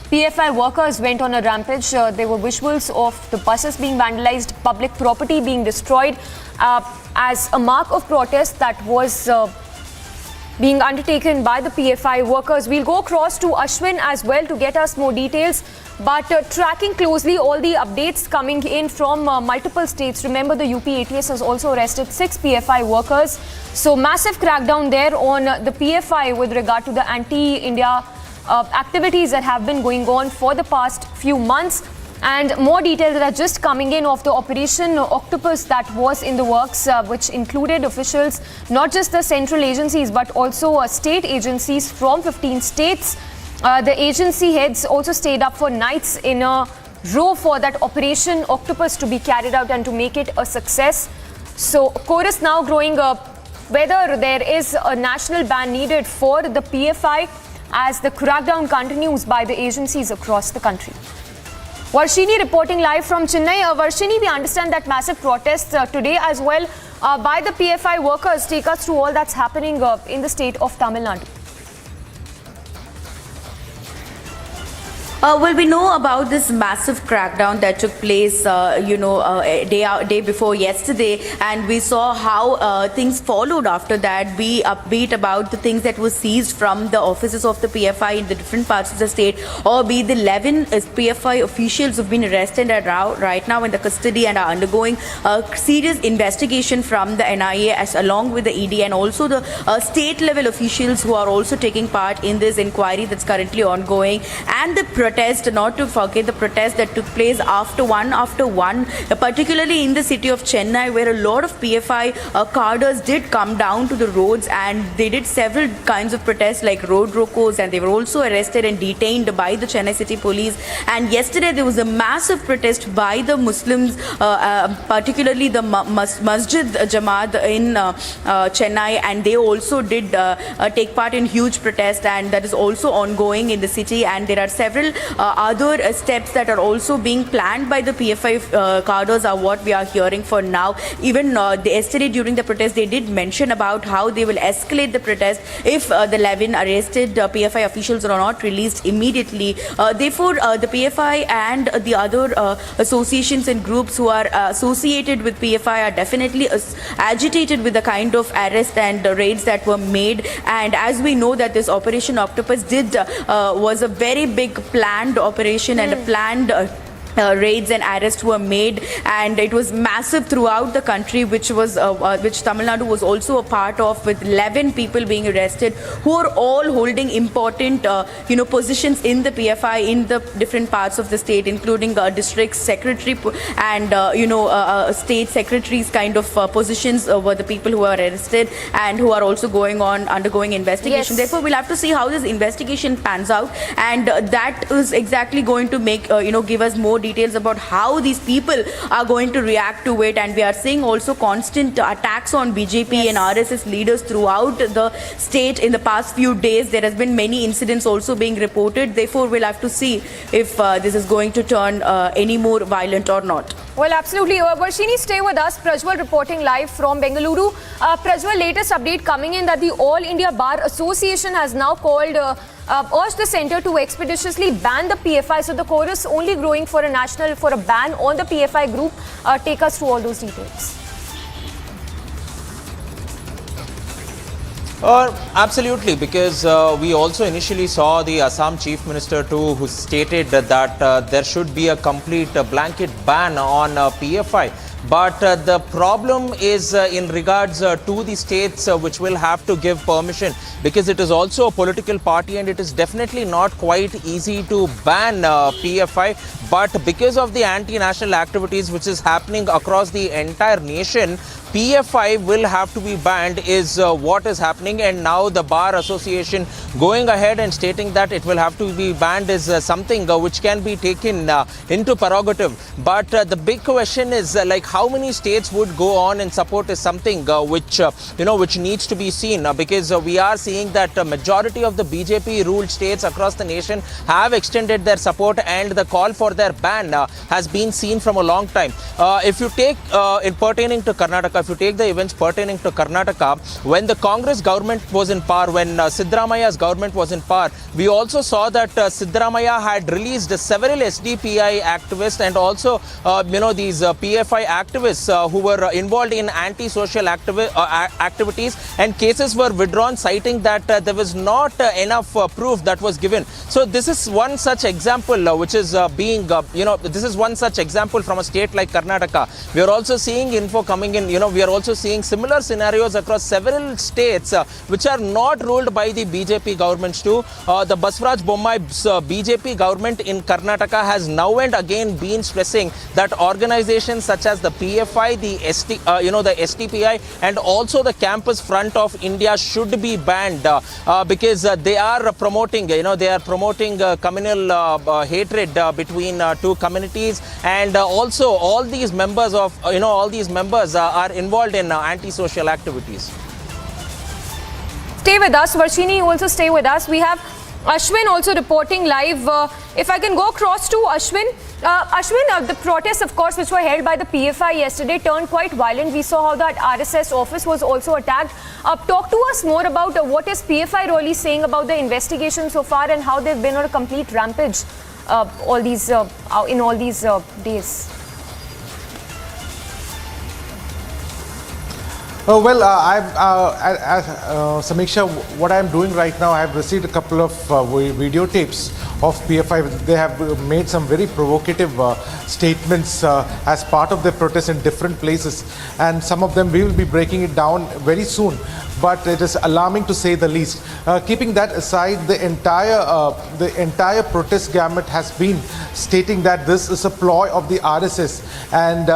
PFI workers went on a rampage. There were visuals of the buses being vandalized, public property being destroyed as a mark of protest that was being undertaken by the PFI workers. We'll go across to Ashwin as well to get us more details. But tracking closely all the updates coming in from multiple states. Remember, the UP ATS has also arrested 6 PFI workers. So massive crackdown there on the PFI with regard to the anti-India activities that have been going on for the past few months. And more details that are just coming in of the Operation Octopus that was in the works, which included officials, not just the central agencies, but also state agencies from 15 states. The agency heads also stayed up for nights in a row for that Operation Octopus to be carried out and to make it a success. So, chorus now growing up whether there is a national ban needed for the PFI as the crackdown continues by the agencies across the country. Varshini reporting live from Chennai. Varshini, we understand that massive protests today as well by the PFI workers. Take us through all that's happening in the state of Tamil Nadu. Well, we know about this massive crackdown that took place, day before yesterday, and we saw how things followed after that. Be upbeat about the things that were seized from the offices of the PFI in the different parts of the state, or be the 11 PFI officials who've been arrested right now in the custody and are undergoing a serious investigation from the NIA, as along with the ED, and also the state level officials who are also taking part in this inquiry that's currently ongoing, and the protest, not to forget the protest that took place after one, particularly in the city of Chennai, where a lot of PFI cadres did come down to the roads, and they did several kinds of protests like road rokos, and they were also arrested and detained by the Chennai City Police. And yesterday there was a massive protest by the Muslims, particularly the Masjid Jamaat in Chennai, and they also did take part in huge protest, and that is also ongoing in the city. And there are several other steps that are also being planned by the PFI cadres are what we are hearing for now. Even yesterday during the protest, they did mention about how they will escalate the protest if the 11 arrested PFI officials are not released immediately. Therefore, the PFI and the other associations and groups who are associated with PFI are definitely agitated with the kind of arrest and raids that were made. And as we know that this Operation Octopus was a very big planned operation and a planned raids and arrests were made, and it was massive throughout the country, which Tamil Nadu was also a part of, with 11 people being arrested who are all holding important positions in the PFI in the different parts of the state, including district secretary and state secretaries kind of positions were the people who are arrested and who are also undergoing investigation. Yes. Therefore, we'll have to see how this investigation pans out, and that is exactly going to make give us more details about how these people are going to react to it. And we are seeing also constant attacks on BJP and RSS leaders throughout the state in the past few days. There has been many incidents also being reported. Therefore, we'll have to see if this is going to turn any more violent or not. Well, absolutely. Varshini, stay with us. Prajwal reporting live from Bengaluru. Prajwal, latest update coming in that the All India Bar Association has now called urged the centre to expeditiously ban the PFI. So the chorus only growing for a ban on the PFI group. Take us through all those details. Absolutely, because we also initially saw the Assam Chief Minister too, who stated that there should be a complete blanket ban on PFI. But the problem is in regards to the states which will have to give permission, because it is also a political party and it is definitely not quite easy to ban PFI. but because of the anti-national activities which is happening across the entire nation, PFI will have to be banned is what is happening. And now the Bar Association going ahead and stating that it will have to be banned is something which can be taken into prerogative. But the big question is like how many states would go on in support is something which which needs to be seen, because we are seeing that majority of the BJP ruled states across the nation have extended their support, and the call for their ban has been seen from a long time. If you take it pertaining to Karnataka, if you take the events pertaining to Karnataka, when the Congress government was in power, when Siddaramaya's government was in power, we also saw that Siddaramaya had released several SDPI activists and also these PFI activists who were involved in anti-social activities, and cases were withdrawn citing that there was not enough proof that was given. So this is one such example which is being this is one such example from a state like Karnataka. We are also seeing info coming in, we are also seeing similar scenarios across several states which are not ruled by the BJP governments too. The Baswaraj Bommai's BJP government in Karnataka has now and again been stressing that organizations such as the PFI, the the STPI, and also the Campus Front of India should be banned because they are promoting, communal hatred between two communities, and also all these members of are involved in anti-social activities. Stay with us. Varshini, you also stay with us. We have Ashwin also reporting live. If I can go across to Ashwin. Ashwin, the protests, of course, which were held by the PFI yesterday turned quite violent. We saw how that RSS office was also attacked. Talk to us more about what is PFI really saying about the investigation so far and how they've been on a complete rampage in all these days. Samiksha, what I'm doing right now, I've received a couple of video tapes of PFI. They have made some very provocative statements as part of their protest in different places, and some of them we will be breaking it down very soon. But it is alarming to say the least. Keeping that aside, the entire protest gamut has been stating that this is a ploy of the RSS, and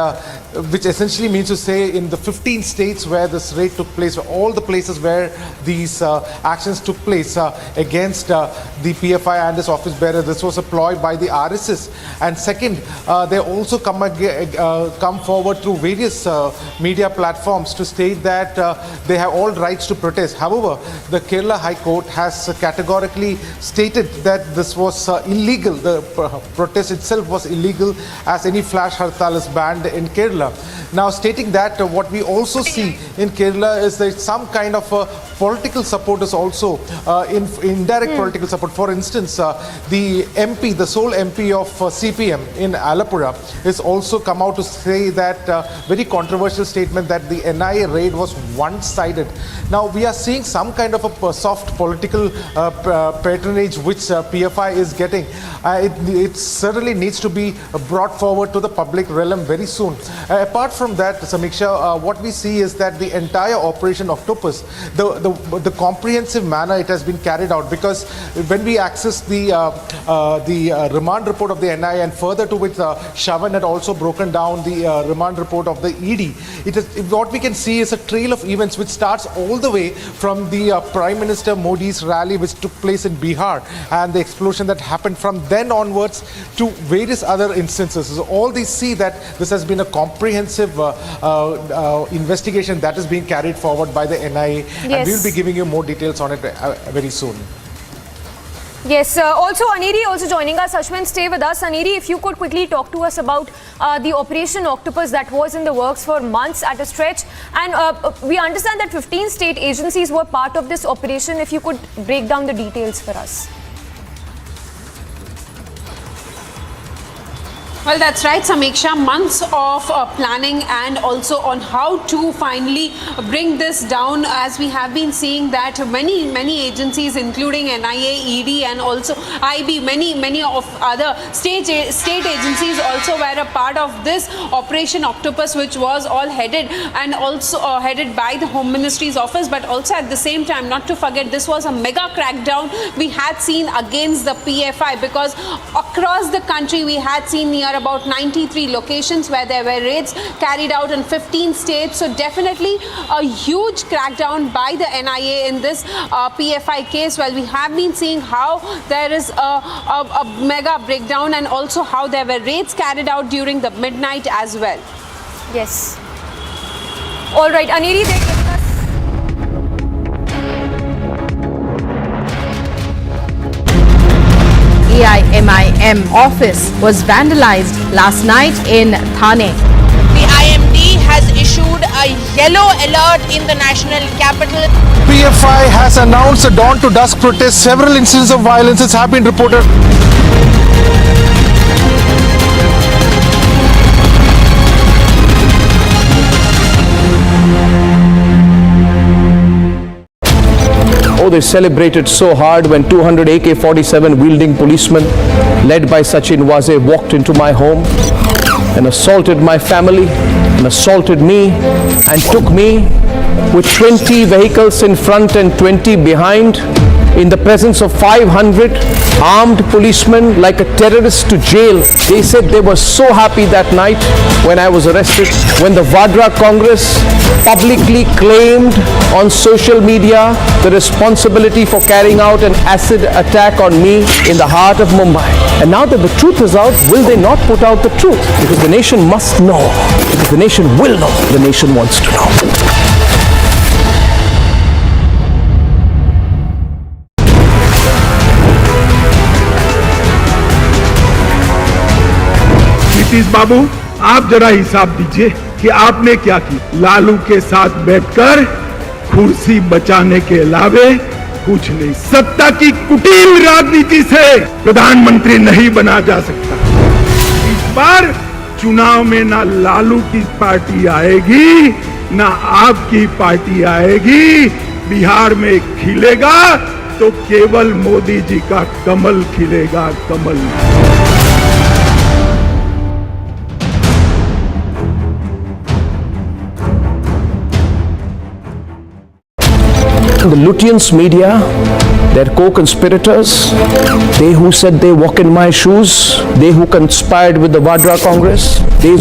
which essentially means to say in the 15 states where this raid took place, all the places where these actions took place against the PFI and its office bearer, this was a ploy by the RSS. And second, they also come forward through various media platforms to state that they have all rights to protest. However, the Kerala High Court has categorically stated that this was illegal. The protest itself was illegal, as any flash hartal is banned in Kerala. Now, stating that what we also see in Kerala is that some kind of political support is also indirect political support. For instance, the MP, the sole MP of CPM in Alapura, is also come out to say that very controversial statement that the NIA raid was one-sided. Now, we are seeing some kind of a soft political patronage which PFI is getting. It certainly needs to be brought forward to the public realm very soon. Apart from that, Samiksha, what we see is that the entire Operation Octopus, the comprehensive manner it has been carried out, because when we access the remand report of the NIA, and further to which Shavan had also broken down the remand report of the ED, what we can see is a trail of events which starts all the way from the Prime Minister Modi's rally which took place in Bihar and the explosion that happened from then onwards to various other instances. So all these see that this has been a comprehensive investigation that is being carried forward by the NIA, and we'll be giving you more details on it very soon. Yes, also Aniri also joining us. Ashwin, stay with us. Aniri, if you could quickly talk to us about the Operation Octopus that was in the works for months at a stretch. And we understand that 15 state agencies were part of this operation. If you could break down the details for us. Well, that's right, Samiksha. Months of planning and also on how to finally bring this down, as we have been seeing that many agencies, including NIA, ED and also IB, many of other state agencies also were a part of this Operation Octopus, which was all headed and also headed by the Home Ministry's office. But also at the same time, not to forget, this was a mega crackdown we had seen against the PFI, because across the country we had seen near about 93 locations where there were raids carried out in 15 states. So definitely a huge crackdown by the NIA in this PFI case. Well, we have been seeing how there is a mega breakdown and also how there were raids carried out during the midnight as well. Yes. All right, Aniri, they're giving us AIMIM office was vandalized last night in Thane. The IMD has issued a yellow alert in the national capital. PFI has announced a dawn to dusk protest. Several incidents of violence have been reported. Oh, they celebrated so hard when 200 AK-47 wielding policemen led by Sachin Waze walked into my home and assaulted my family and assaulted me and took me with 20 vehicles in front and 20 behind in the presence of 500 armed policemen like a terrorist to jail. They said they were so happy that night when I was arrested, when the Vadra Congress publicly claimed on social media the responsibility for carrying out an acid attack on me in the heart of Mumbai. And now that the truth is out, will they not put out the truth? Because the nation must know. Because the nation will know. The nation wants to know. Nitish बाबू, आप जरा हिसाब दीजिए कि आपने क्या किया। लालू के साथ बैठकर कुर्सी बचाने के अलावे कुछ नहीं। सत्ता की कुटिल राजनीति से प्रधानमंत्री नहीं बना जा सकता। इस बार चुनाव में ना लालू की पार्टी आएगी, ना आपकी पार्टी आएगी। बिहार में खिलेगा तो केवल मोदी जी का कमल खिलेगा, कमल। The Lutyens media, their co-conspirators, they who said they walk in my shoes, they who conspired with the Vadra Congress, they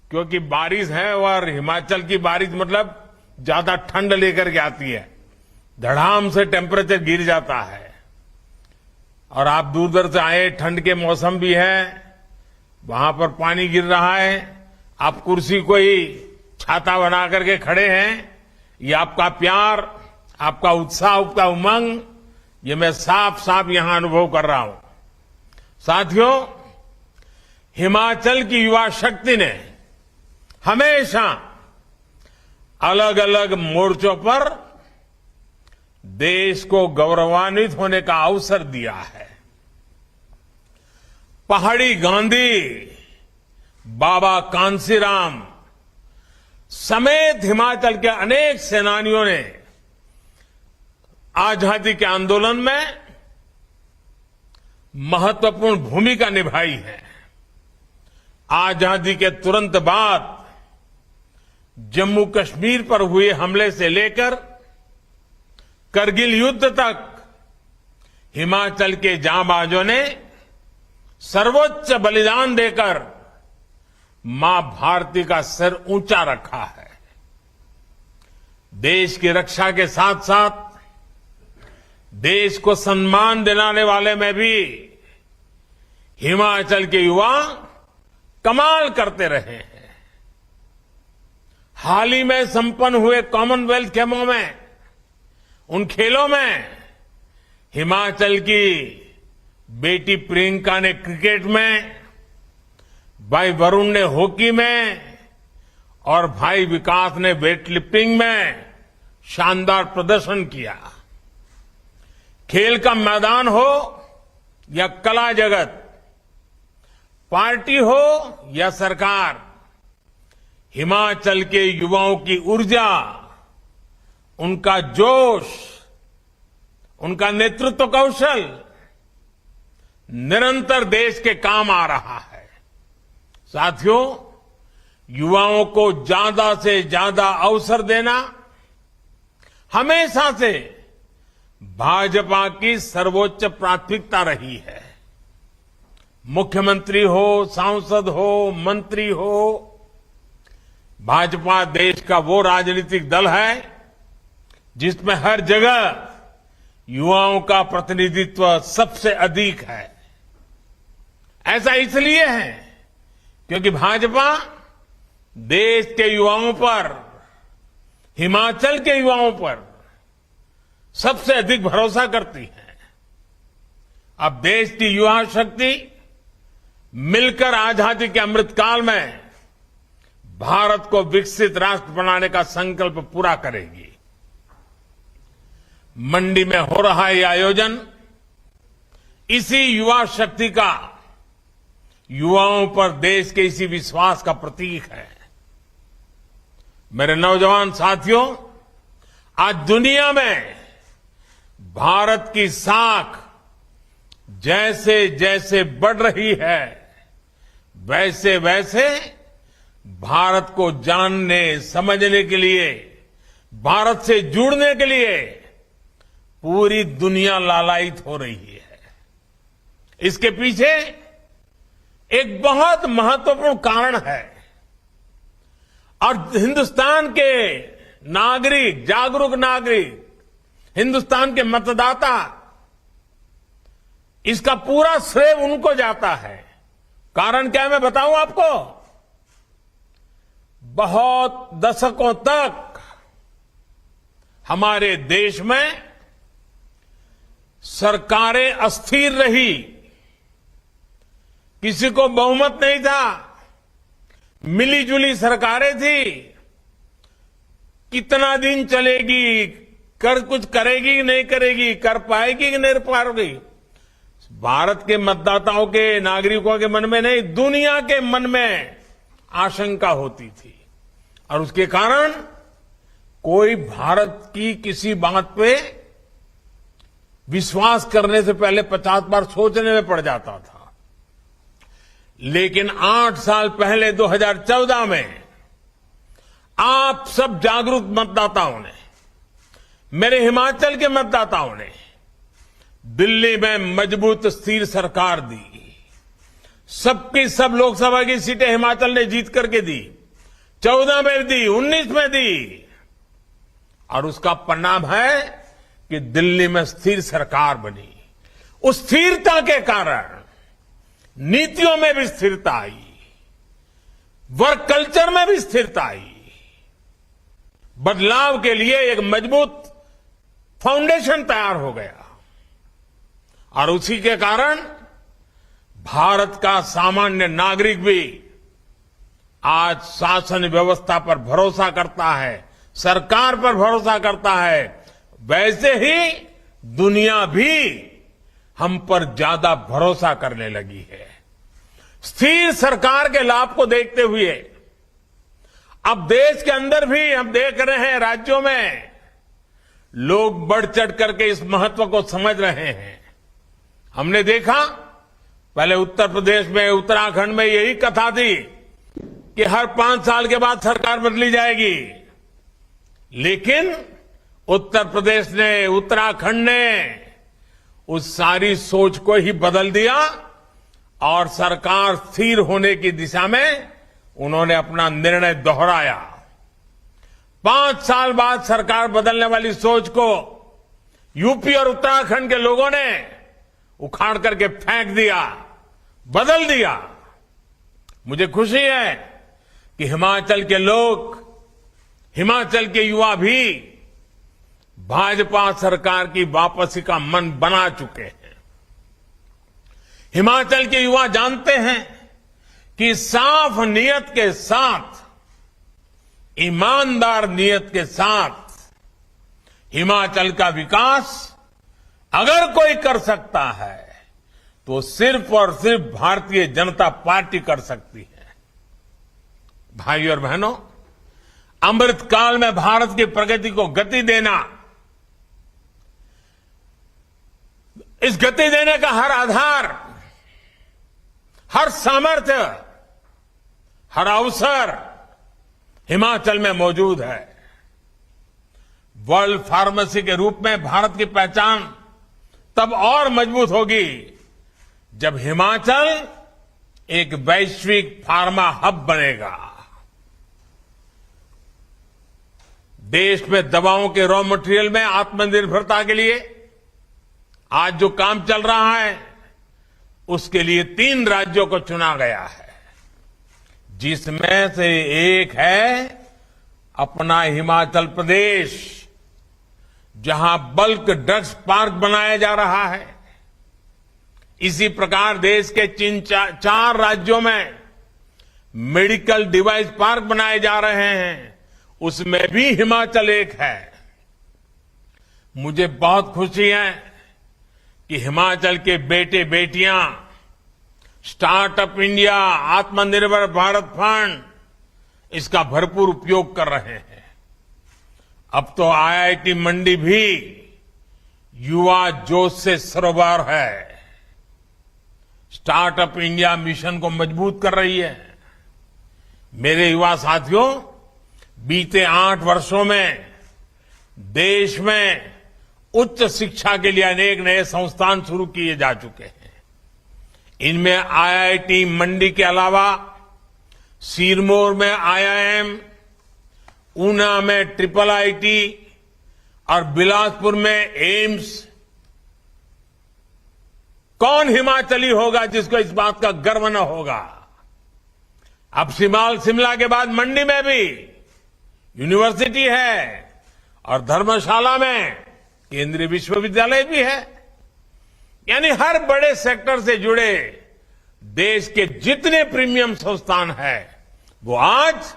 क्योंकि बारिश है और हिमाचल की बारिश मतलब ज्यादा ठंड लेकर के आती है, धड़ाम से टेम्परेचर गिर जाता है। और आप दूर दूर से आए, ठंड के मौसम भी है, वहां पर पानी गिर रहा है, आप कुर्सी को ही छाता बना करके खड़े हैं। ये आपका प्यार, आपका उत्साह, आपका उमंग, ये मैं साफ साफ यहां अनुभव कर रहा हूं। साथियों, हिमाचल की युवा शक्ति ने हमेशा अलग अलग मोर्चों पर देश को गौरवान्वित होने का अवसर दिया है। पहाड़ी गांधी, बाबा कांसीराम समेत हिमाचल के अनेक सेनानियों ने आजादी के आंदोलन में महत्वपूर्ण भूमिका निभाई है। आजादी के तुरंत बाद जम्मू कश्मीर पर हुए हमले से लेकर करगिल युद्ध तक हिमाचल के जांबाजों ने सर्वोच्च बलिदान देकर मां भारती का सिर ऊंचा रखा है। देश की रक्षा के साथ साथ देश को सम्मान दिलाने वाले में भी हिमाचल के युवा कमाल करते रहे हैं। हाल ही में संपन्न हुए कॉमनवेल्थ गेमों में, उन खेलों में हिमाचल की बेटी प्रियंका ने क्रिकेट में, भाई वरुण ने हॉकी में और भाई विकास ने वेट लिफ्टिंग में शानदार प्रदर्शन किया। खेल का मैदान हो या कला जगत, पार्टी हो या सरकार, हिमाचल के युवाओं की ऊर्जा, उनका जोश, उनका नेतृत्व कौशल निरंतर देश के काम आ रहा है। साथियों, युवाओं को ज्यादा से ज्यादा अवसर देना हमेशा से भाजपा की सर्वोच्च प्राथमिकता रही है। मुख्यमंत्री हो, सांसद हो, मंत्री हो, भाजपा देश का वो राजनीतिक दल है जिसमें हर जगह युवाओं का प्रतिनिधित्व सबसे अधिक है। ऐसा इसलिए है क्योंकि भाजपा देश के युवाओं पर, हिमाचल के युवाओं पर सबसे अधिक भरोसा करती है। अब देश की युवा शक्ति मिलकर आजादी के अमृतकाल में भारत को विकसित राष्ट्र बनाने का संकल्प पूरा करेगी। मंडी में हो रहा यह आयोजन इसी युवा शक्ति का, युवाओं पर देश के इसी विश्वास का प्रतीक है। मेरे नौजवान साथियों, आज दुनिया में भारत की साख जैसे जैसे बढ़ रही है, वैसे वैसे भारत को जानने, समझने के लिए, भारत से जुड़ने के लिए पूरी दुनिया लालायित हो रही है। इसके पीछे एक बहुत महत्वपूर्ण कारण है और हिंदुस्तान के नागरिक, जागरूक नागरिक, हिंदुस्तान के मतदाता, इसका पूरा श्रेय उनको जाता है। कारण क्या है मैं बताऊं आपको? बहुत दशकों तक हमारे देश में सरकारें अस्थिर रही, किसी को बहुमत नहीं था, मिली-जुली सरकारें थी। कितना दिन चलेगी, कुछ करेगी नहीं करेगी, कर पाएगी कि नहीं पाएगी, भारत के मतदाताओं के, नागरिकों के मन में नहीं, दुनिया के मन में आशंका होती थी। और उसके कारण कोई भारत की किसी बात पे विश्वास करने से पहले 50 बार सोचने में पड़ जाता था। लेकिन 8 साल पहले 2014 में आप सब जागरूक मतदाताओं ने, मेरे हिमाचल के मतदाताओं ने दिल्ली में मजबूत स्थिर सरकार दी। सबकी सब लोकसभा की सीटें हिमाचल ने जीत करके दी, 14 में दी, 19 में दी। और उसका परिणाम है कि दिल्ली में स्थिर सरकार बनी। उस स्थिरता के कारण नीतियों में भी स्थिरता आई, वर्क कल्चर में भी स्थिरता आई। बदलाव के लिए एक मजबूत फाउंडेशन तैयार हो गया और उसी के कारण भारत का सामान्य नागरिक भी आज शासन व्यवस्था पर भरोसा करता है, सरकार पर भरोसा करता है। वैसे ही दुनिया भी हम पर ज्यादा भरोसा करने लगी है। स्थिर सरकार के लाभ को देखते हुए अब देश के अंदर भी हम देख रहे हैं, राज्यों में लोग बढ़ चढ़ करके इस महत्व को समझ रहे हैं। हमने देखा पहले उत्तर प्रदेश में, उत्तराखंड में यही कथा थी कि हर 5 साल के बाद सरकार बदली जाएगी। लेकिन उत्तर प्रदेश ने, उत्तराखंड ने उस सारी सोच को ही बदल दिया और सरकार स्थिर होने की दिशा में उन्होंने अपना निर्णय दोहराया। 5 साल बाद सरकार बदलने वाली सोच को यूपी और उत्तराखंड के लोगों ने उखाड़ करके फेंक दिया, बदल दिया। मुझे खुशी है कि हिमाचल के लोग, हिमाचल के युवा भी भाजपा सरकार की वापसी का मन बना चुके हैं। हिमाचल के युवा जानते हैं कि साफ नियत के साथ, ईमानदार नियत के साथ हिमाचल का विकास अगर कोई कर सकता है तो सिर्फ और सिर्फ भारतीय जनता पार्टी कर सकती है। भाइयों और बहनों, अमृतकाल में भारत की प्रगति को गति देना, इस गति देने का हर आधार, हर सामर्थ्य, हर अवसर हिमाचल में मौजूद है। वर्ल्ड फार्मेसी के रूप में भारत की पहचान तब और मजबूत होगी जब हिमाचल एक वैश्विक फार्मा हब बनेगा। देश में दवाओं के रॉ मटेरियल में आत्मनिर्भरता के लिए आज जो काम चल रहा है, उसके लिए 3 राज्यों को चुना गया है, जिसमें से एक है अपना हिमाचल प्रदेश, जहां बल्क ड्रग्स पार्क बनाया जा रहा है। इसी प्रकार देश के 4 राज्यों में मेडिकल डिवाइस पार्क बनाए जा रहे हैं, उसमें भी हिमाचल एक है। मुझे बहुत खुशी है कि हिमाचल के बेटे बेटियां स्टार्टअप इंडिया, आत्मनिर्भर भारत फंड, इसका भरपूर उपयोग कर रहे हैं। अब तो आईआईटी मंडी भी युवा जोश से सरोवर है, स्टार्टअप इंडिया मिशन को मजबूत कर रही है। मेरे युवा साथियों, बीते 8 वर्षों में देश में उच्च शिक्षा के लिए अनेक नए संस्थान शुरू किए जा चुके हैं। इनमें आईआईटी मंडी के अलावा सिरमौर में आईआईएम, ऊना में ट्रिपल आईटी और बिलासपुर में एम्स। कौन हिमाचली होगा जिसको इस बात का गर्व न होगा? अब शिमला के बाद मंडी में भी यूनिवर्सिटी है और धर्मशाला में केंद्रीय विश्वविद्यालय भी है। यानी हर बड़े सेक्टर से जुड़े देश के जितने प्रीमियम संस्थान हैं, वो आज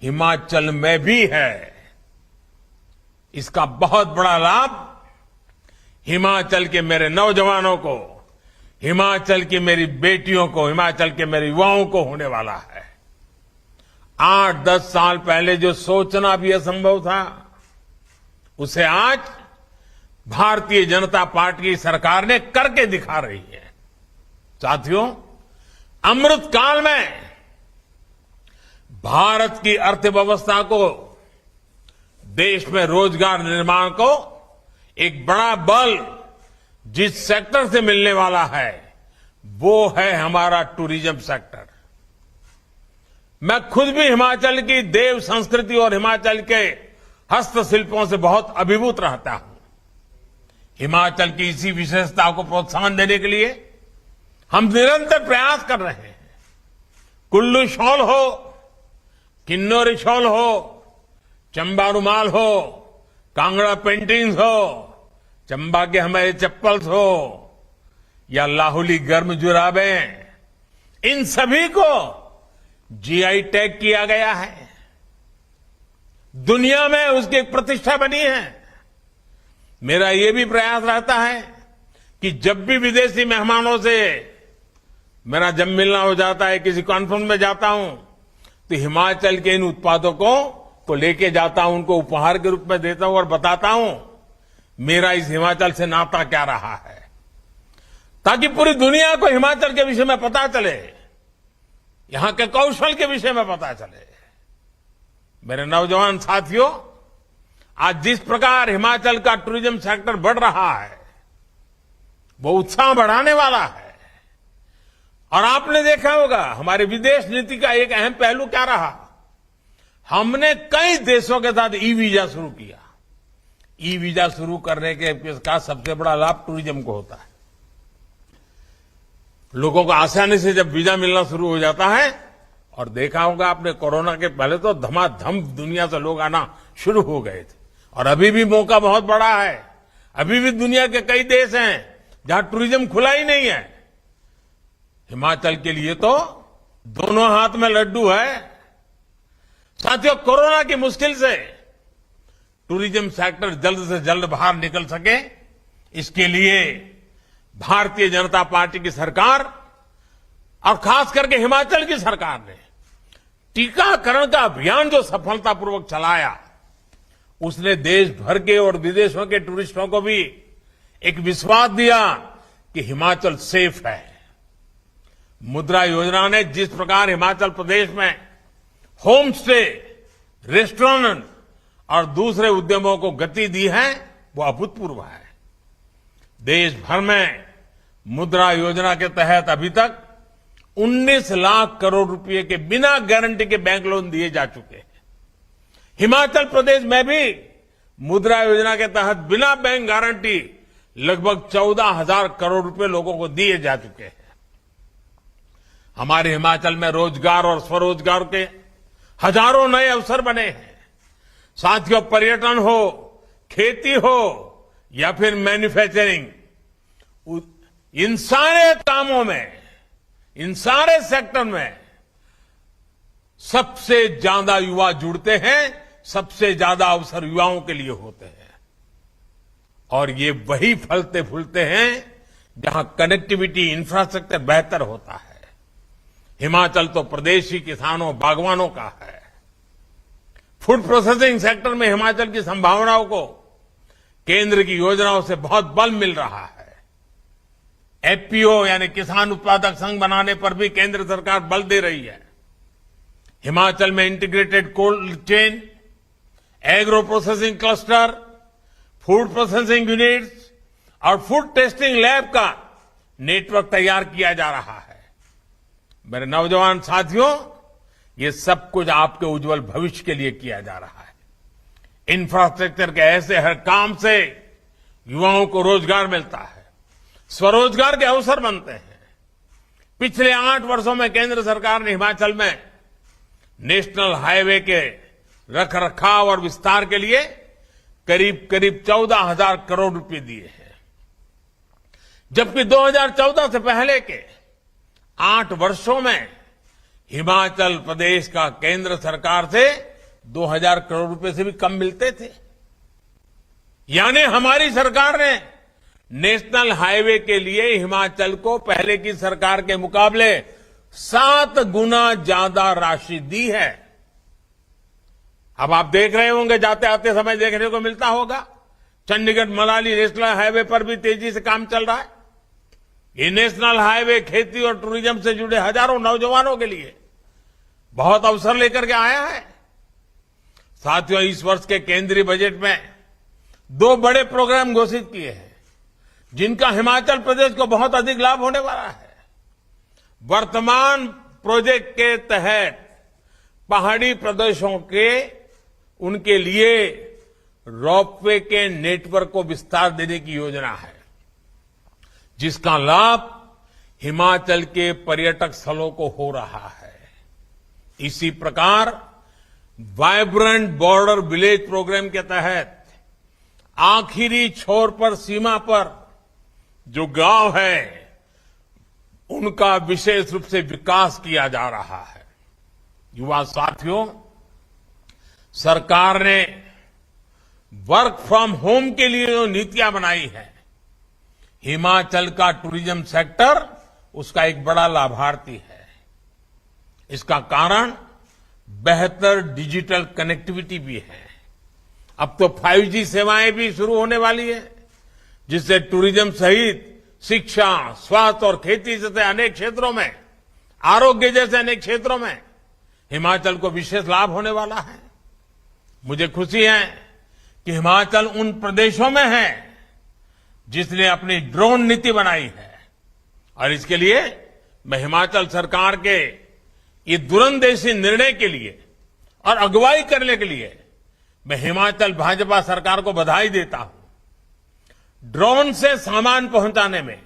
हिमाचल में भी है। इसका बहुत बड़ा लाभ हिमाचल के मेरे नौजवानों को, हिमाचल की मेरी बेटियों को, हिमाचल के मेरे युवाओं को होने वाला है। 8-10 साल पहले जो सोचना भी असंभव था, उसे आज भारतीय जनता पार्टी की सरकार ने करके दिखा रही है। साथियों, अमृत काल में भारत की अर्थव्यवस्था को, देश में रोजगार निर्माण को एक बड़ा बल जिस सेक्टर से मिलने वाला है, वो है हमारा टूरिज्म सेक्टर। मैं खुद भी हिमाचल की देव संस्कृति और हिमाचल के हस्तशिल्पों से बहुत अभिभूत रहता हूं। हिमाचल की इसी विशेषता को प्रोत्साहन देने के लिए हम निरंतर प्रयास कर रहे हैं। कुल्लू शॉल हो, किन्नौरी शॉल हो, चंबा रुमाल हो, कांगड़ा पेंटिंग्स हो, चंबा के हमारे चप्पल्स हो, या लाहुली गर्म जुराबें, इन सभी को जीआई टैग किया गया है। दुनिया में उसकी एक प्रतिष्ठा बनी है। मेरा ये भी प्रयास रहता है कि जब भी विदेशी मेहमानों से मेरा जब मिलना हो जाता है, किसी कॉन्फ्रेंस में जाता हूं, तो हिमाचल के इन उत्पादों को लेके जाता हूं, उनको उपहार के रूप में देता हूं और बताता हूं मेरा इस हिमाचल से नाता क्या रहा है, ताकि पूरी दुनिया को हिमाचल के विषय में पता चले, यहां के कौशल के विषय में पता चले। मेरे नौजवान साथियों, आज जिस प्रकार हिमाचल का टूरिज्म सेक्टर बढ़ रहा है, वो उत्साह बढ़ाने वाला है। और आपने देखा होगा हमारे विदेश नीति का एक अहम पहलू क्या रहा, हमने कई देशों के साथ ई वीजा शुरू किया। ई वीजा शुरू करने के का सबसे बड़ा लाभ टूरिज्म को होता है। लोगों को आसानी से जब वीजा मिलना शुरू हो जाता है, और देखा होगा आपने कोरोना के पहले तो धमाधम दुनिया से लोग आना शुरू हो गए थे, और अभी भी मौका बहुत बड़ा है। अभी भी दुनिया के कई देश हैं जहां टूरिज्म खुला ही नहीं है। हिमाचल के लिए तो दोनों हाथ में लड्डू है। साथियों, कोरोना की मुश्किल से टूरिज्म सेक्टर जल्द से जल्द बाहर निकल सके, इसके लिए भारतीय जनता पार्टी की सरकार और खास करके हिमाचल की सरकार ने टीकाकरण का अभियान जो सफलतापूर्वक चलाया, उसने देश भर के और विदेशों के टूरिस्टों को भी एक विश्वास दिया कि हिमाचल सेफ है। मुद्रा योजना ने जिस प्रकार हिमाचल प्रदेश में होम स्टे, रेस्टोरेंट और दूसरे उद्यमों को गति दी है, वो अभूतपूर्व है। देश भर में मुद्रा योजना के तहत अभी तक 19 लाख करोड़ रुपए के बिना गारंटी के बैंक लोन दिए जा चुके हैं। हिमाचल प्रदेश में भी मुद्रा योजना के तहत बिना बैंक गारंटी लगभग 14,000 करोड़ रुपए लोगों को दिए जा चुके हैं। हमारे हिमाचल में रोजगार और स्वरोजगार के हजारों नए अवसर बने हैं। साथियों, पर्यटन हो, खेती हो या फिर मैन्युफैक्चरिंग, इन सारे कामों में, इन सारे सेक्टर में सबसे ज्यादा युवा जुड़ते हैं, सबसे ज्यादा अवसर युवाओं के लिए होते हैं। और ये वही फलते फूलते हैं जहां कनेक्टिविटी, इंफ्रास्ट्रक्चर बेहतर होता है। हिमाचल तो प्रदेशी किसानों, बागवानों का है। फूड प्रोसेसिंग सेक्टर में हिमाचल की संभावनाओं को केंद्र की योजनाओं से बहुत बल मिल रहा है। एफपीओ यानी किसान उत्पादक संघ बनाने पर भी केंद्र सरकार बल दे रही है। हिमाचल में integrated cold chain, agro processing cluster, food processing units और फूड टेस्टिंग लैब का नेटवर्क तैयार किया जा रहा है। मेरे नौजवान साथियों, ये सब कुछ आपके उज्जवल भविष्य के लिए किया जा रहा है। इंफ्रास्ट्रक्चर के ऐसे हर काम से युवाओं को रोजगार मिलता है, स्वरोजगार के अवसर बनते हैं। पिछले 8 वर्षों में केंद्र सरकार ने हिमाचल में नेशनल हाईवे के रखरखाव और विस्तार के लिए करीब 14,000 करोड़ रुपए दिए हैं, जबकि 2014 से पहले के 8 वर्षों में हिमाचल प्रदेश का केंद्र सरकार से 2,000 करोड़ रुपए से भी कम मिलते थे। यानी हमारी सरकार ने नेशनल हाईवे के लिए हिमाचल को पहले की सरकार के मुकाबले 7 गुना ज्यादा राशि दी है। अब आप देख रहे होंगे, जाते आते समय देखने को मिलता होगा, चंडीगढ़ मनाली नेशनल हाईवे पर भी तेजी से काम चल रहा है। ये नेशनल हाईवे खेती और टूरिज्म से जुड़े हजारों नौजवानों के लिए बहुत अवसर लेकर के आया है। साथियों, इस वर्ष के केंद्रीय बजट में 2 बड़े प्रोग्राम घोषित किए हैं, जिनका हिमाचल प्रदेश को बहुत अधिक लाभ होने वाला है। वर्तमान प्रोजेक्ट के तहत पहाड़ी प्रदेशों के उनके लिए रोपवे के नेटवर्क को विस्तार देने की योजना है, जिसका लाभ हिमाचल के पर्यटक स्थलों को हो रहा है। इसी प्रकार वाइब्रेंट बॉर्डर विलेज प्रोग्राम के तहत आखिरी छोर पर, सीमा पर जो गांव है, उनका विशेष रूप से विकास किया जा रहा है। युवा साथियों, सरकार ने वर्क फ्रॉम होम के लिए जो नीतियां बनाई है, हिमाचल का टूरिज्म सेक्टर उसका एक बड़ा लाभार्थी है। इसका कारण बेहतर डिजिटल कनेक्टिविटी भी है। अब तो 5G सेवाएं भी शुरू होने वाली है, जिससे टूरिज्म सहित शिक्षा, स्वास्थ्य और खेती जैसे अनेक क्षेत्रों में, आरोग्य जैसे अनेक क्षेत्रों में हिमाचल को विशेष लाभ होने वाला है। मुझे खुशी है कि हिमाचल उन प्रदेशों में है जिसने अपनी ड्रोन नीति बनाई है, और इसके लिए मैं हिमाचल सरकार के ये दूरंदेशी निर्णय के लिए और अगुवाई करने के लिए मैं हिमाचल भाजपा सरकार को बधाई देता हूं। ड्रोन से सामान पहुंचाने में,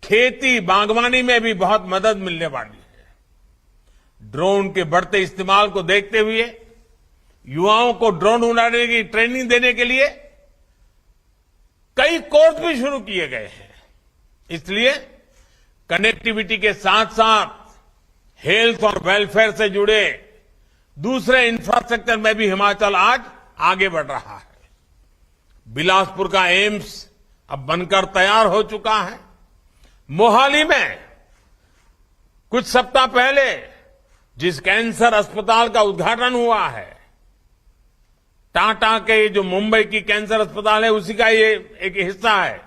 खेती बागवानी में भी बहुत मदद मिलने वाली है। ड्रोन के बढ़ते इस्तेमाल को देखते हुए युवाओं को ड्रोन उड़ाने की ट्रेनिंग देने के लिए कई कोर्स भी शुरू किए गए हैं। इसलिए कनेक्टिविटी के साथ साथ हेल्थ और वेलफेयर से जुड़े दूसरे इंफ्रास्ट्रक्चर में भी हिमाचल आज आगे बढ़ रहा है। बिलासपुर का एम्स अब बनकर तैयार हो चुका है। मोहाली में कुछ सप्ताह पहले जिस कैंसर अस्पताल का उद्घाटन हुआ है, टाटा के जो मुंबई की कैंसर अस्पताल है उसी का ये एक हिस्सा है,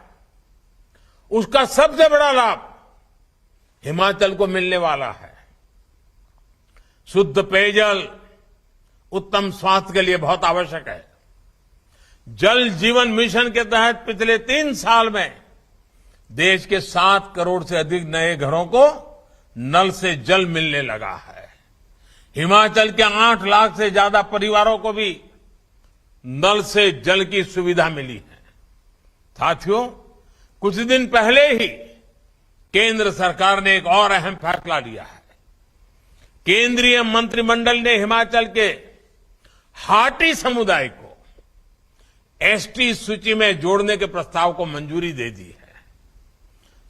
उसका सबसे बड़ा लाभ हिमाचल को मिलने वाला है। शुद्ध पेयजल उत्तम स्वास्थ्य के लिए बहुत आवश्यक है। जल जीवन मिशन के तहत पिछले 3 साल में देश के 7 करोड़ से अधिक नए घरों को नल से जल मिलने लगा है। हिमाचल के 8 लाख से ज्यादा परिवारों को भी नल से जल की सुविधा मिली है। साथियों, कुछ दिन पहले ही केंद्र सरकार ने एक और अहम फैसला लिया है। केंद्रीय मंत्रिमंडल ने हिमाचल के हाटी समुदाय को एसटी सूची में जोड़ने के प्रस्ताव को मंजूरी दे दी है।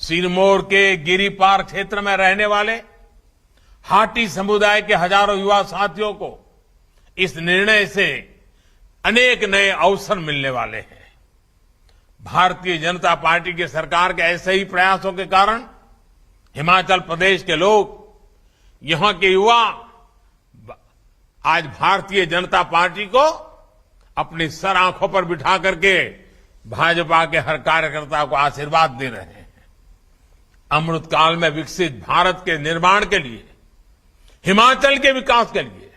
सिरमौर के गिरिपार क्षेत्र में रहने वाले हाटी समुदाय के हजारों युवा साथियों को इस निर्णय से अनेक नए अवसर मिलने वाले हैं। भारतीय जनता पार्टी की सरकार के ऐसे ही प्रयासों के कारण हिमाचल प्रदेश के लोग, यहां के युवा आज भारतीय जनता पार्टी को अपनी सर आंखों पर बिठा करके भाजपा के हर कार्यकर्ता को आशीर्वाद दे रहे हैं। अमृतकाल में विकसित भारत के निर्माण के लिए, हिमाचल के विकास के लिए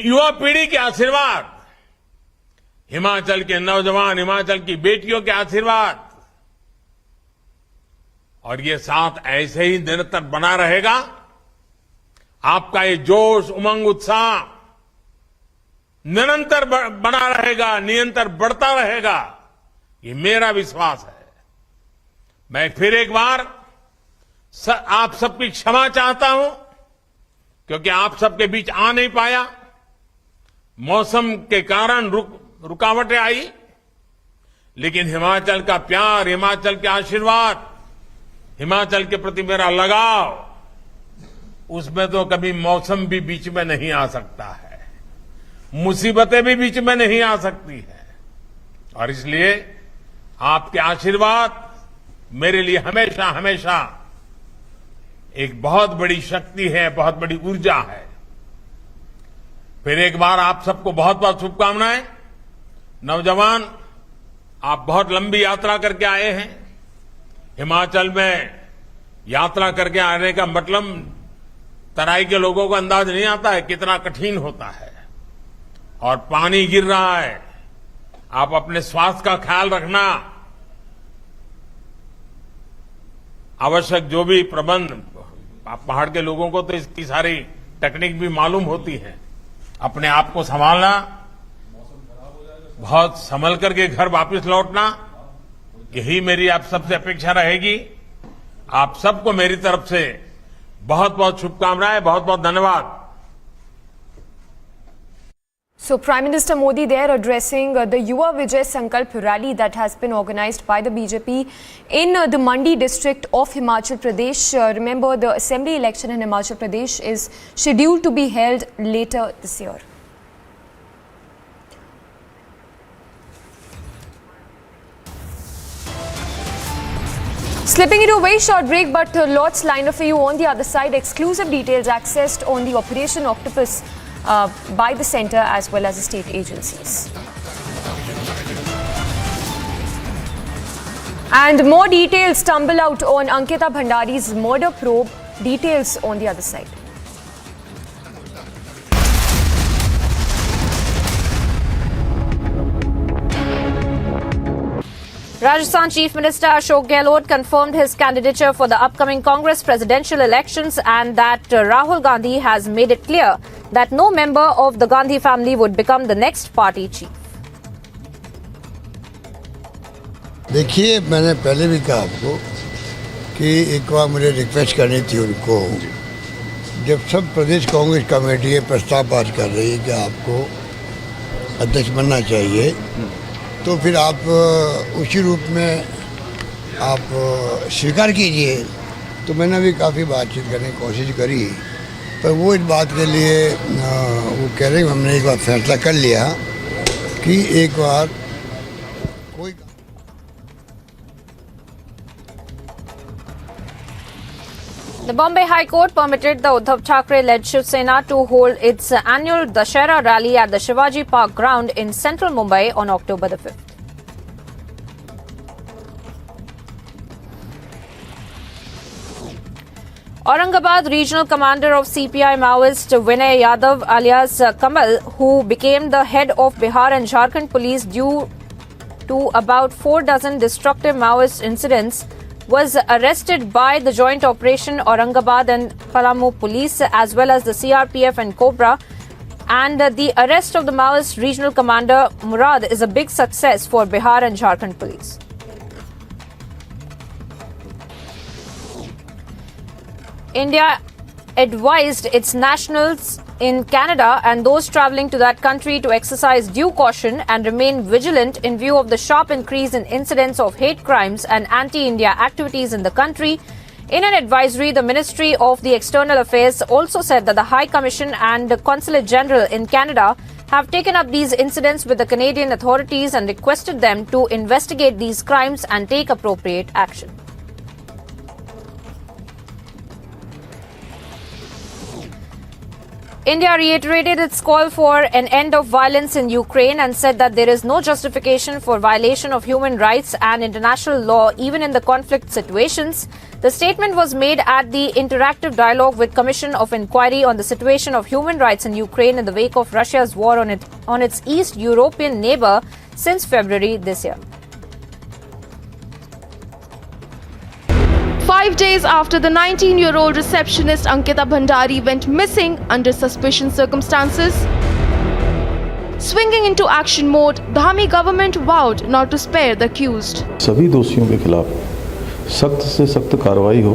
युवा पीढ़ी के आशीर्वाद, हिमाचल के नौजवान, हिमाचल की बेटियों के आशीर्वाद, और ये साथ ऐसे ही निरंतर बना रहेगा। आपका ये जोश, उमंग, उत्साह निरंतर बना रहेगा, निरंतर बढ़ता रहेगा, ये मेरा विश्वास है। मैं फिर एक बार आप सबकी क्षमा चाहता हूं, क्योंकि आप सबके बीच आ नहीं पाया। मौसम के कारण रुकावटें आई, लेकिन हिमाचल का प्यार, हिमाचल के आशीर्वाद, हिमाचल के प्रति मेरा लगाव, उसमें तो कभी मौसम भी बीच में नहीं आ सकता है, मुसीबतें भी बीच में नहीं आ सकती है। और इसलिए आपके आशीर्वाद मेरे लिए हमेशा हमेशा एक बहुत बड़ी शक्ति है, बहुत बड़ी ऊर्जा है। फिर एक बार आप सबको बहुत बहुत शुभकामनाएं। नौजवान, आप बहुत लंबी यात्रा करके आए हैं। हिमाचल में यात्रा करके आने का मतलब तराई के लोगों को अंदाज नहीं आता है कितना कठिन होता है, और पानी गिर रहा है। आप अपने स्वास्थ्य का ख्याल रखना, आवश्यक जो भी प्रबंध, आप पहाड़ के लोगों को तो इसकी सारी टेक्निक भी मालूम होती है। अपने आप को संभालना, बहुत संभल करके घर वापस लौटना, यही मेरी आप सबसे अपेक्षा रहेगी। आप सबको मेरी तरफ से बहुत बहुत शुभकामनाएं, बहुत बहुत धन्यवाद। So Prime Minister Modi there addressing the Yuva Vijay Sankalp rally that has been organized by the BJP in the Mandi district of Himachal Pradesh. Remember, the assembly election in Himachal Pradesh is scheduled to be held later this year. Slipping into a very short break, but lots lined up for you on the other side. Exclusive details accessed on the Operation Octopus by the centre as well as the state agencies. And more details tumble out on Ankita Bhandari's murder probe. Details on the other side. Rajasthan Chief Minister Ashok Gehlot confirmed his candidature for the upcoming Congress presidential elections, and that Rahul Gandhi has made it clear that no member of the Gandhi family would become the next party chief. देखिए, मैंने पहले भी कहा आपको कि एक बार मुझे request करनी थी उनको, जब सब प्रदेश कांग्रेस कमेटी ये प्रस्ताव पास कर रही है कि आपको अध्यक्ष बनना चाहिए, तो फिर आप उसी रूप में आप स्वीकार कीजिए। तो मैंने भी काफ़ी बातचीत करने की कोशिश करी, पर वो इस बात के लिए वो कह रहे हैं हमने एक बार फैसला कर लिया कि एक बार कोई The Bombay High Court permitted the Uddhav Thackeray-led Shiv Sena to hold its annual Dussehra rally at the Shivaji Park ground in central Mumbai on October the 5th. Aurangabad Regional Commander of CPI Maoist Vinay Yadav alias Kamal, who became the head of Bihar and Jharkhand police due to about 4 dozen destructive Maoist incidents, was arrested by the Joint Operation Aurangabad and Palamu police as well as the CRPF and Cobra. And the arrest of the Maoist Regional Commander Murad is a big success for Bihar and Jharkhand police. India advised its nationals in Canada and those travelling to that country to exercise due caution and remain vigilant in view of the sharp increase in incidents of hate crimes and anti-India activities in the country. In an advisory, the Ministry of the External Affairs also said that the High Commission and the Consulate General in Canada have taken up these incidents with the Canadian authorities and requested them to investigate these crimes and take appropriate action. India reiterated its call for an end of violence in Ukraine and said that there is no justification for violation of human rights and international law even in the conflict situations. The statement was made at the interactive dialogue with Commission of Inquiry on the situation of human rights in Ukraine in the wake of Russia's war on its East European neighbor since February this year. 5 days after the 19-year-old receptionist Ankita Bhandari went missing under suspicious circumstances, swinging into action mode, the Dhami government vowed not to spare the accused. सभी दोषियों के खिलाफ सख्त से सख्त कार्रवाई हो,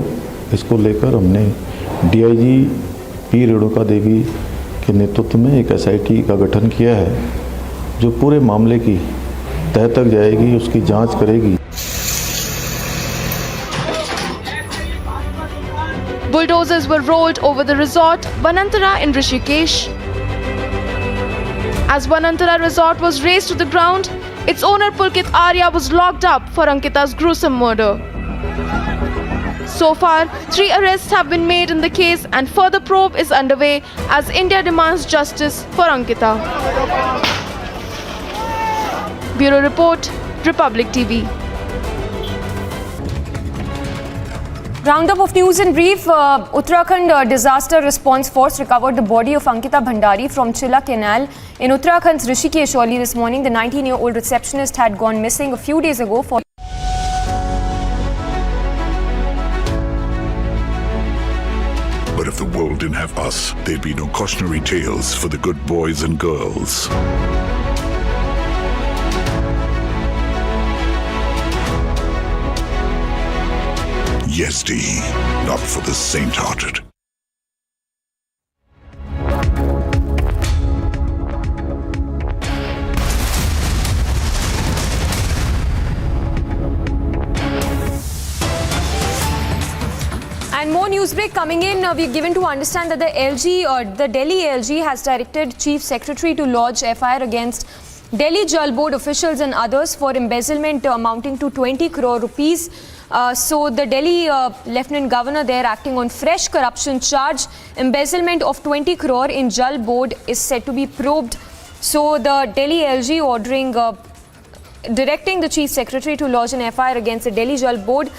इसको लेकर हमने डीआईजी पी रेणुका देवी के नेतृत्व में एक एसआईटी का गठन किया है जो पूरे मामले की तह तक जाएगी, उसकी जांच करेगी. Bulldozers were rolled over the resort Vanantara in Rishikesh. As Vanantara resort was razed to the ground, its owner Pulkit Arya was locked up for Ankita's gruesome murder. So far, 3 arrests have been made in the case and further probe is underway as India demands justice for Ankita. Bureau Report, Republic TV. Roundup of news in brief. Uttarakhand Disaster Response Force recovered the body of Ankita Bhandari from Chilla Canal in Uttarakhand's Rishikesh early this morning. The 19-year-old receptionist had gone missing a few days ago. But if the world didn't have us, there'd be no cautionary tales for the good boys and girls. Yes, Dee, not for the saint-hearted. And more newsbreak coming in. We're given to understand that the Delhi LG has directed Chief Secretary to lodge FIR against Delhi Jal Board officials and others for embezzlement amounting to 20 crore rupees. So the Delhi Lieutenant Governor there acting on fresh corruption charge, embezzlement of 20 crore in Jal Board is said to be probed. So the Delhi LG directing the Chief Secretary to lodge an FIR against the Delhi Jal Board,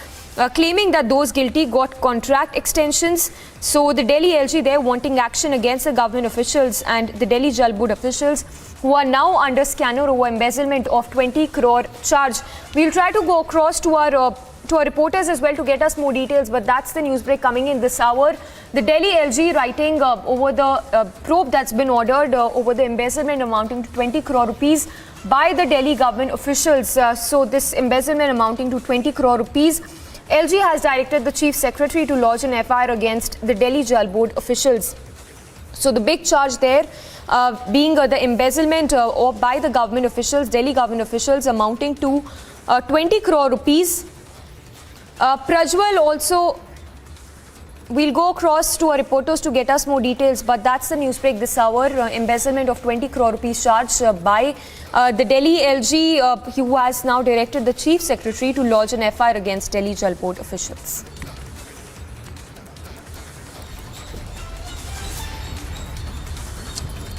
claiming that those guilty got contract extensions. So the Delhi LG there wanting action against the government officials and the Delhi Jal Board officials who are now under scanner over embezzlement of 20 crore charge. We'll try to go across to our reporters as well to get us more details, but that's the news break coming in this hour. The Delhi LG writing over the probe that's been ordered over the embezzlement amounting to 20 crore rupees by the Delhi government officials. So this embezzlement amounting to 20 crore rupees, LG has directed the Chief Secretary to lodge an FIR against the Delhi Jal Board officials. So the big charge there being the embezzlement by the government officials, Delhi government officials amounting to 20 crore rupees. Prajwal also We'll go across to our reporters to get us more details, but that's the news break this hour. Embezzlement of 20 crore rupees charged by the Delhi LG, who has now directed the Chief Secretary to lodge an FIR against Delhi Jal Board officials.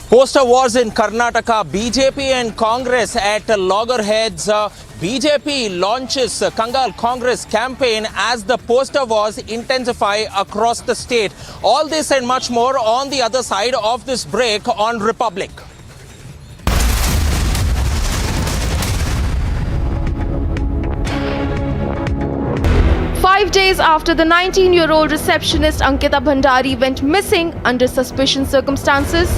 Poster wars in Karnataka, BJP and Congress at loggerheads. BJP launches Kangal Congress campaign as the poster wars intensify across the state. All this and much more on the other side of this break on Republic. Five days after the 19-year-old receptionist Ankita Bhandari went missing under suspicious circumstances,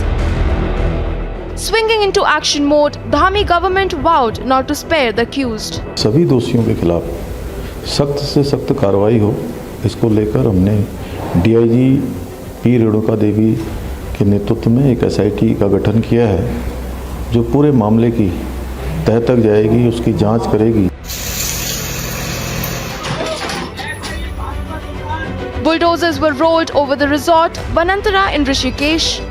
swinging into action mode, the Dhami government vowed not to spare the accused. सभी दोषियों के खिलाफ सख्त से सख्त कार्रवाई हो, इसको लेकर हमने डीआईजी पी रेणुका देवी के नेतृत्व में एक एसआईटी का गठन किया है, जो पूरे मामले की तह तक जाएगी, उसकी जांच करेगी. Bulldozers were rolled over the resort Vanantara in Rishikesh.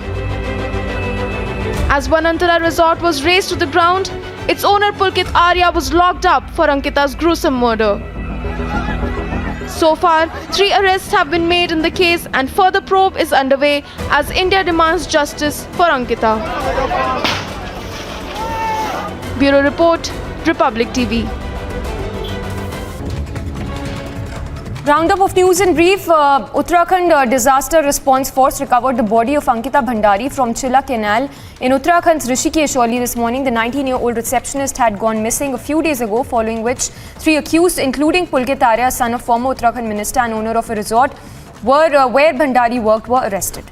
As Vanantara resort was razed to the ground, its owner Pulkit Arya was locked up for Ankita's gruesome murder. So far, 3 arrests have been made in the case and further probe is underway as India demands justice for Ankita. Bureau Report, Republic TV. Roundup of news in brief. Uttarakhand Disaster Response Force recovered the body of Ankita Bhandari from Chilla Canal in Uttarakhand's Rishikesh early this morning. The 19-year-old receptionist had gone missing a few days ago, following which 3 accused, including Pulkit Arya, son of former Uttarakhand minister and owner of a resort where Bhandari worked, were arrested.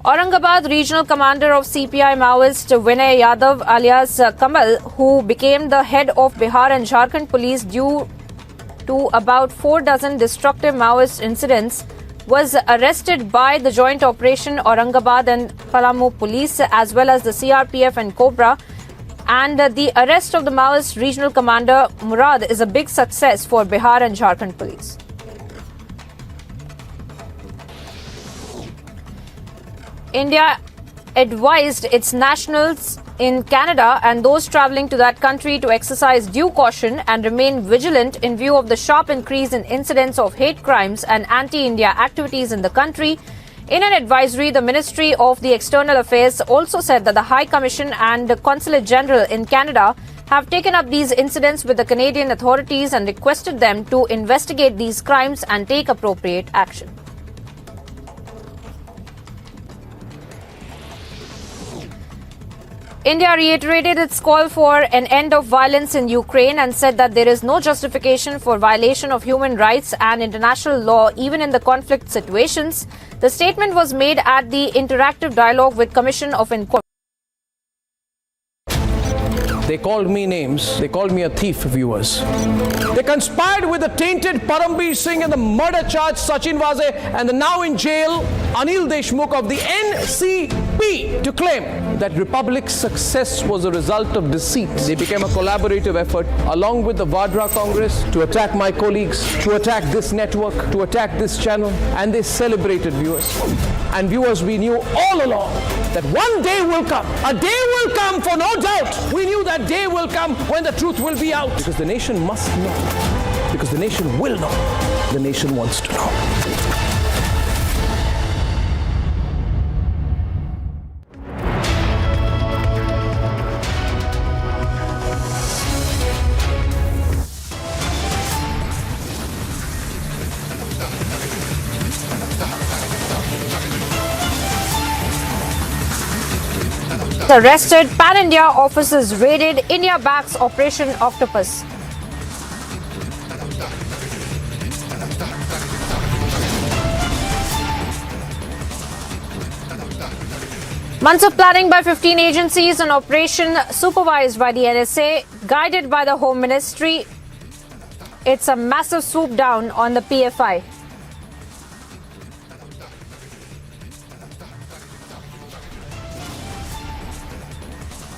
Aurangabad Regional Commander of CPI Maoist Vinay Yadav alias Kamal, who became the head of Bihar and Jharkhand police due to about 4 dozen destructive Maoist incidents, was arrested by the Joint Operation Aurangabad and Palamu police as well as the CRPF and Cobra. And the arrest of the Maoist Regional Commander Murad is a big success for Bihar and Jharkhand police. India advised its nationals in Canada and those travelling to that country to exercise due caution and remain vigilant in view of the sharp increase in incidents of hate crimes and anti-India activities in the country. In an advisory, the Ministry of the External Affairs also said that the High Commission and the Consulate General in Canada have taken up these incidents with the Canadian authorities and requested them to investigate these crimes and take appropriate action. India reiterated its call for an end of violence in Ukraine and said that there is no justification for violation of human rights and international law even in the conflict situations. The statement was made at the interactive dialogue with Commission of Inquiry. They called me names. They called me a thief, viewers. They conspired with the tainted Parambir Singh and the murder charge Sachin Vaze and the now in jail Anil Deshmukh of the NCP to claim that Republic's success was a result of deceit. They became a collaborative effort along with the Vadra Congress to attack my colleagues, to attack this network, to attack this channel, and they celebrated, viewers. And viewers, we knew all along that one day will come. A day will come, for no doubt. We knew that day will come when the truth will be out. Because the nation must know. Because the nation will know. The nation wants to know. Arrested, Pan-India offices raided, India backs Operation Octopus. Months of planning by 15 agencies, an operation supervised by the NSA, guided by the Home Ministry. It's a massive swoop down on the PFI.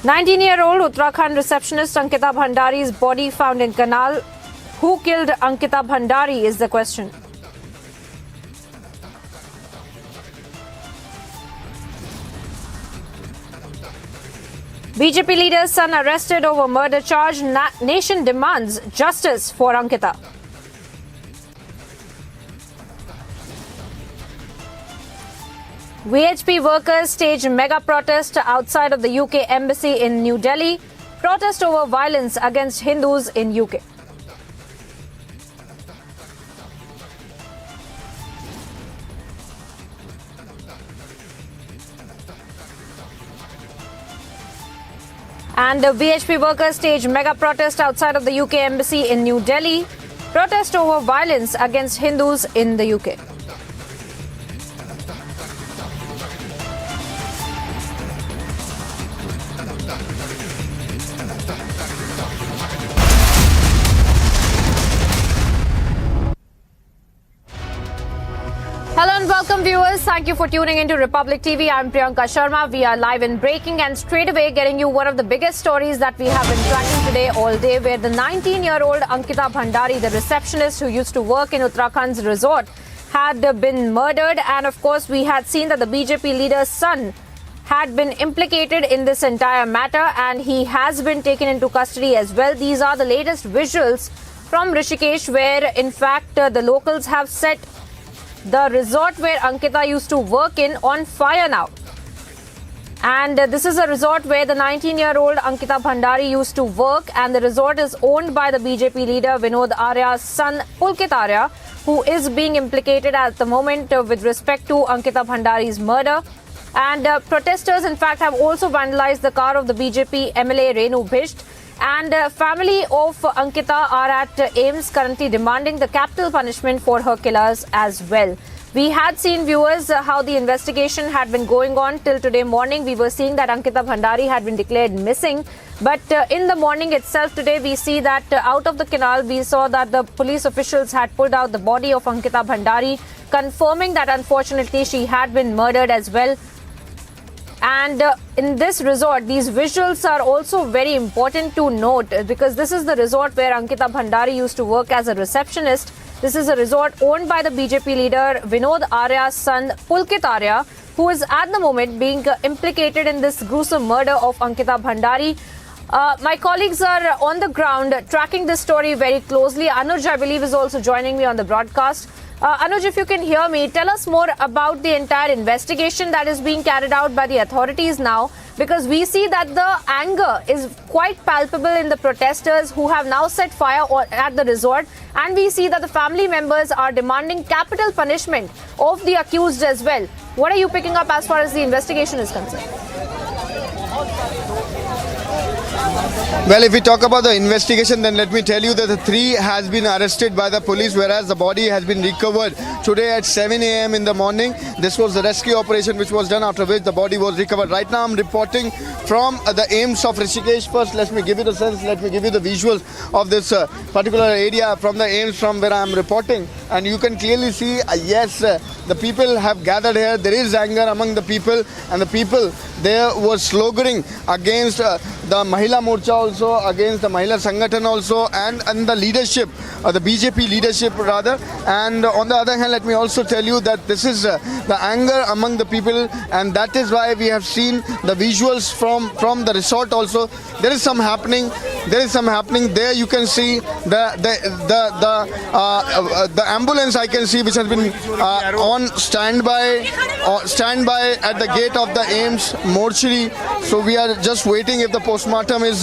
"19-year-old Uttarakhand receptionist Ankita Bhandari's body found in Canal. Who killed Ankita Bhandari is the question. BJP leader's son arrested over murder charge. Nation demands justice for Ankita. VHP workers stage mega protest outside of the UK embassy in New Delhi. Protest over violence against Hindus in UK. And the VHP workers stage mega protest outside of the UK embassy in New Delhi. Protest over violence against Hindus in the UK. Hello and welcome viewers. Thank you for tuning into Republic TV. I'm Priyanka Sharma. We are live in breaking and straight away getting you one of the biggest stories that we have been tracking today all day, where the 19-year-old Ankita Bhandari, the receptionist who used to work in Uttarakhand's resort, had been murdered. And of course, we had seen that the BJP leader's son had been implicated in this entire matter and he has been taken into custody as well. These are the latest visuals from Rishikesh, where in fact the locals have set the resort where Ankita used to work in on fire now. And this is a resort where the 19-year-old Ankita Bhandari used to work, and the resort is owned by the BJP leader Vinod Arya's son Pulkit Arya, who is being implicated at the moment with respect to Ankita Bhandari's murder. And protesters in fact have also vandalized the car of the BJP MLA Renu Bhisht. And family of Ankita are at AIIMS currently demanding the capital punishment for her killers as well. We had seen, viewers, how the investigation had been going on till today morning. We were seeing that Ankita Bhandari had been declared missing. But in the morning itself today, we see that out of the canal, we saw that the police officials had pulled out the body of Ankita Bhandari, confirming that unfortunately she had been murdered as well. And in this resort, these visuals are also very important to note, because this is the resort where Ankita Bhandari used to work as a receptionist. This is a resort owned by the BJP leader Vinod Arya's son Pulkit Arya, who is at the moment being implicated in this gruesome murder of Ankita Bhandari. My colleagues are on the ground tracking this story very closely. Anuj, I believe, is also joining me on the broadcast. Anuj, if you can hear me, tell us more about the entire investigation that is being carried out by the authorities now, because we see that the anger is quite palpable in the protesters who have now set fire at the resort, and we see that the family members are demanding capital punishment of the accused as well. What are you picking up as far as the investigation is concerned? Well, if we talk about the investigation, then let me tell you that the three has been arrested by the police, whereas the body has been recovered today at 7 a.m. in the morning. This was the rescue operation which was done, after which the body was recovered. Right now I'm reporting from the AIIMS of Rishikesh. First, let me give you the sense, let me give you the visuals of this particular area from the AIIMS from where I'm reporting. And you can clearly see, yes, the people have gathered here. There is anger among the people, and the people there was sloganeering against the Mahila Morcha also, against the Mahila Sangathan also, and the leadership, the BJP leadership rather. And on the other hand, let me also tell you that this is the anger among the people, and that is why we have seen the visuals from the resort also. There is some happening. There is some happening. There you can see the ambulance, I can see, which has been on standby at the gate of the AIIMS mortuary. So we are just waiting if the postmortem is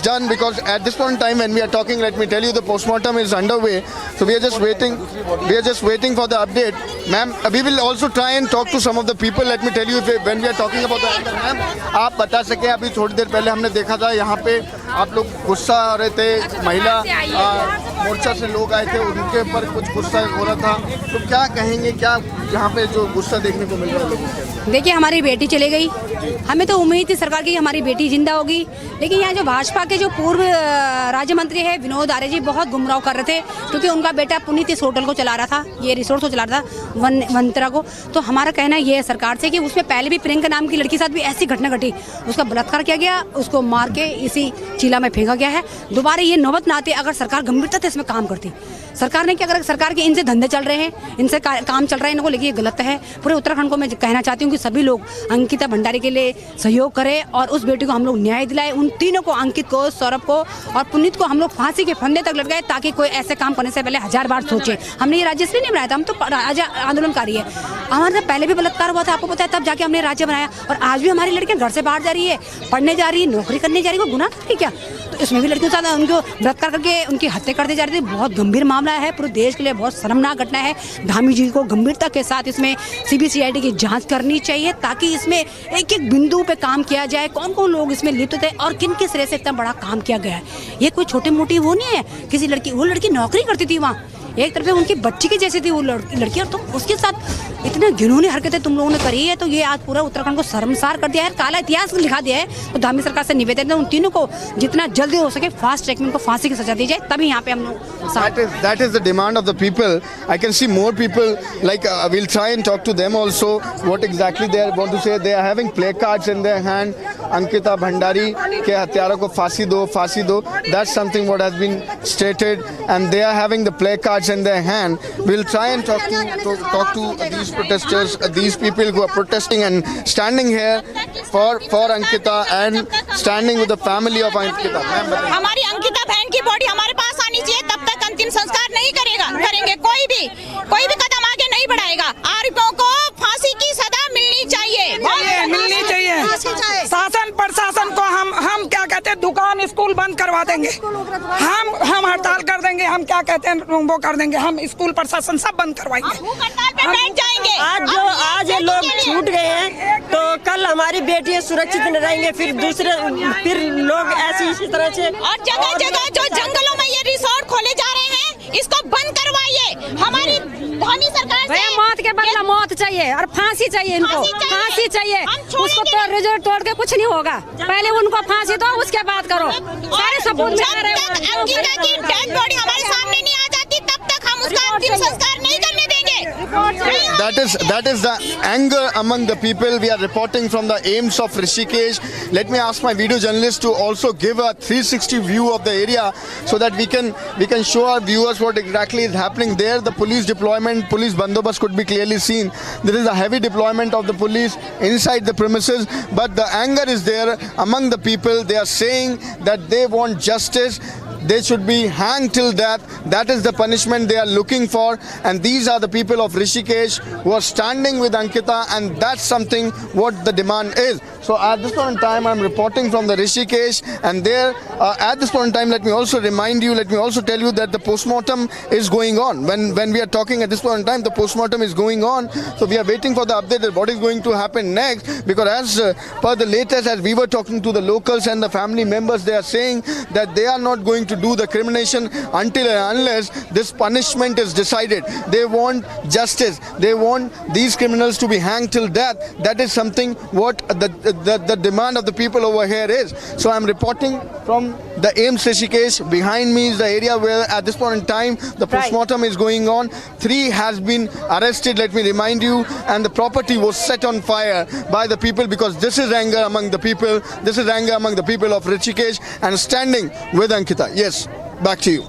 done, because at this point in time when we are talking, let me tell you, the postmortem is underway. So we are just waiting. We are just waiting for the update. Ma'am, we will also try and talk to some of the people. Let me tell you, when we are talking about the anger, ma'am, आप बता सके, अभी थोड़ी देर पहले हमने देखा था यहाँ पे आप लोग गुस्सा आ रहे थे, महिला मोर्चा से लोग आए थे, उनके ऊपर कुछ गुस्सा हो रहा था, तो क्या कहेंगे, क्या यहाँ पे जो गुस्सा देखने को मिल रहा है लोगों के? देखिए, हमारी बेटी चली गई, हमें तो उम्मीद थी सरकार की हमारी बेटी जिंदा होगी, लेकिन यहाँ जो भाजपा के जो पूर्व राज्य मंत्री है विनोद आर्य जी बहुत गुमराह कर रहे थे, क्योंकि उनका बेटा पुनीत इस होटल को चला रहा था, ये रिसोर्ट को चला रहा था वंतरा को। तो हमारा कहना ये है सरकार से कि उसमें पहले भी प्रियंका नाम की लड़की के साथ भी ऐसी घटना घटी, उसका बलात्कार किया गया, उसको मार के इसी चीला में फेंका गया है। दोबारा ये नौबत ना आती, अगर सरकार गंभीरता से इसमें काम करती। सरकार ने क्या करा, सरकार के इनसे धंधे चल रहे हैं, इनसे काम चल रहा है इनको, लेकिन ये गलत है। पूरे उत्तराखंड को मैं कहना चाहती हूँ कि सभी लोग अंकिता भंडारी के लिए सहयोग करें और उस बेटी को हम लोग न्याय दिलाए। उन तीनों को, अंकित को, सौरभ को और पुनीत को हम लोग फांसी के फंदे तक लटकाए, ताकि कोई ऐसे काम करने से पहले 1000 बार सोचे। हमने ये राज्य इसलिए नहीं बनाया था, हम तो आंदोलनकारी है। हमारे पहले भी बलात्कार हुआ था, आपको पता है, तब जाके हमने राज्य बनाया। और आज भी हमारी लड़कियां घर से बाहर जा रही है, पढ़ने जा रही है, नौकरी करने जा रही है, कोई गुनाह नहीं क्या? तो इसमें भी लड़कियों के साथ उनको बलात्कार करके उनकी हत्या कर दी जा रही थी। बहुत गंभीर मामला है, पूरे देश के लिए बहुत शर्मनाक घटना है। धामी जी को गंभीरता के साथ इसमें CBCID की जांच करनी चाहिए, ताकि इसमें एक एक बिंदु पे काम किया जाए, कौन कौन लोग इसमें लिप्त थे और किन किस तरह से इतना बड़ा काम किया गया है। ये कोई छोटी मोटी वो नहीं है किसी लड़की, वो लड़की नौकरी करती थी वहाँ, एक तरफ से उनकी बच्ची की जैसी थी वो लड़की, और तुम उसके साथ इतने घिनौनी हरकतें तुम लोगों ने करी है। तो ये आज पूरा उत्तराखंड को शर्मसार कर दिया है, काला इतिहास लिखा दिया है। तो धामी सरकार से निवेदन है उन तीनों को जितना जल्दी हो सके फास्ट ट्रैक में उनको फांसी की सजा दी जाए, तभी यहाँ पे हम लोग। That is the demand of the people. I can see more people, like we'll try and talk to them also what exactly they want to say. They are having placards in their hand, Ankita Bhandari के हत्यारों को फांसी दो, फांसी दो. That's something what has been stated, and they are having the placards in their hand. We'll try and talk to these protesters, these people who are protesting and standing here for Ankita and standing with the family of Ankita. हमारी अंकिता बहन की body हमारे पास आनी चाहिए, तब तक अंतिम संस्कार नहीं करेंगे कोई भी कदम आगे नहीं बढ़ाएगा। आरोपियों को फांसी की सजा मिलनी चाहिए। शासन प्रशासन को हम क्या कहते हैं, दुकान स्कूल बंद करवा देंगे, हम हड़ताल कर देंगे, हम क्या कहते हैं वो कर देंगे, हम स्कूल प्रशासन सब बंद करवाएंगे, हड़ताल पे बैठ जाएंगे। आज ये लोग छूट गए हैं तो कल हमारी बेटियां सुरक्षित नहीं रहेंगे, फिर लोग ऐसी इसी तरह से। और जगह जगह जो जंगलों में ये रिसोर्ट खोले जा रहे हैं, इसको बंद करवाइए। हमारी धामी सरकार से मौत के बदला मौत चाहिए और फांसी चाहिए, इनको फांसी चाहिए। उसको तो रिजोर्ट तोड़ के कुछ नहीं होगा, पहले उनको फांसी दो, उसके बाद करो। सारे सबूत अंकिता की डेड बॉडी हमारे सामने नहीं आ जाती, तब तक हम उसका अंतिम संस्कार नहीं करने देंगे। That is the anger among the people. We are reporting from the aims of Rishikesh. Let me ask my video journalist to also give a 360 view of the area so that we can show our viewers what exactly is happening there. The police deployment, police bandobast could be clearly seen. There is a heavy deployment of the police inside the premises, but the anger is there among the people. They are saying that they want justice. They should be hanged till death. That is the punishment they are looking for. And these are the people of Rishikesh who are standing with Ankita, and that's something what the demand is. So at this point in time, I'm reporting from the Rishikesh, and there at this point in time, let me also remind you, let me also tell you that the postmortem is going on. When we are talking at this point in time, the postmortem is going on. So we are waiting for the update that what is going to happen next, because as per the latest, as we were talking to the locals and the family members, they are saying that they are not going to do the crimination until and unless this punishment is decided. They want justice. They want these criminals to be hanged till death. That is something what the demand of the people over here is. So I'm reporting from the AIMS Rishikesh. Behind me is the area where at this point in time the postmortem is going on. 3 has been arrested, let me remind you, and the property was set on fire by the people, because this is anger among the people. This is anger among the people of Rishikesh, and standing with Ankita. Yes, back to you.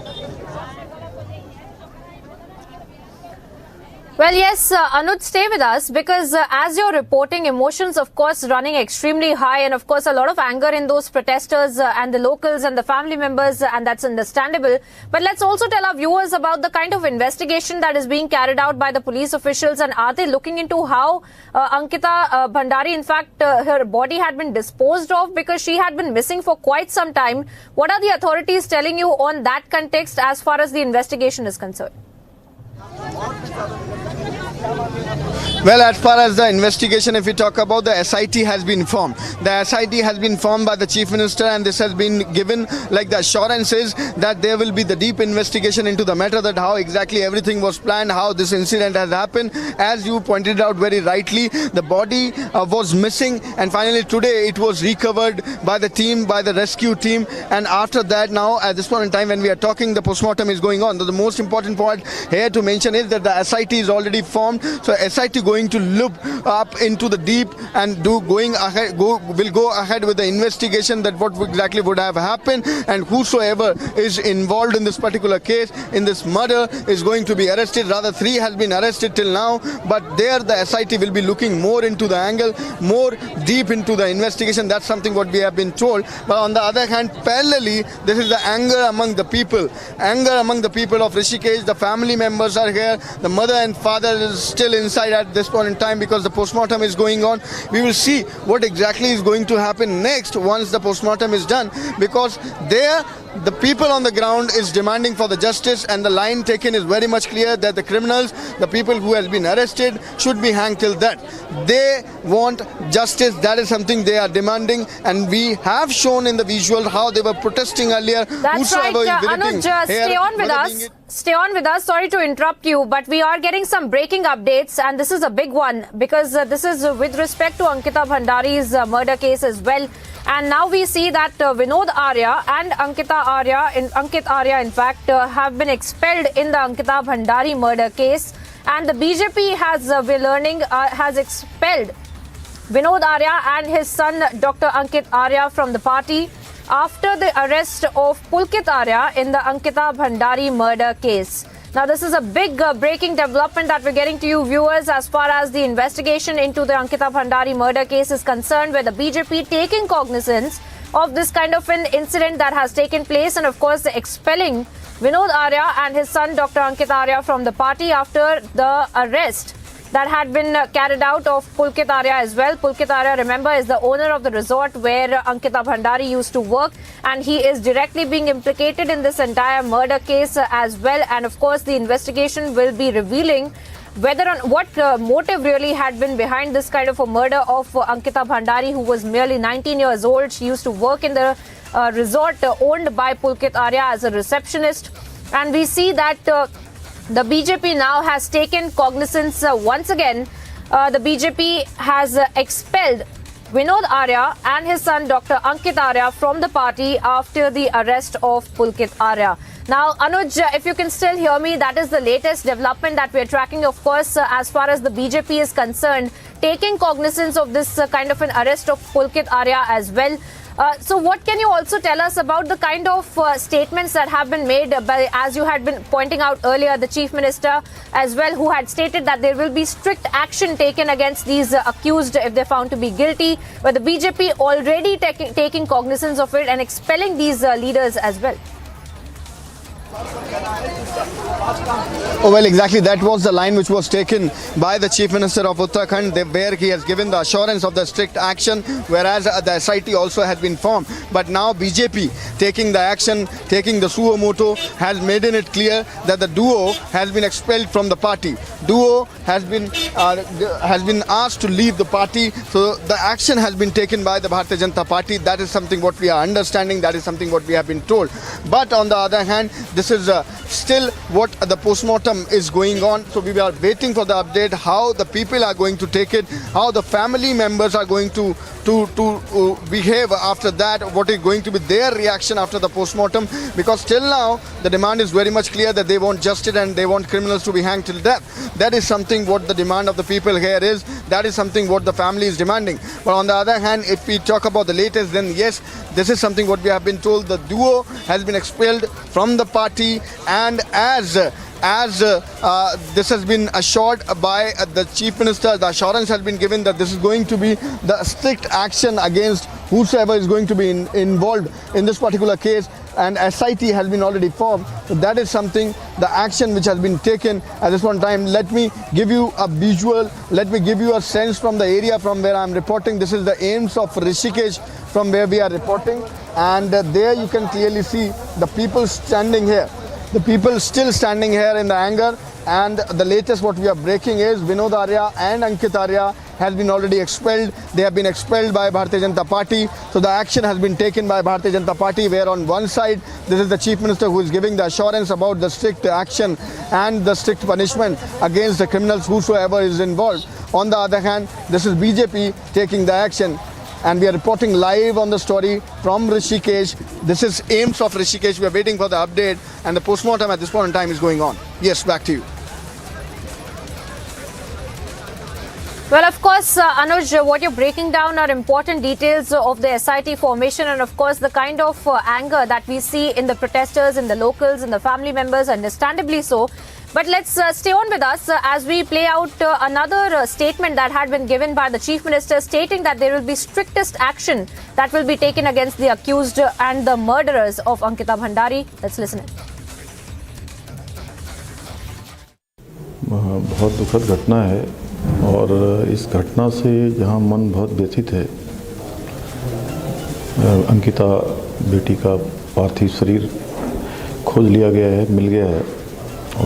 Well, yes, Anuj, stay with us, because as you're reporting, emotions, of course, running extremely high, and of course, a lot of anger in those protesters and the locals and the family members, and that's understandable. But let's also tell our viewers about the kind of investigation that is being carried out by the police officials, and are they looking into how Ankita Bhandari, in fact, her body had been disposed of, because she had been missing for quite some time. What are the authorities telling you on that context as far as the investigation is concerned? Well, as far as the investigation, if we talk about, the SIT has been formed. The SIT has been formed by the Chief Minister, and this has been given like the assurances that there will be the deep investigation into the matter, that how exactly everything was planned, how this incident has happened. As you pointed out very rightly, the body was missing, and finally today it was recovered by the team, by the rescue team. And after that, now at this point in time when we are talking, the postmortem is going on. The most important point here to mention is that the SIT is already formed. So SIT going to look up into the deep and will go ahead with the investigation that what exactly would have happened, and whosoever is involved in this particular case, in this murder, is going to be arrested. Rather, 3 has been arrested till now, but there the SIT will be looking more into the angle, more deep into the investigation. That's something what we have been told. But on the other hand, parallelly, this is the anger among the people of Rishikesh. The family members are here. The mother and father is still inside at this point in time because the postmortem is going on. We will see what exactly is going to happen next once the postmortem is done, because there the people on the ground is demanding for the justice, and the line taken is very much clear that the criminals, the people who has been arrested, should be hanged till that. They want justice. That is something they are demanding, and we have shown in the visual how they were protesting earlier. That's right. Anuj, stay on with us. Stay on with us. Sorry to interrupt you, but we are getting some breaking updates, and this is a big one because this is with respect to Ankita Bhandari's murder case as well. And now we see that Vinod Arya and Ankit Arya, in fact, have been expelled in the Ankita Bhandari murder case. And the BJP has expelled Vinod Arya and his son, Dr. Ankit Arya, from the party after the arrest of Pulkit Arya in the Ankita Bhandari murder case. Now, this is a big breaking development that we're getting to you viewers as far as the investigation into the Ankita Bhandari murder case is concerned, where the BJP taking cognizance of this kind of an incident that has taken place, and of course expelling Vinod Arya and his son Dr. Ankit Arya from the party after the arrest that had been carried out of Pulkit Arya as well. Pulkit Arya, remember, is the owner of the resort where Ankita Bhandari used to work, and he is directly being implicated in this entire murder case as well. And of course, the investigation will be revealing what motive really had been behind this kind of a murder of Ankita Bhandari, who was merely 19 years old. She used to work in the resort owned by Pulkit Arya as a receptionist. And we see that the BJP now has taken cognizance once again. The BJP has expelled Vinod Arya and his son Dr. Ankit Arya from the party after the arrest of Pulkit Arya. Now, Anuj, if you can still hear me, that is the latest development that we are tracking, of course, as far as the BJP is concerned, taking cognizance of this kind of an arrest of Pulkit Arya as well. So what can you also tell us about the kind of statements that have been made by, as you had been pointing out earlier, the Chief Minister as well, who had stated that there will be strict action taken against these accused if they're found to be guilty, but the BJP already taking cognizance of it and expelling these leaders as well? Oh, well, exactly. That was the line which was taken by the Chief Minister of Uttarakhand, where he has given the assurance of the strict action, whereas the SIT also has been formed. But now BJP taking the action, taking the suo moto, has made it clear that the duo has been expelled from the party. Duo has been asked to leave the party. So the action has been taken by the Bharatiya Janata Party. That is something what we are understanding. That is something what we have been told. But on the other hand, this is still what the postmortem is going on. So we are waiting for the update, how the people are going to take it, how the family members are going to behave after that, what is going to be their reaction after the postmortem, because till now the demand is very much clear that they want justice and they want criminals to be hanged till death. That is something what the demand of the people here is. That is something what the family is demanding. But on the other hand, if we talk about the latest, then yes, this is something what we have been told. The duo has been expelled from the party, and as this has been assured by the Chief Minister, the assurance has been given that this is going to be the strict action against whosoever is going to be involved in this particular case, and SIT has been already formed. So that is something, the action which has been taken at this one time. Let me give you a visual, let me give you a sense from the area from where I am reporting. This is the aims of Rishikesh from where we are reporting, and there you can clearly see the people standing here. The people still standing here in the anger, and the latest what we are breaking is Vinod Arya and Ankit Arya has been already expelled. They have been expelled by Bharatiya Janata Party. So the action has been taken by Bharatiya Janata Party, where on one side this is the Chief Minister who is giving the assurance about the strict action and the strict punishment against the criminals whosoever is involved. On the other hand, this is BJP taking the action. And we are reporting live on the story from Rishikesh. This is aims of Rishikesh. We are waiting for the update, and the postmortem at this point in time is going on. Yes, back to you. Well, of course, Anuj, what you're breaking down are important details of the SIT formation and, of course, the kind of anger that we see in the protesters, in the locals, in the family members, understandably so. But let's stay on with us as we play out another statement that had been given by the Chief Minister stating that there will be strictest action that will be taken against the accused and the murderers of Ankita Bhandari. Let's listen. बहुत दुखद घटना है और इस घटना से जहां मन बहुत व्यथित है, अंकिता बेटी का पार्थिव शरीर खोज लिया गया है, मिल गया है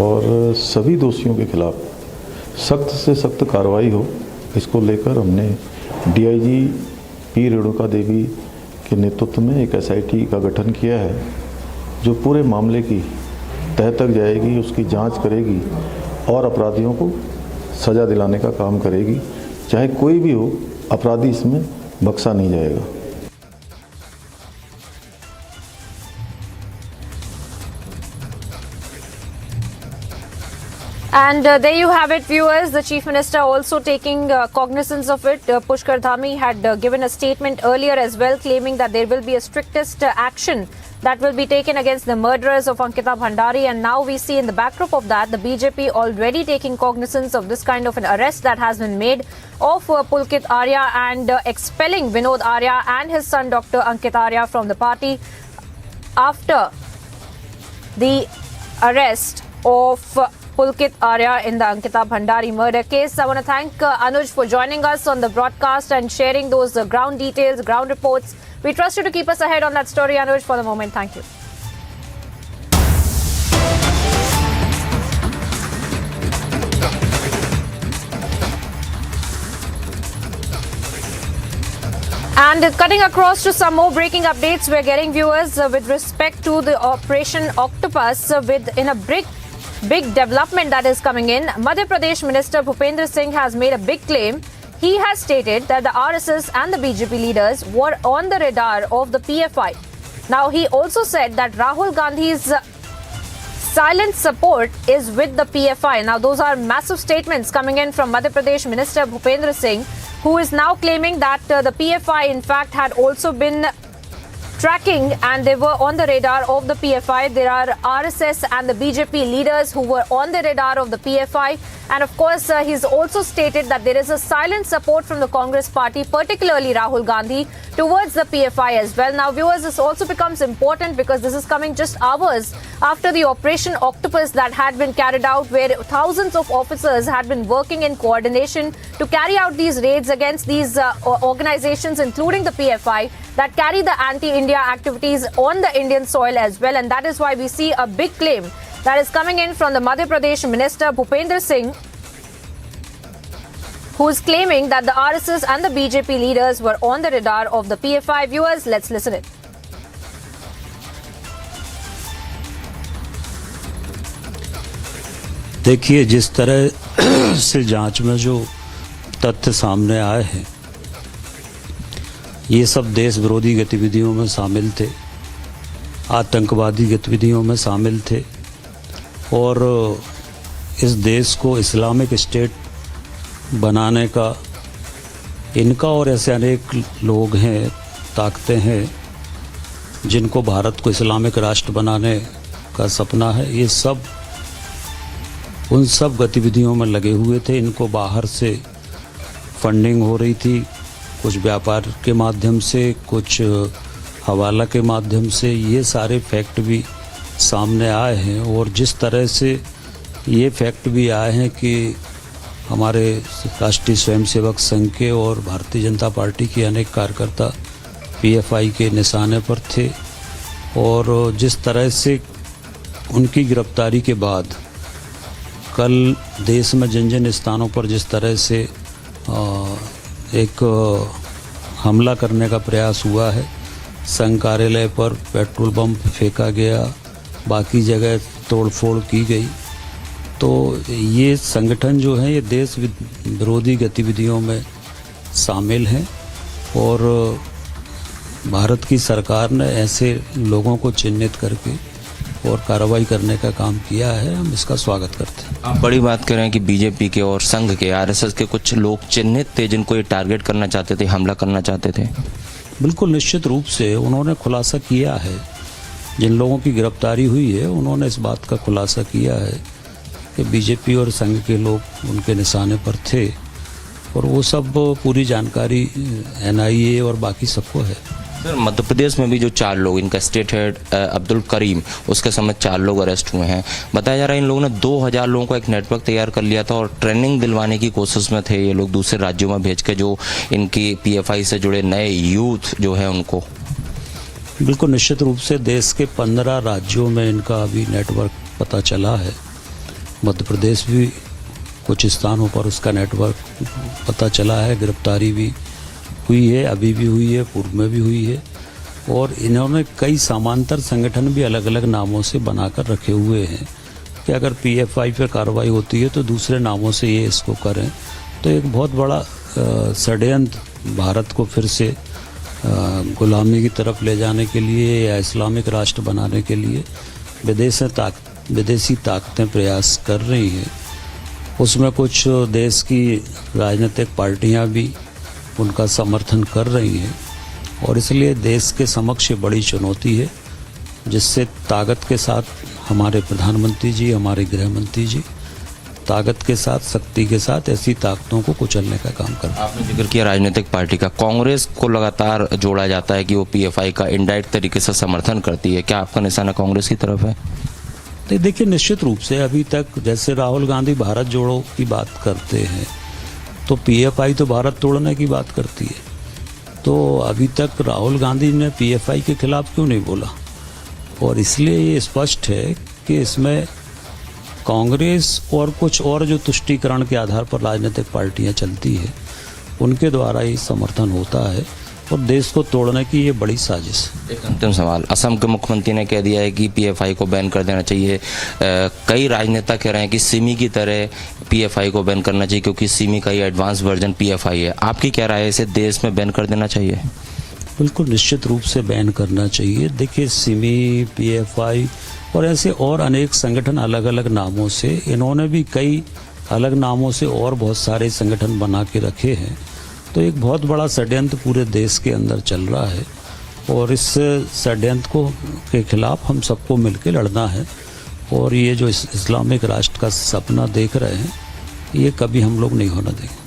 और सभी दोषियों के खिलाफ सख्त से सख्त कार्रवाई हो, इसको लेकर हमने डीआईजी पी रेणुका देवी के नेतृत्व में एक एसआईटी का गठन किया है, जो पूरे मामले की तह तक जाएगी, उसकी जांच करेगी और अपराधियों को सज़ा दिलाने का काम करेगी। चाहे कोई भी हो, अपराधी इसमें बख्शा नहीं जाएगा। And there you have it, viewers. The Chief Minister also taking cognizance of it. Pushkar Dhami had given a statement earlier as well, claiming that there will be a strictest action that will be taken against the murderers of Ankita Bhandari. And now we see in the backdrop of that, the BJP already taking cognizance of this kind of an arrest that has been made of Pulkit Arya and expelling Vinod Arya and his son Dr. Ankit Arya from the party after the arrest of Pulkit Arya in the Ankita Bhandari murder case. I want to thank Anuj for joining us on the broadcast and sharing those ground details, ground reports. We trust you to keep us ahead on that story, Anuj. For the moment, thank you. And cutting across to some more breaking updates, we're getting, viewers, with respect to the Operation Octopus, in a big development that is coming in. Madhya Pradesh Minister Bhupendra Singh has made a big claim. He has stated that the RSS and the BJP leaders were on the radar of the PFI. Now, he also said that Rahul Gandhi's silent support is with the PFI. Now, those are massive statements coming in from Madhya Pradesh Minister Bhupendra Singh, who is now claiming that the PFI, in fact, had also been tracking and they were on the radar of the PFI. There are RSS and the BJP leaders who were on the radar of the PFI. And of course, he's also stated that there is a silent support from the Congress party, particularly Rahul Gandhi, towards the PFI as well. Now, viewers, this also becomes important because this is coming just hours after the Operation Octopus that had been carried out, where thousands of officers had been working in coordination to carry out these raids against these organizations, including the PFI, that carry the anti-India activities on the Indian soil as well. And that is why we see a big claim that is coming in from the Madhya Pradesh Minister Bhupendra Singh, who is claiming that the RSS and the BJP leaders were on the radar of the PFI. Viewers, let's listen it. देखिए, जिस तरह से जांच में जो तथ्य सामने आए हैं, ये सब देश विरोधी गतिविधियों में शामिल थे, आतंकवादी गतिविधियों में शामिल थे और इस देश को इस्लामिक स्टेट बनाने का इनका और ऐसे अनेक लोग हैं, ताकतें हैं, जिनको भारत को इस्लामिक राष्ट्र बनाने का सपना है, ये सब उन सब गतिविधियों में लगे हुए थे। इनको बाहर से फंडिंग हो रही थी, कुछ व्यापार के माध्यम से, कुछ हवाला के माध्यम से। ये सारे फैक्ट भी सामने आए हैं और जिस तरह से ये फैक्ट भी आए हैं कि हमारे राष्ट्रीय स्वयंसेवक संघ के और भारतीय जनता पार्टी के अनेक कार्यकर्ता पीएफआई के निशाने पर थे और जिस तरह से उनकी गिरफ्तारी के बाद कल देश में जिन जिन स्थानों पर जिस तरह से एक हमला करने का प्रयास हुआ है, संघ कार्यालय पर पेट्रोल बम फेंका गया, बाकी जगह तोड़फोड़ की गई, तो ये संगठन जो है ये देश विरोधी गतिविधियों में शामिल हैं और भारत की सरकार ने ऐसे लोगों को चिन्हित करके और कार्रवाई करने का काम किया है, हम इसका स्वागत करते हैं। आप बड़ी बात कर रहे हैं कि बीजेपी के और संघ के आरएसएस के कुछ लोग चिन्हित थे जिनको ये टारगेट करना चाहते थे, हमला करना चाहते थे। बिल्कुल निश्चित रूप से उन्होंने खुलासा किया है, जिन लोगों की गिरफ्तारी हुई है उन्होंने इस बात का खुलासा किया है कि बीजेपी और संघ के लोग उनके निशाने पर थे, और वो सब पूरी जानकारी एनआईए और बाकी सबको है। सर, मध्य प्रदेश में भी जो 4 लोग, इनका स्टेट हेड अब्दुल करीम, उसके समेत 4 लोग अरेस्ट हुए हैं। बताया जा रहा है इन लोगों ने 2000 लोगों का एक नेटवर्क तैयार कर लिया था और ट्रेनिंग दिलवाने की कोशिश में थे ये लोग, दूसरे राज्यों में भेज के जो इनकी पीएफआई से जुड़े नए यूथ जो है उनको। बिल्कुल निश्चित रूप से देश के 15 राज्यों में इनका अभी नेटवर्क पता चला है। मध्य प्रदेश भी कुछ स्थानों पर उसका नेटवर्क पता चला है, गिरफ्तारी भी हुई है, अभी भी हुई है, पूर्व में भी हुई है, और इन्होंने कई समांतर संगठन भी अलग अलग नामों से बनाकर रखे हुए हैं कि अगर पीएफआई पे कार्रवाई होती है तो दूसरे नामों से ये इसको करें। तो एक बहुत बड़ा षड्यंत्र भारत को फिर से गुलामी की तरफ ले जाने के लिए या इस्लामिक राष्ट्र बनाने के लिए विदेशी ताकतें प्रयास कर रही हैं। उसमें कुछ देश की राजनीतिक पार्टियां भी उनका समर्थन कर रही हैं, और इसलिए देश के समक्ष बड़ी चुनौती है, जिससे ताकत के साथ हमारे प्रधानमंत्री जी, हमारे गृह मंत्री जी ताकत के साथ, शक्ति के साथ ऐसी ताकतों को कुचलने का काम कर। आपने जिक्र किया राजनीतिक पार्टी का, कांग्रेस को लगातार जोड़ा जाता है कि वो पीएफआई का इनडायरेक्ट तरीके से समर्थन करती है। क्या आपका निशाना कांग्रेस की तरफ है? तो देखिए, निश्चित रूप से अभी तक जैसे राहुल गांधी भारत जोड़ो की बात करते हैं, तो पीएफआई तो भारत तोड़ने की बात करती है। तो अभी तक राहुल गांधी ने पीएफआई के खिलाफ क्यों नहीं बोला? और इसलिए ये स्पष्ट है कि इसमें कांग्रेस और कुछ और जो तुष्टीकरण के आधार पर राजनीतिक पार्टियां चलती है, उनके द्वारा ही समर्थन होता है, और देश को तोड़ने की ये बड़ी साजिश है। एक अंतिम सवाल, असम के मुख्यमंत्री ने कह दिया है कि पीएफआई को बैन कर देना चाहिए। कई राजनेता कह रहे हैं कि सिमी की तरह पीएफआई को बैन करना चाहिए, क्योंकि सिमी का ही एडवांस वर्जन पीएफआई है। आपकी क्या राय है, इसे देश में बैन कर देना चाहिए? बिल्कुल निश्चित रूप से बैन करना चाहिए। देखिए, सिमी, पीएफआई और ऐसे और अनेक संगठन अलग अलग नामों से, इन्होंने भी कई अलग नामों से और बहुत सारे संगठन बना के रखे हैं। तो एक बहुत बड़ा षड्यंत्र पूरे देश के अंदर चल रहा है, और इस षड्यंत्र के खिलाफ हम सबको मिलकर लड़ना है, और ये जो इस्लामिक राष्ट्र का सपना देख रहे हैं, ये कभी हम लोग नहीं होने देंगे।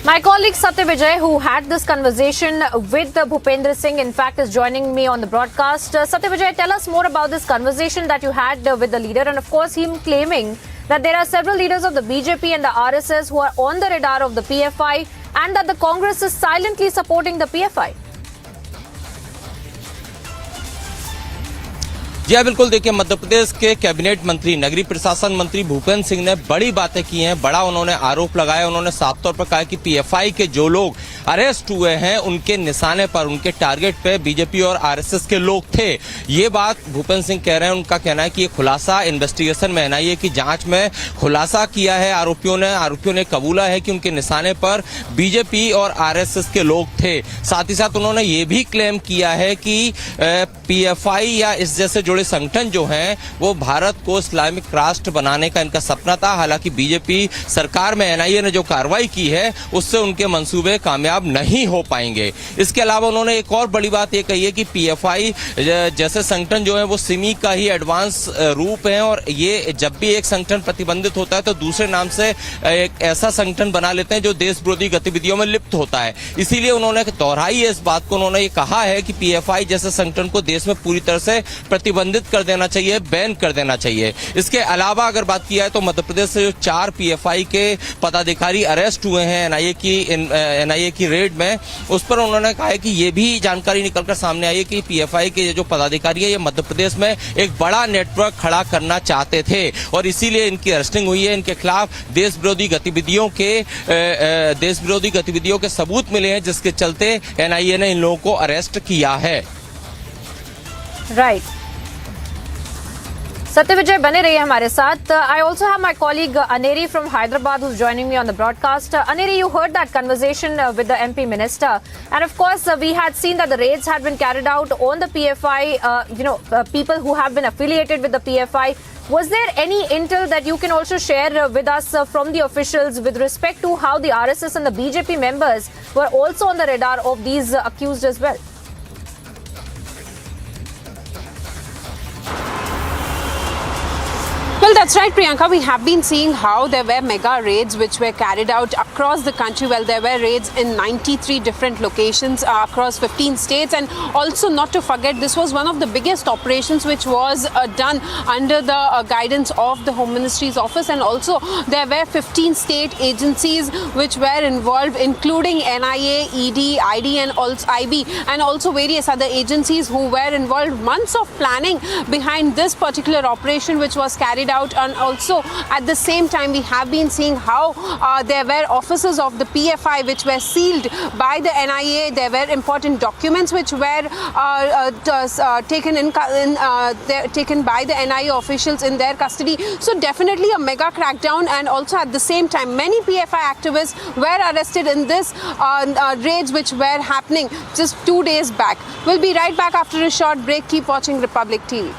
My colleague Satya Vijay, who had this conversation with Bhupendra Singh, in fact, is joining me on the broadcast. Satya Vijay, tell us more about this conversation that you had with the leader, and of course, him claiming that there are several leaders of the BJP and the RSS who are on the radar of the PFI, and that the Congress is silently supporting the PFI. जी हाँ, बिल्कुल। देखिए, मध्य प्रदेश के cabinet मंत्री, नगरीय प्रशासन मंत्री भूपेंद्र सिंह ने बड़ी बातें की हैं, बड़ा उन्होंने आरोप लगाया। उन्होंने साफ तौर पर कहा कि पीएफआई के जो लोग अरेस्ट हुए हैं, उनके निशाने पर, उनके टारगेट पे बीजेपी और आरएसएस के लोग थे। ये बात भूपेंद्र सिंह कह रहे हैं। उनका कहना है कि ये खुलासा इन्वेस्टिगेशन में एनआईए की जांच में खुलासा किया है आरोपियों ने कबूला है कि उनके निशाने पर बीजेपी और आरएसएस के लोग थे। साथ ही साथ उन्होंने ये भी क्लेम किया है कि पीएफआई या इस जैसे जुड़े संगठन जो हैं, वो भारत को इस्लामिक राष्ट्र बनाने का इनका सपना था। हालांकि बीजेपी सरकार में एनआईए ने जो कार्रवाई की है, उससे उनके मंसूबे कामयाब नहीं हो पाएंगे। इसके अलावा उन्होंने एक और बड़ी बात ये कही है कि पीएफआई जैसे संगठन जो है वो सिमी का ही एडवांस रूप है, और ये जब भी एक संगठन प्रतिबंधित होता है तो दूसरे नाम से एक ऐसा संगठन बना लेते हैं जो देश विरोधी गतिविधियों में लिप्त होता है। इसीलिए उन्होंने दोहराई है इस बात को। उन्होंने ये कहा है कि पीएफआई जैसे संगठन को देश में पूरी तरह से प्रतिबंधित कर देना चाहिए, बैन कर देना चाहिए। इसके अलावा अगर बात की जाए तो मध्य प्रदेश से जो 4 पीएफआई के पदाधिकारी अरेस्ट हुए हैं एनआईए की रेड में, उस पर उन्होंने कहा है कि ये भी जानकारी निकलकर सामने आई है कि पीएफआई के जो पदाधिकारी है, ये मध्य प्रदेश में एक बड़ा नेटवर्क खड़ा करना चाहते थे, और इसीलिए इनकी अरेस्टिंग हुई है। इनके खिलाफ देश विरोधी गतिविधियों के सबूत मिले हैं, जिसके चलते एनआईए ने इन लोगों को अरेस्ट किया है। राइट। सत्य विजय बने रहिए हमारे साथ. I also have my colleague Aneri from Hyderabad who's joining me on the broadcast. Aneri, you heard that conversation with the MP minister, and of course we had seen that the raids had been carried out on the PFI. People who have been affiliated with the PFI. Was there any intel that you can also share with us from the officials with respect to how the RSS and the BJP members were also on the radar of these accused as well? Well, that's right, Priyanka. We have been seeing how there were mega raids which were carried out across the country. Well, there were raids in 93 different locations across 15 states. And also, not to forget, this was one of the biggest operations which was done under the guidance of the Home Ministry's office. And also, there were 15 state agencies which were involved, including NIA, ED, ID and also IB, and also various other agencies who were involved. Months of planning behind this particular operation which was carried out, and also at the same time we have been seeing how there were offices of the PFI which were sealed by the NIA. There were important documents which were taken by the NIA officials in their custody. So definitely a mega crackdown, and also at the same time many PFI activists were arrested in this raids which were happening just 2 days back. We'll be right back after a short break. Keep watching Republic TV.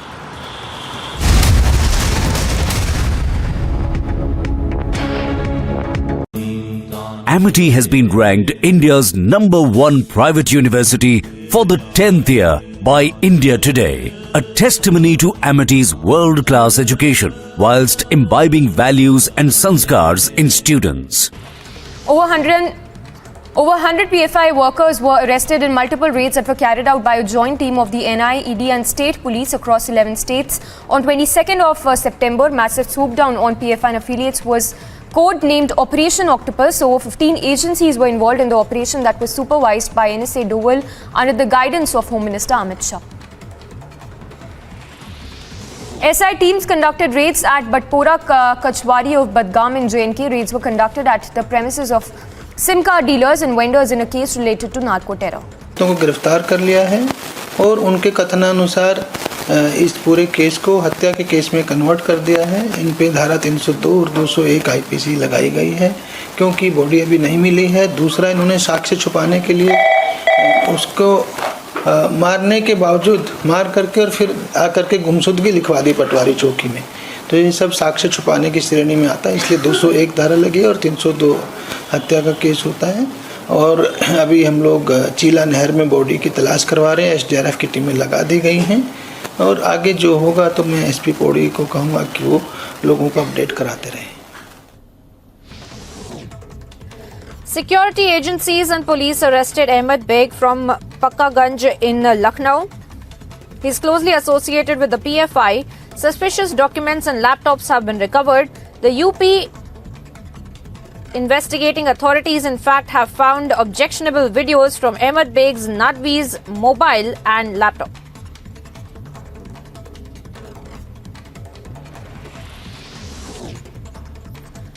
Amity has been ranked India's #1 private university for the 10th year by India Today, a testimony to Amity's world-class education whilst imbibing values and sanskars in students. Over 100 PFI workers were arrested in multiple raids that were carried out by a joint team of the NI, ED and state police across 11 states. On 22nd of September, massive swoop down on PFI and affiliates was code-named Operation Octopus. Over 15 agencies were involved in the operation that was supervised by NSA Doval under the guidance of Home Minister Amit Shah. SI teams conducted raids at Batpora Kachwari of Badgam in JNK. Raids were conducted at the premises of SIM card dealers and vendors in a case related to narco terror. को गिरफ्तार कर लिया है और उनके कथनानुसार इस पूरे case को हत्या के केस में कन्वर्ट कर दिया है. इन पे धारा 302 और 201 आईपीसी लगाई गई है क्योंकि बॉडी अभी नहीं मिली है. दूसरा, इन्होंने साक्ष्य छुपाने के लिए उसको मारने के बावजूद मार करके और फिर आकर के गुमशुदगी लिखवा दी पटवारी चौकी में. तो ये सब साक्ष्य छुपाने की श्रेणी में आता है, इसलिए 201 धारा लगी और 302 हत्या का केस होता है. और अभी हम लोग चीला नहर में बॉडी की तलाश करवा रहे हैं. SDRF की टीमें लगा दी गई हैं और आगे जो होगा तो मैं SP पौड़ी को कहूँगा कि वो लोगों को अपडेट कराते रहें. Security agencies and police arrested Ahmed Beg from Pakkaganj in Lucknow. He is closely associated with the PFI. Suspicious documents and laptops have been recovered. The UP investigating authorities, in fact, have found objectionable videos from Ahmed Beg's Nadvi's mobile and laptop.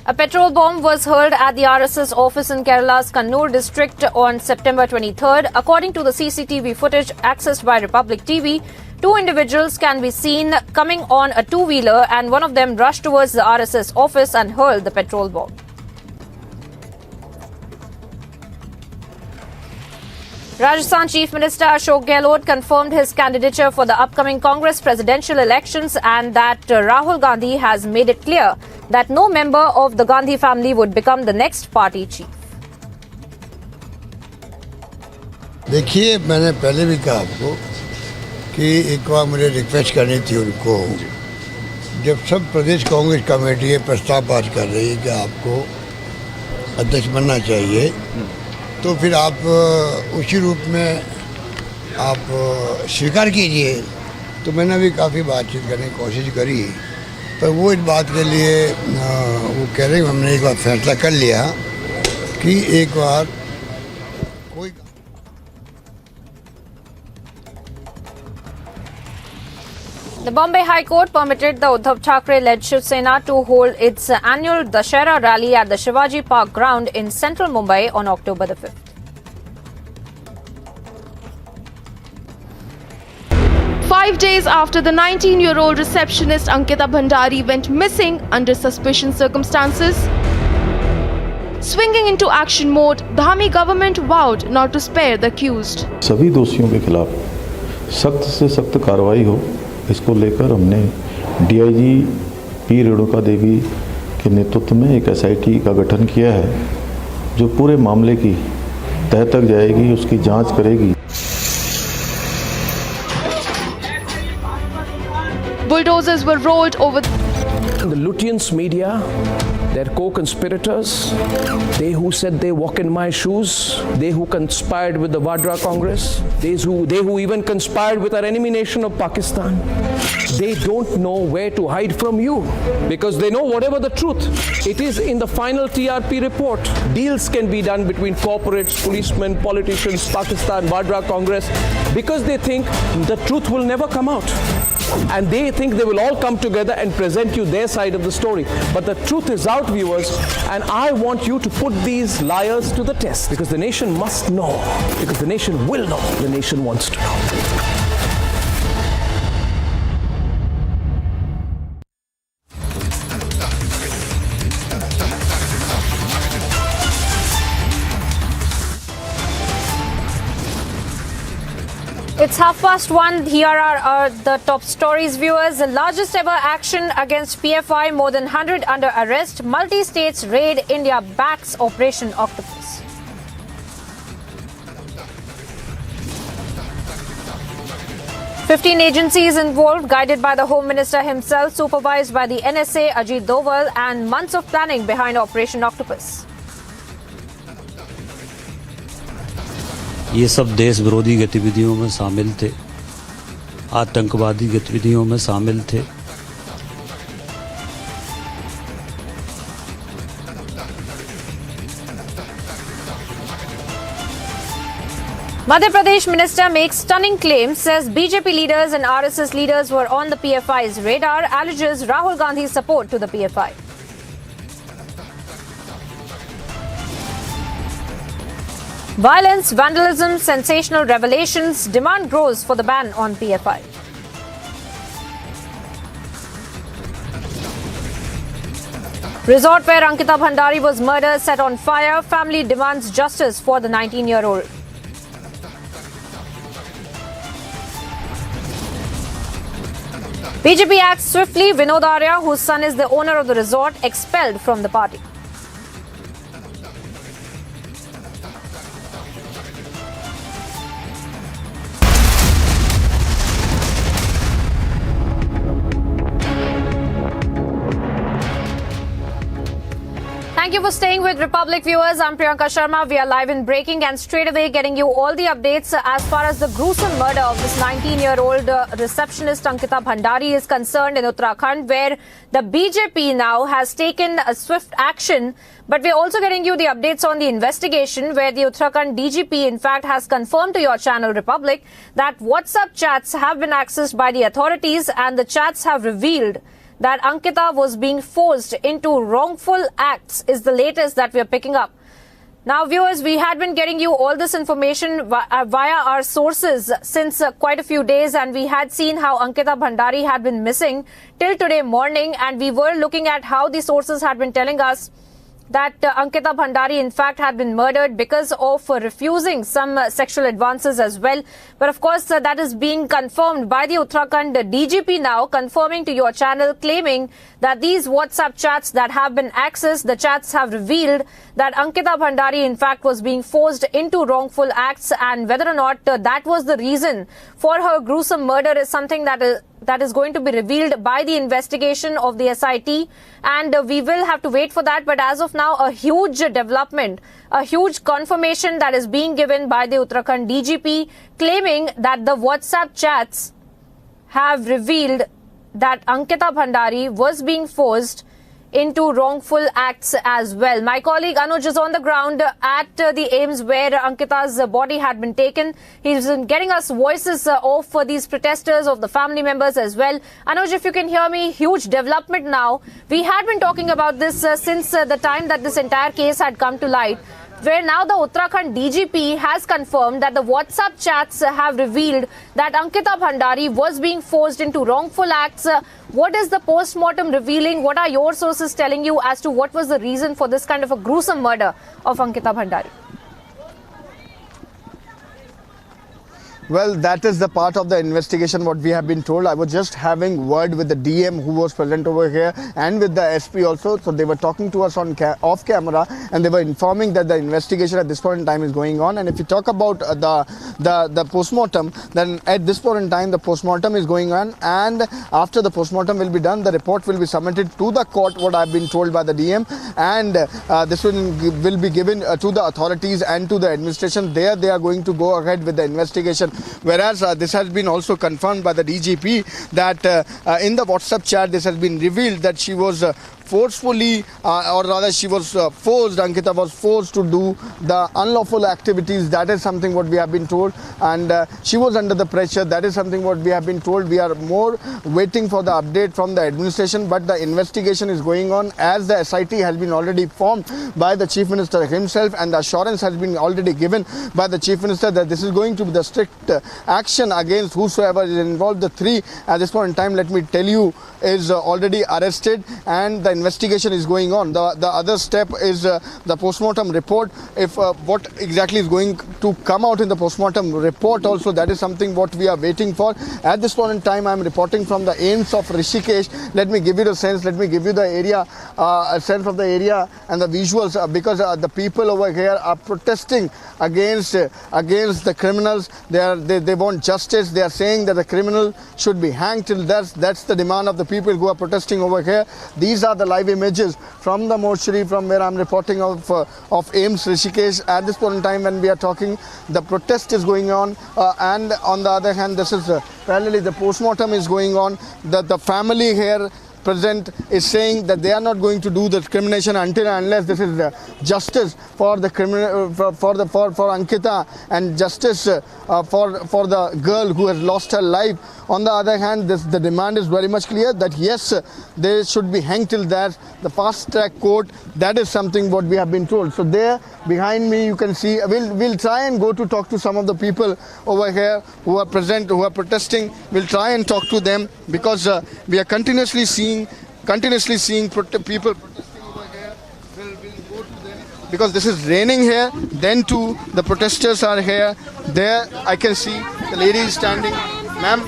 A petrol bomb was hurled at the RSS office in Kerala's Kannur district on September 23rd. According to the CCTV footage accessed by Republic TV, two individuals can be seen coming on a two-wheeler, and one of them rushed towards the RSS office and hurled the petrol bomb. Rajasthan Chief Minister Ashok Gehlot confirmed his candidature for the upcoming Congress presidential elections, and that Rahul Gandhi has made it clear that no member of the Gandhi family would become the next party chief. देखिए, मैंने पहले भी कहा आपको कि एक बार मुझे request करनी थी उनको, जब सब प्रदेश कांग्रेस कमेटी ये प्रस्ताव पास कर रही है कि आपको अध्यक्ष बनना चाहिए, तो फिर आप उसी रूप में आप स्वीकार कीजिए. तो मैंने भी काफ़ी बातचीत करने की कोशिश करी, पर वो इस बात के लिए वो कह रहे हैं हमने एक बार फैसला कर लिया कि एक बार कोई. The Bombay High Court permitted the Uddhav Thackeray-led Shiv Sena to hold its annual Dussehra rally at the Shivaji Park ground in central Mumbai on October the 5th. 5 days after the 19-year-old receptionist Ankita Bhandari went missing under suspicious circumstances. Swinging into action mode, the Dhami government vowed not to spare the accused. सभी दोषियों के खिलाफ सख्त से सख्त कार्रवाई हो, इसको लेकर हमने डीआईजी पी रेणुका देवी के नेतृत्व में एक एसआईटी का गठन किया है, जो पूरे मामले की तह तक जाएगी, उसकी जांच करेगी। Bulldozers were rolled over The Lutyens media, their co-conspirators, they who said they walk in my shoes, they who conspired with the Vadra Congress, they who even conspired with our enemy nation of Pakistan, they don't know where to hide from you, because they know whatever the truth, it is in the final TRP report. Deals can be done between corporates, policemen, politicians, Pakistan, Vadra Congress, because they think the truth will never come out. And they think they will all come together and present you their side of the story. But the truth is out, viewers, and I want you to put these liars to the test, because the nation must know, because the nation will know, the nation wants to know. It's 1:30. Here are the top stories, viewers. The largest ever action against PFI, more than 100 under arrest. Multi-states raid, India backs Operation Octopus. "15 agencies involved, guided by the Home Minister himself, supervised by the NSA, Ajit Doval, and months of planning behind Operation Octopus." ये सब देश विरोधी गतिविधियों में शामिल थे, आतंकवादी गतिविधियों में शामिल थे। Madhya Pradesh minister makes stunning claims, says BJP leaders and RSS leaders were on the PFI's radar, alleges Rahul Gandhi's support to the PFI. Violence, vandalism, sensational revelations, demand grows for the ban on PFI. Resort where Ankita Bhandari was murdered set on fire. Family demands justice for the 19-year-old. BJP acts swiftly. Vinod Arya, whose son is the owner of the resort, expelled from the party. Thank you for staying with Republic, viewers. I'm Priyanka Sharma. We are live in breaking and straight away getting you all the updates as far as the gruesome murder of this 19-year-old receptionist Ankita Bhandari is concerned in Uttarakhand, where the BJP now has taken a swift action. But we're also getting you the updates on the investigation, where the Uttarakhand DGP in fact has confirmed to your channel Republic that WhatsApp chats have been accessed by the authorities, and the chats have revealed that Ankita was being forced into wrongful acts is the latest that we are picking up. Now, viewers, we had been getting you all this information via our sources since quite a few days, and we had seen how Ankita Bhandari had been missing till today morning, and we were looking at how the sources had been telling us that Ankita Bhandari in fact had been murdered because of refusing some sexual advances as well. But of course that is being confirmed by the Uttarakhand DGP now, confirming to your channel, claiming that these WhatsApp chats that have been accessed, the chats have revealed that Ankita Bhandari in fact was being forced into wrongful acts, and whether or not that was the reason for her gruesome murder is something that is going to be revealed by the investigation of the SIT, and we will have to wait for that. But as of now, a huge development, a huge confirmation that is being given by the Uttarakhand DGP, claiming that the WhatsApp chats have revealed that Ankita Bhandari was being forced into wrongful acts as well. My colleague Anuj is on the ground at the AIIMS where Ankita's body had been taken. He's getting us voices of these protesters, of the family members as well. Anuj, if you can hear me, huge development now. We had been talking about this since the time that this entire case had come to light. where now the Uttarakhand DGP has confirmed that the WhatsApp chats have revealed that Ankita Bhandari was being forced into wrongful acts. What is the post-mortem revealing? What are your sources telling you as to what was the reason for this kind of a gruesome murder of Ankita Bhandari? Well, that is the part of the investigation what we have been told. I was just having word with the DM who was present over here and with the SP also. So they were talking to us on off camera, and they were informing that the investigation at this point in time is going on. And if you talk about the postmortem, then at this point in time the postmortem is going on, and after the postmortem will be done, the report will be submitted to the court, what I've been told by the DM, and this will be given to the authorities and to the administration. There they are going to go ahead with the investigation. Whereas this has been also confirmed by the DGP that in the WhatsApp chat this has been revealed that she was forcefully or rather she was forced, Ankita was forced to do the unlawful activities. That is something what we have been told, and she was under the pressure. That is something what we have been told. We are more waiting for the update from the administration, but the investigation is going on as the SIT has been already formed by the Chief Minister himself, and the assurance has been already given by the Chief Minister that this is going to be the strict action against whosoever is involved. The three at this point in time, let me tell you, is already arrested, and the investigation is going on. The other step is the postmortem report. If what exactly is going to come out in the postmortem report also, that is something what we are waiting for. At this point in time, I am reporting from the AIMS of Rishikesh. Let me give you the sense, let me give you the area, a sense of the area and the visuals, because the people over here are protesting against the criminals. They want justice. They are saying that the criminal should be hanged till death. That's the demand of the people who are protesting over here. These are the live images from the mortuary, from where I'm reporting of AIMS Rishikesh. At this point in time when we are talking, the protest is going on, and on the other hand, this is parallelly the postmortem is going on. The family here present is saying that they are not going to do the discrimination until and unless this is justice for the criminal, for Ankita, and justice for the girl who has lost her life. On the other hand, the demand is very much clear that yes, they should be hanged till death. The fast track court, that is something what we have been told. So there behind me you can see, we'll try and go to talk to some of the people over here who are present, who are protesting. We'll try and talk to them, because we are continuously seeing people protesting over here. We'll go to them because this is raining here. Then too, the protesters are here. There I can see the lady is standing. Ma'am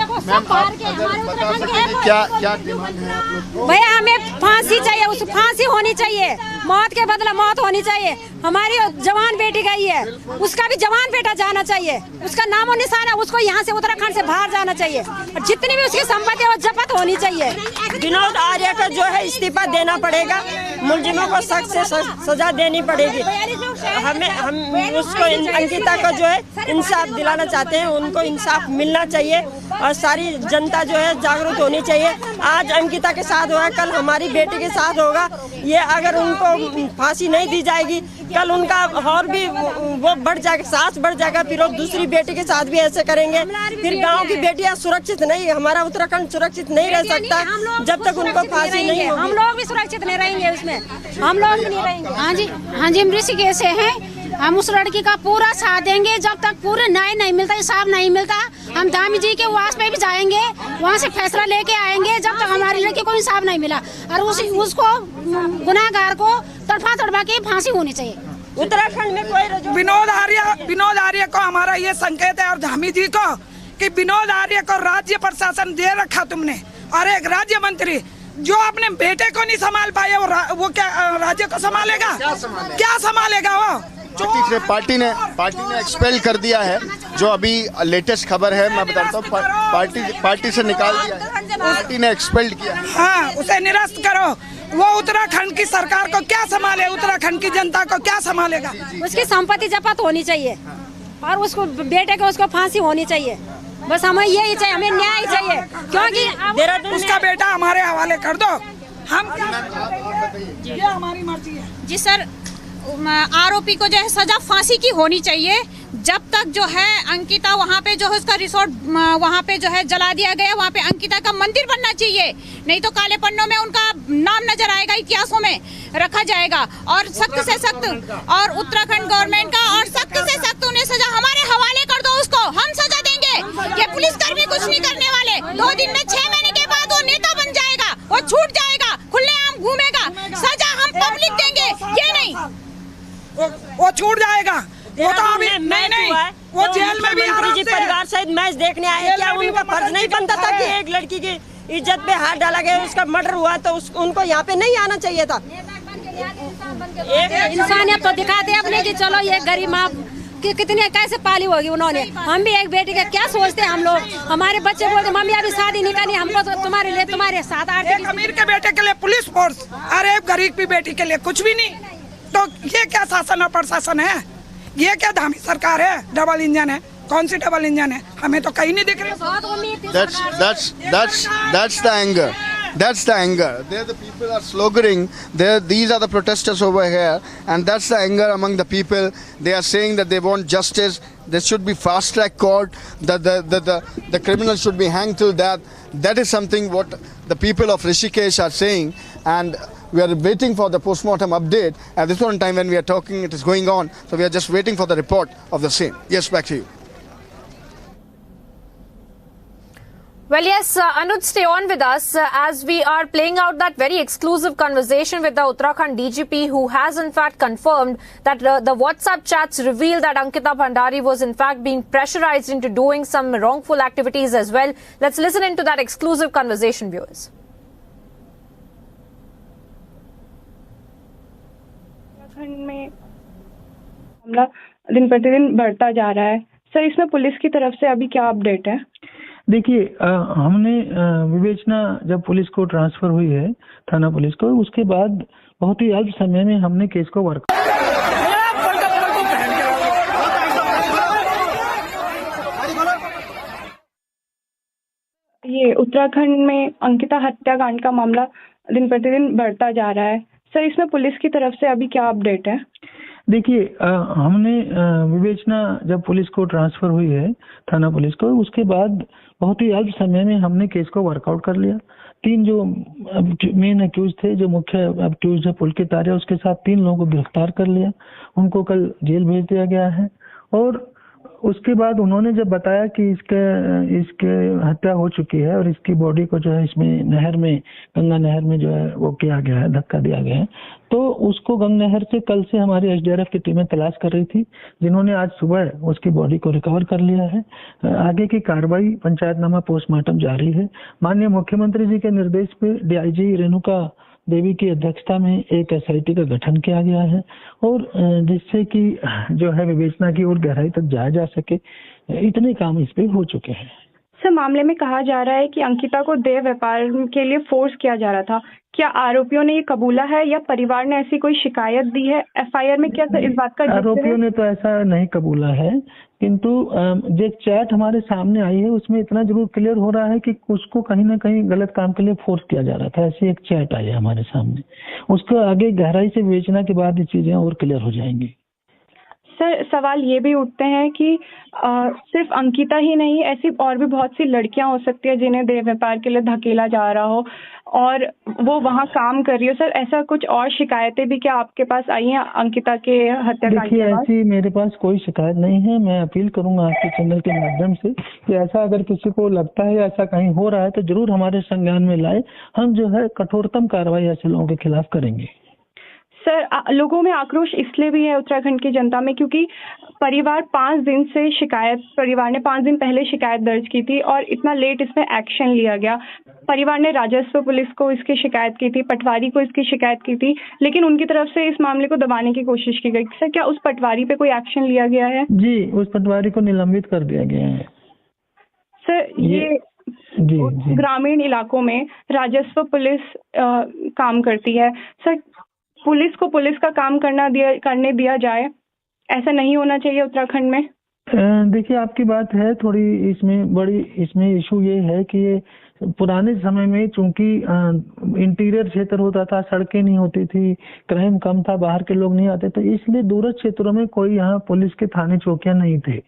आप बता सकते हैं क्या demand है आप लोग? भैया हमें फांसी चाहिए, उस फांसी होनी चाहिए, मौत के बदला मौत होनी चाहिए। हमारी जवान बेटी गई है, उसका भी जवान बेटा जाना चाहिए, उसका नाम और निशान है, उसको यहाँ से उत्तराखंड से बाहर जाना चाहिए, और जितनी भी उसकी संपत्ति है वो जब्त होनी चाहिए। विनोद आर्य का जो है इस्तीफा देना पड़ेगा, मुलजिमों को सख्त से सजा देनी पड़ेगी। हम उसको अंकिता को जो है इंसाफ दिलाना चाहते हैं, उनको इंसाफ मिलना चाहिए, और सारी जनता जो है जागरूक होनी चाहिए। आज अंकिता के साथ हुआ, कल हमारी बेटी के साथ होगा। ये अगर उनको फांसी नहीं दी जाएगी, कल उनका और भी वो बढ़ जाएगा, सास बढ़ जाएगा, फिर वो दूसरी बेटी के साथ भी ऐसे करेंगे। फिर गांव की बेटियां सुरक्षित नहीं, हमारा उत्तराखंड सुरक्षित नहीं रह सकता जब तक उनको फांसी नहीं होगी। हम लोग भी सुरक्षित नहीं रहेंगे उसमें, हम लोग भी नहीं रहेंगे। हाँ जी, हम ऋषिकेश से हैं। हम उस लड़की का पूरा साथ देंगे जब तक पूरे न्याय नहीं मिलता, इंसाफ नहीं मिलता। हम धामी जी के वास पे भी जाएंगे, वहाँ से फैसला लेके आएंगे जब तक हमारी लड़की को इंसाफ नहीं मिला, और उसको गुनाहगार को तड़पा के फांसी होनी चाहिए। उत्तराखंड में कोई विनोद आर्य को हमारा ये संकेत है, और धामी जी को, कि विनोद आर्य को राज्य प्रशासन दे रखा तुमने, और एक राज्य मंत्री जो अपने बेटे को नहीं संभाल पाए, वो क्या राज्य को संभालेगा? क्या संभालेगा वो? पार्टी ने एक्सपेल कर दिया है, जो अभी लेटेस्ट खबर है मैं बताता हूँ। पार्टी से निकाल दिया है, पार्टी ने एक्सपेल किया। हाँ, उसे निरस्त करो। वो उत्तराखंड की सरकार को क्या संभाले, उत्तराखंड की जनता को क्या संभालेगा? उसकी संपत्ति जब्त होनी चाहिए, और उसको बेटे को उसको फांसी होनी चाहिए। बस हमें यही चाहिए, हमें न्याय चाहिए, क्योंकि उसका बेटा हमारे हवाले कर दो। हम ये हमारी मर्जी है। जी सर, आरोपी को जो है सजा फांसी की होनी चाहिए। जब तक जो है अंकिता वहाँ पे जो है उसका रिसोर्ट वहाँ पे जो है जला दिया गया, वहाँ पे अंकिता का मंदिर बनना चाहिए, नहीं तो काले पन्नों में उनका नाम नजर आएगा, इतिहासों में रखा जाएगा। और सख्त से सख्त और उत्तराखंड गवर्नमेंट का और सख्त से सख्त उन्हें सजा हमारे हवाले कर दो, उसको हम सजा देंगे। ये पुलिसकर्मी कुछ नहीं करने वाले, 2 दिन में 6 महीने के बाद वो नेता बन जाएगा, वो छूट जाएगा, खुलेआम घूमेगा, सजा हम पब्लिक देंगे, ये नहीं वो छूट जाएगा। वो तो अभी नहीं वो जेल में भी जी परिवार सहित मैच देखने आए, क्या उनका फर्ज नहीं बनता था कि एक लड़की की इज्जत पे हाथ डाला गया, उसका मर्डर हुआ, तो उनको यहाँ पे नहीं आना चाहिए था। इंसानियत तो दिखाते अपने कि चलो ये गरीब माँ कितने कैसे पाली होगी उन्होंने। हम भी एक बेटी का क्या सोचते हैं हम लोग, हमारे बच्चे बोलते मम्मी अभी शादी नहीं करनी हमको, तो तुम्हारे लिए तुम्हारे 7-8 एक अमीर के बेटे के लिए पुलिस फोर्स, अरे गरीब की बेटी के लिए कुछ भी नहीं। तो ये क्या शासन और प्रशासन है? ये क्या धामी सरकार है? डबल इंजन है? कौन सी डबल इंजन है? हमें तो कहीं नहीं दिख रही। That's the anger. That's the anger. There the people are slogating. These are the protesters over here, and that's the anger among the people. They are saying that they want justice. There should be fast track court. The criminals should be hanged till death. That is something what the people of Rishikesh are saying, and we are waiting for the postmortem update. At this one time when we are talking, it is going on. So we are just waiting for the report of the same. Yes, back to you. Well, yes, Anuj, stay on with us as we are playing out that very exclusive conversation with the Uttarakhand DGP, who has in fact confirmed that the WhatsApp chats reveal that Ankita Bhandari was in fact being pressurized into doing some wrongful activities as well. Let's listen into that exclusive conversation, viewers. Uttarakhand में मामला दिन प्रतिदिन बढ़ता जा रहा है। Sir, इसमें police की तरफ से अभी क्या अपडेट है? देखिए, हमने विवेचना जब पुलिस को ट्रांसफर हुई है, थाना पुलिस को, उसके बाद बहुत ही अल्प समय में हमने केस को वर्क ये उत्तराखंड में अंकिता हत्याकांड का मामला दिन प्रतिदिन बढ़ता जा रहा है। सर, इसमें पुलिस की तरफ से अभी क्या अपडेट है? देखिए, हमने विवेचना जब पुलिस को ट्रांसफर हुई है, थाना पुलिस को, उसके बाद बहुत ही अल्प समय में हमने केस को वर्कआउट कर लिया। 3 जो मेन अक्यूज थे, जो मुख्य अक्यूज है पुलकित आर्या, उसके साथ 3 लोगों को गिरफ्तार कर लिया। उनको कल जेल भेज दिया गया है। और उसके बाद उन्होंने जब बताया कि इसके हत्या हो चुकी है और इसकी बॉडी को जो है इसमें नहर में, गंगा नहर में जो है वो किया गया है, धक्का दिया गया है, तो उसको गंगा नहर से कल से हमारी एसडीआरएफ की टीमें तलाश कर रही थी, जिन्होंने आज सुबह उसकी बॉडी को रिकवर कर लिया है। आगे की कार्रवाई पंचायतनामा पोस्टमार्टम जारी है। माननीय मुख्यमंत्री जी के निर्देश पे डीआईजी रेणुका देवी की अध्यक्षता में एक एसआईटी का गठन किया गया है, और जिससे कि जो है विवेचना की और गहराई तक जाया जा सके, इतने काम इस पे हो चुके हैं। सर, मामले में कहा जा रहा है कि अंकिता को देह व्यापार के लिए फोर्स किया जा रहा था। क्या आरोपियों ने ये कबूला है या परिवार ने ऐसी कोई शिकायत दी है एफआईआर में? क्या सर इस बात का? आरोपियों ने तो ऐसा नहीं कबूला है, किंतु जो चैट हमारे सामने आई है उसमें इतना जरूर क्लियर हो रहा है कि उसको कहीं ना कहीं गलत काम के लिए फोर्स किया जा रहा था। ऐसी एक चैट आई है हमारे सामने, उसको आगे गहराई से विवेचना के बाद ये चीजें और क्लियर हो जाएंगी। सर, सवाल ये भी उठते हैं कि सिर्फ अंकिता ही नहीं, ऐसी और भी बहुत सी लड़कियां हो सकती है जिन्हें देह व्यापार के लिए धकेला जा रहा हो और वो वहां काम कर रही हो। सर, ऐसा कुछ और शिकायतें भी क्या आपके पास आई हैं अंकिता के हत्याकांड के बाद? ऐसी मेरे पास कोई शिकायत नहीं है। मैं अपील करूंगा आपके चैनल के माध्यम से कि ऐसा अगर किसी को लगता है ऐसा कहीं हो रहा है तो जरूर हमारे संज्ञान में लाए। हम जो है कठोरतम कार्रवाई ऐसे लोगों के खिलाफ करेंगे। सर, लोगों में आक्रोश इसलिए भी है उत्तराखंड की जनता में क्योंकि परिवार ने 5 दिन पहले शिकायत दर्ज की थी और इतना लेट इसमें एक्शन लिया गया। परिवार ने राजस्व पुलिस को इसकी शिकायत की थी, पटवारी को इसकी शिकायत की थी, लेकिन उनकी तरफ से इस मामले को दबाने की कोशिश की गई। सर, क्या उस पटवारी पे कोई एक्शन लिया गया है? जी, उस पटवारी को निलंबित कर दिया गया है। सर, ये जी ग्रामीण इलाकों में राजस्व पुलिस काम करती है। सर, पुलिस को पुलिस का काम करने दिया जाए, ऐसा नहीं होना चाहिए उत्तराखंड में। देखिए, आपकी बात है थोड़ी, इसमें इशू ये है कि ये पुराने समय में चूंकि इंटीरियर क्षेत्र होता था, सड़कें नहीं होती थी, क्राइम कम था, बाहर के लोग नहीं आते, तो इसलिए दूरस्थ क्षेत्रों में कोई यहाँ पुलिस के थाने चौकियां नहीं थे,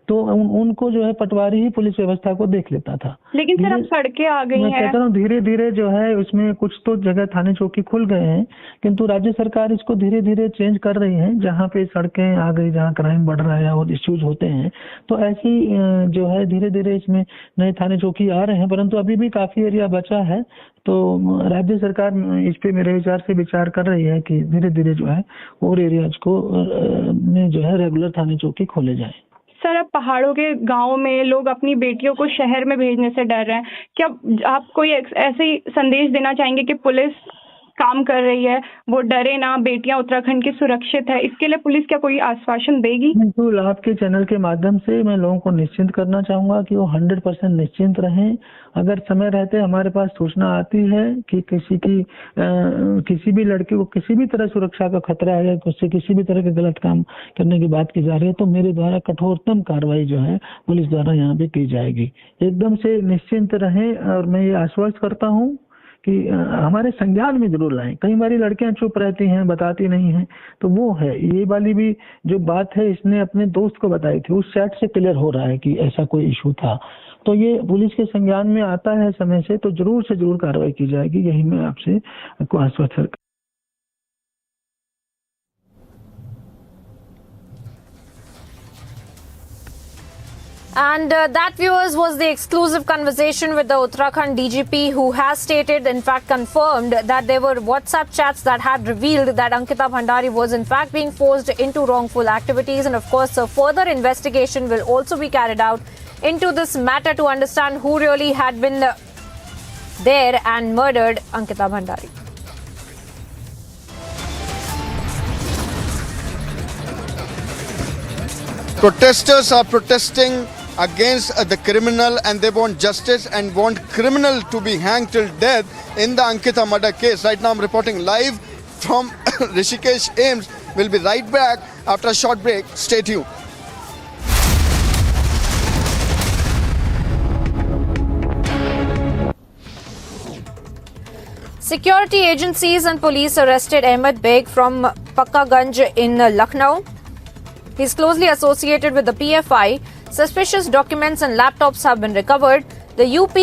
तो उनको जो है पटवारी ही पुलिस व्यवस्था को देख लेता था। लेकिन सर अब सड़कें आ गई हैं। मैं कहता हूँ धीरे धीरे जो है उसमें कुछ तो जगह थाने चौकी खुल गए हैं, किंतु राज्य सरकार इसको धीरे धीरे चेंज कर रही है। जहाँ पे सड़कें आ गई, जहाँ क्राइम बढ़ रहा है और इश्यूज होते हैं, तो ऐसी जो है धीरे धीरे इसमें नए थाने चौकी आ रहे हैं, परंतु अभी भी काफी एरिया बचा है। तो राज्य सरकार इस पे मेरे विचार से विचार कर रही है कि धीरे धीरे जो है और एरियाज को में जो है रेगुलर थाने चौकी खोले जाए। सर, अब पहाड़ों के गांव में लोग अपनी बेटियों को शहर में भेजने से डर रहे हैं, क्या आप कोई ऐसे ही संदेश देना चाहेंगे कि पुलिस काम कर रही है, वो डरे ना, बेटियां उत्तराखंड की सुरक्षित है, इसके लिए पुलिस क्या कोई आश्वासन देगी? बिल्कुल, आपके चैनल के माध्यम से मैं लोगों को निश्चिंत करना चाहूंगा कि वो 100% निश्चिंत रहें। अगर समय रहते हमारे पास सूचना आती है कि किसी भी लड़के को किसी भी तरह सुरक्षा का खतरा है या उससे किसी भी तरह के गलत काम करने की बात की जा रही है, तो मेरे द्वारा कठोरतम कार्रवाई जो है पुलिस द्वारा यहाँ पे की जाएगी। एकदम से निश्चिंत रहें, और मैं ये आश्वस्त करता हूँ कि हमारे संज्ञान में जरूर लाएं। कई बारी लड़कियां चुप रहती हैं, बताती नहीं हैं, तो वो है ये वाली भी जो बात है, इसने अपने दोस्त को बताई थी, उस चैट से क्लियर हो रहा है कि ऐसा कोई इशू था। तो ये पुलिस के संज्ञान में आता है समय से, तो जरूर से जरूर कार्रवाई की जाएगी, यही मैं आपसे आश्वस्त। And that, viewers, was the exclusive conversation with the Uttarakhand DGP, who has stated, in fact confirmed, that there were WhatsApp chats that had revealed that Ankita Bhandari was in fact being forced into wrongful activities. And of course, a further investigation will also be carried out into this matter to understand who really had been there and murdered Ankita Bhandari. Protesters are protesting against the criminal, and they want justice and want criminal to be hanged till death in the Ankita murder case. Right now I'm reporting live from Rishikesh AIIMS. We'll be right back after a short break. Stay tuned. Security agencies and police arrested Ahmed Beg from Pakkaganj in Lucknow. He's closely associated with the PFI. Suspicious documents and laptops have been recovered. The UP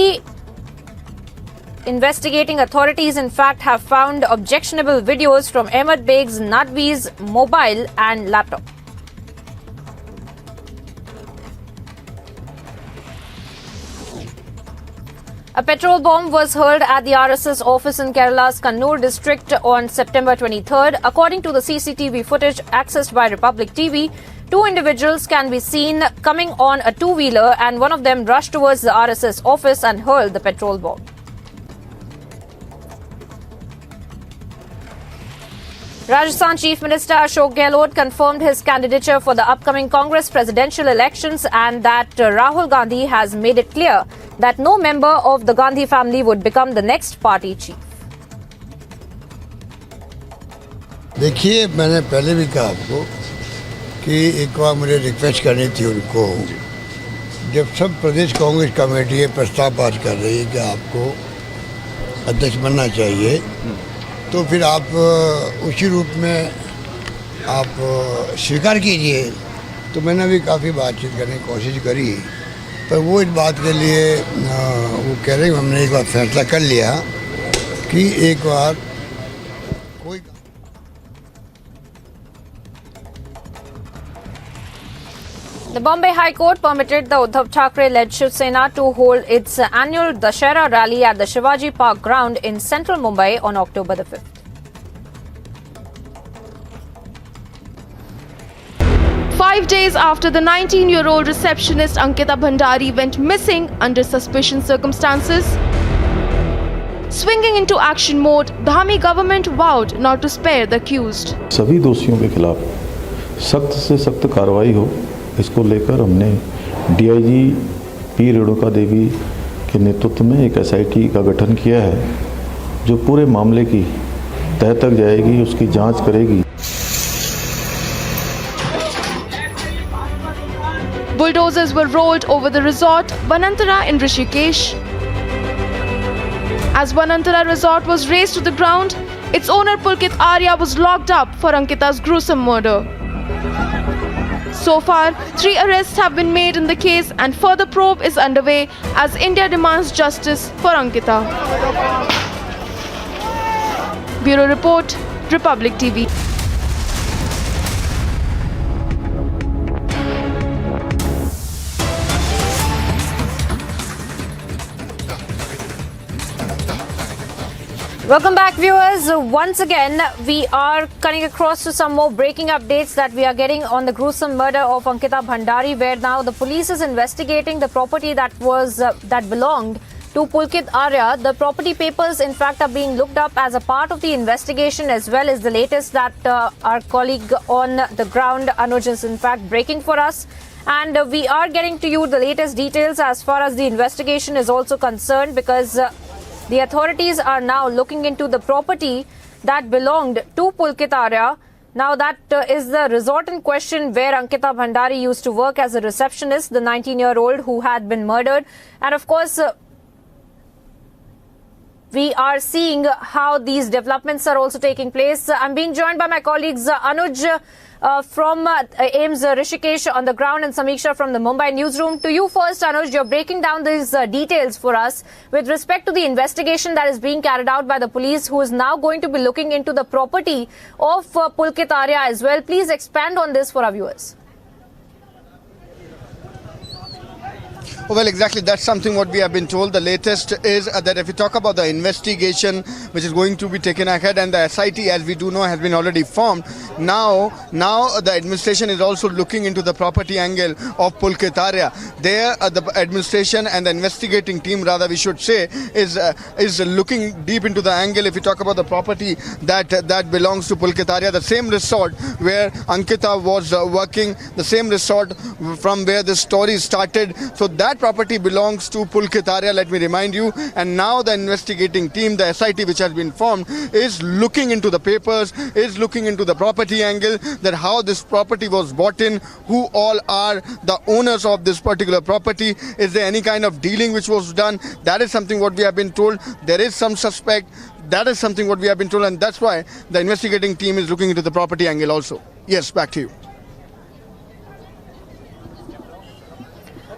investigating authorities, in fact, have found objectionable videos from Ahmed Beg's Nadvi's mobile and laptop. A petrol bomb was hurled at the RSS office in Kerala's Kannur district on September 23rd. According to the CCTV footage accessed by Republic TV, two individuals can be seen coming on a two-wheeler, and one of them rushed towards the RSS office and hurled the petrol bomb. Rajasthan Chief Minister Ashok Gehlot confirmed his candidature for the upcoming Congress presidential elections, and that Rahul Gandhi has made it clear that no member of the Gandhi family would become the next party chief. देखिए, मैंने पहले भी कहा आपको कि एक बार मुझे request करनी थी उनको, जब सब प्रदेश कांग्रेस कमेटी ये प्रस्ताव पास कर रही है कि आपको अध्यक्ष बनना चाहिए, तो फिर आप उसी रूप में आप स्वीकार कीजिए। तो मैंने भी काफ़ी बातचीत करने की कोशिश करी, पर वो इस बात के लिए वो कह रहे हैं हमने एक बार फैसला कर लिया कि एक बार कोई। The Bombay High Court permitted the Uddhav Thackeray-led Shiv Sena to hold its annual Dussehra rally at the Shivaji Park ground in central Mumbai on October the 5th. 5 days after the 19-year-old receptionist Ankita Bhandari went missing under suspicious circumstances, swinging into action mode, the Dhami government vowed not to spare the accused. सभी दोषियों के खिलाफ सख्त से सख्त कार्रवाई हो, इसको लेकर हमने डीआईजी पी रेणुका देवी के नेतृत्व में एक एसआईटी का गठन किया है, जो पूरे मामले की तह तक जाएगी, उसकी जांच करेगी। bulldozers were rolled over the resort Vanantara in Rishikesh. As Vanantara resort was razed to the ground, its owner Pulkit Arya was locked up for Ankita's gruesome murder. So far, 3 arrests have been made in the case and further probe is underway as India demands justice for Ankita. Bureau Report, Republic TV. Welcome back, viewers. Once again, we are cutting across to some more breaking updates that we are getting on the gruesome murder of Ankita Bhandari, where now the police is investigating the property that belonged to Pulkit Arya. The property papers, in fact, are being looked up as a part of the investigation, as well as the latest that our colleague on the ground, Anuj, is in fact breaking for us. And we are getting to you the latest details as far as the investigation is also concerned, because the authorities are now looking into the property that belonged to Pulkit Arya. Now that is the resort in question where Ankita Bhandari used to work as a receptionist, the 19-year-old who had been murdered. And of course, we are seeing how these developments are also taking place. I'm being joined by my colleagues Anuj from AIMS Rishikesh on the ground and Samiksha from the Mumbai newsroom. To you first, Anuj, you're breaking down these details for us with respect to the investigation that is being carried out by the police, who is now going to be looking into the property of Pulkit Arya as well. Please expand on this for our viewers. Well, exactly. That's something what we have been told. The latest is that if we talk about the investigation which is going to be taken ahead, and the SIT, as we do know, has been already formed. Now the administration is also looking into the property angle of Pulkit Arya. There, the administration and the investigating team, rather we should say, is looking deep into the angle. If we talk about the property that belongs to Pulkit Arya, the same resort where Ankita was working, the same resort from where the story started. So that property belongs to Pulkit Arya, let me remind you. And now the investigating team, the SIT which has been formed, is looking into the papers, is looking into the property angle, that how this property was bought in, who all are the owners of this particular property, is there any kind of dealing which was done. That is something what we have been told. There is some suspect. That is something what we have been told, and that's why the investigating team is looking into the property angle also. Yes, back to you.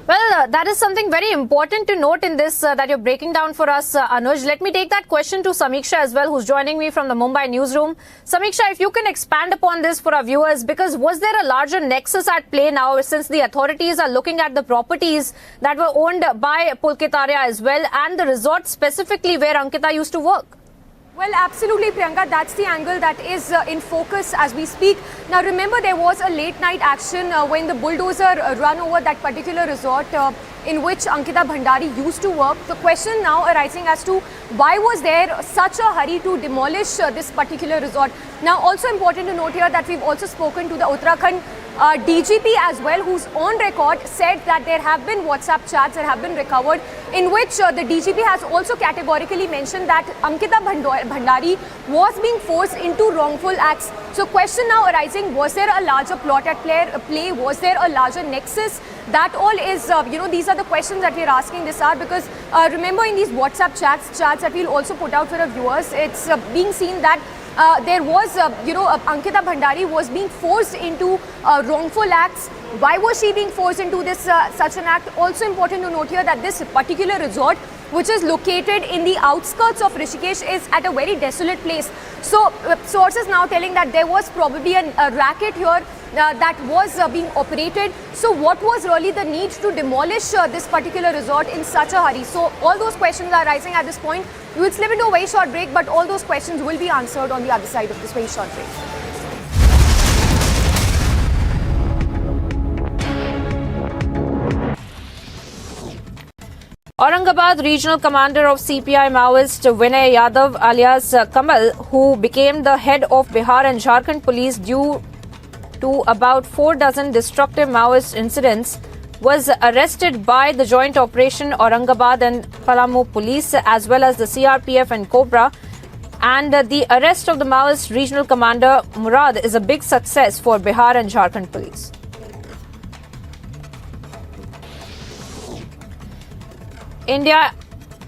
Well, that is something very important to note in this that you're breaking down for us, Anuj. Let me take that question to Samiksha as well, who's joining me from the Mumbai newsroom. Samiksha, if you can expand upon this for our viewers, because was there a larger nexus at play now, since the authorities are looking at the properties that were owned by Pulkit Arya as well, and the resort specifically where Ankita used to work? Well, absolutely, Priyanka. That's the angle that is in focus as we speak. Now, remember, there was a late night action when the bulldozer ran over that particular resort in which Ankita Bhandari used to work. The question now arising as to why was there such a hurry to demolish this particular resort. Now, also important to note here that we've also spoken to the Uttarakhand DGP as well, who's on record said that there have been WhatsApp chats that have been recovered, in which the DGP has also categorically mentioned that Ankita Bhandari was being forced into wrongful acts. So question now arising, was there a larger plot at play? Was there a larger nexus? That all is, these are the questions that we're asking this hour, because remember, in these WhatsApp chats that we'll also put out for our viewers, it's being seen that there was, Ankita Bhandari was being forced into wrongful acts. Why was she being forced into this such an act? Also important to note here that this particular resort, which is located in the outskirts of Rishikesh, is at a very desolate place. So sources now telling that there was probably a racket here that was being operated. So what was really the need to demolish this particular resort in such a hurry? So all those questions are rising at this point. We will slip into a very short break, but all those questions will be answered on the other side of this very short break. Aurangabad Regional Commander of CPI Maoist Vinay Yadav alias Kamal, who became the head of Bihar and Jharkhand police due to about 4 dozen destructive Maoist incidents, was arrested by the Joint Operation Aurangabad and Palamu police, as well as the CRPF and Cobra. And the arrest of the Maoist Regional Commander Murad is a big success for Bihar and Jharkhand police. India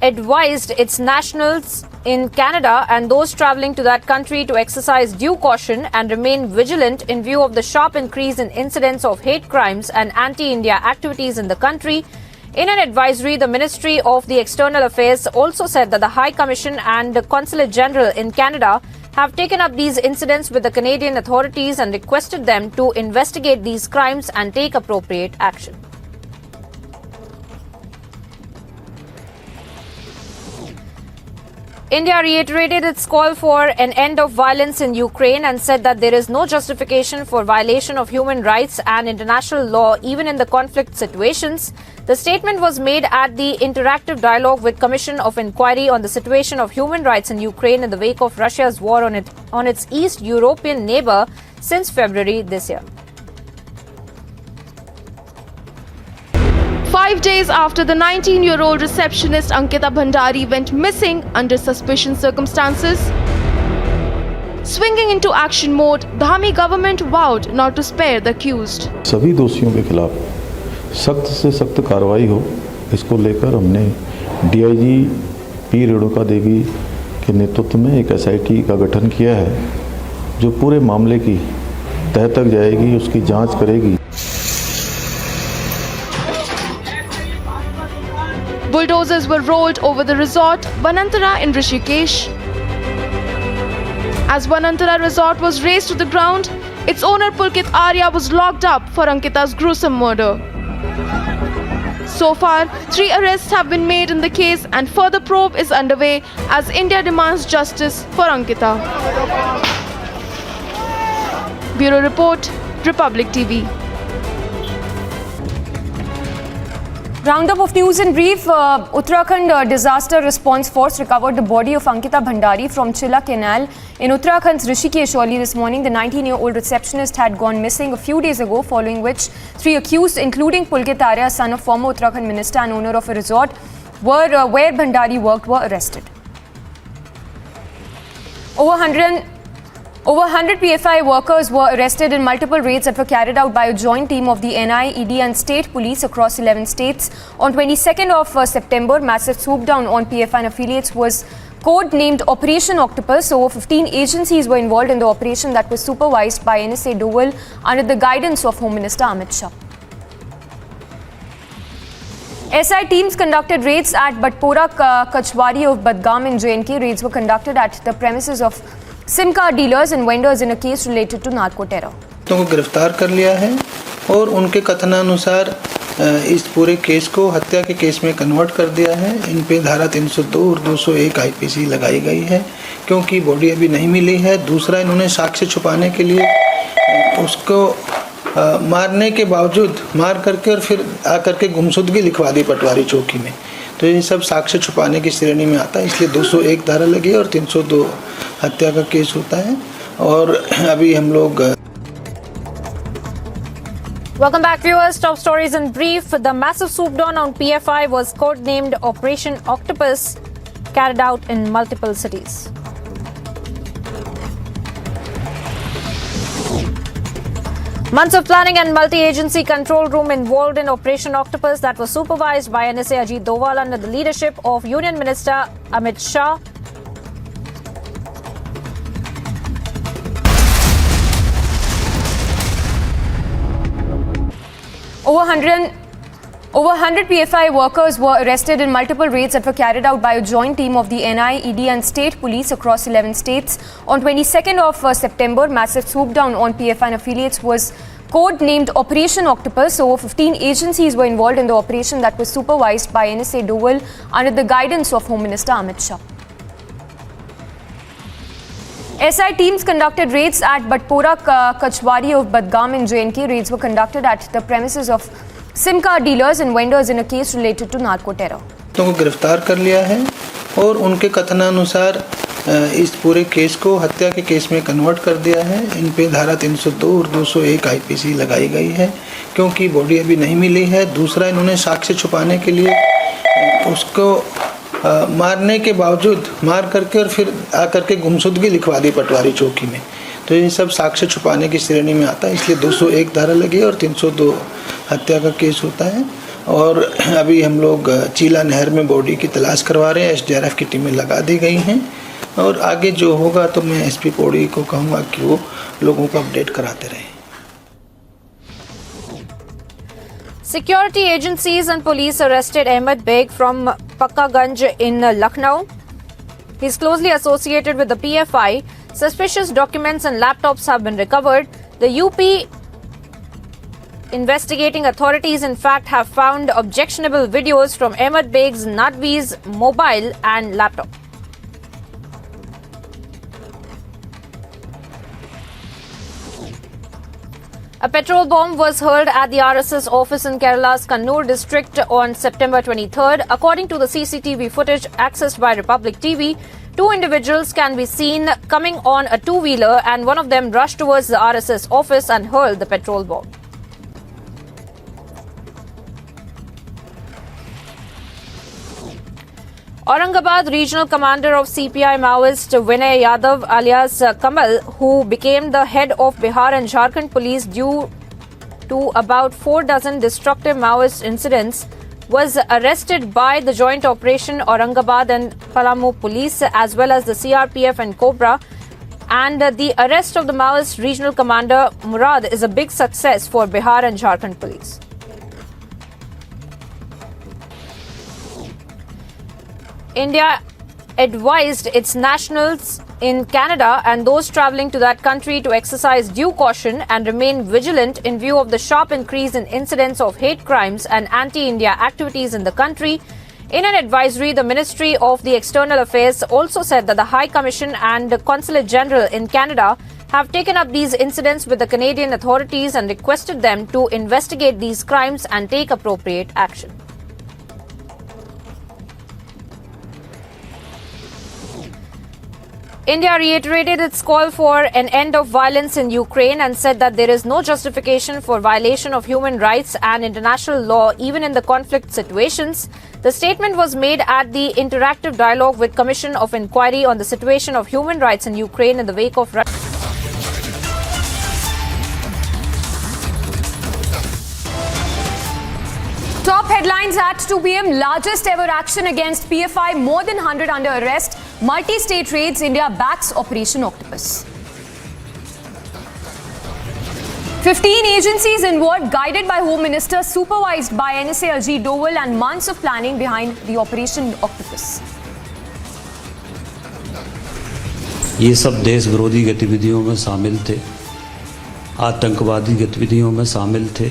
advised its nationals in Canada and those travelling to that country to exercise due caution and remain vigilant in view of the sharp increase in incidents of hate crimes and anti-India activities in the country. In an advisory, the Ministry of the External Affairs also said that the High Commission and the Consulate General in Canada have taken up these incidents with the Canadian authorities and requested them to investigate these crimes and take appropriate action. India reiterated its call for an end of violence in Ukraine and said that there is no justification for violation of human rights and international law even in the conflict situations. The statement was made at the interactive dialogue with Commission of Inquiry on the situation of human rights in Ukraine in the wake of Russia's war on its East European neighbor since February this year. 5 days after the 19-year-old receptionist Ankita Bhandari went missing under suspicious circumstances, swinging into action mode, the Dhami government vowed not to spare the accused. सभी दोषियों के खिलाफ सख्त से सख्त कार्रवाई हो, इसको लेकर हमने डीआईजी पी रेणुका देवी के नेतृत्व में एक एसआईटी का गठन किया है, जो पूरे मामले की तह तक जाएगी, उसकी जांच करेगी. Bulldozers were rolled over the resort Vanantara in Rishikesh. As Vanantara resort was razed to the ground, its owner Pulkit Arya was locked up for Ankita's gruesome murder. So far, 3 arrests have been made in the case and further probe is underway as India demands justice for Ankita. Bureau Report, Republic TV. Roundup of news in brief. Uttarakhand Disaster Response Force recovered the body of Ankita Bhandari from Chilla Canal in Uttarakhand's Rishikesh early this morning. The 19-year-old receptionist had gone missing a few days ago, following which 3 accused, including Pulkit Arya, son of former Uttarakhand minister and owner of a resort where Bhandari worked, were arrested. Over 100 PFI workers were arrested in multiple raids that were carried out by a joint team of the NI, ED and state police across 11 states. On 22nd of September, massive swoop-down on PFI and affiliates was code-named Operation Octopus. Over 15 agencies were involved in the operation that was supervised by NSA Dowell under the guidance of Home Minister Amit Shah. SI teams conducted raids at Batpora Kachwari of Badgam in JNK. Raids were conducted at the premises of SIM card dealers and vendors in a case related to narco terror. को गिरफ्तार कर लिया है और उनके कथनानुसार इस पूरे case को हत्या के केस में कन्वर्ट कर दिया है. इन पे धारा 302 और 201 आईपीसी लगाई गई है क्योंकि बॉडी अभी नहीं मिली है. दूसरा, इन्होंने साक्ष्य छुपाने के लिए उसको मारने के बावजूद मार करके और फिर आकर के गुमशुदगी लिखवा दी पटवारी चौकी में. तो ये सब साक्ष्य छुपाने की श्रेणी में आता है, इसलिए 201 धारा लगी और 302 हत्या का केस होता है. और अभी हम लोग Welcome back, viewers. Top stories in brief. The massive swoop down on PFI was codenamed Operation Octopus, carried out in multiple cities. Months of planning and multi-agency control room involved in Operation Octopus that was supervised by NSA Ajit Doval under the leadership of Union Minister Amit Shah. Over 100 PFI workers were arrested in multiple raids that were carried out by a joint team of the NI, ED and state police across 11 states. On 22nd of September, massive swoop-down on PFI and affiliates was code-named Operation Octopus. Over 15 agencies were involved in the operation that was supervised by NSA Dowell under the guidance of Home Minister Amit Shah. SI teams conducted raids at Batpora Kachwari of Badgam in JNK. Raids were conducted at the premises of SIM card dealers and vendors in a case related to narco terror. को गिरफ्तार कर लिया है और उनके कथनानुसार इस पूरे case को हत्या के केस में कन्वर्ट कर दिया है. इन पे धारा 302 और 201 आईपीसी लगाई गई है क्योंकि बॉडी अभी नहीं मिली है. दूसरा, इन्होंने साक्ष्य छुपाने के लिए उसको मारने के बावजूद मार करके और फिर आकर के गुमशुदगी लिखवा दी पटवारी चौकी में. तो ये सब साक्ष्य छुपाने की श्रेणी में आता है, इसलिए 201 धारा लगी और 302 हत्या का केस होता है. और अभी हम लोग चीला नहर में बॉडी की तलाश करवा रहे हैं। SDRF की टीमें लगा दी गई हैं और आगे जो होगा तो मैं SP पौड़ी को कहूँगा कि वो लोगों को अपडेट कराते रहें। Security agencies and police arrested Ahmed Beg from Pakkaganj in Lucknow. He is closely associated with the PFI. Suspicious documents and laptops have been recovered. The UP investigating authorities, in fact, have found objectionable videos from Ahmed Beg's Nadvi's mobile and laptop. A petrol bomb was hurled at the RSS office in Kerala's Kannur district on September 23rd. According to the CCTV footage accessed by Republic TV, two individuals can be seen coming on a two-wheeler and one of them rushed towards the RSS office and hurled the petrol bomb. Aurangabad Regional Commander of CPI Maoist Vinay Yadav alias Kamal, who became the head of Bihar and Jharkhand police due to about 4 dozen destructive Maoist incidents, was arrested by the joint operation Aurangabad and Palamu police as well as the CRPF and Cobra. And the arrest of the Maoist Regional Commander Murad is a big success for Bihar and Jharkhand police. India advised its nationals in Canada and those travelling to that country to exercise due caution and remain vigilant in view of the sharp increase in incidents of hate crimes and anti-India activities in the country. In an advisory, the Ministry of the External Affairs also said that the High Commission and the Consulate General in Canada have taken up these incidents with the Canadian authorities and requested them to investigate these crimes and take appropriate action. India reiterated its call for an end of violence in Ukraine and said that there is no justification for violation of human rights and international law even in the conflict situations. The statement was made at the interactive dialogue with Commission of Inquiry on the situation of human rights in Ukraine in the wake of Top headlines at 2 p.m. Largest ever action against PFI. More than 100 under arrest. Multi-state raids. India backs Operation Octopus. 15 agencies involved, guided by Home Minister, supervised by NSA Ajit Doval, and months of planning behind the Operation Octopus. ये सब देश विरोधी गतिविधियों में शामिल थे, आतंकवादी गतिविधियों में शामिल थे।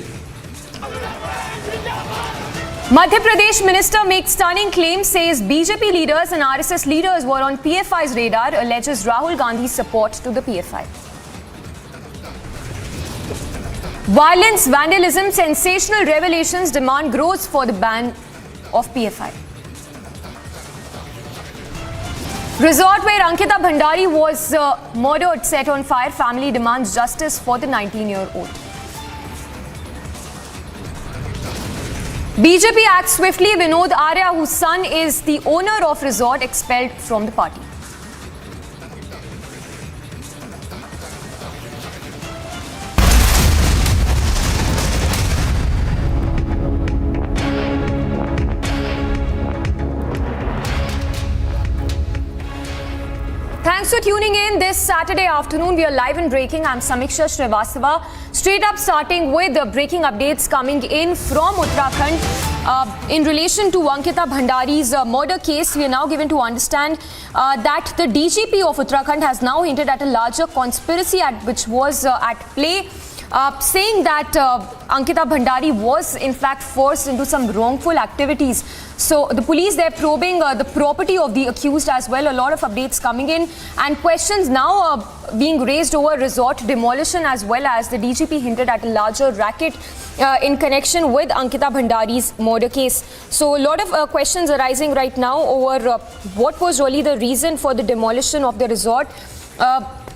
Madhya Pradesh minister makes stunning claims, says BJP leaders and RSS leaders were on PFI's radar, alleges Rahul Gandhi's support to the PFI. Violence, vandalism, sensational revelations, demand grows for the ban of PFI. Resort where Ankita Bhandari was murdered set on fire, family demands justice for the 19-year-old. BJP acts swiftly. Vinod Arya, whose son is the owner of resort, expelled from the party. Thanks for tuning in this Saturday afternoon. We are live and breaking. I'm Samiksha Srivastava. Straight up starting with the breaking updates coming in from Uttarakhand. In relation to Ankita Bhandari's murder case, we are now given to understand that the DGP of Uttarakhand has now hinted at a larger conspiracy which was at play. Saying that Ankita Bhandari was in fact forced into some wrongful activities. So the police, they're probing the property of the accused as well. A lot of updates coming in and questions now being raised over resort demolition, as well as the DGP hinted at a larger racket in connection with Ankita Bhandari's murder case. So a lot of questions arising right now over what was really the reason for the demolition of the resort.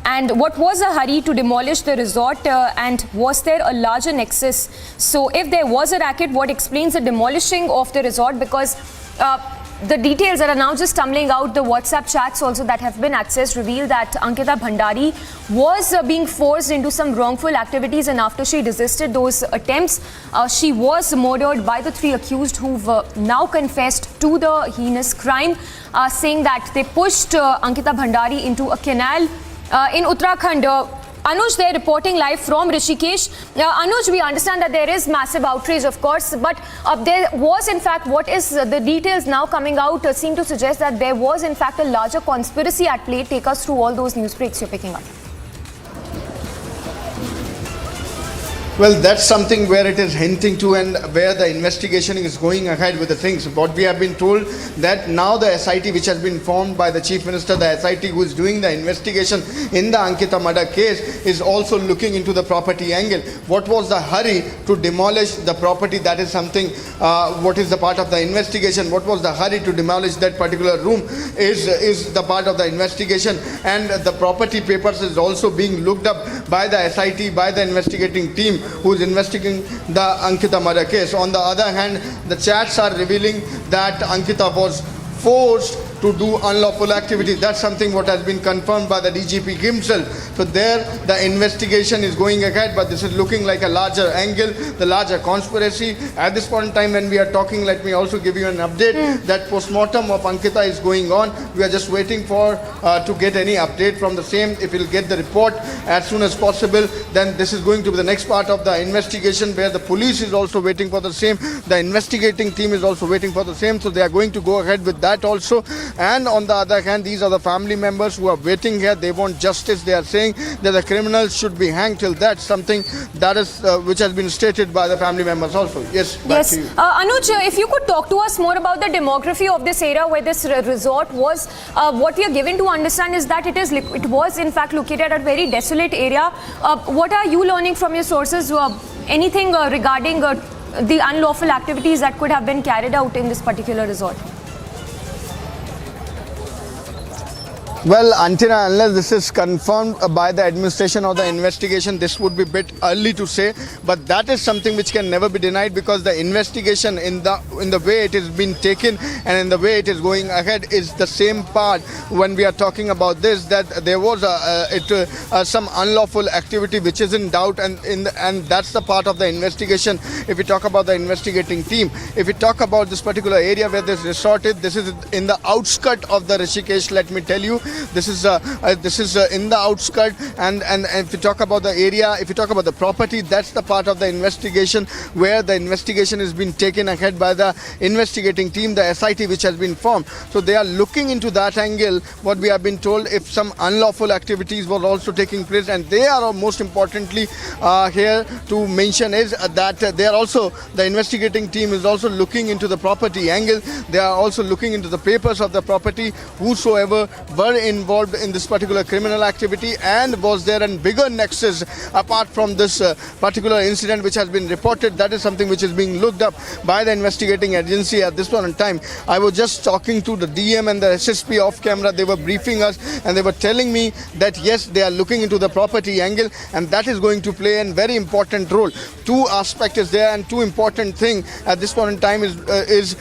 And what was the hurry to demolish the resort, and was there a larger nexus? So if there was a racket, what explains the demolishing of the resort? Because The details that are now just tumbling out, the WhatsApp chats also that have been accessed, reveal that Ankita Bhandari was being forced into some wrongful activities, and after she resisted those attempts, she was murdered by the 3 accused who've now confessed to the heinous crime, saying that they pushed Ankita Bhandari into a canal in Uttarakhand. Anuj, they're reporting live from Rishikesh. Anuj, we understand that there is massive outrage, of course, but there was, in fact, what is the details now coming out seem to suggest that there was, in fact, a larger conspiracy at play. Take us through all those news breaks you're picking up. Well, that's something where it is hinting to and where the investigation is going ahead with the things. What we have been told that now the SIT which has been formed by the Chief Minister, the SIT who is doing the investigation in the Ankita murder case, is also looking into the property angle. What was the hurry to demolish the property? That is something, what is the part of the investigation. What was the hurry to demolish that particular room is the part of the investigation. And the property papers is also being looked up by the SIT, by the investigating team who is investigating the Ankita murder case. On the other hand, the chats are revealing that Ankita was forced to do unlawful activity. That's something what has been confirmed by the DGP himself. So there the investigation is going ahead, but this is looking like a larger angle, the larger conspiracy. At this point in time when we are talking, let me also give you an update that postmortem of Ankita is going on. We are just waiting for to get any update from the same. If we'll get the report as soon as possible, then this is going to be the next part of the investigation, where the police is also waiting for the same. The investigating team is also waiting for the same. So they are going to go ahead with that also. And on the other hand, these are the family members who are waiting here. They want justice. They are saying that the criminals should be hanged till that. Something that is which has been stated by the family members also. Yes, back to you. Anuj, if you could talk to us more about the demography of this area where this resort was. What we are given to understand is that it was in fact located at a very desolate area. What are you learning from your sources? Anything regarding the unlawful activities that could have been carried out in this particular resort? Well, until and unless this is confirmed by the administration or the investigation, this would be a bit early to say. But that is something which can never be denied, because the investigation in the way it is being taken and in the way it is going ahead is the same part. When we are talking about this, that there was some unlawful activity which is in doubt, and that's the part of the investigation. If we talk about the investigating team, if we talk about this particular area where this resort is, this is in the outskirt of the Rishikesh. Let me tell you. This is in the outskirt, and if you talk about the area, if you talk about the property, that's the part of the investigation where the investigation is being taken ahead by the investigating team, the SIT which has been formed. So they are looking into that angle. What we have been told, if some unlawful activities were also taking place, and they are most importantly here to mention is that they are also, the investigating team is also looking into the property angle. They are also looking into the papers of the property, whosoever were involved in this particular criminal activity, and was there a bigger nexus apart from this particular incident which has been reported. That is something which is being looked up by the investigating agency at this point in time. I was just talking to the DM and the SSP off camera. They were briefing us and they were telling me that yes, they are looking into the property angle, and that is going to play a very important role. Two aspects is there, and two important thing at this point in time is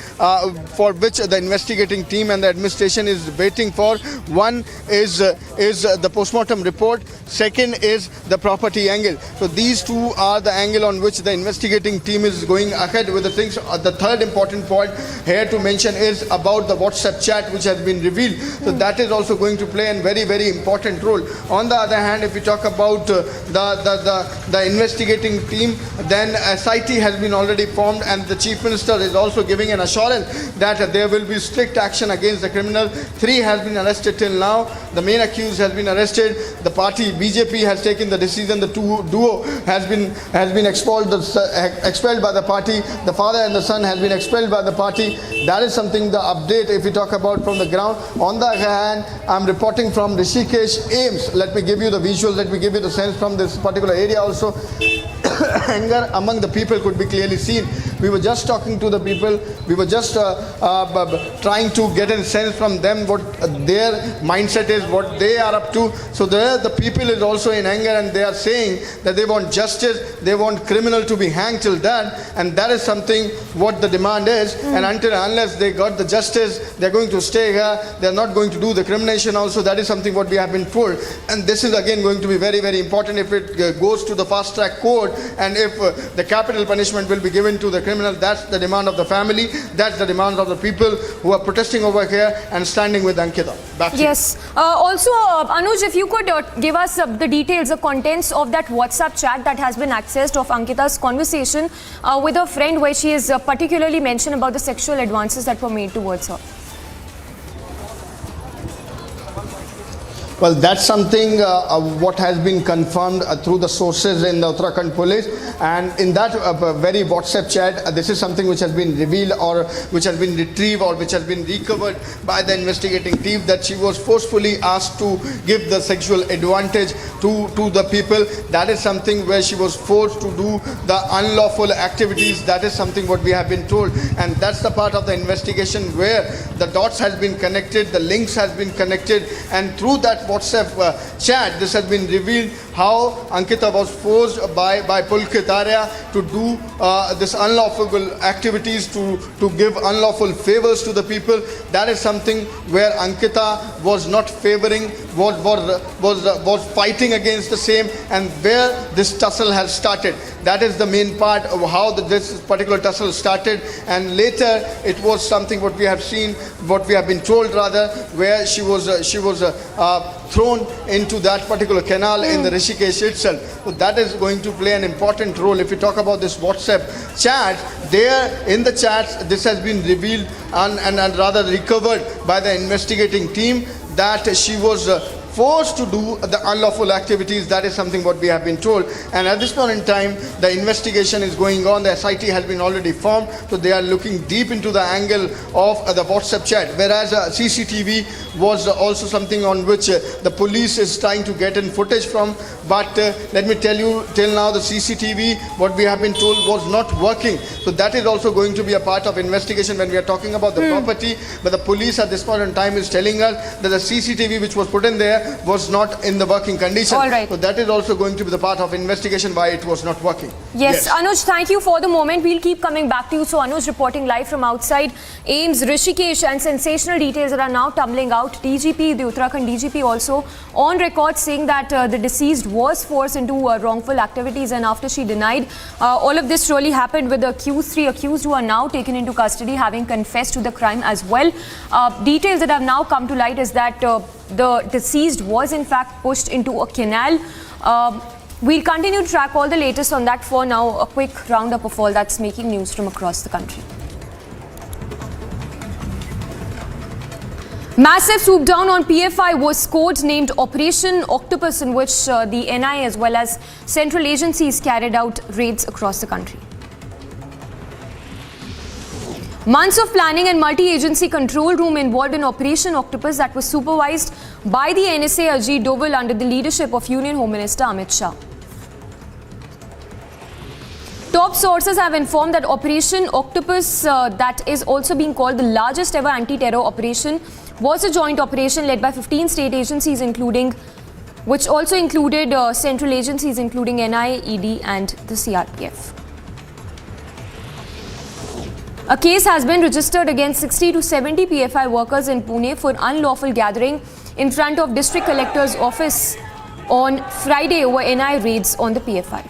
for which the investigating team and the administration is waiting for. One is the postmortem report. Second is the property angle. So these two are the angle on which the investigating team is going ahead with the things. The third important point here to mention is about the WhatsApp chat which has been revealed. So that is also going to play a very, very important role. On the other hand, if we talk about the investigating team, then SIT has been already formed, and the Chief Minister is also giving an assurance that there will be strict action against the criminal. 3 has been arrested till now. The main accused has been arrested. The party BJP has taken the decision. The duo has been expelled by the party. The father and the son has been expelled by the party. That is something, the update if we talk about from the ground. On the other hand, I'm reporting from Rishikesh AIMS. Let me give you the visuals. Let me give you the sense from this particular area also. Anger among the people could be clearly seen. We were just talking to the people. We were just trying to get a sense from them what their mindset is, what they are up to. So there the people is also in anger, and they are saying that they want justice, they want criminal to be hanged till that, and that is something what the demand is. And until and unless they got the justice, they're going to stay here. They're not going to do the criminalization also. That is something what we have been told. And this is again going to be very, very important if it goes to the fast track court, and if the capital punishment will be given to the criminal. That's the demand of the family. That's the demand of the people who are protesting over here and standing with Ankita. Back to yes. Also, Anuj, if you could give us the details, the contents of that WhatsApp chat that has been accessed of Ankita's conversation with her friend, where she is particularly mentioned about the sexual advances that were made towards her. Well, that's something what has been confirmed through the sources in the Uttarakhand police, and in that very WhatsApp chat, this is something which has been revealed or which has been retrieved or which has been recovered by the investigating team, that she was forcefully asked to give the sexual advantage to the people. That is something where she was forced to do the unlawful activities. That is something what we have been told, and that's the part of the investigation where the dots has been connected, the links has been connected, and through that WhatsApp chat, this has been revealed how Ankita was forced by Pulkit Arya to do this unlawful activities, to give unlawful favors to the people. That is something where Ankita was not favoring, was fighting against the same, and where this tussle has started. That is the main part of how this particular tussle started, and later it was something what we have seen, what we have been told rather, where she was thrown into that particular canal in the Rishikesh itself. So that is going to play an important role. If we talk about this WhatsApp chat, there in the chats, this has been revealed and rather recovered by the investigating team, that she was forced to do the unlawful activities. That is something what we have been told, and at this point in time the investigation is going on. The SIT has been already formed, so they are looking deep into the angle of the WhatsApp chat, whereas CCTV was also something on which the police is trying to get in footage from, but let me tell you, till now the CCTV, what we have been told, was not working. So that is also going to be a part of investigation when we are talking about the property, but the police at this point in time is telling us that the CCTV which was put in there was not in the working condition. All right. So that is also going to be the part of investigation why it was not working. Yes, Anuj, thank you for the moment. We'll keep coming back to you. So Anuj reporting live from outside AIMS Rishikesh, and sensational details that are now tumbling out. DGP, the Uttarakhand DGP also on record saying that the deceased was forced into wrongful activities, and after she denied, all of this really happened with the three accused who are now taken into custody, having confessed to the crime as well. Details that have now come to light is that the deceased was in fact pushed into a canal. We'll continue to track all the latest on that. For now, a quick roundup of all that's making news from across the country. Massive swoop down on PFI was code-named Operation Octopus, in which the NIA as well as central agencies carried out raids across the country. Months of planning and multi-agency control room involved in Operation Octopus that was supervised by the NSA Ajit Doval under the leadership of Union Home Minister Amit Shah. Top sources have informed that Operation Octopus, that is also being called the largest ever anti-terror operation, was a joint operation led by 15 state agencies, which also included central agencies including NIA, ED and the CRPF. A case has been registered against 60 to 70 PFI workers in Pune for unlawful gathering in front of District Collector's office on Friday over NIA raids on the PFI.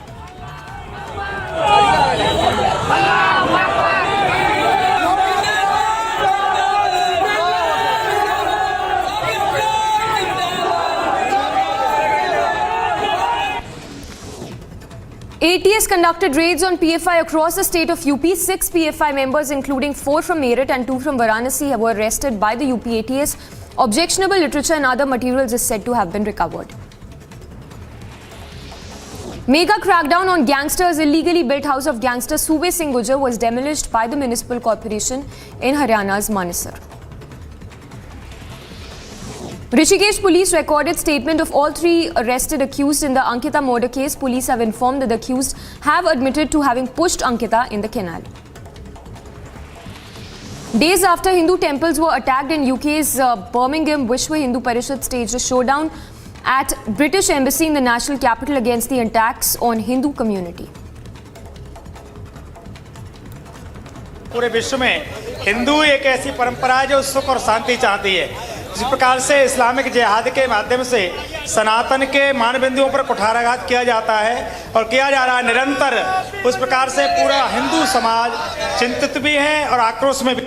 ATS conducted raids on PFI across the state of UP. 6 PFI members, including 4 from Meerut and 2 from Varanasi, were arrested by the UP ATS. Objectionable literature and other materials is said to have been recovered. Mega crackdown on gangsters. Illegally built house of gangster Sube Singh Gujjar was demolished by the municipal corporation in Haryana's Manesar. Rishikesh police recorded statement of all 3 arrested accused in the Ankita murder case. Police have informed that the accused have admitted to having pushed Ankita in the canal. Days after Hindu temples were attacked in UK's Birmingham, Vishwa Hindu Parishad staged a showdown at British Embassy in the national capital against the attacks on Hindu community. पूरे विश्व में हिंदू एक ऐसी परंपरा है जो सुख और शांति चाहती है। इस प्रकार से इस्लामिक जिहाद के माध्यम से सनातन के मानबिंदुओं पर कुठाराघात किया जाता है और किया जा रहा है निरंतर। उस प्रकार से पूरा हिंदू समाज चिंतित भी है और आक्रोश में भी।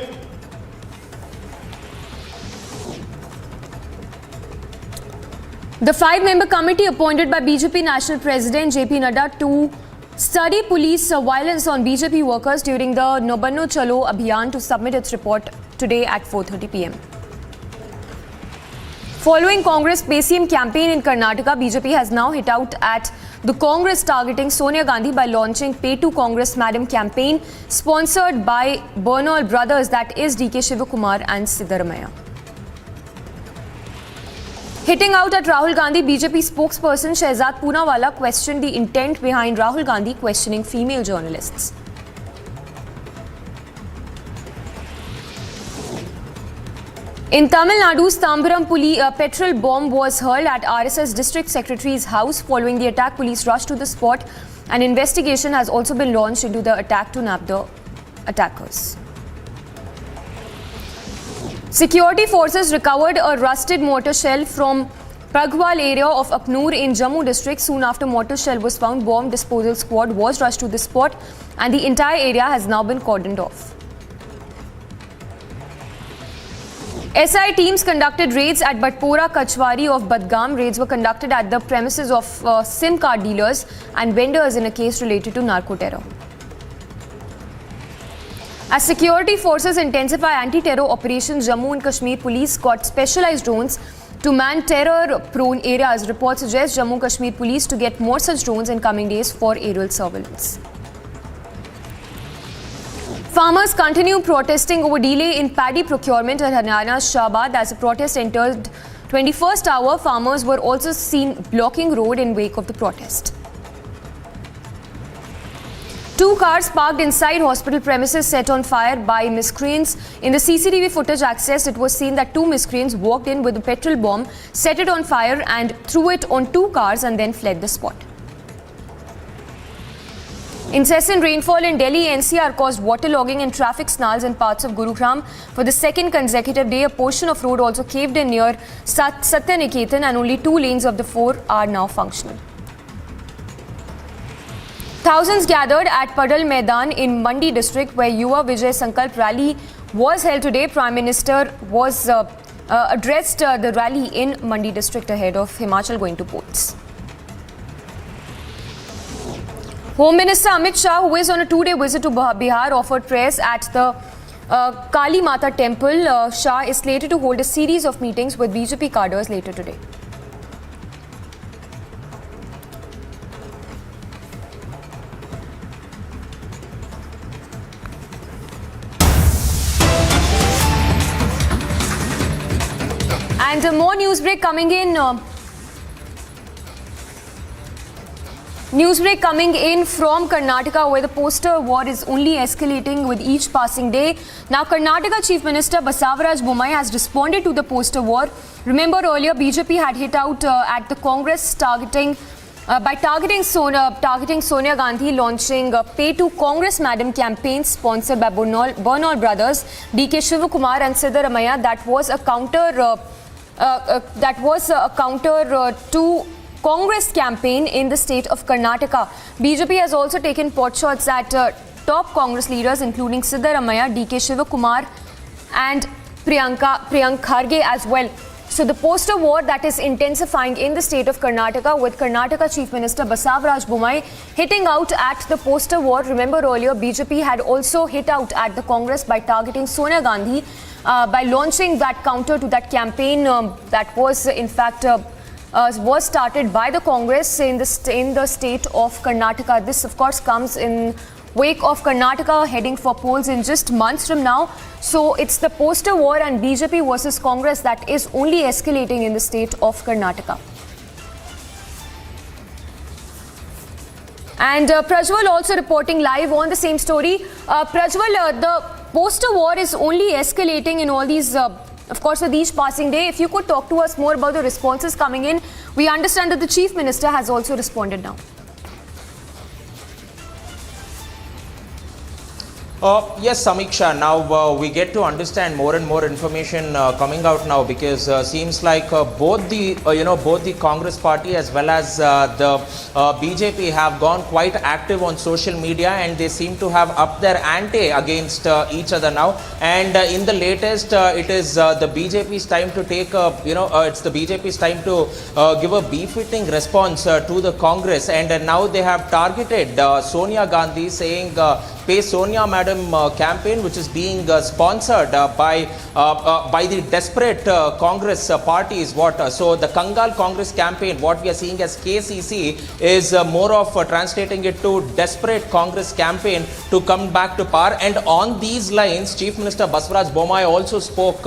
The 5-member committee appointed by BJP National President JP Nadda to study police violence on BJP workers during the Nobanno Chalo Abhiyan to submit its report today at 4:30 p.m. Following Congress PCM campaign in Karnataka, BJP has now hit out at the Congress targeting Sonia Gandhi by launching Pay to Congress Madam campaign sponsored by Bernal brothers, that is DK Shivakumar and Siddaramaiah. Hitting out at Rahul Gandhi, BJP spokesperson Shehzad Poonawalla questioned the intent behind Rahul Gandhi questioning female journalists. In Tamil Nadu's Tambaram petrol bomb was hurled at RSS District Secretary's house. Following the attack, police rushed to the spot. An investigation has also been launched into the attack to nab the attackers. Security forces recovered a rusted mortar shell from Pragwal area of Aknoor in Jammu district. Soon after mortar shell was found, bomb disposal squad was rushed to the spot and the entire area has now been cordoned off. SI teams conducted raids at Batpora Kachwari of Badgam. Raids were conducted at the premises of SIM card dealers and vendors in a case related to narco terror. As security forces intensify anti-terror operations, Jammu and Kashmir police got specialized drones to man terror-prone areas. Reports suggest Jammu and Kashmir police to get more such drones in coming days for aerial surveillance. Farmers continue protesting over delay in paddy procurement at Haryana's Shahbad. As the protest entered 21st hour, farmers were also seen blocking road in wake of the protest. 2 cars parked inside hospital premises set on fire by miscreants. In the CCTV footage accessed, it was seen that 2 miscreants walked in with a petrol bomb, set it on fire and threw it on 2 cars and then fled the spot. Incessant rainfall in Delhi NCR caused waterlogging and traffic snarls in parts of Gurugram. For the second consecutive day, a portion of road also caved in near Satyaniketan and only 2 lanes of the 4 are now functional. Thousands gathered at Padal Maidan in Mandi district where Yuva Vijay Sankalp rally was held today. Prime Minister was addressed the rally in Mandi district ahead of Himachal going to polls. Home Minister Amit Shah, who is on a 2-day visit to Bihar, offered prayers at the Kali Mata temple. Shah is slated to hold a series of meetings with BJP cadres later today. And more news break coming in. Newsbreak coming in from Karnataka, where the poster war is only escalating with each passing day. Now, Karnataka Chief Minister Basavaraj Bommai has responded to the poster war. Remember earlier, BJP had hit out at the Congress targeting Sonia Gandhi, launching a Pay to Congress Madam campaign sponsored by Bernal brothers, DK Shivakumar and Siddaramaiah. That was a counter to Congress campaign in the state of Karnataka. BJP has also taken potshots at top Congress leaders including Siddaramaiah, DK Shivakumar and Priyank Kharge as well. So the poster war that is intensifying in the state of Karnataka, with Karnataka Chief Minister Basavaraj Bommai hitting out at the poster war. Remember earlier, BJP had also hit out at the Congress by targeting Sonia Gandhi by launching that counter to that campaign that was in fact was started by the Congress in the state of Karnataka. This of course comes in wake of Karnataka heading for polls in just months from now. So it's the poster war and BJP versus Congress that is only escalating in the state of Karnataka. And Prajwal also reporting live on the same story. Prajwal, the poster war is only escalating in all these of course, with each passing day. If you could talk to us more about the responses coming in. We understand that the Chief Minister has also responded now. Yes, Samiksha. Now we get to understand more and more information coming out now, because seems like both the Congress party as well as the BJP have gone quite active on social media, and they seem to have upped their ante against each other now. And in the latest, it is the BJP's time to take it's the BJP's time to give a befitting response to the Congress, and now they have targeted Sonia Gandhi, saying Pay Sonia Madam campaign, which is being sponsored by the desperate Congress parties. So the Kangal Congress campaign, what we are seeing as KCC, is more of translating it to desperate Congress campaign to come back to power. And on these lines, Chief Minister Basavaraj Bommai also spoke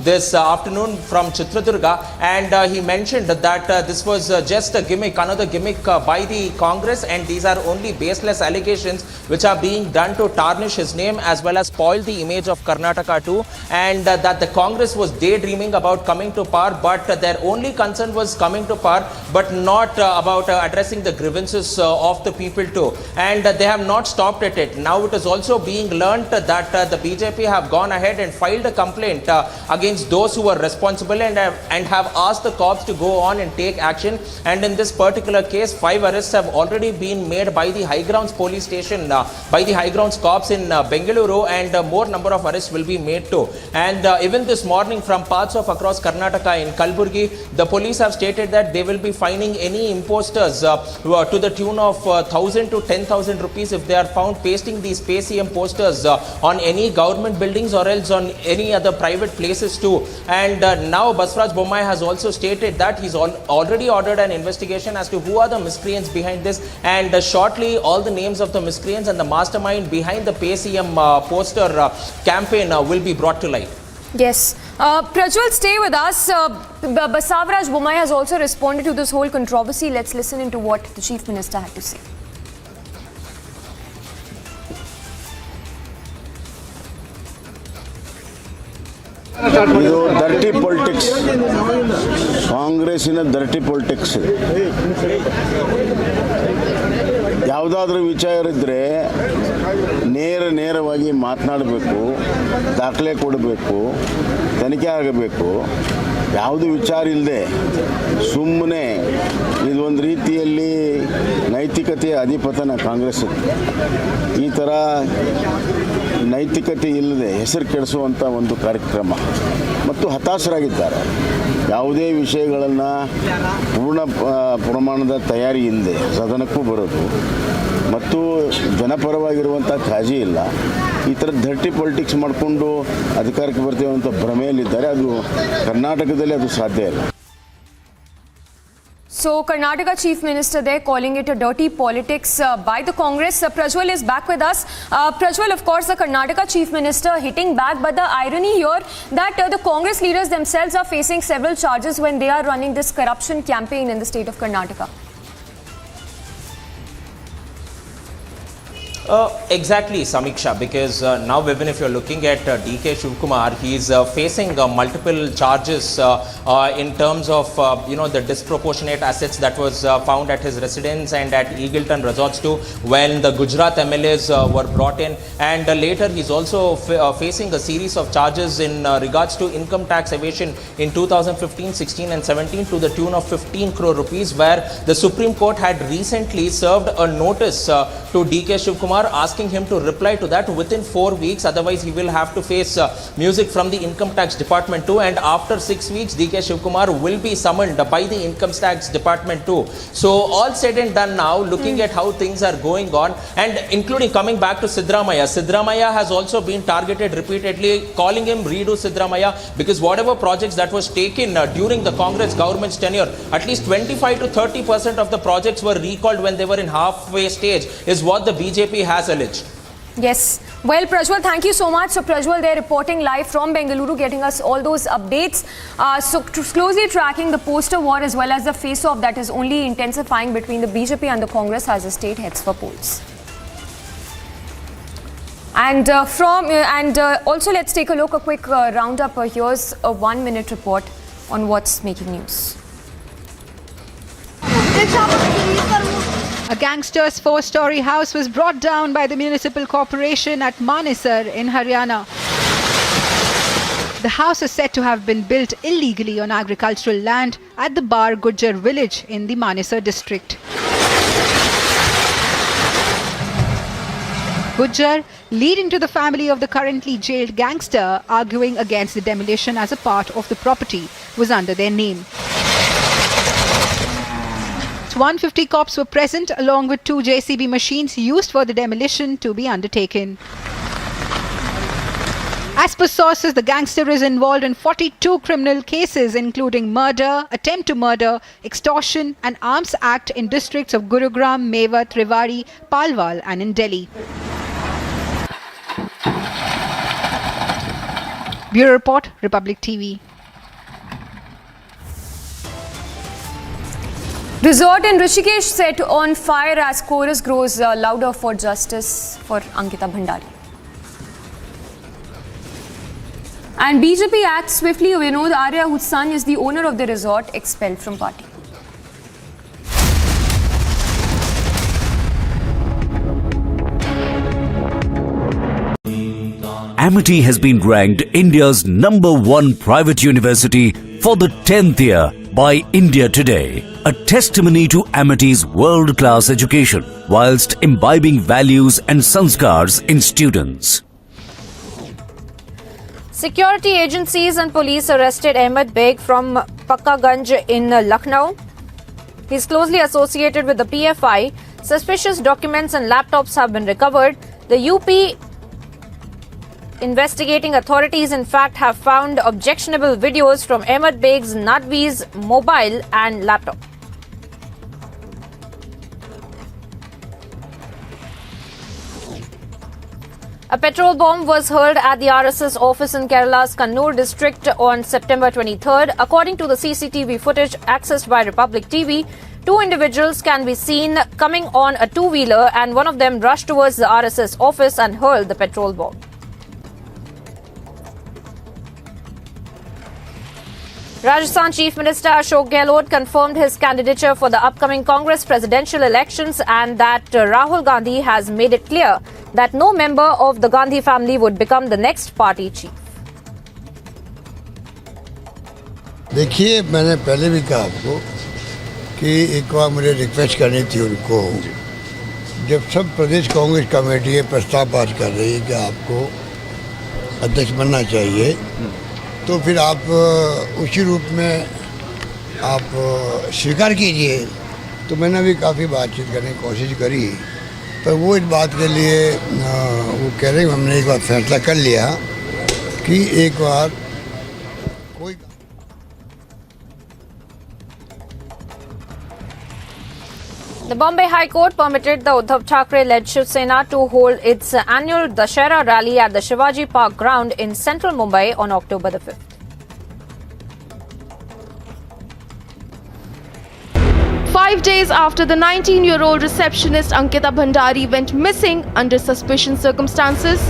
this afternoon from Chitradurga, and he mentioned that this was just a gimmick, another gimmick by the Congress, and these are only baseless allegations which are being done to tarnish his name as well as spoil the image of Karnataka too, and that the Congress was daydreaming about coming to power, but their only concern was coming to power, but not about addressing the grievances of the people too, and they have not stopped at it. Now it is also being learnt that the BJP have gone ahead and filed a complaint against those who were responsible, and have asked the cops to go on and take action. And in this particular case, 5 arrests have already been made by the High Grounds police station, by the High Grounds cops in Bengaluru, and more number of arrests will be made too. And even this morning, from parts of across Karnataka in Kalburgi, the police have stated that they will be fining any imposters to the tune of 1,000 to 10,000 rupees if they are found pasting these PCM posters on any government buildings or else on any other private places too. And now Basavaraj Bommai has also stated that he's already ordered an investigation as to who are the miscreants behind this, and shortly all the names of the miscreants and the mastermind behind the PCM poster campaign will be brought to light. Yes. Prajwal, stay with us. Basavaraj Bommai has also responded to this whole controversy. Let's listen into what the Chief Minister had to say. ಇದು dirty politics, ಕಾಂಗ್ರೆಸ್ಸಿನ dirty politics. ಯಾವುದಾದ್ರೂ ವಿಚಾರ ಇದ್ದರೆ ನೇರವಾಗಿ ಮಾತನಾಡಬೇಕು, ದಾಖಲೆ ಕೊಡಬೇಕು, ತನಿಖೆ ಆಗಬೇಕು. ಯಾವುದು ವಿಚಾರ ಇಲ್ಲದೆ ಸುಮ್ಮನೆ ಇದೊಂದು ರೀತಿಯಲ್ಲಿ ನೈತಿಕತೆಯ ಅಧಿಪತನ ಕಾಂಗ್ರೆಸ್. ಈ ಥರ ನೈತಿಕತೆ ಇಲ್ಲದೆ ಹೆಸರು ಕೆಡಿಸುವಂಥ ಒಂದು ಕಾರ್ಯಕ್ರಮ ಮತ್ತು ಹತಾಶರಾಗಿದ್ದಾರೆ. ಯಾವುದೇ ವಿಷಯಗಳನ್ನು ಪೂರ್ಣ ಪ್ರಮಾಣದ ತಯಾರಿ ಇಲ್ಲದೆ ಸದನಕ್ಕೂ ಬರೋದು ಮತ್ತು ಜನಪರವಾಗಿರುವಂಥ ಕಾಳಜಿ ಇಲ್ಲ. ಈ ಥರ ಧರ್ಟಿ ಪೊಲಿಟಿಕ್ಸ್ ಮಾಡಿಕೊಂಡು ಅಧಿಕಾರಕ್ಕೆ ಬರ್ತೀವಿ ಅಂತ ಭ್ರಮೆಯಲ್ಲಿದ್ದಾರೆ. ಅದು ಕರ್ನಾಟಕದಲ್ಲಿ ಅದು ಸಾಧ್ಯ ಇಲ್ಲ. So, Karnataka Chief Minister there calling it a dirty politics by the Congress. Prajwal is back with us. Prajwal, of course, the Karnataka Chief Minister hitting back, but the irony here that the Congress leaders themselves are facing several charges when they are running this corruption campaign in the state of Karnataka. Exactly, Samiksha, because now even if you're looking at DK Shivkumar, he's facing multiple charges in terms of the disproportionate assets that was found at his residence and at Eagleton Resorts too, when the Gujarat MLAs were brought in, and later he's also facing a series of charges in regards to income tax evasion in 2015, 16 and 17 to the tune of 15 crore rupees, where the Supreme Court had recently served a notice to DK Shivkumar asking him to reply to that within 4 weeks, otherwise he will have to face music from the income tax department too. And after 6 weeks, DK Shivkumar will be summoned by the income tax department too. So all said and done now, looking at how things are going on, and including coming back to Sidramaya has also been targeted repeatedly, calling him redo Sidramaya, because whatever projects that was taken during the Congress government's tenure, at least 25 to 30% of the projects were recalled when they were in halfway stage, is what the BJP has alleged. Yes. Well, Prajwal, thank you so much. So, Prajwal, they're reporting live from Bengaluru, getting us all those updates. So, closely tracking the poster war as well as the face-off that is only intensifying between the BJP and the Congress as the state heads for polls. And also, let's take a look, a quick roundup. Here's a 1-minute report on what's making news. A gangster's 4-story house was brought down by the municipal corporation at Manesar in Haryana. The house is said to have been built illegally on agricultural land at the Bar Gujjar village in the Manesar district. Gujjar, lead into the family of the currently jailed gangster, arguing against the demolition as a part of the property, was under their name. 150 cops were present along with 2 JCB machines used for the demolition to be undertaken. As per sources, the gangster is involved in 42 criminal cases including murder, attempt to murder, extortion and arms act in districts of Gurugram, Mewat, Rewari, Palwal and in Delhi. Bureau Report, Republic TV. Resort in Rishikesh set on fire as chorus grows louder for justice for Ankita Bhandari. And BJP acts swiftly. Vinod Arya, whose son is the owner of the resort, expelled from party. Amity has been ranked India's #1 private university for the 10th year by India Today, a testimony to Amity's world-class education whilst imbibing values and sanskars in students. Security agencies and police arrested Ahmed Beg from Pakkaganj in Lucknow. He is closely associated with the PFI. Suspicious documents and laptops have been recovered. The UP investigating authorities, in fact, have found objectionable videos from Ahmed Beg's Nadvi's mobile and laptop. A petrol bomb was hurled at the RSS office in Kerala's Kannur district on September 23rd. According to the CCTV footage accessed by Republic TV, 2 individuals can be seen coming on a 2-wheeler and one of them rushed towards the RSS office and hurled the petrol bomb. Rajasthan Chief Minister Ashok Gehlot confirmed his candidature for the upcoming Congress presidential elections and that Rahul Gandhi has made it clear that no member of the Gandhi family would become the next party chief. देखिए, मैंने पहले भी कहा आपको कि एक बार मुझे request करनी थी उनको, जब सब प्रदेश कांग्रेस कमेटी ये प्रस्ताव पास कर रही है कि आपको अध्यक्ष बनना चाहिए, तो फिर आप उसी रूप में आप स्वीकार कीजिए। तो मैंने भी काफ़ी बातचीत करने की कोशिश करी, पर वो इस बात के लिए वो कह रहे हैं हमने एक बार फैसला कर लिया कि एक बार कोई The Bombay High Court permitted the Uddhav Thackeray-led Shiv Sena to hold its annual Dashera rally at the Shivaji Park ground in central Mumbai on October the 5th. 5 days after the 19-year-old receptionist Ankita Bhandari went missing under suspicious circumstances,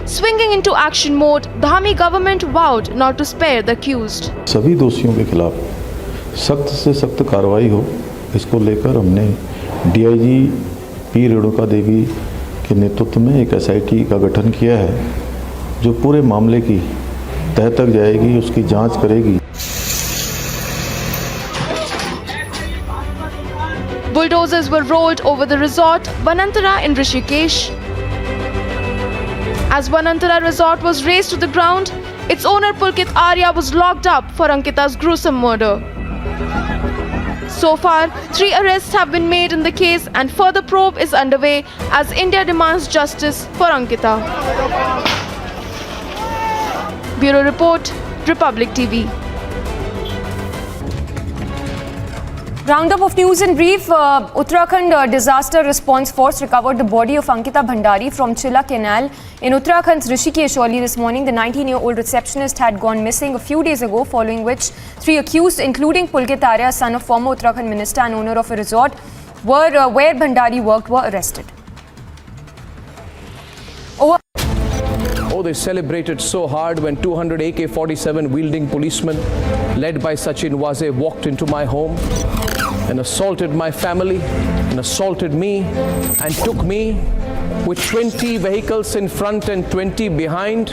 swinging into action mode, the Dhami government vowed not to spare the accused. सभी दोषियों के खिलाफ सख्त से सख्त कार्रवाई हो, इसको लेकर हमने डीआईजी पी रेणुका देवी के नेतृत्व में एक एसआईटी का गठन किया है, जो पूरे मामले की तह तक जाएगी, उसकी जांच करेगी। Bulldozers were rolled over the resort Vanantara in Rishikesh. As Vanantara resort was razed to the ground, its owner Pulkit Arya was locked up for Ankita's gruesome murder. So far, 3 arrests have been made in the case and further probe is underway as India demands justice for Ankita. Bureau Report, Republic TV. Roundup of news in brief. Uttarakhand Disaster Response Force recovered the body of Ankita Bhandari from Chilla Canal in Uttarakhand's Rishikesh early this morning. The 19-year-old receptionist had gone missing a few days ago, following which 3 accused, including Pulkit Arya, son of former Uttarakhand minister and owner of a resort where Bhandari worked, were arrested. Oh, they celebrated so hard when 200 AK-47 wielding policemen led by Sachin Waze walked into my home. and assaulted my family and assaulted me and took me with 20 vehicles in front and 20 behind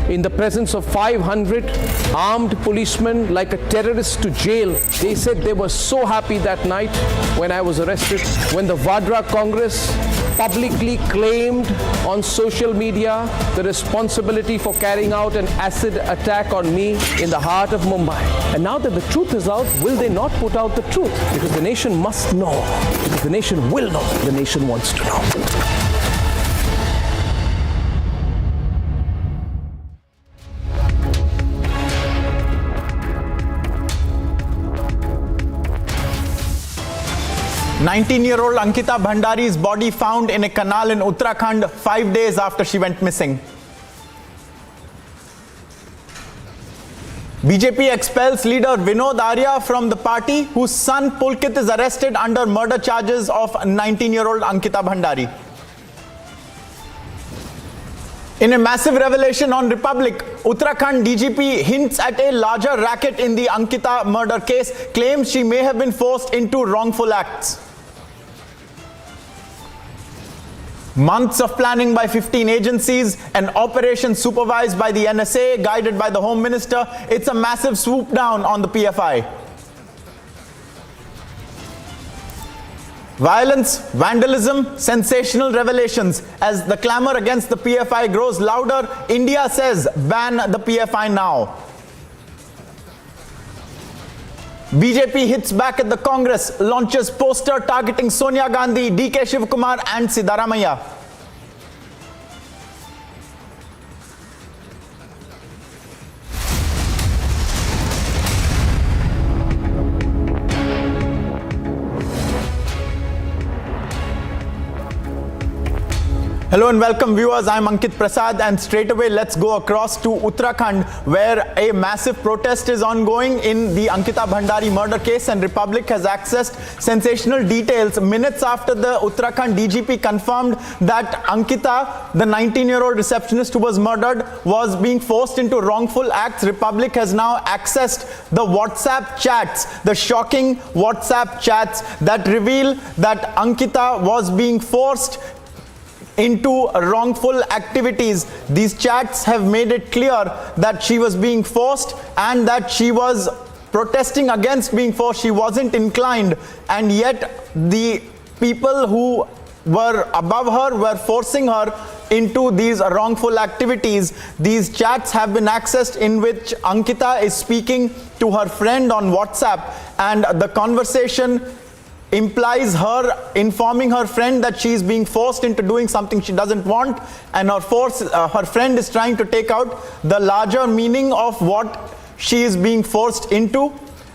in the presence of 500 armed policemen like a terrorist to jail. They said they were so happy that night when I was arrested, when the Vadra Congress publicly claimed on social media the responsibility for carrying out an acid attack on me in the heart of Mumbai. And now that the truth is out, will they not put out the truth? Because the nation must know. Because the nation will know. The nation wants to know. 19-year-old Ankita Bhandari's body found in a canal in Uttarakhand 5 days after she went missing. BJP expels leader Vinod Arya from the party, whose son Pulkit is arrested under murder charges of 19-year-old Ankita Bhandari. In a massive revelation on Republic, Uttarakhand DGP hints at a larger racket in the Ankita murder case, claims she may have been forced into wrongful acts. Months of planning by 15 agencies, an operation supervised by the NSA, guided by the Home Minister. It's a massive swoop down on the PFI. Violence, vandalism, sensational revelations. As the clamor against the PFI grows louder, India says ban the PFI now. BJP hits back at the Congress, launches poster targeting Sonia Gandhi, DK Shivakumar and Siddaramaiah. Hello and welcome viewers, I'm Ankit Prasad, and straight away let's go across to Uttarakhand, where a massive protest is ongoing in the Ankita Bhandari murder case, and Republic has accessed sensational details minutes after the Uttarakhand DGP confirmed that Ankita, the 19-year-old receptionist who was murdered, was being forced into wrongful acts. Republic has now accessed the WhatsApp chats, the shocking WhatsApp chats that reveal that Ankita was being forced into wrongful activities. These chats have made it clear that she was being forced and that she was protesting against being forced. She wasn't inclined, and yet the people who were above her were forcing her into these wrongful activities. These chats have been accessed in which Ankita is speaking to her friend on WhatsApp, and the conversation implies her informing her friend that she is being forced into doing something she doesn't want, and her friend is trying to take out the larger meaning of what she is being forced into,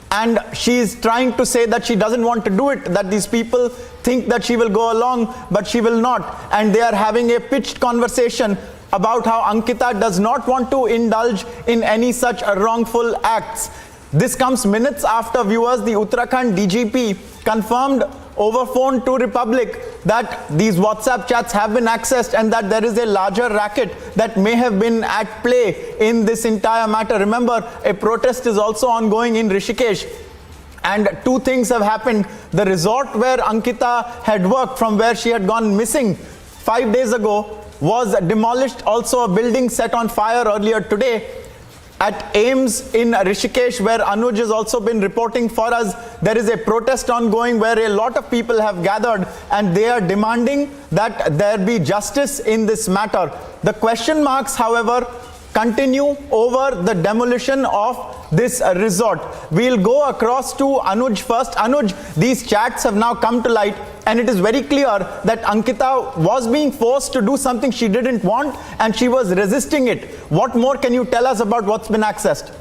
and she is trying to say that she doesn't want to do it, that these people think that she will go along but she will not, and they are having a pitched conversation about how Ankita does not want to indulge in any such wrongful acts. This comes minutes after, viewers, the Uttarakhand DGP confirmed over phone to Republic that these WhatsApp chats have been accessed and that there is a larger racket that may have been at play in this entire matter. Remember, a protest is also ongoing in Rishikesh, and two things have happened. The resort where Ankita had worked, from where she had gone missing 5 days ago, was demolished. Also, a building set on fire earlier today. At Ames in Rishikesh, where Anuj has also been reporting for us, there is a protest ongoing where a lot of people have gathered and they are demanding that there be justice in this matter. The question marks, however, continue over the demolition of this resort. We'll go across to Anuj first. Anuj, these chats have now come to light, and it is very clear that Ankita was being forced to do something she didn't want and she was resisting it. What more can you tell us about what's been accessed?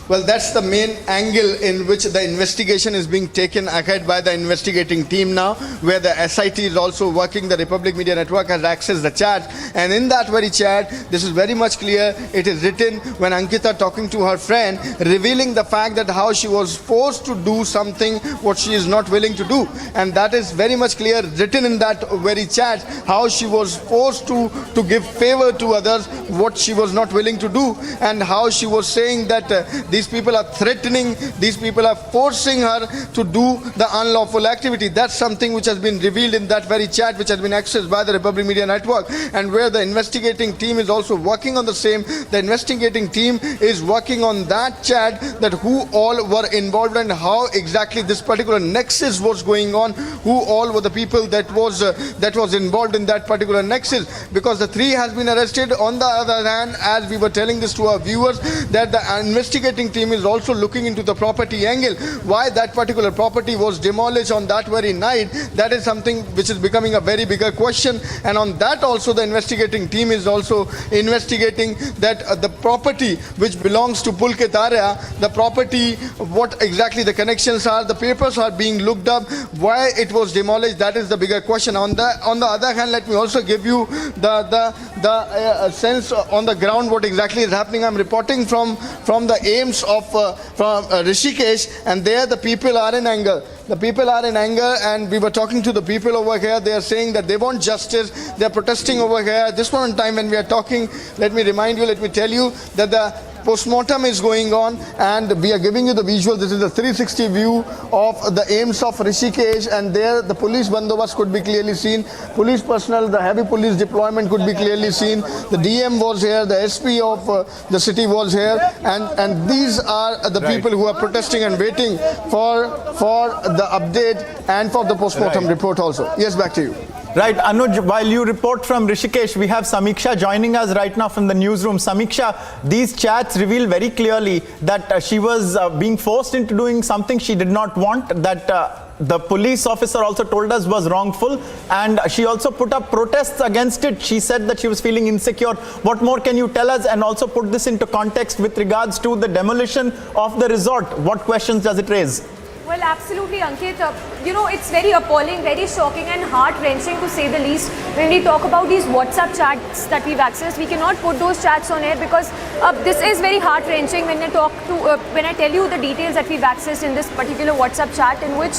Well, that's the main angle in which the investigation is being taken ahead by the investigating team now, where the SIT is also working. The Republic Media Network has accessed the chat, and in that very chat, this is very much clear. It is written when Ankita talking to her friend, revealing the fact that how she was forced to do something what she is not willing to do, and that is very much clear, written in that very chat, how she was forced to give favor to others what she was not willing to do, and how she was saying that these people are threatening, these people are forcing her to do the unlawful activity. That's something which has been revealed in that very chat which has been accessed by the Republic Media Network, and where the investigating team is also working on the same. The investigating team is working on that chat, that who all were involved and how exactly this particular nexus was going on, who all were the people that was involved in that particular nexus, because the three has been arrested. On the other hand, as we were telling this to our viewers, that the investigating team is also looking into the property angle, why that particular property was demolished on that very night. That is something which is becoming a very bigger question, and on that also the investigating team is also investigating that the property which belongs to Pulkit area, the property, what exactly the connections are, the papers are being looked up, why it was demolished. That is the bigger question. On the other hand, let me also give you the sense on the ground what exactly is happening. I'm reporting from the aims of Rishikesh, and there the people are in anger. The people are in anger, and we were talking to the people over here. They are saying that they want justice. They are protesting over here. This one time when we are talking, let me tell you that the postmortem is going on, and we are giving you the visual. This is the 360 view of the aims of Rishikesh, and there the police bandobast could be clearly seen. Police personnel, the heavy police deployment could be clearly seen. The DM was here, the SP of the city was here, and these are the people who are protesting and waiting for the update and for the postmortem report also. Yes, back to you. Right, Anuj, while you report from Rishikesh, we have Samiksha joining us right now from the newsroom. Samiksha, these chats reveal very clearly that she was being forced into doing something she did not want, that the police officer also told us was wrongful, and she also put up protests against it. She said that she was feeling insecure. What more can you tell us, and also put this into context with regards to the demolition of the resort? What questions does it raise? Well, absolutely, Ankit. It's very appalling, very shocking and heart-wrenching to say the least. When we talk about these WhatsApp chats that we've accessed, we cannot put those chats on air because this is very heart-wrenching when I tell you the details that we've accessed in this particular WhatsApp chat, in which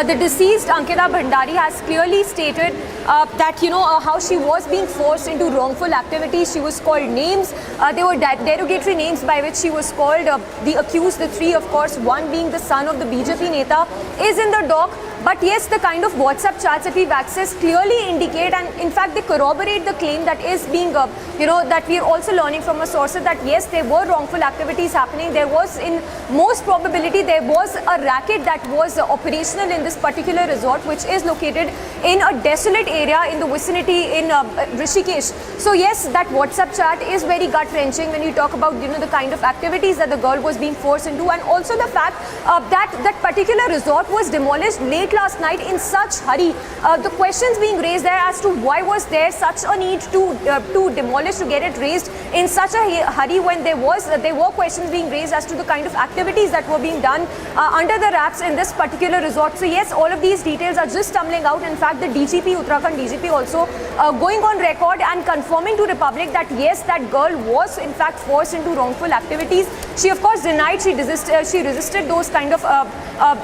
the deceased Ankita Bhandari has clearly stated that, how she was being forced into wrongful activities. She was called names. They were derogatory names by which she was called. The accused, the three, of course, one being the son of the BJP Neta, is in the dock. But yes, the kind of WhatsApp chats that we've accessed clearly indicate, and in fact they corroborate the claim that is being, that we are also learning from our sources, that yes, there were wrongful activities happening. There was, in most probability, there was a racket that was operational in this particular resort, which is located in a desolate area in the vicinity in Rishikesh. So yes, that WhatsApp chat is very gut-wrenching when you talk about, the kind of activities that the girl was being forced into, and also the fact that that particular resort was demolished late last night in such hurry. The questions being raised there as to why was there such a need to demolish, to get it raised in such a hurry, when there were questions being raised as to the kind of activities that were being done under the wraps in this particular resort. So yes, all of these details are just stumbling out. In fact, the DGP, Uttarakhand DGP, also going on record and confirming to the public that yes, that girl was in fact forced into wrongful activities. She of course denied. She resisted those kind of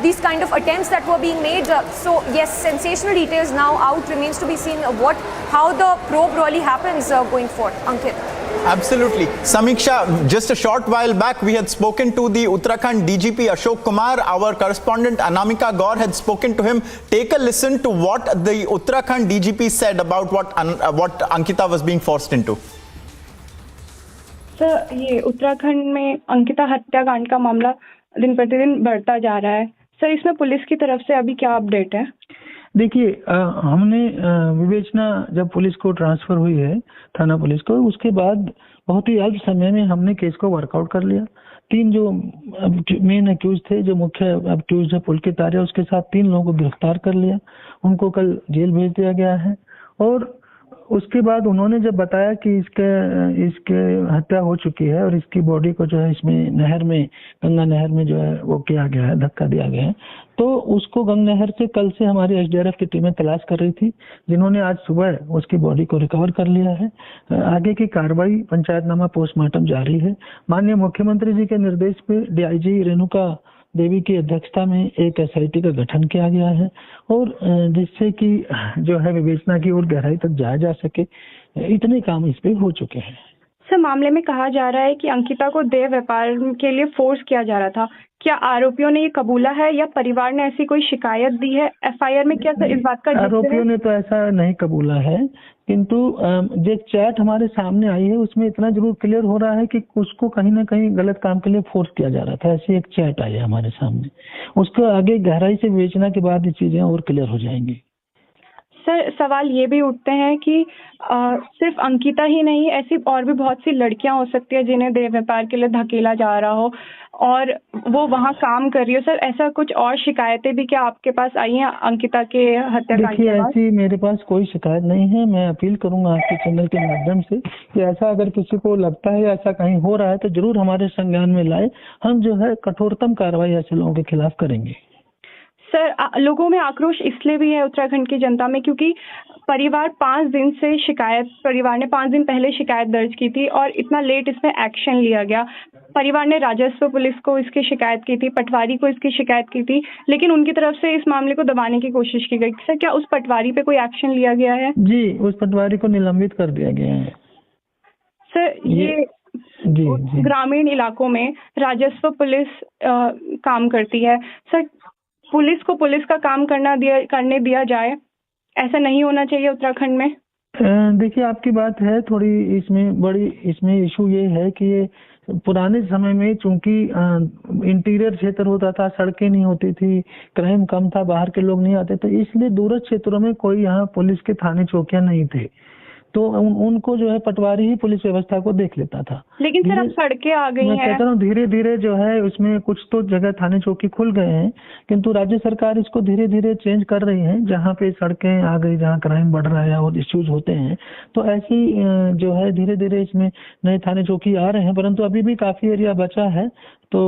these kind of attempts that were being made. So yes, sensational details now out. Remains to be seen how the probe really happens going forward. Ankit. Absolutely. Samiksha, just a short while back, we had spoken to the Uttarakhand DGP Ashok Kumar. Our correspondent Anamika Gaur had spoken to him. Take a listen to what the Uttarakhand DGP said about what Ankita was being forced into. Sir, ये उत्तराखंड में अंकिता हत्याकांड का मामला दिन प्रतिदिन बढ़ता जा रहा है। सर, इसमें पुलिस की तरफ से अभी क्या अपडेट है? देखिए, हमने विवेचना जब पुलिस को ट्रांसफर हुई है, थाना पुलिस को, उसके बाद बहुत ही अल्प समय में हमने केस को वर्कआउट कर लिया। 3 जो मेन अक्यूज थे, जो मुख्य अक्यूज है पुलकित आर्या, उसके साथ 3 लोगों को गिरफ्तार कर लिया। उनको कल जेल भेज दिया गया है, और उसके बाद उन्होंने जब बताया कि इसके हत्या हो चुकी है और इसकी बॉडी को जो है इसमें नहर में, गंगा नहर में जो है वो किया गया है, धक्का दिया गया है, तो उसको गंगा नहर से कल से हमारी एसडीआरएफ की टीमें तलाश कर रही थी, जिन्होंने आज सुबह उसकी बॉडी को रिकवर कर लिया है। आगे की कार्रवाई पंचायतनामा पोस्टमार्टम जारी है। माननीय मुख्यमंत्री जी के निर्देश पे डीआईजी रेणुका देवी की अध्यक्षता में एक एसआईटी का गठन किया गया है, और जिससे कि जो है विवेचना की ओर गहराई तक जाया जा सके, इतने काम इस पे हो चुके हैं। सर, मामले में कहा जा रहा है कि अंकिता को देह व्यापार के लिए फोर्स किया जा रहा था। क्या आरोपियों ने ये कबूला है या परिवार ने ऐसी कोई शिकायत दी है? एफआईआर में क्या इस बात का जिक्र है? आरोपियों ने तो ऐसा नहीं कबूला है, किंतु जो चैट हमारे सामने आई है उसमें इतना जरूर क्लियर हो रहा है कि उसको कहीं ना कहीं गलत काम के लिए फोर्स किया जा रहा था। ऐसी एक चैट आई है हमारे सामने, उसको आगे गहराई से विवेचना के बाद ये चीजें और क्लियर हो जाएंगी। सर, सवाल ये भी उठते हैं कि सिर्फ अंकिता ही नहीं, ऐसी और भी बहुत सी लड़कियां हो सकती है जिन्हें देह व्यापार के लिए धकेला जा रहा हो और वो वहाँ काम कर रही हो। सर, ऐसा कुछ और शिकायतें भी क्या आपके पास आई हैं अंकिता के हत्याकांड के बाद? ऐसी मेरे पास कोई शिकायत नहीं है। मैं अपील करूंगा आपके चैनल के माध्यम से कि ऐसा अगर किसी को लगता है ऐसा कहीं हो रहा है तो जरूर हमारे संज्ञान में लाए। हम जो है कठोरतम कार्रवाई ऐसे लोगों के खिलाफ करेंगे। सर, लोगों में आक्रोश इसलिए भी है उत्तराखंड की जनता में क्योंकि परिवार ने 5 दिन पहले शिकायत दर्ज की थी और इतना लेट इसमें एक्शन लिया गया। परिवार ने राजस्व पुलिस को इसकी शिकायत की थी, पटवारी को इसकी शिकायत की थी, लेकिन उनकी तरफ से इस मामले को दबाने की कोशिश की गई। सर, क्या उस पटवारी पे कोई एक्शन लिया गया है? जी, उस पटवारी को निलंबित कर दिया गया है। सर, ये जी। ग्रामीण इलाकों में राजस्व पुलिस काम करती है। सर, पुलिस को पुलिस का काम करने दिया जाए, ऐसा नहीं होना चाहिए उत्तराखंड में। देखिए, आपकी बात है थोड़ी, इसमें इशू ये है कि ये पुराने समय में चूंकि इंटीरियर क्षेत्र होता था, सड़कें नहीं होती थी, क्राइम कम था, बाहर के लोग नहीं आते थे, इसलिए दूरस्थ क्षेत्रों में कोई यहाँ पुलिस के थाने चौकियां नहीं थे, तो उनको जो है पटवारी ही पुलिस व्यवस्था को देख लेता था। लेकिन सर, अब सड़कें आ गई हैं। मैं कहता हूँ धीरे धीरे जो है उसमें कुछ तो जगह थाने चौकी खुल गए हैं, किंतु राज्य सरकार इसको धीरे धीरे चेंज कर रही है। जहाँ पे सड़कें आ गई, जहाँ क्राइम बढ़ रहा है और इश्यूज होते हैं, तो ऐसी जो है धीरे धीरे इसमें नए थाने चौकी आ रहे हैं, परंतु अभी भी काफी एरिया बचा है। तो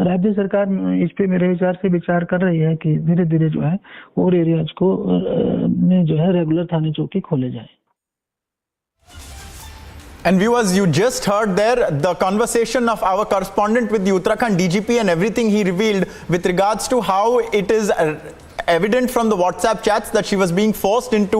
राज्य सरकार इस पे मेरे विचार से विचार कर रही है कि धीरे धीरे जो है और एरियाज को में जो है रेगुलर थाने चौकी खोले जाए। And viewers, you just heard there the conversation of our correspondent with the Uttarakhand DGP and everything he revealed with regards to how it is evident from the WhatsApp chats that she was being forced into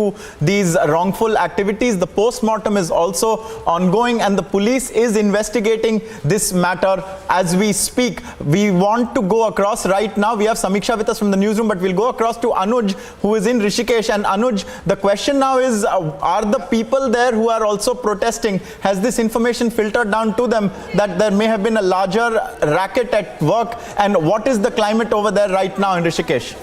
these wrongful activities. The post-mortem is also ongoing and the police is investigating this matter as we speak. We want to go across right now. We have Samiksha with us from the newsroom, but we'll go across to Anuj, who is in Rishikesh. And Anuj, the question now is, are the people there who are also protesting, has this information filtered down to them that there may have been a larger racket at work? And what is the climate over there right now in Rishikesh?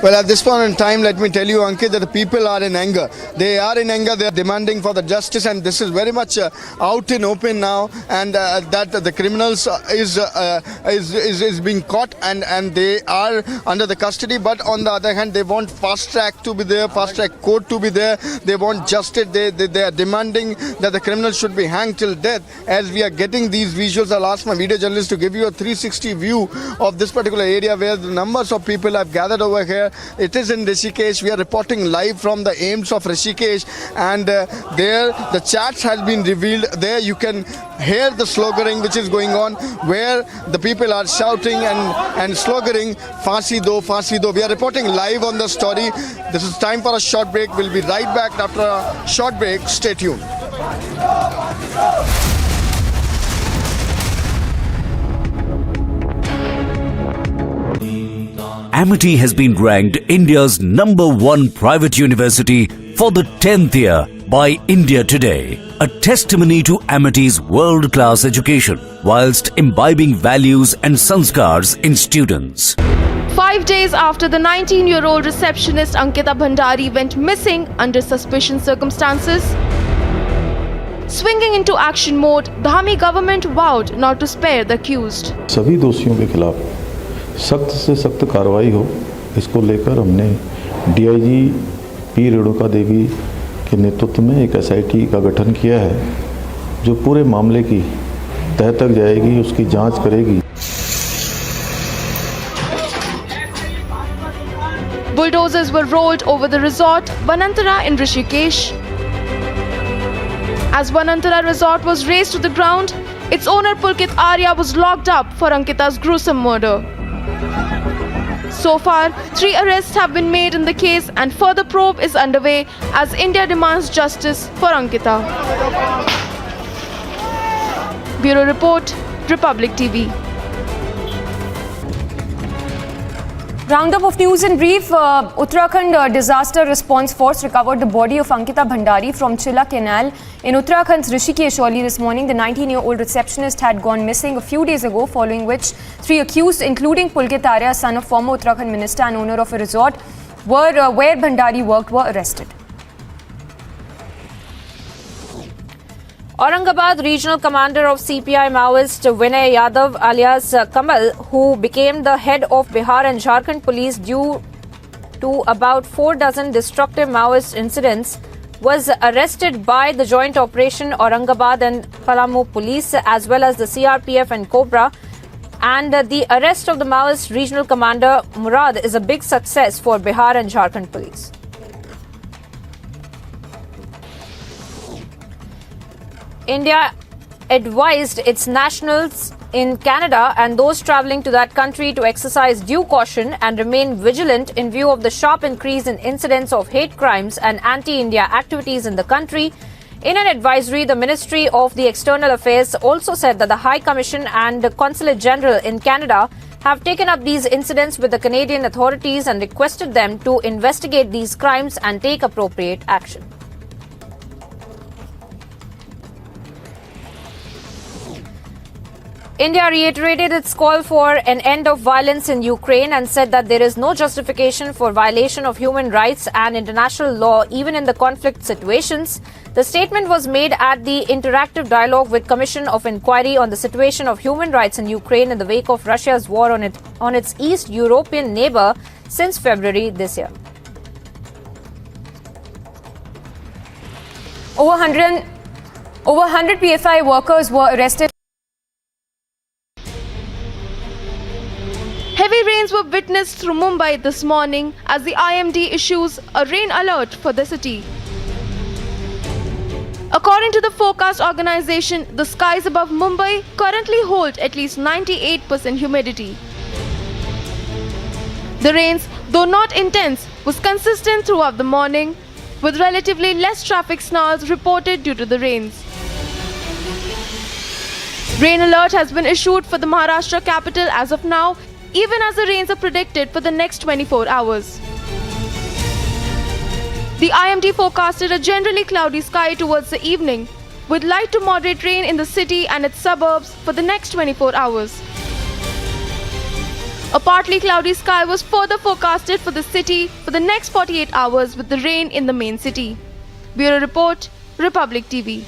Well, at this point in time, let me tell you, Ankit, that the people are in anger. They are in anger. They are demanding for the justice, and this is very much out in open now. And that the criminals is being caught, and they are under the custody. But on the other hand, they want fast track to be there, fast track court to be there. They want justice. They are demanding that the criminals should be hanged till death. As we are getting these visuals, I'll ask my video journalist to give you a 360 view of this particular area where the numbers of people have gathered over here. It is in Rishikesh. We are reporting live from the aims of Rishikesh, and there the chats has been revealed. There you can hear the sloganeering which is going on, where the people are shouting and sloganeering "Phansi do, Phansi do." We are reporting live on the story. This is time for a short break. We'll be right back after a short break. Stay tuned. Amity has been ranked India's #1 private university for the 10th year by India Today, a testimony to Amity's world-class education whilst imbibing values and sanskars in students. 5 days after the 19-year-old receptionist Ankita Bhandari went missing under suspicious circumstances, swinging into action mode, Dhami government vowed not to spare the accused. सभी दोषियों के खिलाफ सख्त से सख्त कार्रवाई हो, इसको लेकर हमने डीआईजी पी रेणुका देवी के नेतृत्व में एक एसआईटी का गठन किया है, जो पूरे मामले की तह तक जाएगी, उसकी जांच करेगी। Bulldozers were rolled over the resort Vanantara in Rishikesh. As Vanantara resort was razed to the ground, its owner Pulkit Arya was locked up for Ankita's gruesome murder. So far, 3 arrests have been made in the case and further probe is underway as India demands justice for Ankita. Bureau Report, Republic TV. Roundup of news in brief. Uttarakhand Disaster Response Force recovered the body of Ankita Bhandari from Chilla Canal in Uttarakhand's Rishikesh early this morning. The 19-year-old receptionist had gone missing a few days ago, following which 3 accused, including Pulkit Arya, son of former Uttarakhand minister and owner of a resort where Bhandari worked, were arrested. Aurangabad regional commander of CPI Maoist Vinay Yadav alias Kamal, who became the head of Bihar and Jharkhand police due to about 4 dozen destructive Maoist incidents, was arrested by the Joint Operation Aurangabad and Palamu police as well as the CRPF and Cobra. And the arrest of the Maoist regional commander Murad is a big success for Bihar and Jharkhand police. India advised its nationals in Canada and those travelling to that country to exercise due caution and remain vigilant in view of the sharp increase in incidents of hate crimes and anti-India activities in the country. In an advisory, the Ministry of the External Affairs also said that the High Commission and the Consulate General in Canada have taken up these incidents with the Canadian authorities and requested them to investigate these crimes and take appropriate action. India reiterated its call for an end of violence in Ukraine and said that there is no justification for violation of human rights and international law even in the conflict situations. The statement was made at the interactive dialogue with Commission of Inquiry on the situation of human rights in Ukraine in the wake of Russia's war on its East European neighbor since February this year. Over 100 PFI workers were arrested. Heavy rains were witnessed through Mumbai this morning as the IMD issues a rain alert for the city. According to the forecast organization, the skies above Mumbai currently hold at least 98% humidity. The rains, though not intense, was consistent throughout the morning, with relatively less traffic snarls reported due to the rains. Rain alert has been issued for the Maharashtra capital as of now, even as the rains are predicted for the next 24 hours. The IMD forecasted a generally cloudy sky towards the evening, with light to moderate rain in the city and its suburbs for the next 24 hours. A partly cloudy sky was further forecasted for the city for the next 48 hours with the rain in the main city. Bureau Report, Republic TV.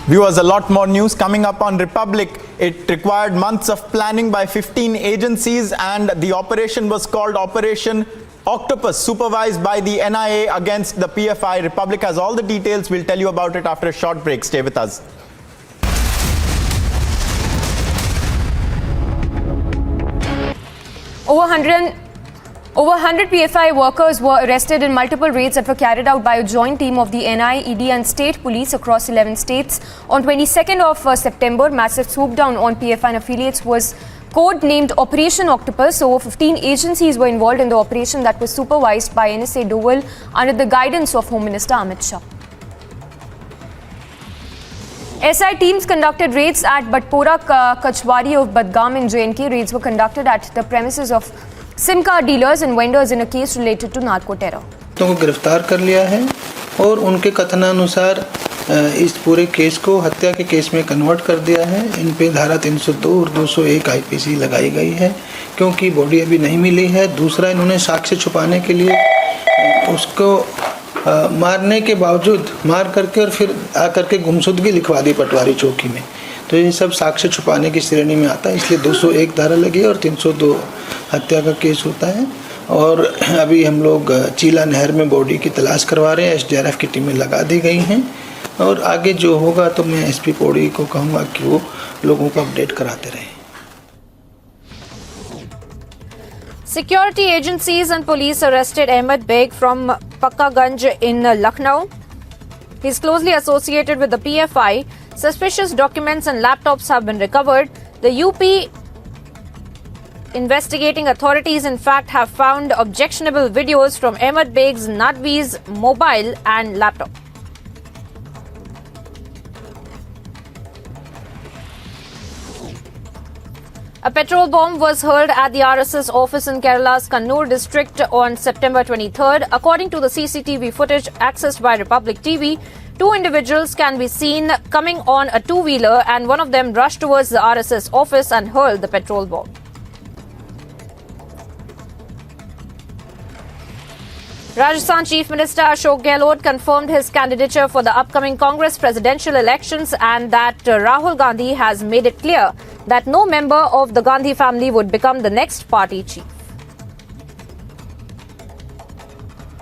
Viewers, a lot more news coming up on Republic. It required months of planning by 15 agencies and the operation was called Operation Octopus, supervised by the NIA against the PFI. Republic has all the details. We'll tell you about it after a short break. Stay with us. Over 100 PFI workers were arrested in multiple raids that were carried out by a joint team of the NI, ED and state police across 11 states. On 22nd of September, massive swoop down on PFI and affiliates was code-named Operation Octopus. Over 15 agencies were involved in the operation that was supervised by NSA Dowell under the guidance of Home Minister Amit Shah. SI teams conducted raids at Batpora Kachwari of Badgam in JNK. Raids were conducted at the premises of SIM card dealers and vendors in a case related to narco terror. को गिरफ्तार कर लिया है और उनके कथनानुसार इस पूरे case को हत्या के केस में कन्वर्ट कर दिया है। इन पे धारा 302 और 201 आईपीसी लगाई गई है क्योंकि बॉडी अभी नहीं मिली है। दूसरा, इन्होंने साक्ष्य छुपाने के लिए उसको मारने के बावजूद मार करके और फिर आकर के गुमशुदगी लिखवा दी पटवारी चौकी में। तो ये सब साक्ष्य छुपाने की श्रेणी में आता है, इसलिए 201 धारा लगी और 302 हत्या का केस होता है। और अभी हम लोग चीला नहर में बॉडी की तलाश करवा रहे हैं। एसडीआरएफ की टीमें लगा दी गई हैं और आगे जो होगा तो मैं एसपी पौड़ी को कहूँगा कि वो लोगों को अपडेट कराते रहें। Security agencies and police arrested Ahmed Beg from Pakkaganj in Lucknow. He is closely associated with the PFI. Suspicious documents and laptops have been recovered. The UP investigating authorities, in fact, have found objectionable videos from Ahmed Beg's Nadvi's mobile and laptop. A petrol bomb was hurled at the RSS office in Kerala's Canal district on September 23rd. According to the CCTV footage accessed by Republic TV, two individuals can be seen coming on a two-wheeler, and one of them rushed towards the RSS office and hurled the petrol bomb. Rajasthan Chief Minister Ashok Gehlot confirmed his candidature for the upcoming Congress presidential elections, and that Rahul Gandhi has made it clear that no member of the Gandhi family would become the next party chief.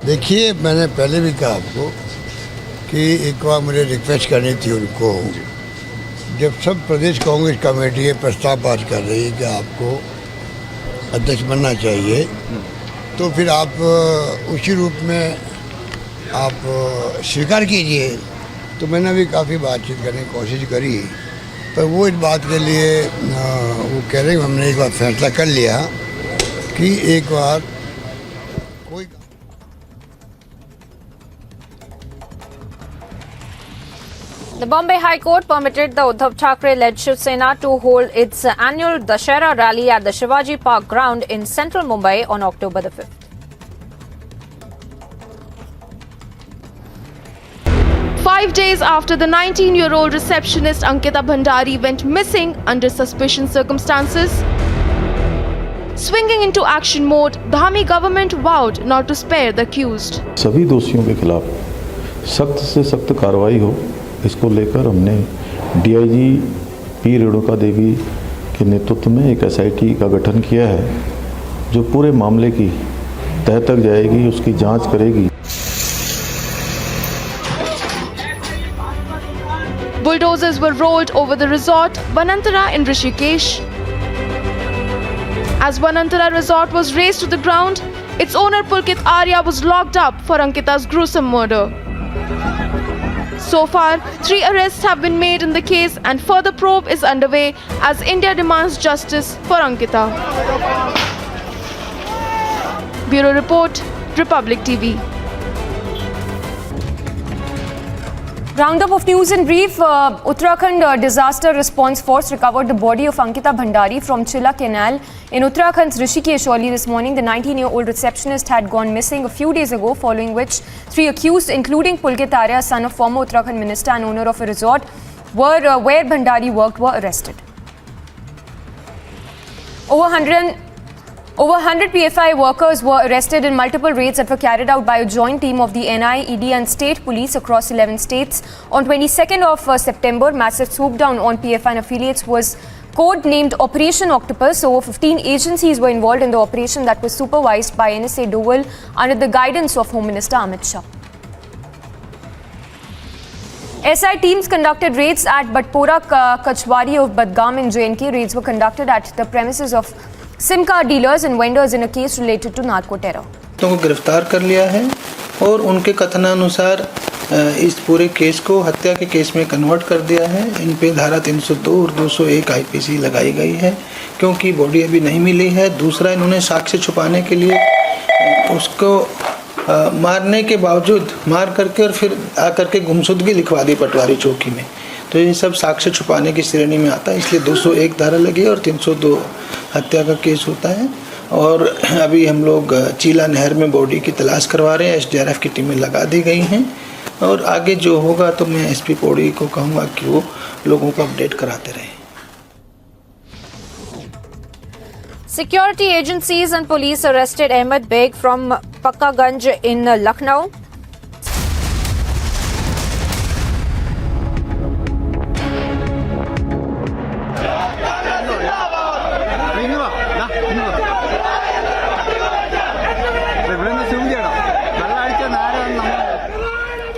देखिए, मैंने पहले भी कहा आपको कि एक बार मुझे request करनी थी उनको, जब सब प्रदेश कांग्रेस कमेटी ये प्रस्ताव पास कर रही है कि आपको अध्यक्ष बनना चाहिए, तो फिर आप उसी रूप में आप स्वीकार कीजिए। तो मैंने भी काफ़ी बातचीत करने की कोशिश करी, पर वो इस बात के लिए वो कह रहे हैं हमने एक बार फैसला कर लिया कि एक बार कोई The Bombay High Court permitted the Uddhav Thackeray-led Shiv Sena to hold its annual Dashera rally at the Shivaji Park ground in central Mumbai on October the 5th. Five days after the 19-year-old receptionist Ankita Bhandari went missing under suspicious circumstances, swinging into action mode, the Dhami government vowed not to spare the accused. सभी दोषियों के खिलाफ सख्त से सख्त कार्रवाई हो, इसको लेकर हमने डीआईजी पी रेणुका देवी के नेतृत्व में एक एसआईटी का गठन किया है, जो पूरे मामले की तह तक जाएगी, उसकी जांच करेगी। Bulldozers were rolled over the resort Vanantara in Rishikesh. As Vanantara resort was razed to the ground, its owner Pulkit Arya was locked up for Ankita's gruesome murder. So far, 3 arrests have been made in the case, and further probe is underway as India demands justice for Ankita. Bureau Report, Republic TV. Roundup of news in brief. Uttarakhand Disaster Response Force recovered the body of Ankita Bhandari from Chilla Canal in Uttarakhand's Rishikesh early this morning. The 19-year-old receptionist had gone missing a few days ago, following which 3 accused, including Pulkit Arya, son of former Uttarakhand minister and owner of a resort where Bhandari worked, were arrested. Over 100 PFI workers were arrested in multiple raids that were carried out by a joint team of the NI, ED and state police across 11 states. On 22nd of September, massive swoop down on PFI and affiliates was code-named Operation Octopus. Over 15 agencies were involved in the operation that was supervised by NSA Doval under the guidance of Home Minister Amit Shah. SI teams conducted raids at Batpora Kachwari of Badgam in JNK. Raids were conducted at the premises of SIM card dealers and vendors in a case related to narco terror. तो गिरफ्तार कर लिया है और उनके कथनानुसार इस पूरे case को हत्या के केस में कन्वर्ट कर दिया है। इन पे धारा 302 और 201 आईपीसी लगाई गई है, क्योंकि बॉडी अभी नहीं मिली है। दूसरा, इन्होंने साक्ष्य छुपाने के लिए उसको मारने के बावजूद मार करके और फिर आकर के गुमशुदगी लिखवा दी पटवारी चौकी में। तो ये सब साक्ष्य छुपाने की श्रेणी में आता है, इसलिए 201 धारा लगी और 302 हत्या का केस होता है। और अभी हम लोग चीला नहर में बॉडी की तलाश करवा रहे हैं। एसडीआरएफ की टीमें लगा दी गई हैं और आगे जो होगा तो मैं एसपी पौड़ी को कहूँगा कि वो लोगों को अपडेट कराते रहें। Security agencies and police arrested Ahmed Beg from Pakkaganj in Lucknow.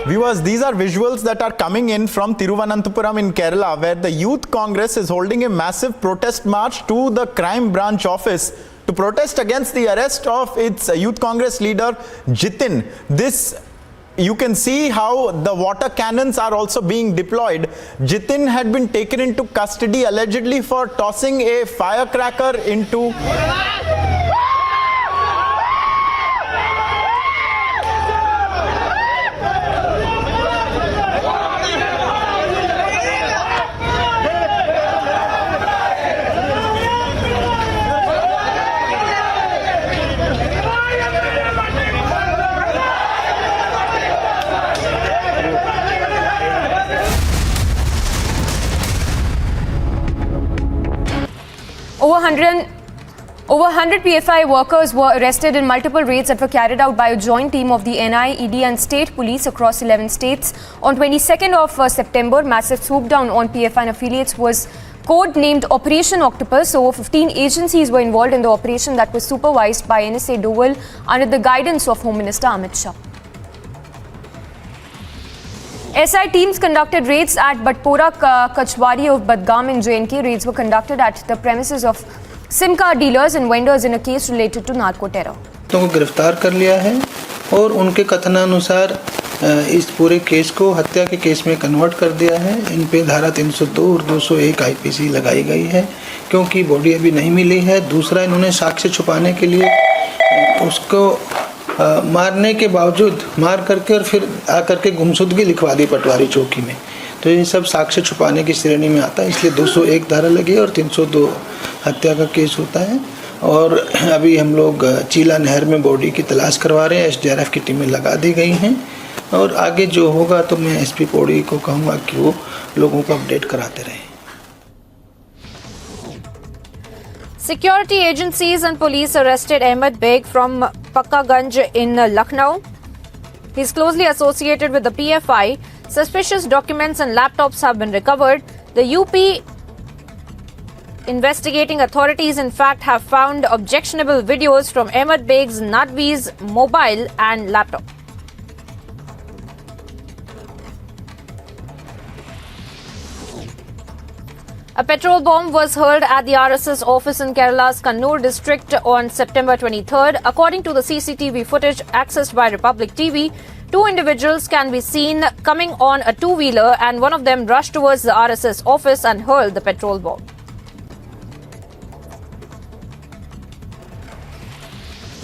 Viewers, these are visuals that are coming in from Thiruvananthapuram in Kerala, where the Youth Congress is holding a massive protest march to the crime branch office to protest against the arrest of its Youth Congress leader Jitin. This you can see how the water cannons are also being deployed. Jitin had been taken into custody allegedly for tossing a firecracker into... Over 100 PFI workers were arrested in multiple raids that were carried out by a joint team of the NI, ED and state police across 11 states. On 22nd of September, massive swoop down on PFI and affiliates was code-named Operation Octopus. Over 15 agencies were involved in the operation that was supervised by NSA Doval under the guidance of Home Minister Amit Shah. SI teams conducted raids at Batpora Kachwari of Badgam in JNK. Raids were conducted at the premises of SIM card dealers and vendors in a case related to narco terror. को गिरफ्तार कर लिया है और उनके कथनानुसार इस पूरे case को हत्या के केस में कन्वर्ट कर दिया है। इन पे धारा 302 और 201 आईपीसी लगाई गई है क्योंकि बॉडी अभी नहीं मिली है। दूसरा, इन्होंने साक्ष्य छुपाने के लिए उसको मारने के बावजूद मार करके और फिर आकर के गुमशुदगी लिखवा दी पटवारी चौकी में। तो ये सब साक्ष्य छुपाने की श्रेणी में आता है, इसलिए 201 धारा लगी और 302 हत्या का केस होता है। और अभी हम लोग चीला नहर में बॉडी की तलाश करवा रहे हैं। एसडीआरएफ की टीमें लगा दी गई हैं और आगे जो होगा तो मैं एसपी पौड़ी को कहूँगा कि वो लोगों को अपडेट कराते रहें। Security agencies and police arrested Ahmed Beg from Pakkaganj in Lucknow. He is closely associated with the PFI. Suspicious documents and laptops have been recovered. The UP investigating authorities, in fact, have found objectionable videos from Ahmed Beg's Nadvi's mobile and laptop. A petrol bomb was hurled at the RSS office in Kerala's Kannur district on September 23rd. According to the CCTV footage accessed by Republic TV, two individuals can be seen coming on a two-wheeler and one of them rushed towards the RSS office and hurled the petrol bomb.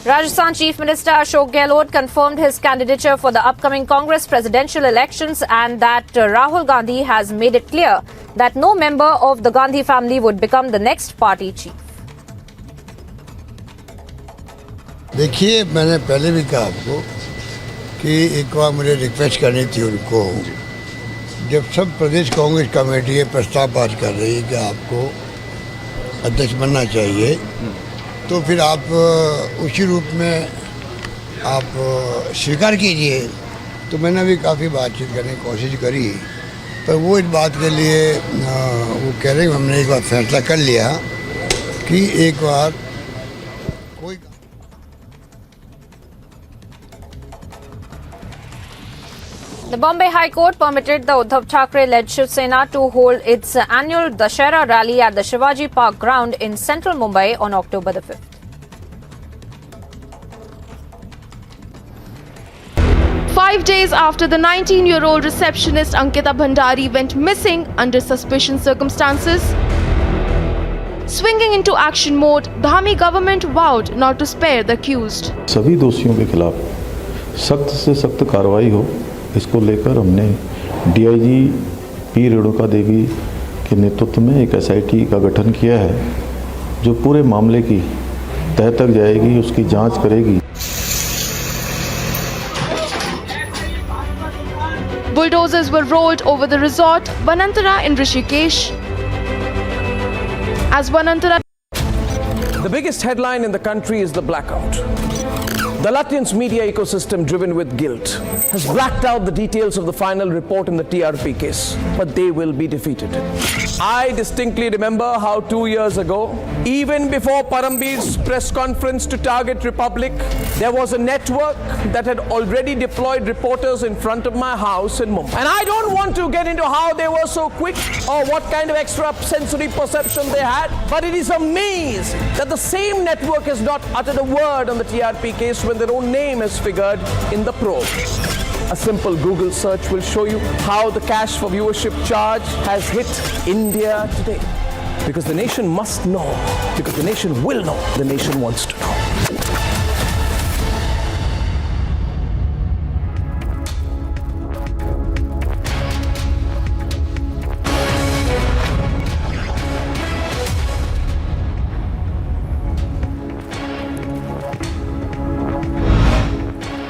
Rajasthan Chief Minister Ashok Gehlot confirmed his candidature for the upcoming Congress presidential elections and that Rahul Gandhi has made it clear that no member of the Gandhi family would become the next party chief. देखिए, मैंने पहले भी कहा आपको कि एक बार मुझे request करनी थी उनको, जब सब प्रदेश कांग्रेस कमेटी ये प्रस्ताव पास कर रही है कि आपको अध्यक्ष बनना चाहिए, तो फिर आप उसी रूप में आप स्वीकार कीजिए। तो मैंने भी काफ़ी बातचीत करने की कोशिश करी, पर वो इस बात के लिए वो कह रहे हैं हमने एक बार फैसला कर लिया कि एक बार कोई The Bombay High Court permitted the Uddhav Thackeray-led Shiv Sena to hold its annual Dashera rally at the Shivaji Park ground in central Mumbai on October the 5th. Five days after the 19-year-old receptionist Ankita Bhandari went missing under suspicious circumstances, swinging into action mode, Dhami government vowed not to spare the accused. सभी दोषियों के खिलाफ सख्त से सख्त कार्रवाई हो, इसको लेकर हमने डीआईजी पी रेणुका देवी के नेतृत्व में एक एसआईटी का गठन किया है जो पूरे मामले की तह तक जाएगी, उसकी जांच करेगी। Bulldozers were rolled over the resort Vanantara in Rishikesh. As Vanantara... The biggest headline in the country is the blackout. The Latvian's media ecosystem, driven with guilt, has blacked out the details of the final report in the TRP case, but they will be defeated. I distinctly remember how 2 years ago, Even before Parambir's press conference to target Republic, there was a network that had already deployed reporters in front of my house in Mumbai. And I don't want to get into how they were so quick or what kind of extra sensory perception they had, but it is a maze that the same network has not uttered a word on the TRP case when their own name is figured in the probe. A simple Google search will show you how the cash for viewership charge has hit India today. Because the nation must know, because the nation will know, the nation wants to know.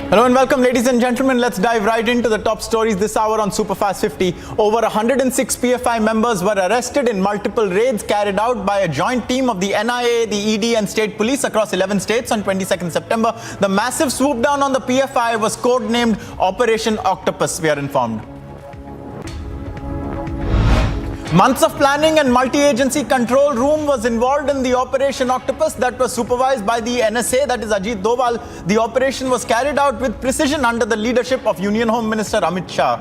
Hello and welcome, ladies and gentlemen. Let's dive right into the top stories this hour on Superfast 50. Over 106 PFI members were arrested in multiple raids carried out by a joint team of the NIA, the ED and state police across 11 states on 22nd September. The massive swoop down on the PFI was codenamed Operation Octopus, we are informed. Months of planning and multi-agency control room was involved in the Operation Octopus that was supervised by the NSA, that is Ajit Doval. The operation was carried out with precision under the leadership of Union Home Minister Amit Shah.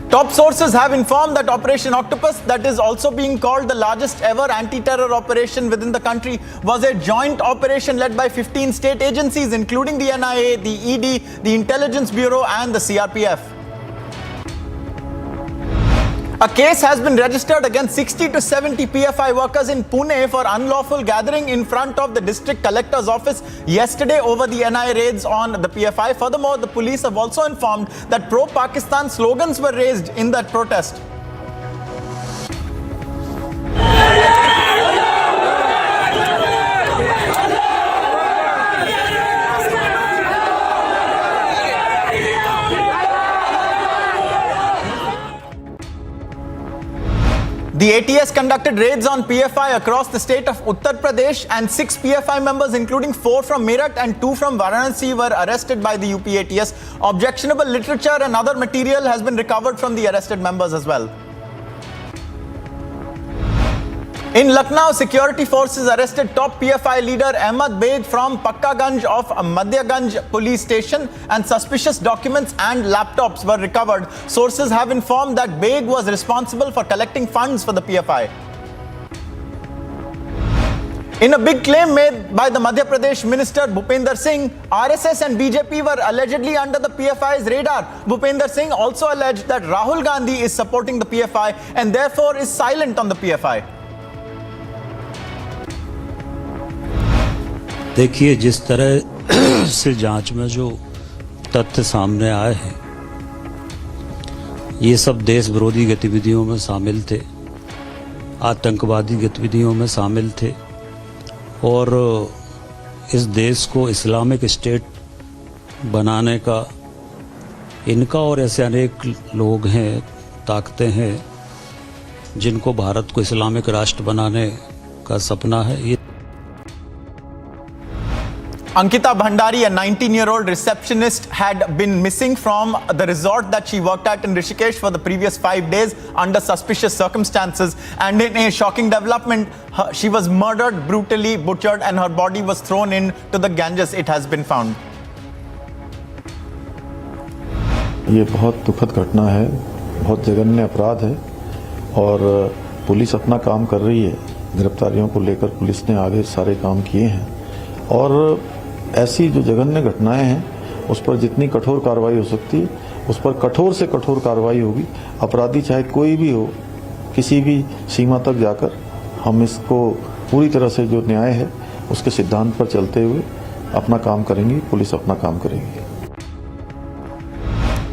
Top sources have informed that Operation Octopus, that is also being called the largest ever anti-terror operation within the country, was a joint operation led by 15 state agencies including the NIA, the ED, the Intelligence Bureau and the CRPF. A case has been registered against 60 to 70 PFI workers in Pune for unlawful gathering in front of the district collector's office yesterday over the NIA raids on the PFI. Furthermore, the police have also informed that pro-Pakistan slogans were raised in that protest. The ATS conducted raids on PFI across the state of Uttar Pradesh, and 6 PFI members, including 4 from Meerut and 2 from Varanasi, were arrested by the UP ATS. Objectionable literature and other material has been recovered from the arrested members as well. In Lucknow, security forces arrested top PFI leader Ahmad Baid from Pakkaganj of Madhyaganj police station, and suspicious documents and laptops were recovered. Sources have informed that Baid was responsible for collecting funds for the PFI. In a big claim made by the Madhya Pradesh Minister Bhupender Singh, RSS and BJP were allegedly under the PFI's radar. Bhupender Singh also alleged that Rahul Gandhi is supporting the PFI and therefore is silent on the PFI. देखिए, जिस तरह से जांच में जो तथ्य सामने आए हैं, ये सब देश विरोधी गतिविधियों में शामिल थे, आतंकवादी गतिविधियों में शामिल थे और इस देश को इस्लामिक स्टेट बनाने का इनका और ऐसे अनेक लोग हैं, ताकतें हैं जिनको भारत को इस्लामिक राष्ट्र बनाने का सपना है। Ankita Bhandari, a 19-year-old receptionist, had been missing from the resort that she worked at in Rishikesh for the previous 5 days under suspicious circumstances. And in a shocking development, she was murdered, brutally butchered, and her body was thrown into the Ganges, it has been found. ये बहुत दुखद घटना है, बहुत जघन्य अपराध है और पुलिस अपना काम कर रही है। गिरफ्तारियों को लेकर पुलिस ने आगे सारे काम किए हैं और ऐसी जो जघन्य घटनाएं हैं उस पर जितनी कठोर कार्रवाई हो सकती है उस पर कठोर से कठोर कार्रवाई होगी। अपराधी चाहे कोई भी हो, किसी भी सीमा तक जाकर हम इसको पूरी तरह से जो न्याय है उसके सिद्धांत पर चलते हुए अपना काम करेंगे, पुलिस अपना काम करेगी।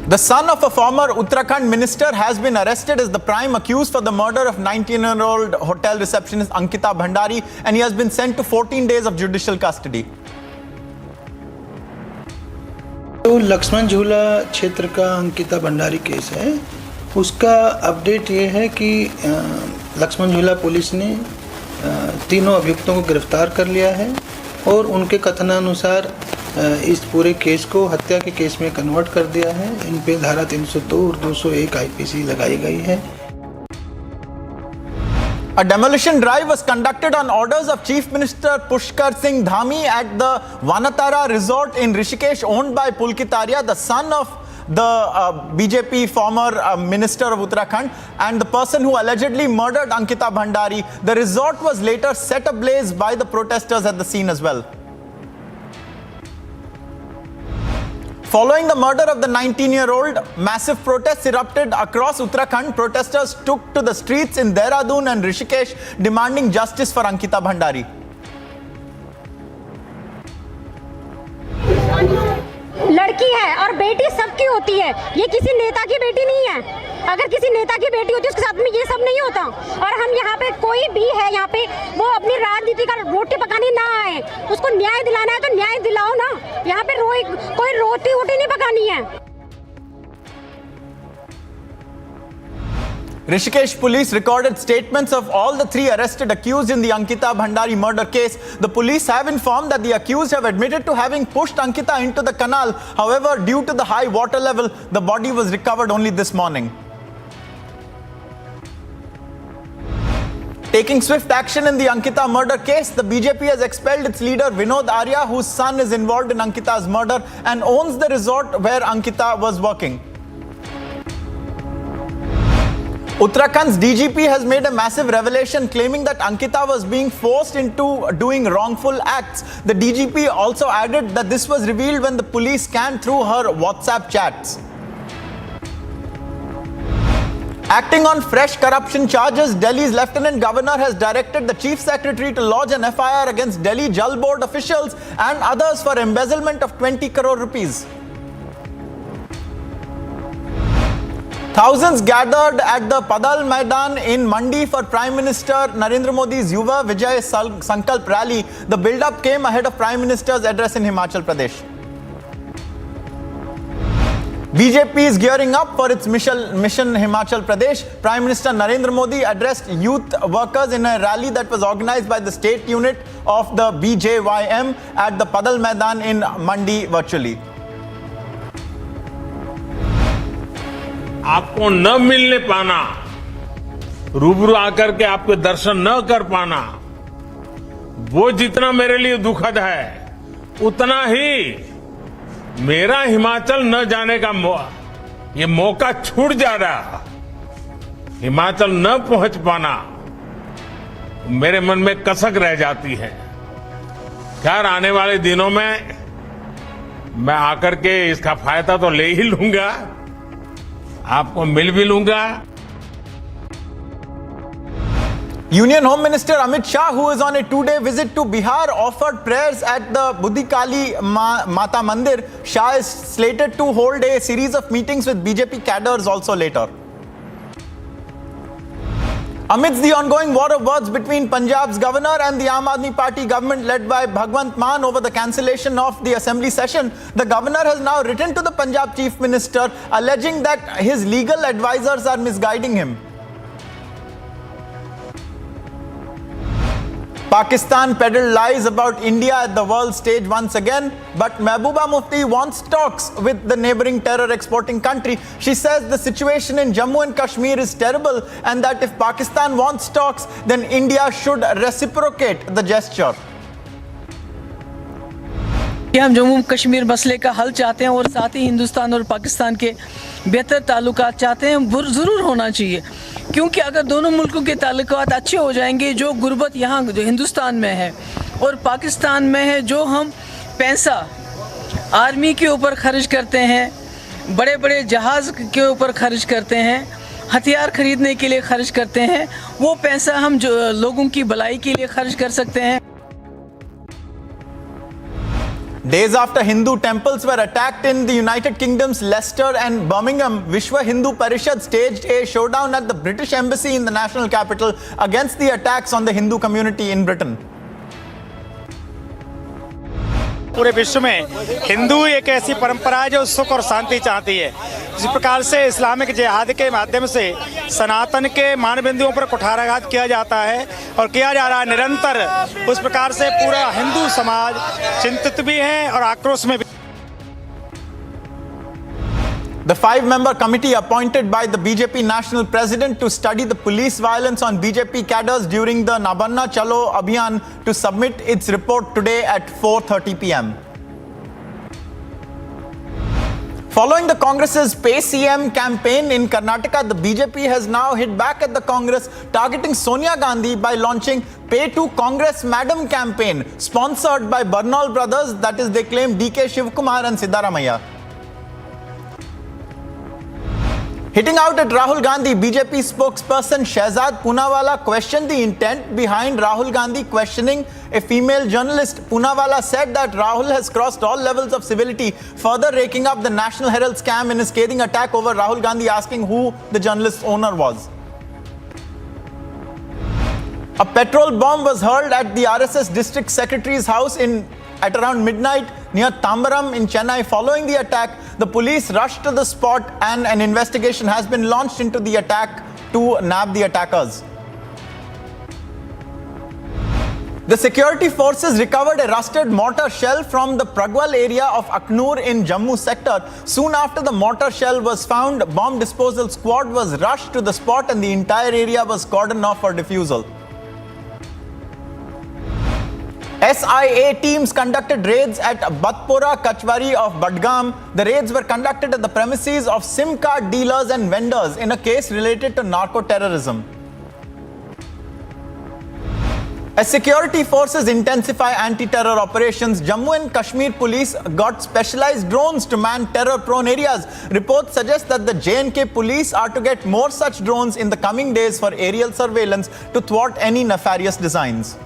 The son of a former Uttarakhand minister has been arrested as the prime accused for the murder of 19-year-old hotel receptionist Ankita Bhandari, and he has been sent to 14 days of judicial custody. तो लक्ष्मण झूला क्षेत्र का Ankita Bhandari case है, उसका update ये है कि लक्ष्मण झूला पुलिस ने तीनों अभियुक्तों को गिरफ्तार कर लिया है और उनके कथनानुसार इस पूरे केस को हत्या के केस में कन्वर्ट कर दिया है। इन पे धारा 302 और 201 आईपीसी लगाई गई है। A demolition drive was conducted on orders of Chief Minister Pushkar Singh Dhami at the Vanatara resort in Rishikesh, owned by Pulkit Arya, the son of the BJP former minister of Uttarakhand and the person who allegedly murdered Ankita Bhandari. The resort was later set ablaze by the protesters at the scene as well. Following the murder of the 19-year-old, massive protests erupted across Uttarakhand. Protesters took to the streets in Dehradun and Rishikesh demanding justice for Ankita Bhandari. लड़की है और बेटी सबकी होती है, ये किसी नेता की बेटी नहीं है। अगर किसी नेता की बेटी होती उसके साथ में ये सब नहीं होता। और हम यहाँ पे कोई भी है यहाँ पे वो अपनी राजनीति का रोटी पकाने ना आए, उसको न्याय दिलाना है तो न्याय दिलाओ ना। यहाँ पे कोई रोटी वोटी नहीं पकानी है। Rishikesh police recorded statements of all the 3 arrested accused in the Ankita Bhandari murder case. The police have informed that the accused have admitted to having pushed Ankita into the canal. However, due to the high water level, the body was recovered only this morning. Taking swift action in the Ankita murder case, the BJP has expelled its leader Vinod Arya, whose son is involved in Ankita's murder and owns the resort where Ankita was working. Uttarakhand's DGP has made a massive revelation claiming that Ankita was being forced into doing wrongful acts. The DGP also added that this was revealed when the police scanned through her WhatsApp chats. Acting on fresh corruption charges, Delhi's Lieutenant Governor has directed the Chief Secretary to lodge an FIR against Delhi Jal Board officials and others for embezzlement of 20 crore rupees. Thousands gathered at the Padal Maidan in Mandi for Prime Minister Narendra Modi's Yuva Vijay Sankalp rally. The build-up came ahead of Prime Minister's address in Himachal Pradesh. BJP is gearing up for its mission Himachal Pradesh. Prime Minister Narendra Modi addressed youth workers in a rally that was organized by the state unit of the BJYM at the Padal Maidan in Mandi virtually. आपको न मिलने पाना, रूबरू आकर के आपके दर्शन न कर पाना, वो जितना मेरे लिए दुखद है, उतना ही मेरा हिमाचल न जाने का ये मौका छूट जा रहा। हिमाचल न पहुंच पाना मेरे मन में कसक रह जाती है। खैर, आने वाले दिनों में मैं आकर के इसका फायदा तो ले ही लूंगा, आपको मिल भी लूंगा। Union Home Minister Amit Shah, who is on a 2-day visit to Bihar, offered prayers at the Buddhi Kali Mata Mandir. Shah is slated to hold a series of meetings with BJP cadres also later. Amidst the ongoing war of words between Punjab's governor and the Aam Aadmi Party government led by Bhagwant Mann over the cancellation of the assembly session, the governor has now written to the Punjab Chief Minister alleging that his legal advisors are misguiding him. Pakistan peddled lies about India at the world stage once again, but Mehbooba Mufti wants talks with the neighboring terror exporting country. She says the situation in Jammu and Kashmir is terrible and that if Pakistan wants talks, then India should reciprocate the gesture. हम जम्मू कश्मीर मसले का हल चाहते हैं और साथ ही हिंदुस्तान और पाकिस्तान के बेहतर ताल्लुकात चाहते हैं, ज़रूर होना चाहिए, क्योंकि अगर दोनों मुल्कों के ताल्लुकात अच्छे हो जाएंगे, जो गुर्बत यहाँ जो हिंदुस्तान में है और पाकिस्तान में है, जो हम पैसा आर्मी के ऊपर खर्च करते हैं, बड़े बड़े जहाज़ के ऊपर खर्च करते हैं, हथियार खरीदने के लिए खर्च करते हैं, वो पैसा हम जो लोगों की भलाई के लिए खर्च कर सकते हैं। Days after Hindu temples were attacked in the United Kingdom's Leicester and Birmingham, Vishwa Hindu Parishad staged a showdown at the British Embassy in the national capital against the attacks on the Hindu community in Britain. पूरे विश्व में हिंदू एक ऐसी परंपरा है जो सुख और शांति चाहती है। जिस प्रकार से इस्लामिक जिहाद के माध्यम से सनातन के मानबिंदुओं पर कुठाराघात किया जाता है और किया जा रहा है निरंतर, उस प्रकार से पूरा हिंदू समाज चिंतित भी है और आक्रोश में भी। The 5-member committee appointed by the BJP national president to study the police violence on BJP cadres during the Nabanna Chalo Abhiyan to submit its report today at 4:30 p.m. Following the Congress's Pay CM campaign in Karnataka, the BJP has now hit back at the Congress, targeting Sonia Gandhi by launching Pay to Congress Madam campaign, sponsored by Bernal brothers, that is, they claim DK Shivkumar and Siddaramaiah. Hitting out at Rahul Gandhi, BJP spokesperson Shehzad Poonawalla questioned the intent behind Rahul Gandhi questioning a female journalist. Poonawalla said that Rahul has crossed all levels of civility, further raking up the National Herald scam in his scathing attack over Rahul Gandhi asking who the journalist's owner was. A petrol bomb was hurled at the RSS district secretary's house at around midnight near Tambaram in Chennai. Following the attack, the police rushed to the spot and an investigation has been launched into the attack to nab the attackers. The security forces recovered a rusted mortar shell from the Pragwal area of Aknoor in Jammu sector. Soon after the mortar shell was found, bomb disposal squad was rushed to the spot and the entire area was cordoned off for defusal. SIA teams conducted raids at Batpora Kachwari of Badgam. The raids were conducted at the premises of SIM card dealers and vendors in a case related to narco-terrorism. As security forces intensify anti-terror operations, Jammu and Kashmir police got specialized drones to man terror-prone areas. Reports suggest that the J&K police are to get more such drones in the coming days for aerial surveillance to thwart any nefarious designs.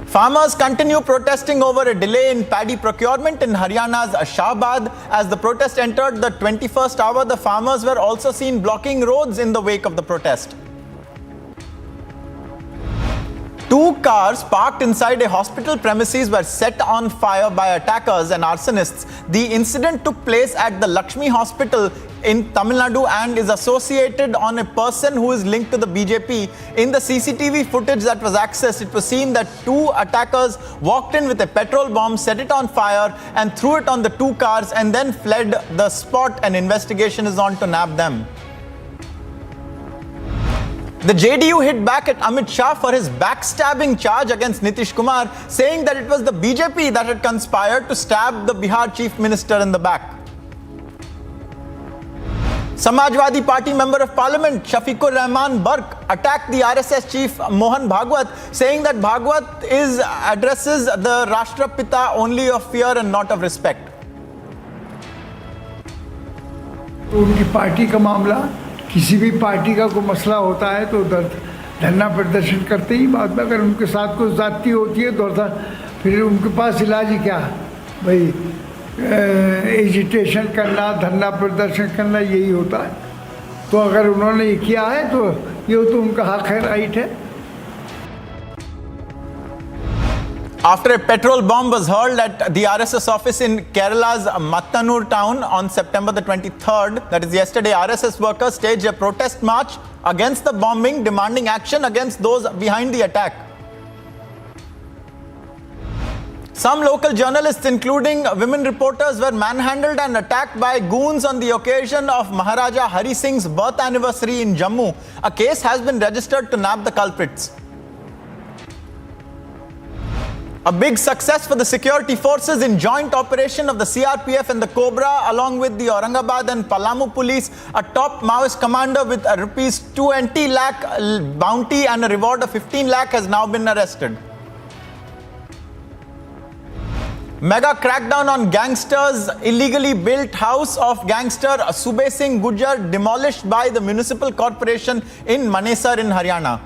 Farmers continue protesting over a delay in paddy procurement in Haryana's Shahabad. As the protest entered the 21st hour, the farmers were also seen blocking roads in the wake of the protest. 2 cars parked inside a hospital premises were set on fire by attackers and arsonists. The incident took place at the Lakshmi Hospital in Tamil Nadu and is associated on a person who is linked to the BJP. In the CCTV footage that was accessed, it was seen that 2 attackers walked in with a petrol bomb, set it on fire and threw it on the 2 cars and then fled the spot. An investigation is on to nab them. The JDU hit back at Amit Shah for his backstabbing charge against Nitish Kumar, saying that it was the BJP that had conspired to stab the Bihar Chief Minister in the back. Samajwadi Party Member of Parliament Shafiqur Rahman Burke attacked the RSS chief Mohan Bhagwat, saying that Bhagwat addresses the Rashtrapita only of fear and not of respect. उनकी party का मामला, किसी भी party का कोई मसला होता है तो धरना प्रदर्शन करते ही, बाद में अगर उनके साथ कोई जाती होती है तो फिर उनके पास इलाज ही क्या भाई, एजिटेशन करना, धरना प्रदर्शन करना, यही होता है। तो अगर उन्होंने ये किया है तो ये तो उनका हक है, राइट है। After a petrol bomb was hurled at the RSS office in Kerala's Mattanur town on September the 23rd, that is yesterday, RSS workers staged a protest march against the bombing, demanding action against those behind the attack. Some local journalists, including women reporters, were manhandled and attacked by goons on the occasion of Maharaja Hari Singh's birth anniversary in Jammu. A case has been registered to nab the culprits. A big success for the security forces in joint operation of the CRPF and the Cobra, along with the Aurangabad and Palamu police. A top Maoist commander with a rupees 20 lakh bounty and a reward of 15 lakh has now been arrested. Mega crackdown on gangsters. Illegally built house of gangster Sube Singh Gujjar demolished by the municipal corporation in Manesar in Haryana.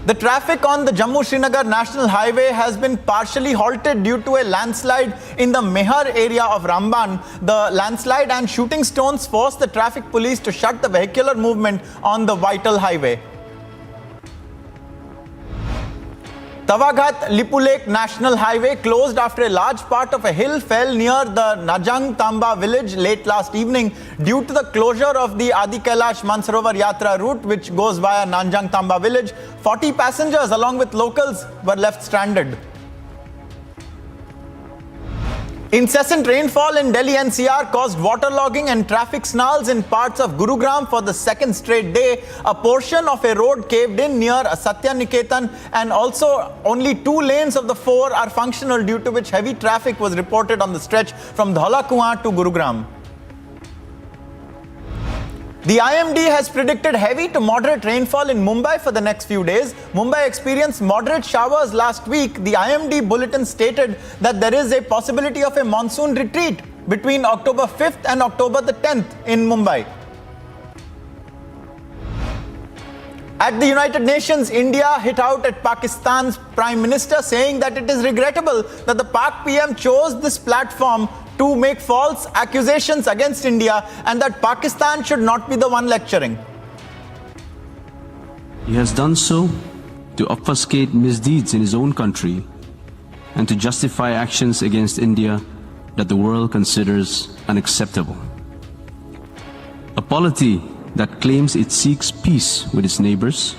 The traffic on the Jammu-Srinagar National Highway has been partially halted due to a landslide in the Mehar area of Ramban. The landslide and shooting stones forced the traffic police to shut the vehicular movement on the vital highway. Tawaghat Lipulek National Highway closed after a large part of a hill fell near the Najang Tamba village late last evening due to the closure of the Adi Kailash Mansarovar Yatra route, which goes via Nanjang Tamba village. 40 passengers along with locals were left stranded. Incessant rainfall in Delhi NCR caused waterlogging and traffic snarls in parts of Gurugram for the second straight day. A portion of a road caved in near Satya Niketan, and also only 2 lanes of the 4 are functional, due to which heavy traffic was reported on the stretch from Dhaula Kuan to Gurugram. The IMD has predicted heavy to moderate rainfall in Mumbai for the next few days. Mumbai experienced moderate showers last week. The IMD bulletin stated that there is a possibility of a monsoon retreat between October 5th and October the 10th in Mumbai. At the United Nations, India hit out at Pakistan's Prime Minister, saying that it is regrettable that the Pak PM chose this platform to make false accusations against India, and that Pakistan should not be the one lecturing. He has done so to obfuscate misdeeds in his own country and to justify actions against India that the world considers unacceptable. A polity that claims it seeks peace with its neighbors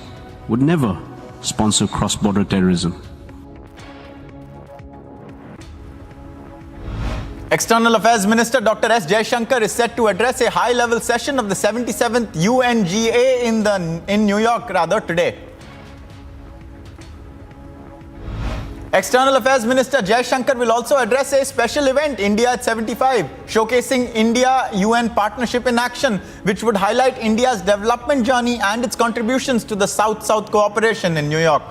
would never sponsor cross-border terrorism. External Affairs Minister Dr. S. Jaishankar is set to address a high-level session of the 77th UNGA in New York today. External Affairs Minister Jaishankar will also address a special event, India at 75, showcasing India-UN partnership in action, which would highlight India's development journey and its contributions to the South-South cooperation in New York.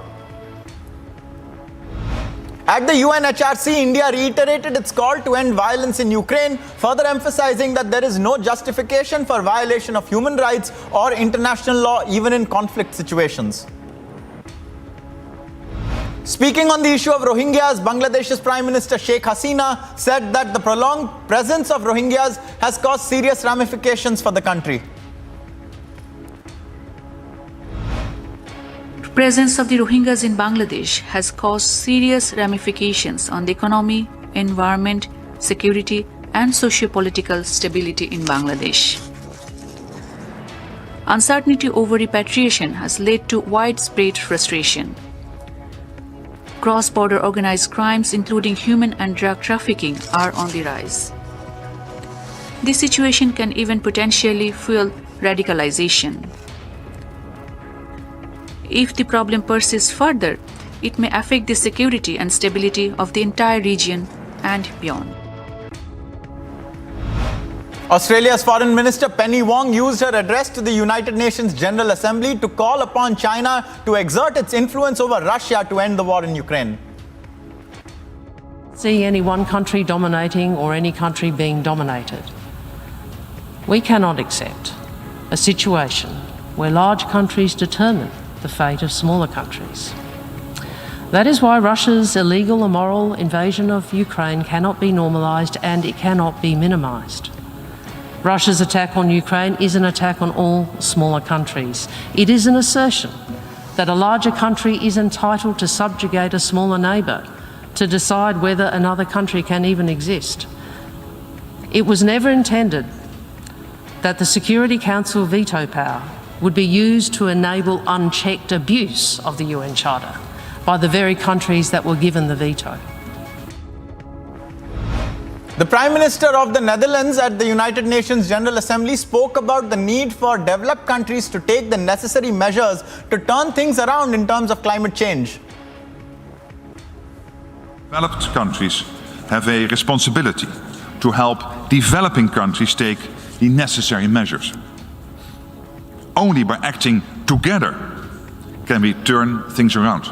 At the UNHRC, India reiterated its call to end violence in Ukraine, further emphasizing that there is no justification for violation of human rights or international law, even in conflict situations. Speaking on the issue of Rohingyas, Bangladesh's Prime Minister Sheikh Hasina said that the prolonged presence of Rohingyas has caused serious ramifications for the country. The presence of the Rohingyas in Bangladesh has caused serious ramifications on the economy, environment, security and socio-political stability in Bangladesh. Uncertainty over repatriation has led to widespread frustration. Cross-border organized crimes, including human and drug trafficking, are on the rise. This situation can even potentially fuel radicalization. If the problem persists further, it may affect the security and stability of the entire region and beyond. Australia's Foreign Minister Penny Wong used her address to the United Nations General Assembly to call upon China to exert its influence over Russia to end the war in Ukraine. See any one country dominating or any country being dominated. We cannot accept a situation where large countries determine the fate of smaller countries. That is why Russia's illegal, immoral invasion of Ukraine cannot be normalised and it cannot be minimised. Russia's attack on Ukraine is an attack on all smaller countries. It is an assertion that a larger country is entitled to subjugate a smaller neighbour, to decide whether another country can even exist. It was never intended that the Security Council veto power would be used to enable unchecked abuse of the UN Charter by the very countries that were given the veto. The Prime Minister of the Netherlands at the United Nations General Assembly spoke about the need for developed countries to take the necessary measures to turn things around in terms of climate change. Developed countries have a responsibility to help developing countries take the necessary measures. Only by acting together can we turn things around.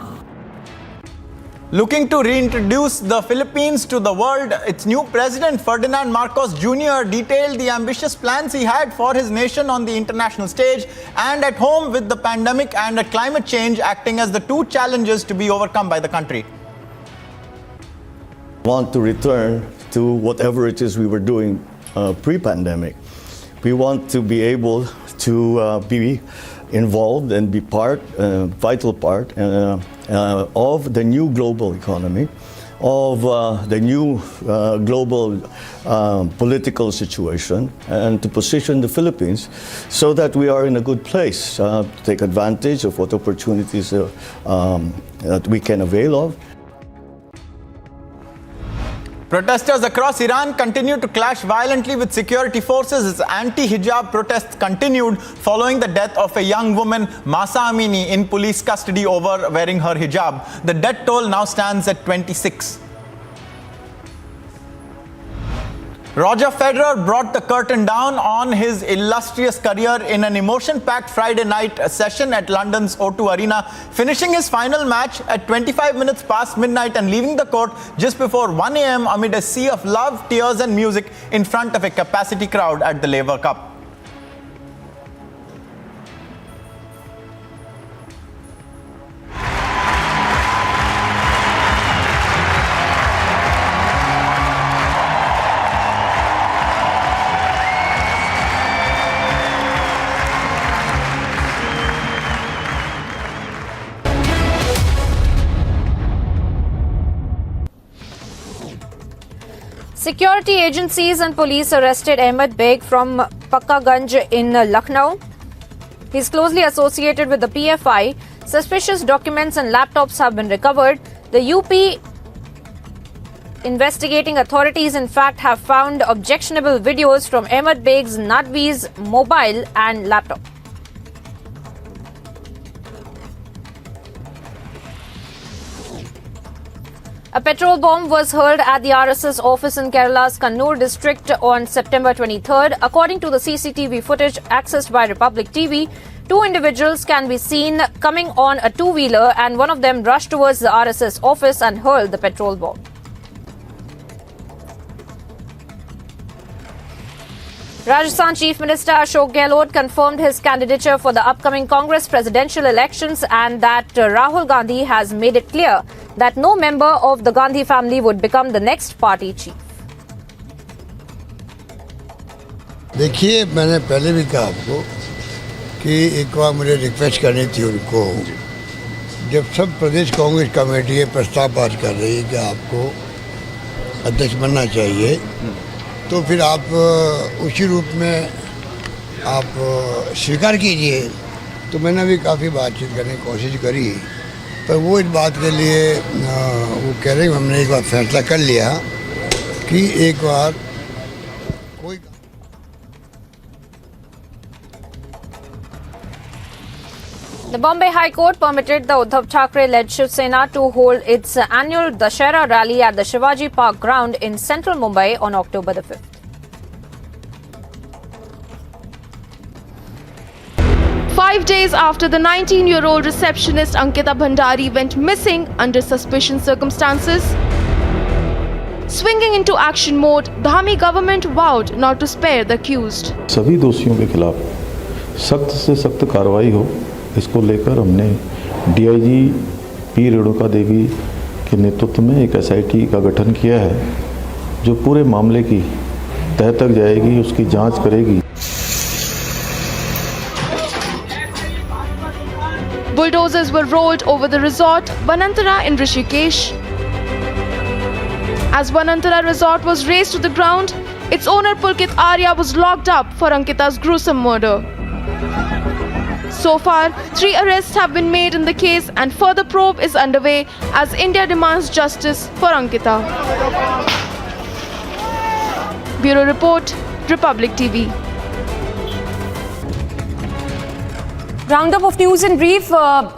Looking to reintroduce the Philippines to the world, its new president, Ferdinand Marcos Jr., detailed the ambitious plans he had for his nation on the international stage and at home, with the pandemic and climate change acting as the two challenges to be overcome by the country. Want to return to whatever it is we were doing pre-pandemic. We want to be able to be involved and be vital part of the new global economy, of the new global political situation, and to position the Philippines so that we are in a good place to take advantage of what opportunities that we can avail of. Protesters across Iran continue to clash violently with security forces as anti-hijab protests continued following the death of a young woman, Mahsa Amini, in police custody over wearing her hijab. The death toll now stands at 26. Roger Federer brought the curtain down on his illustrious career in an emotion-packed Friday night session at London's O2 Arena, finishing his final match at 25 minutes past midnight and leaving the court just before 1 a.m. amid a sea of love, tears and music in front of a capacity crowd at the Laver Cup. Security agencies and police arrested Ahmed Beg from Pakkaganj in Lucknow. He is closely associated with the PFI. Suspicious documents and laptops have been recovered. The UP investigating authorities, in fact, have found objectionable videos from Ahmed Beg's Nadvi's mobile and laptop. A petrol bomb was hurled at the RSS office in Kerala's Kannur district on September 23rd. According to the CCTV footage accessed by Republic TV, two individuals can be seen coming on a two-wheeler and one of them rushed towards the RSS office and hurled the petrol bomb. Rajasthan Chief Minister Ashok Gehlot confirmed his candidature for the upcoming Congress presidential elections and that Rahul Gandhi has made it clear that no member of the Gandhi family would become the next party chief. देखिए, मैंने पहले भी कहा आपको कि एक बार मुझे request करनी थी उनको, जब सब प्रदेश कांग्रेस कमेटी ये प्रस्ताव पास कर रही है कि आपको अध्यक्ष बनना चाहिए, तो फिर आप उसी रूप में आप स्वीकार कीजिए। तो मैंने भी काफ़ी बातचीत करने की कोशिश करी, पर वो इस बात के लिए वो कह रहे हैं हमने एक बार फैसला कर लिया कि एक बार कोई The Bombay High Court permitted the Uddhav Thackeray-led Shiv Sena to hold its annual Dashera rally at the Shivaji Park ground in central Mumbai on October the 5th. Five days after the 19-year-old receptionist Ankita Bhandari went missing under suspicious circumstances, swinging into action mode, the Dhami government vowed not to spare the accused. सभी दोषियों के खिलाफ सख्त से सख्त कार्रवाई हो, इसको लेकर हमने डीआईजी पी रेणुका देवी के नेतृत्व में एक एसआईटी का गठन किया है, जो पूरे मामले की तह तक जाएगी, उसकी जांच करेगी। Bulldozers were rolled over the resort Vanantara in Rishikesh. As Vanantara resort was razed to the ground, its owner Pulkit Arya was locked up for Ankita's gruesome murder. So far, 3 arrests have been made in the case and further probe is underway as India demands justice for Ankita. Bureau Report, Republic TV. Roundup of news in brief.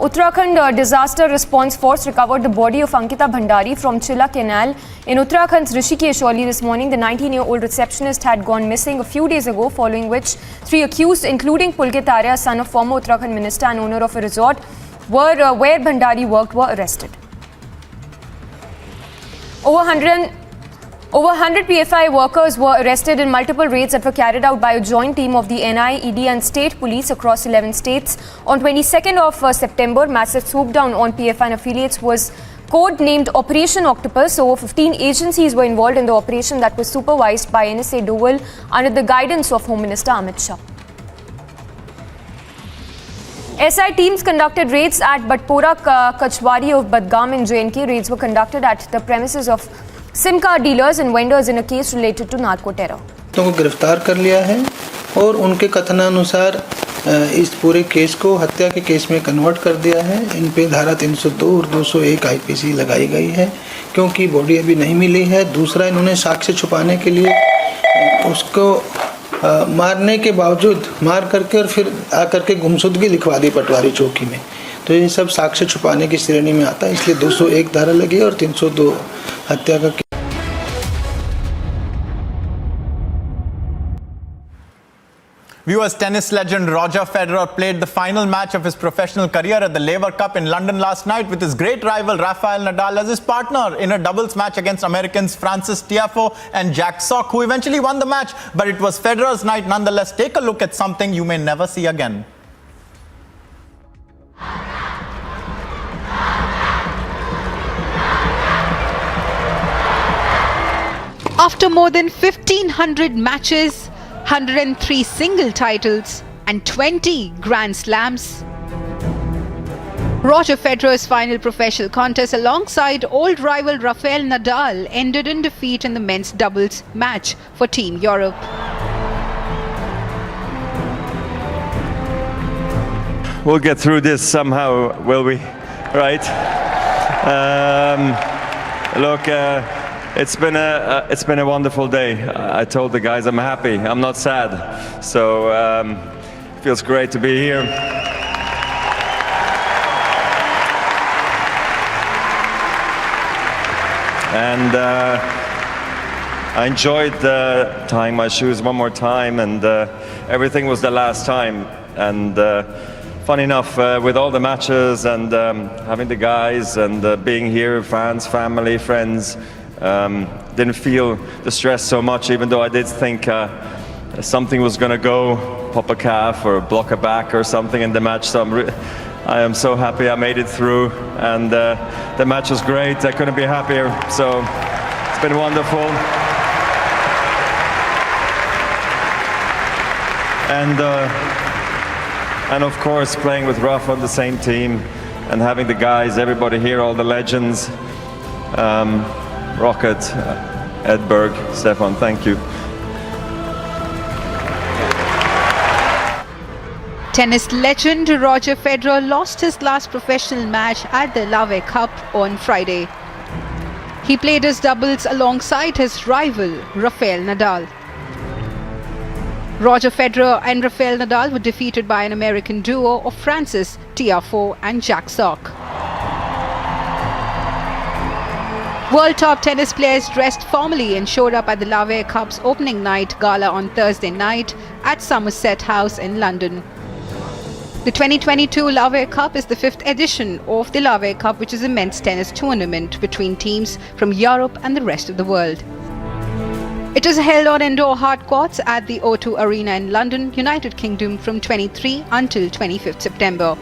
Uttarakhand Disaster Response Force recovered the body of Ankita Bhandari from Chilla Canal in Uttarakhand's Rishikesh early this morning. The 19-year-old receptionist had gone missing a few days ago, following which 3 accused, including Pulkit Arya, son of former Uttarakhand minister and owner of a resort where Bhandari worked, were arrested. Over 100 PFI workers were arrested in multiple raids that were carried out by a joint team of the NI, ED and state police across 11 states. On 22nd of September, massive swoop down on PFI and affiliates was code-named Operation Octopus. Over 15 agencies were involved in the operation that was supervised by NSA Dowell under the guidance of Home Minister Amit Shah. SI teams conducted raids at Batpora Kachwari of Badgam in JNK. Raids were conducted at the premises of SIM card dealers and vendors in a case related to narco terror. को गिरफ्तार कर लिया है और उनके कथनानुसार इस पूरे case को हत्या के केस में कन्वर्ट कर दिया है। इन पे धारा 302 और 201 आईपीसी लगाई गई है क्योंकि बॉडी अभी नहीं मिली है। दूसरा, इन्होंने साक्ष्य छुपाने के लिए उसको मारने के बावजूद मार करके और फिर आकर के गुमशुदगी लिखवा दी पटवारी चौकी में। तो ये सब साक्ष्य छुपाने की श्रेणी में आता है, इसलिए 201 धारा लगी और 302 हत्या का। Viewers, tennis legend Roger Federer played the final match of his professional career at the Laver Cup in London last night with his great rival Rafael Nadal as his partner in a doubles match against Americans Francis Tiafoe and Jack Sock, who eventually won the match. But it was Federer's night nonetheless. Take a look at something you may never see again. After more than 1,500 matches, 103 single titles and 20 Grand Slams, Roger Federer's final professional contest alongside old rival Rafael Nadal ended in defeat in the men's doubles match for Team Europe. We'll get through this somehow, will we? Right? Look, it's been a wonderful day. I told the guys I'm happy. I'm not sad. So it feels great to be here. And I enjoyed tying my shoes one more time, and everything was the last time. And funny enough, with all the matches and having the guys and being here, fans, family, friends, didn't feel the stress so much, even though I did think something was going to go, pop a calf or block a back or something in the match. So I am so happy I made it through, and the match was great. I couldn't be happier. So it's been wonderful. And of course, playing with Rafa on the same team and having the guys, everybody here, all the legends. Rocket, Edberg, Stefan, thank you. Tennis legend Roger Federer lost his last professional match at the Laver Cup on Friday. He played his doubles alongside his rival Rafael Nadal. Roger Federer and Rafael Nadal were defeated by an American duo of Francis Tiafoe and Jack Sock. World top tennis players dressed formally and showed up at the Laver Cup's opening night gala on Thursday night at Somerset House in London. The 2022 Laver Cup is the 5th edition of the Laver Cup, which is a men's tennis tournament between teams from Europe and the rest of the world. It is held on indoor hard courts at the O2 Arena in London, United Kingdom from 23 until 25th September.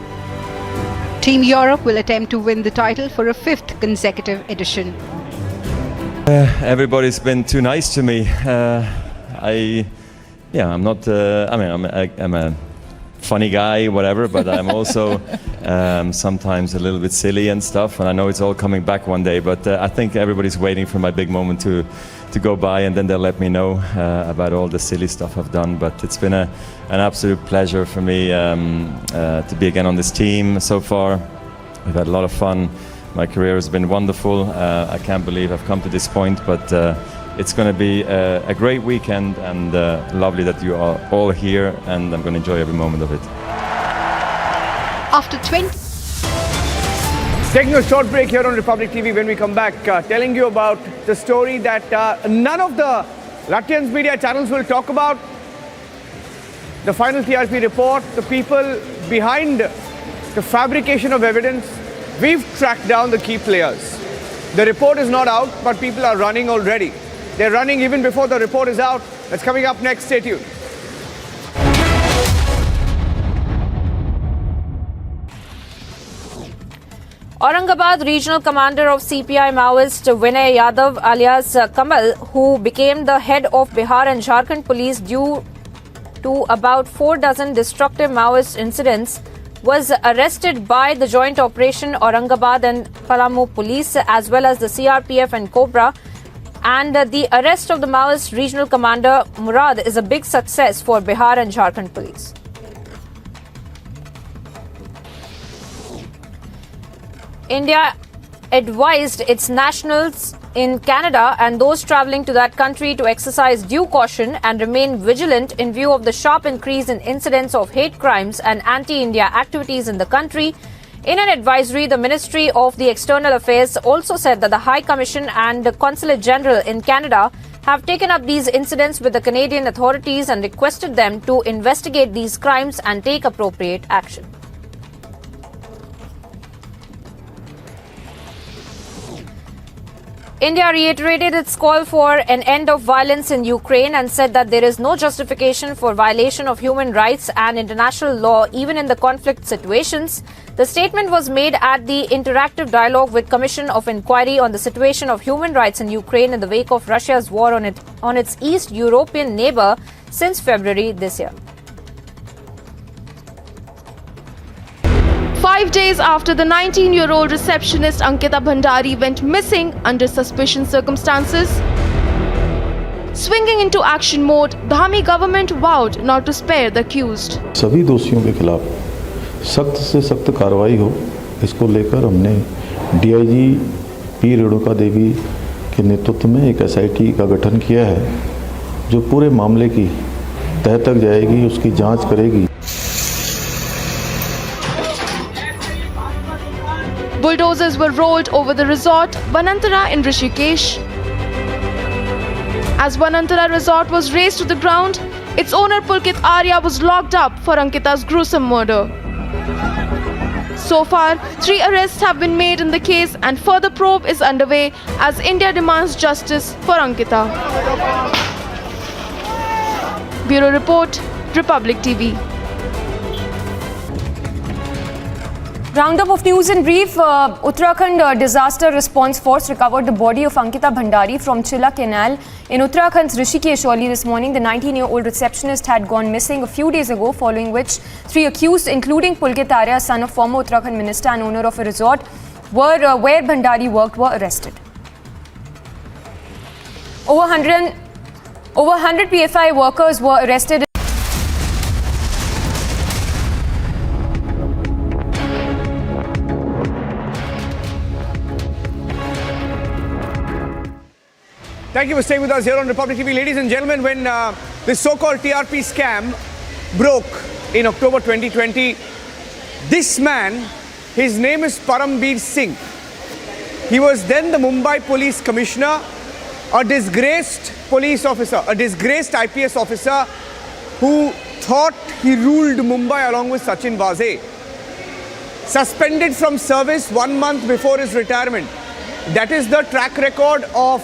Team Europe will attempt to win the title for a 5th consecutive edition. Everybody's been too nice to me. I'm not. I'm a funny guy, whatever, but I'm also sometimes a little bit silly and stuff. And I know it's all coming back one day. But I think everybody's waiting for my big moment to go by, and then they'll let me know about all the silly stuff I've done. But it's been an absolute pleasure for me to be again on this team so far. We've had a lot of fun. My career has been wonderful. I can't believe I've come to this point, but it's going to be a great weekend, and lovely that you are all here, and I'm going to enjoy every moment of it. After 20... Taking a short break here on Republic TV. When we come back, telling you about the story that none of the Latvian media channels will talk about. The final TRP report, the people behind the fabrication of evidence. We've tracked down the key players. The report is not out, but people are running already. They're running even before the report is out. That's coming up next. Stay tuned. Aurangabad regional commander of CPI Maoist Vinay Yadav alias Kamal, who became the head of Bihar and Jharkhand police due to about 4 dozen destructive Maoist incidents, was arrested by the joint operation Aurangabad and Palamu police as well as the CRPF and Cobra. And the arrest of the Maoist regional commander Murad is a big success for Bihar and Jharkhand police. advised its nationals in Canada and those travelling to that country to exercise due caution and remain vigilant in view of the sharp increase in incidents of hate crimes and anti-India activities in the country. In an advisory, the Ministry of the External Affairs also said that the High Commission and the Consulate General in Canada have taken up these incidents with the Canadian authorities and requested them to investigate these crimes and take appropriate action. India reiterated its call for an end of violence in Ukraine and said that there is no justification for violation of human rights and international law even in the conflict situations. The statement was made at the interactive dialogue with Commission of Inquiry on the situation of human rights in Ukraine in the wake of Russia's war on its East European neighbor since February this year. 5 days after the 19-year-old receptionist Ankita Bhandari went missing under suspicious circumstances, swinging into action mode, the Dhami government vowed not to spare the accused. सभी दोषियों के खिलाफ सख्त से सख्त कार्रवाई हो, इसको लेकर हमने डीआईजी पी रेणुका देवी के नेतृत्व में एक एसआईटी का गठन किया है, जो पूरे मामले की तह तक जाएगी, उसकी जांच करेगी. Bulldozers were rolled over the resort Vanantara in Rishikesh. As Vanantara resort was razed to the ground, its owner Pulkit Arya was locked up for Ankita's gruesome murder. So far, 3 arrests have been made in the case and further probe is underway as India demands justice for Ankita. Bureau Report, Republic TV. Roundup of news in brief. Uttarakhand Disaster Response Force recovered the body of Ankita Bhandari from Chilla Canal in Uttarakhand's Rishikesh early this morning. The 19-year-old receptionist had gone missing a few days ago, following which 3 accused, including Pulkit Arya, son of former Uttarakhand minister and owner of a resort where Bhandari worked, were arrested. Over 100 PFI workers were arrested. Thank you for staying with us here on Republic TV. Ladies and gentlemen, when this so-called TRP scam broke in October 2020, this man, his name is Parambir Singh. He was then the Mumbai Police Commissioner, a disgraced police officer, a disgraced IPS officer who thought he ruled Mumbai along with Sachin Vaze. Suspended from service 1 month before his retirement. That is the track record of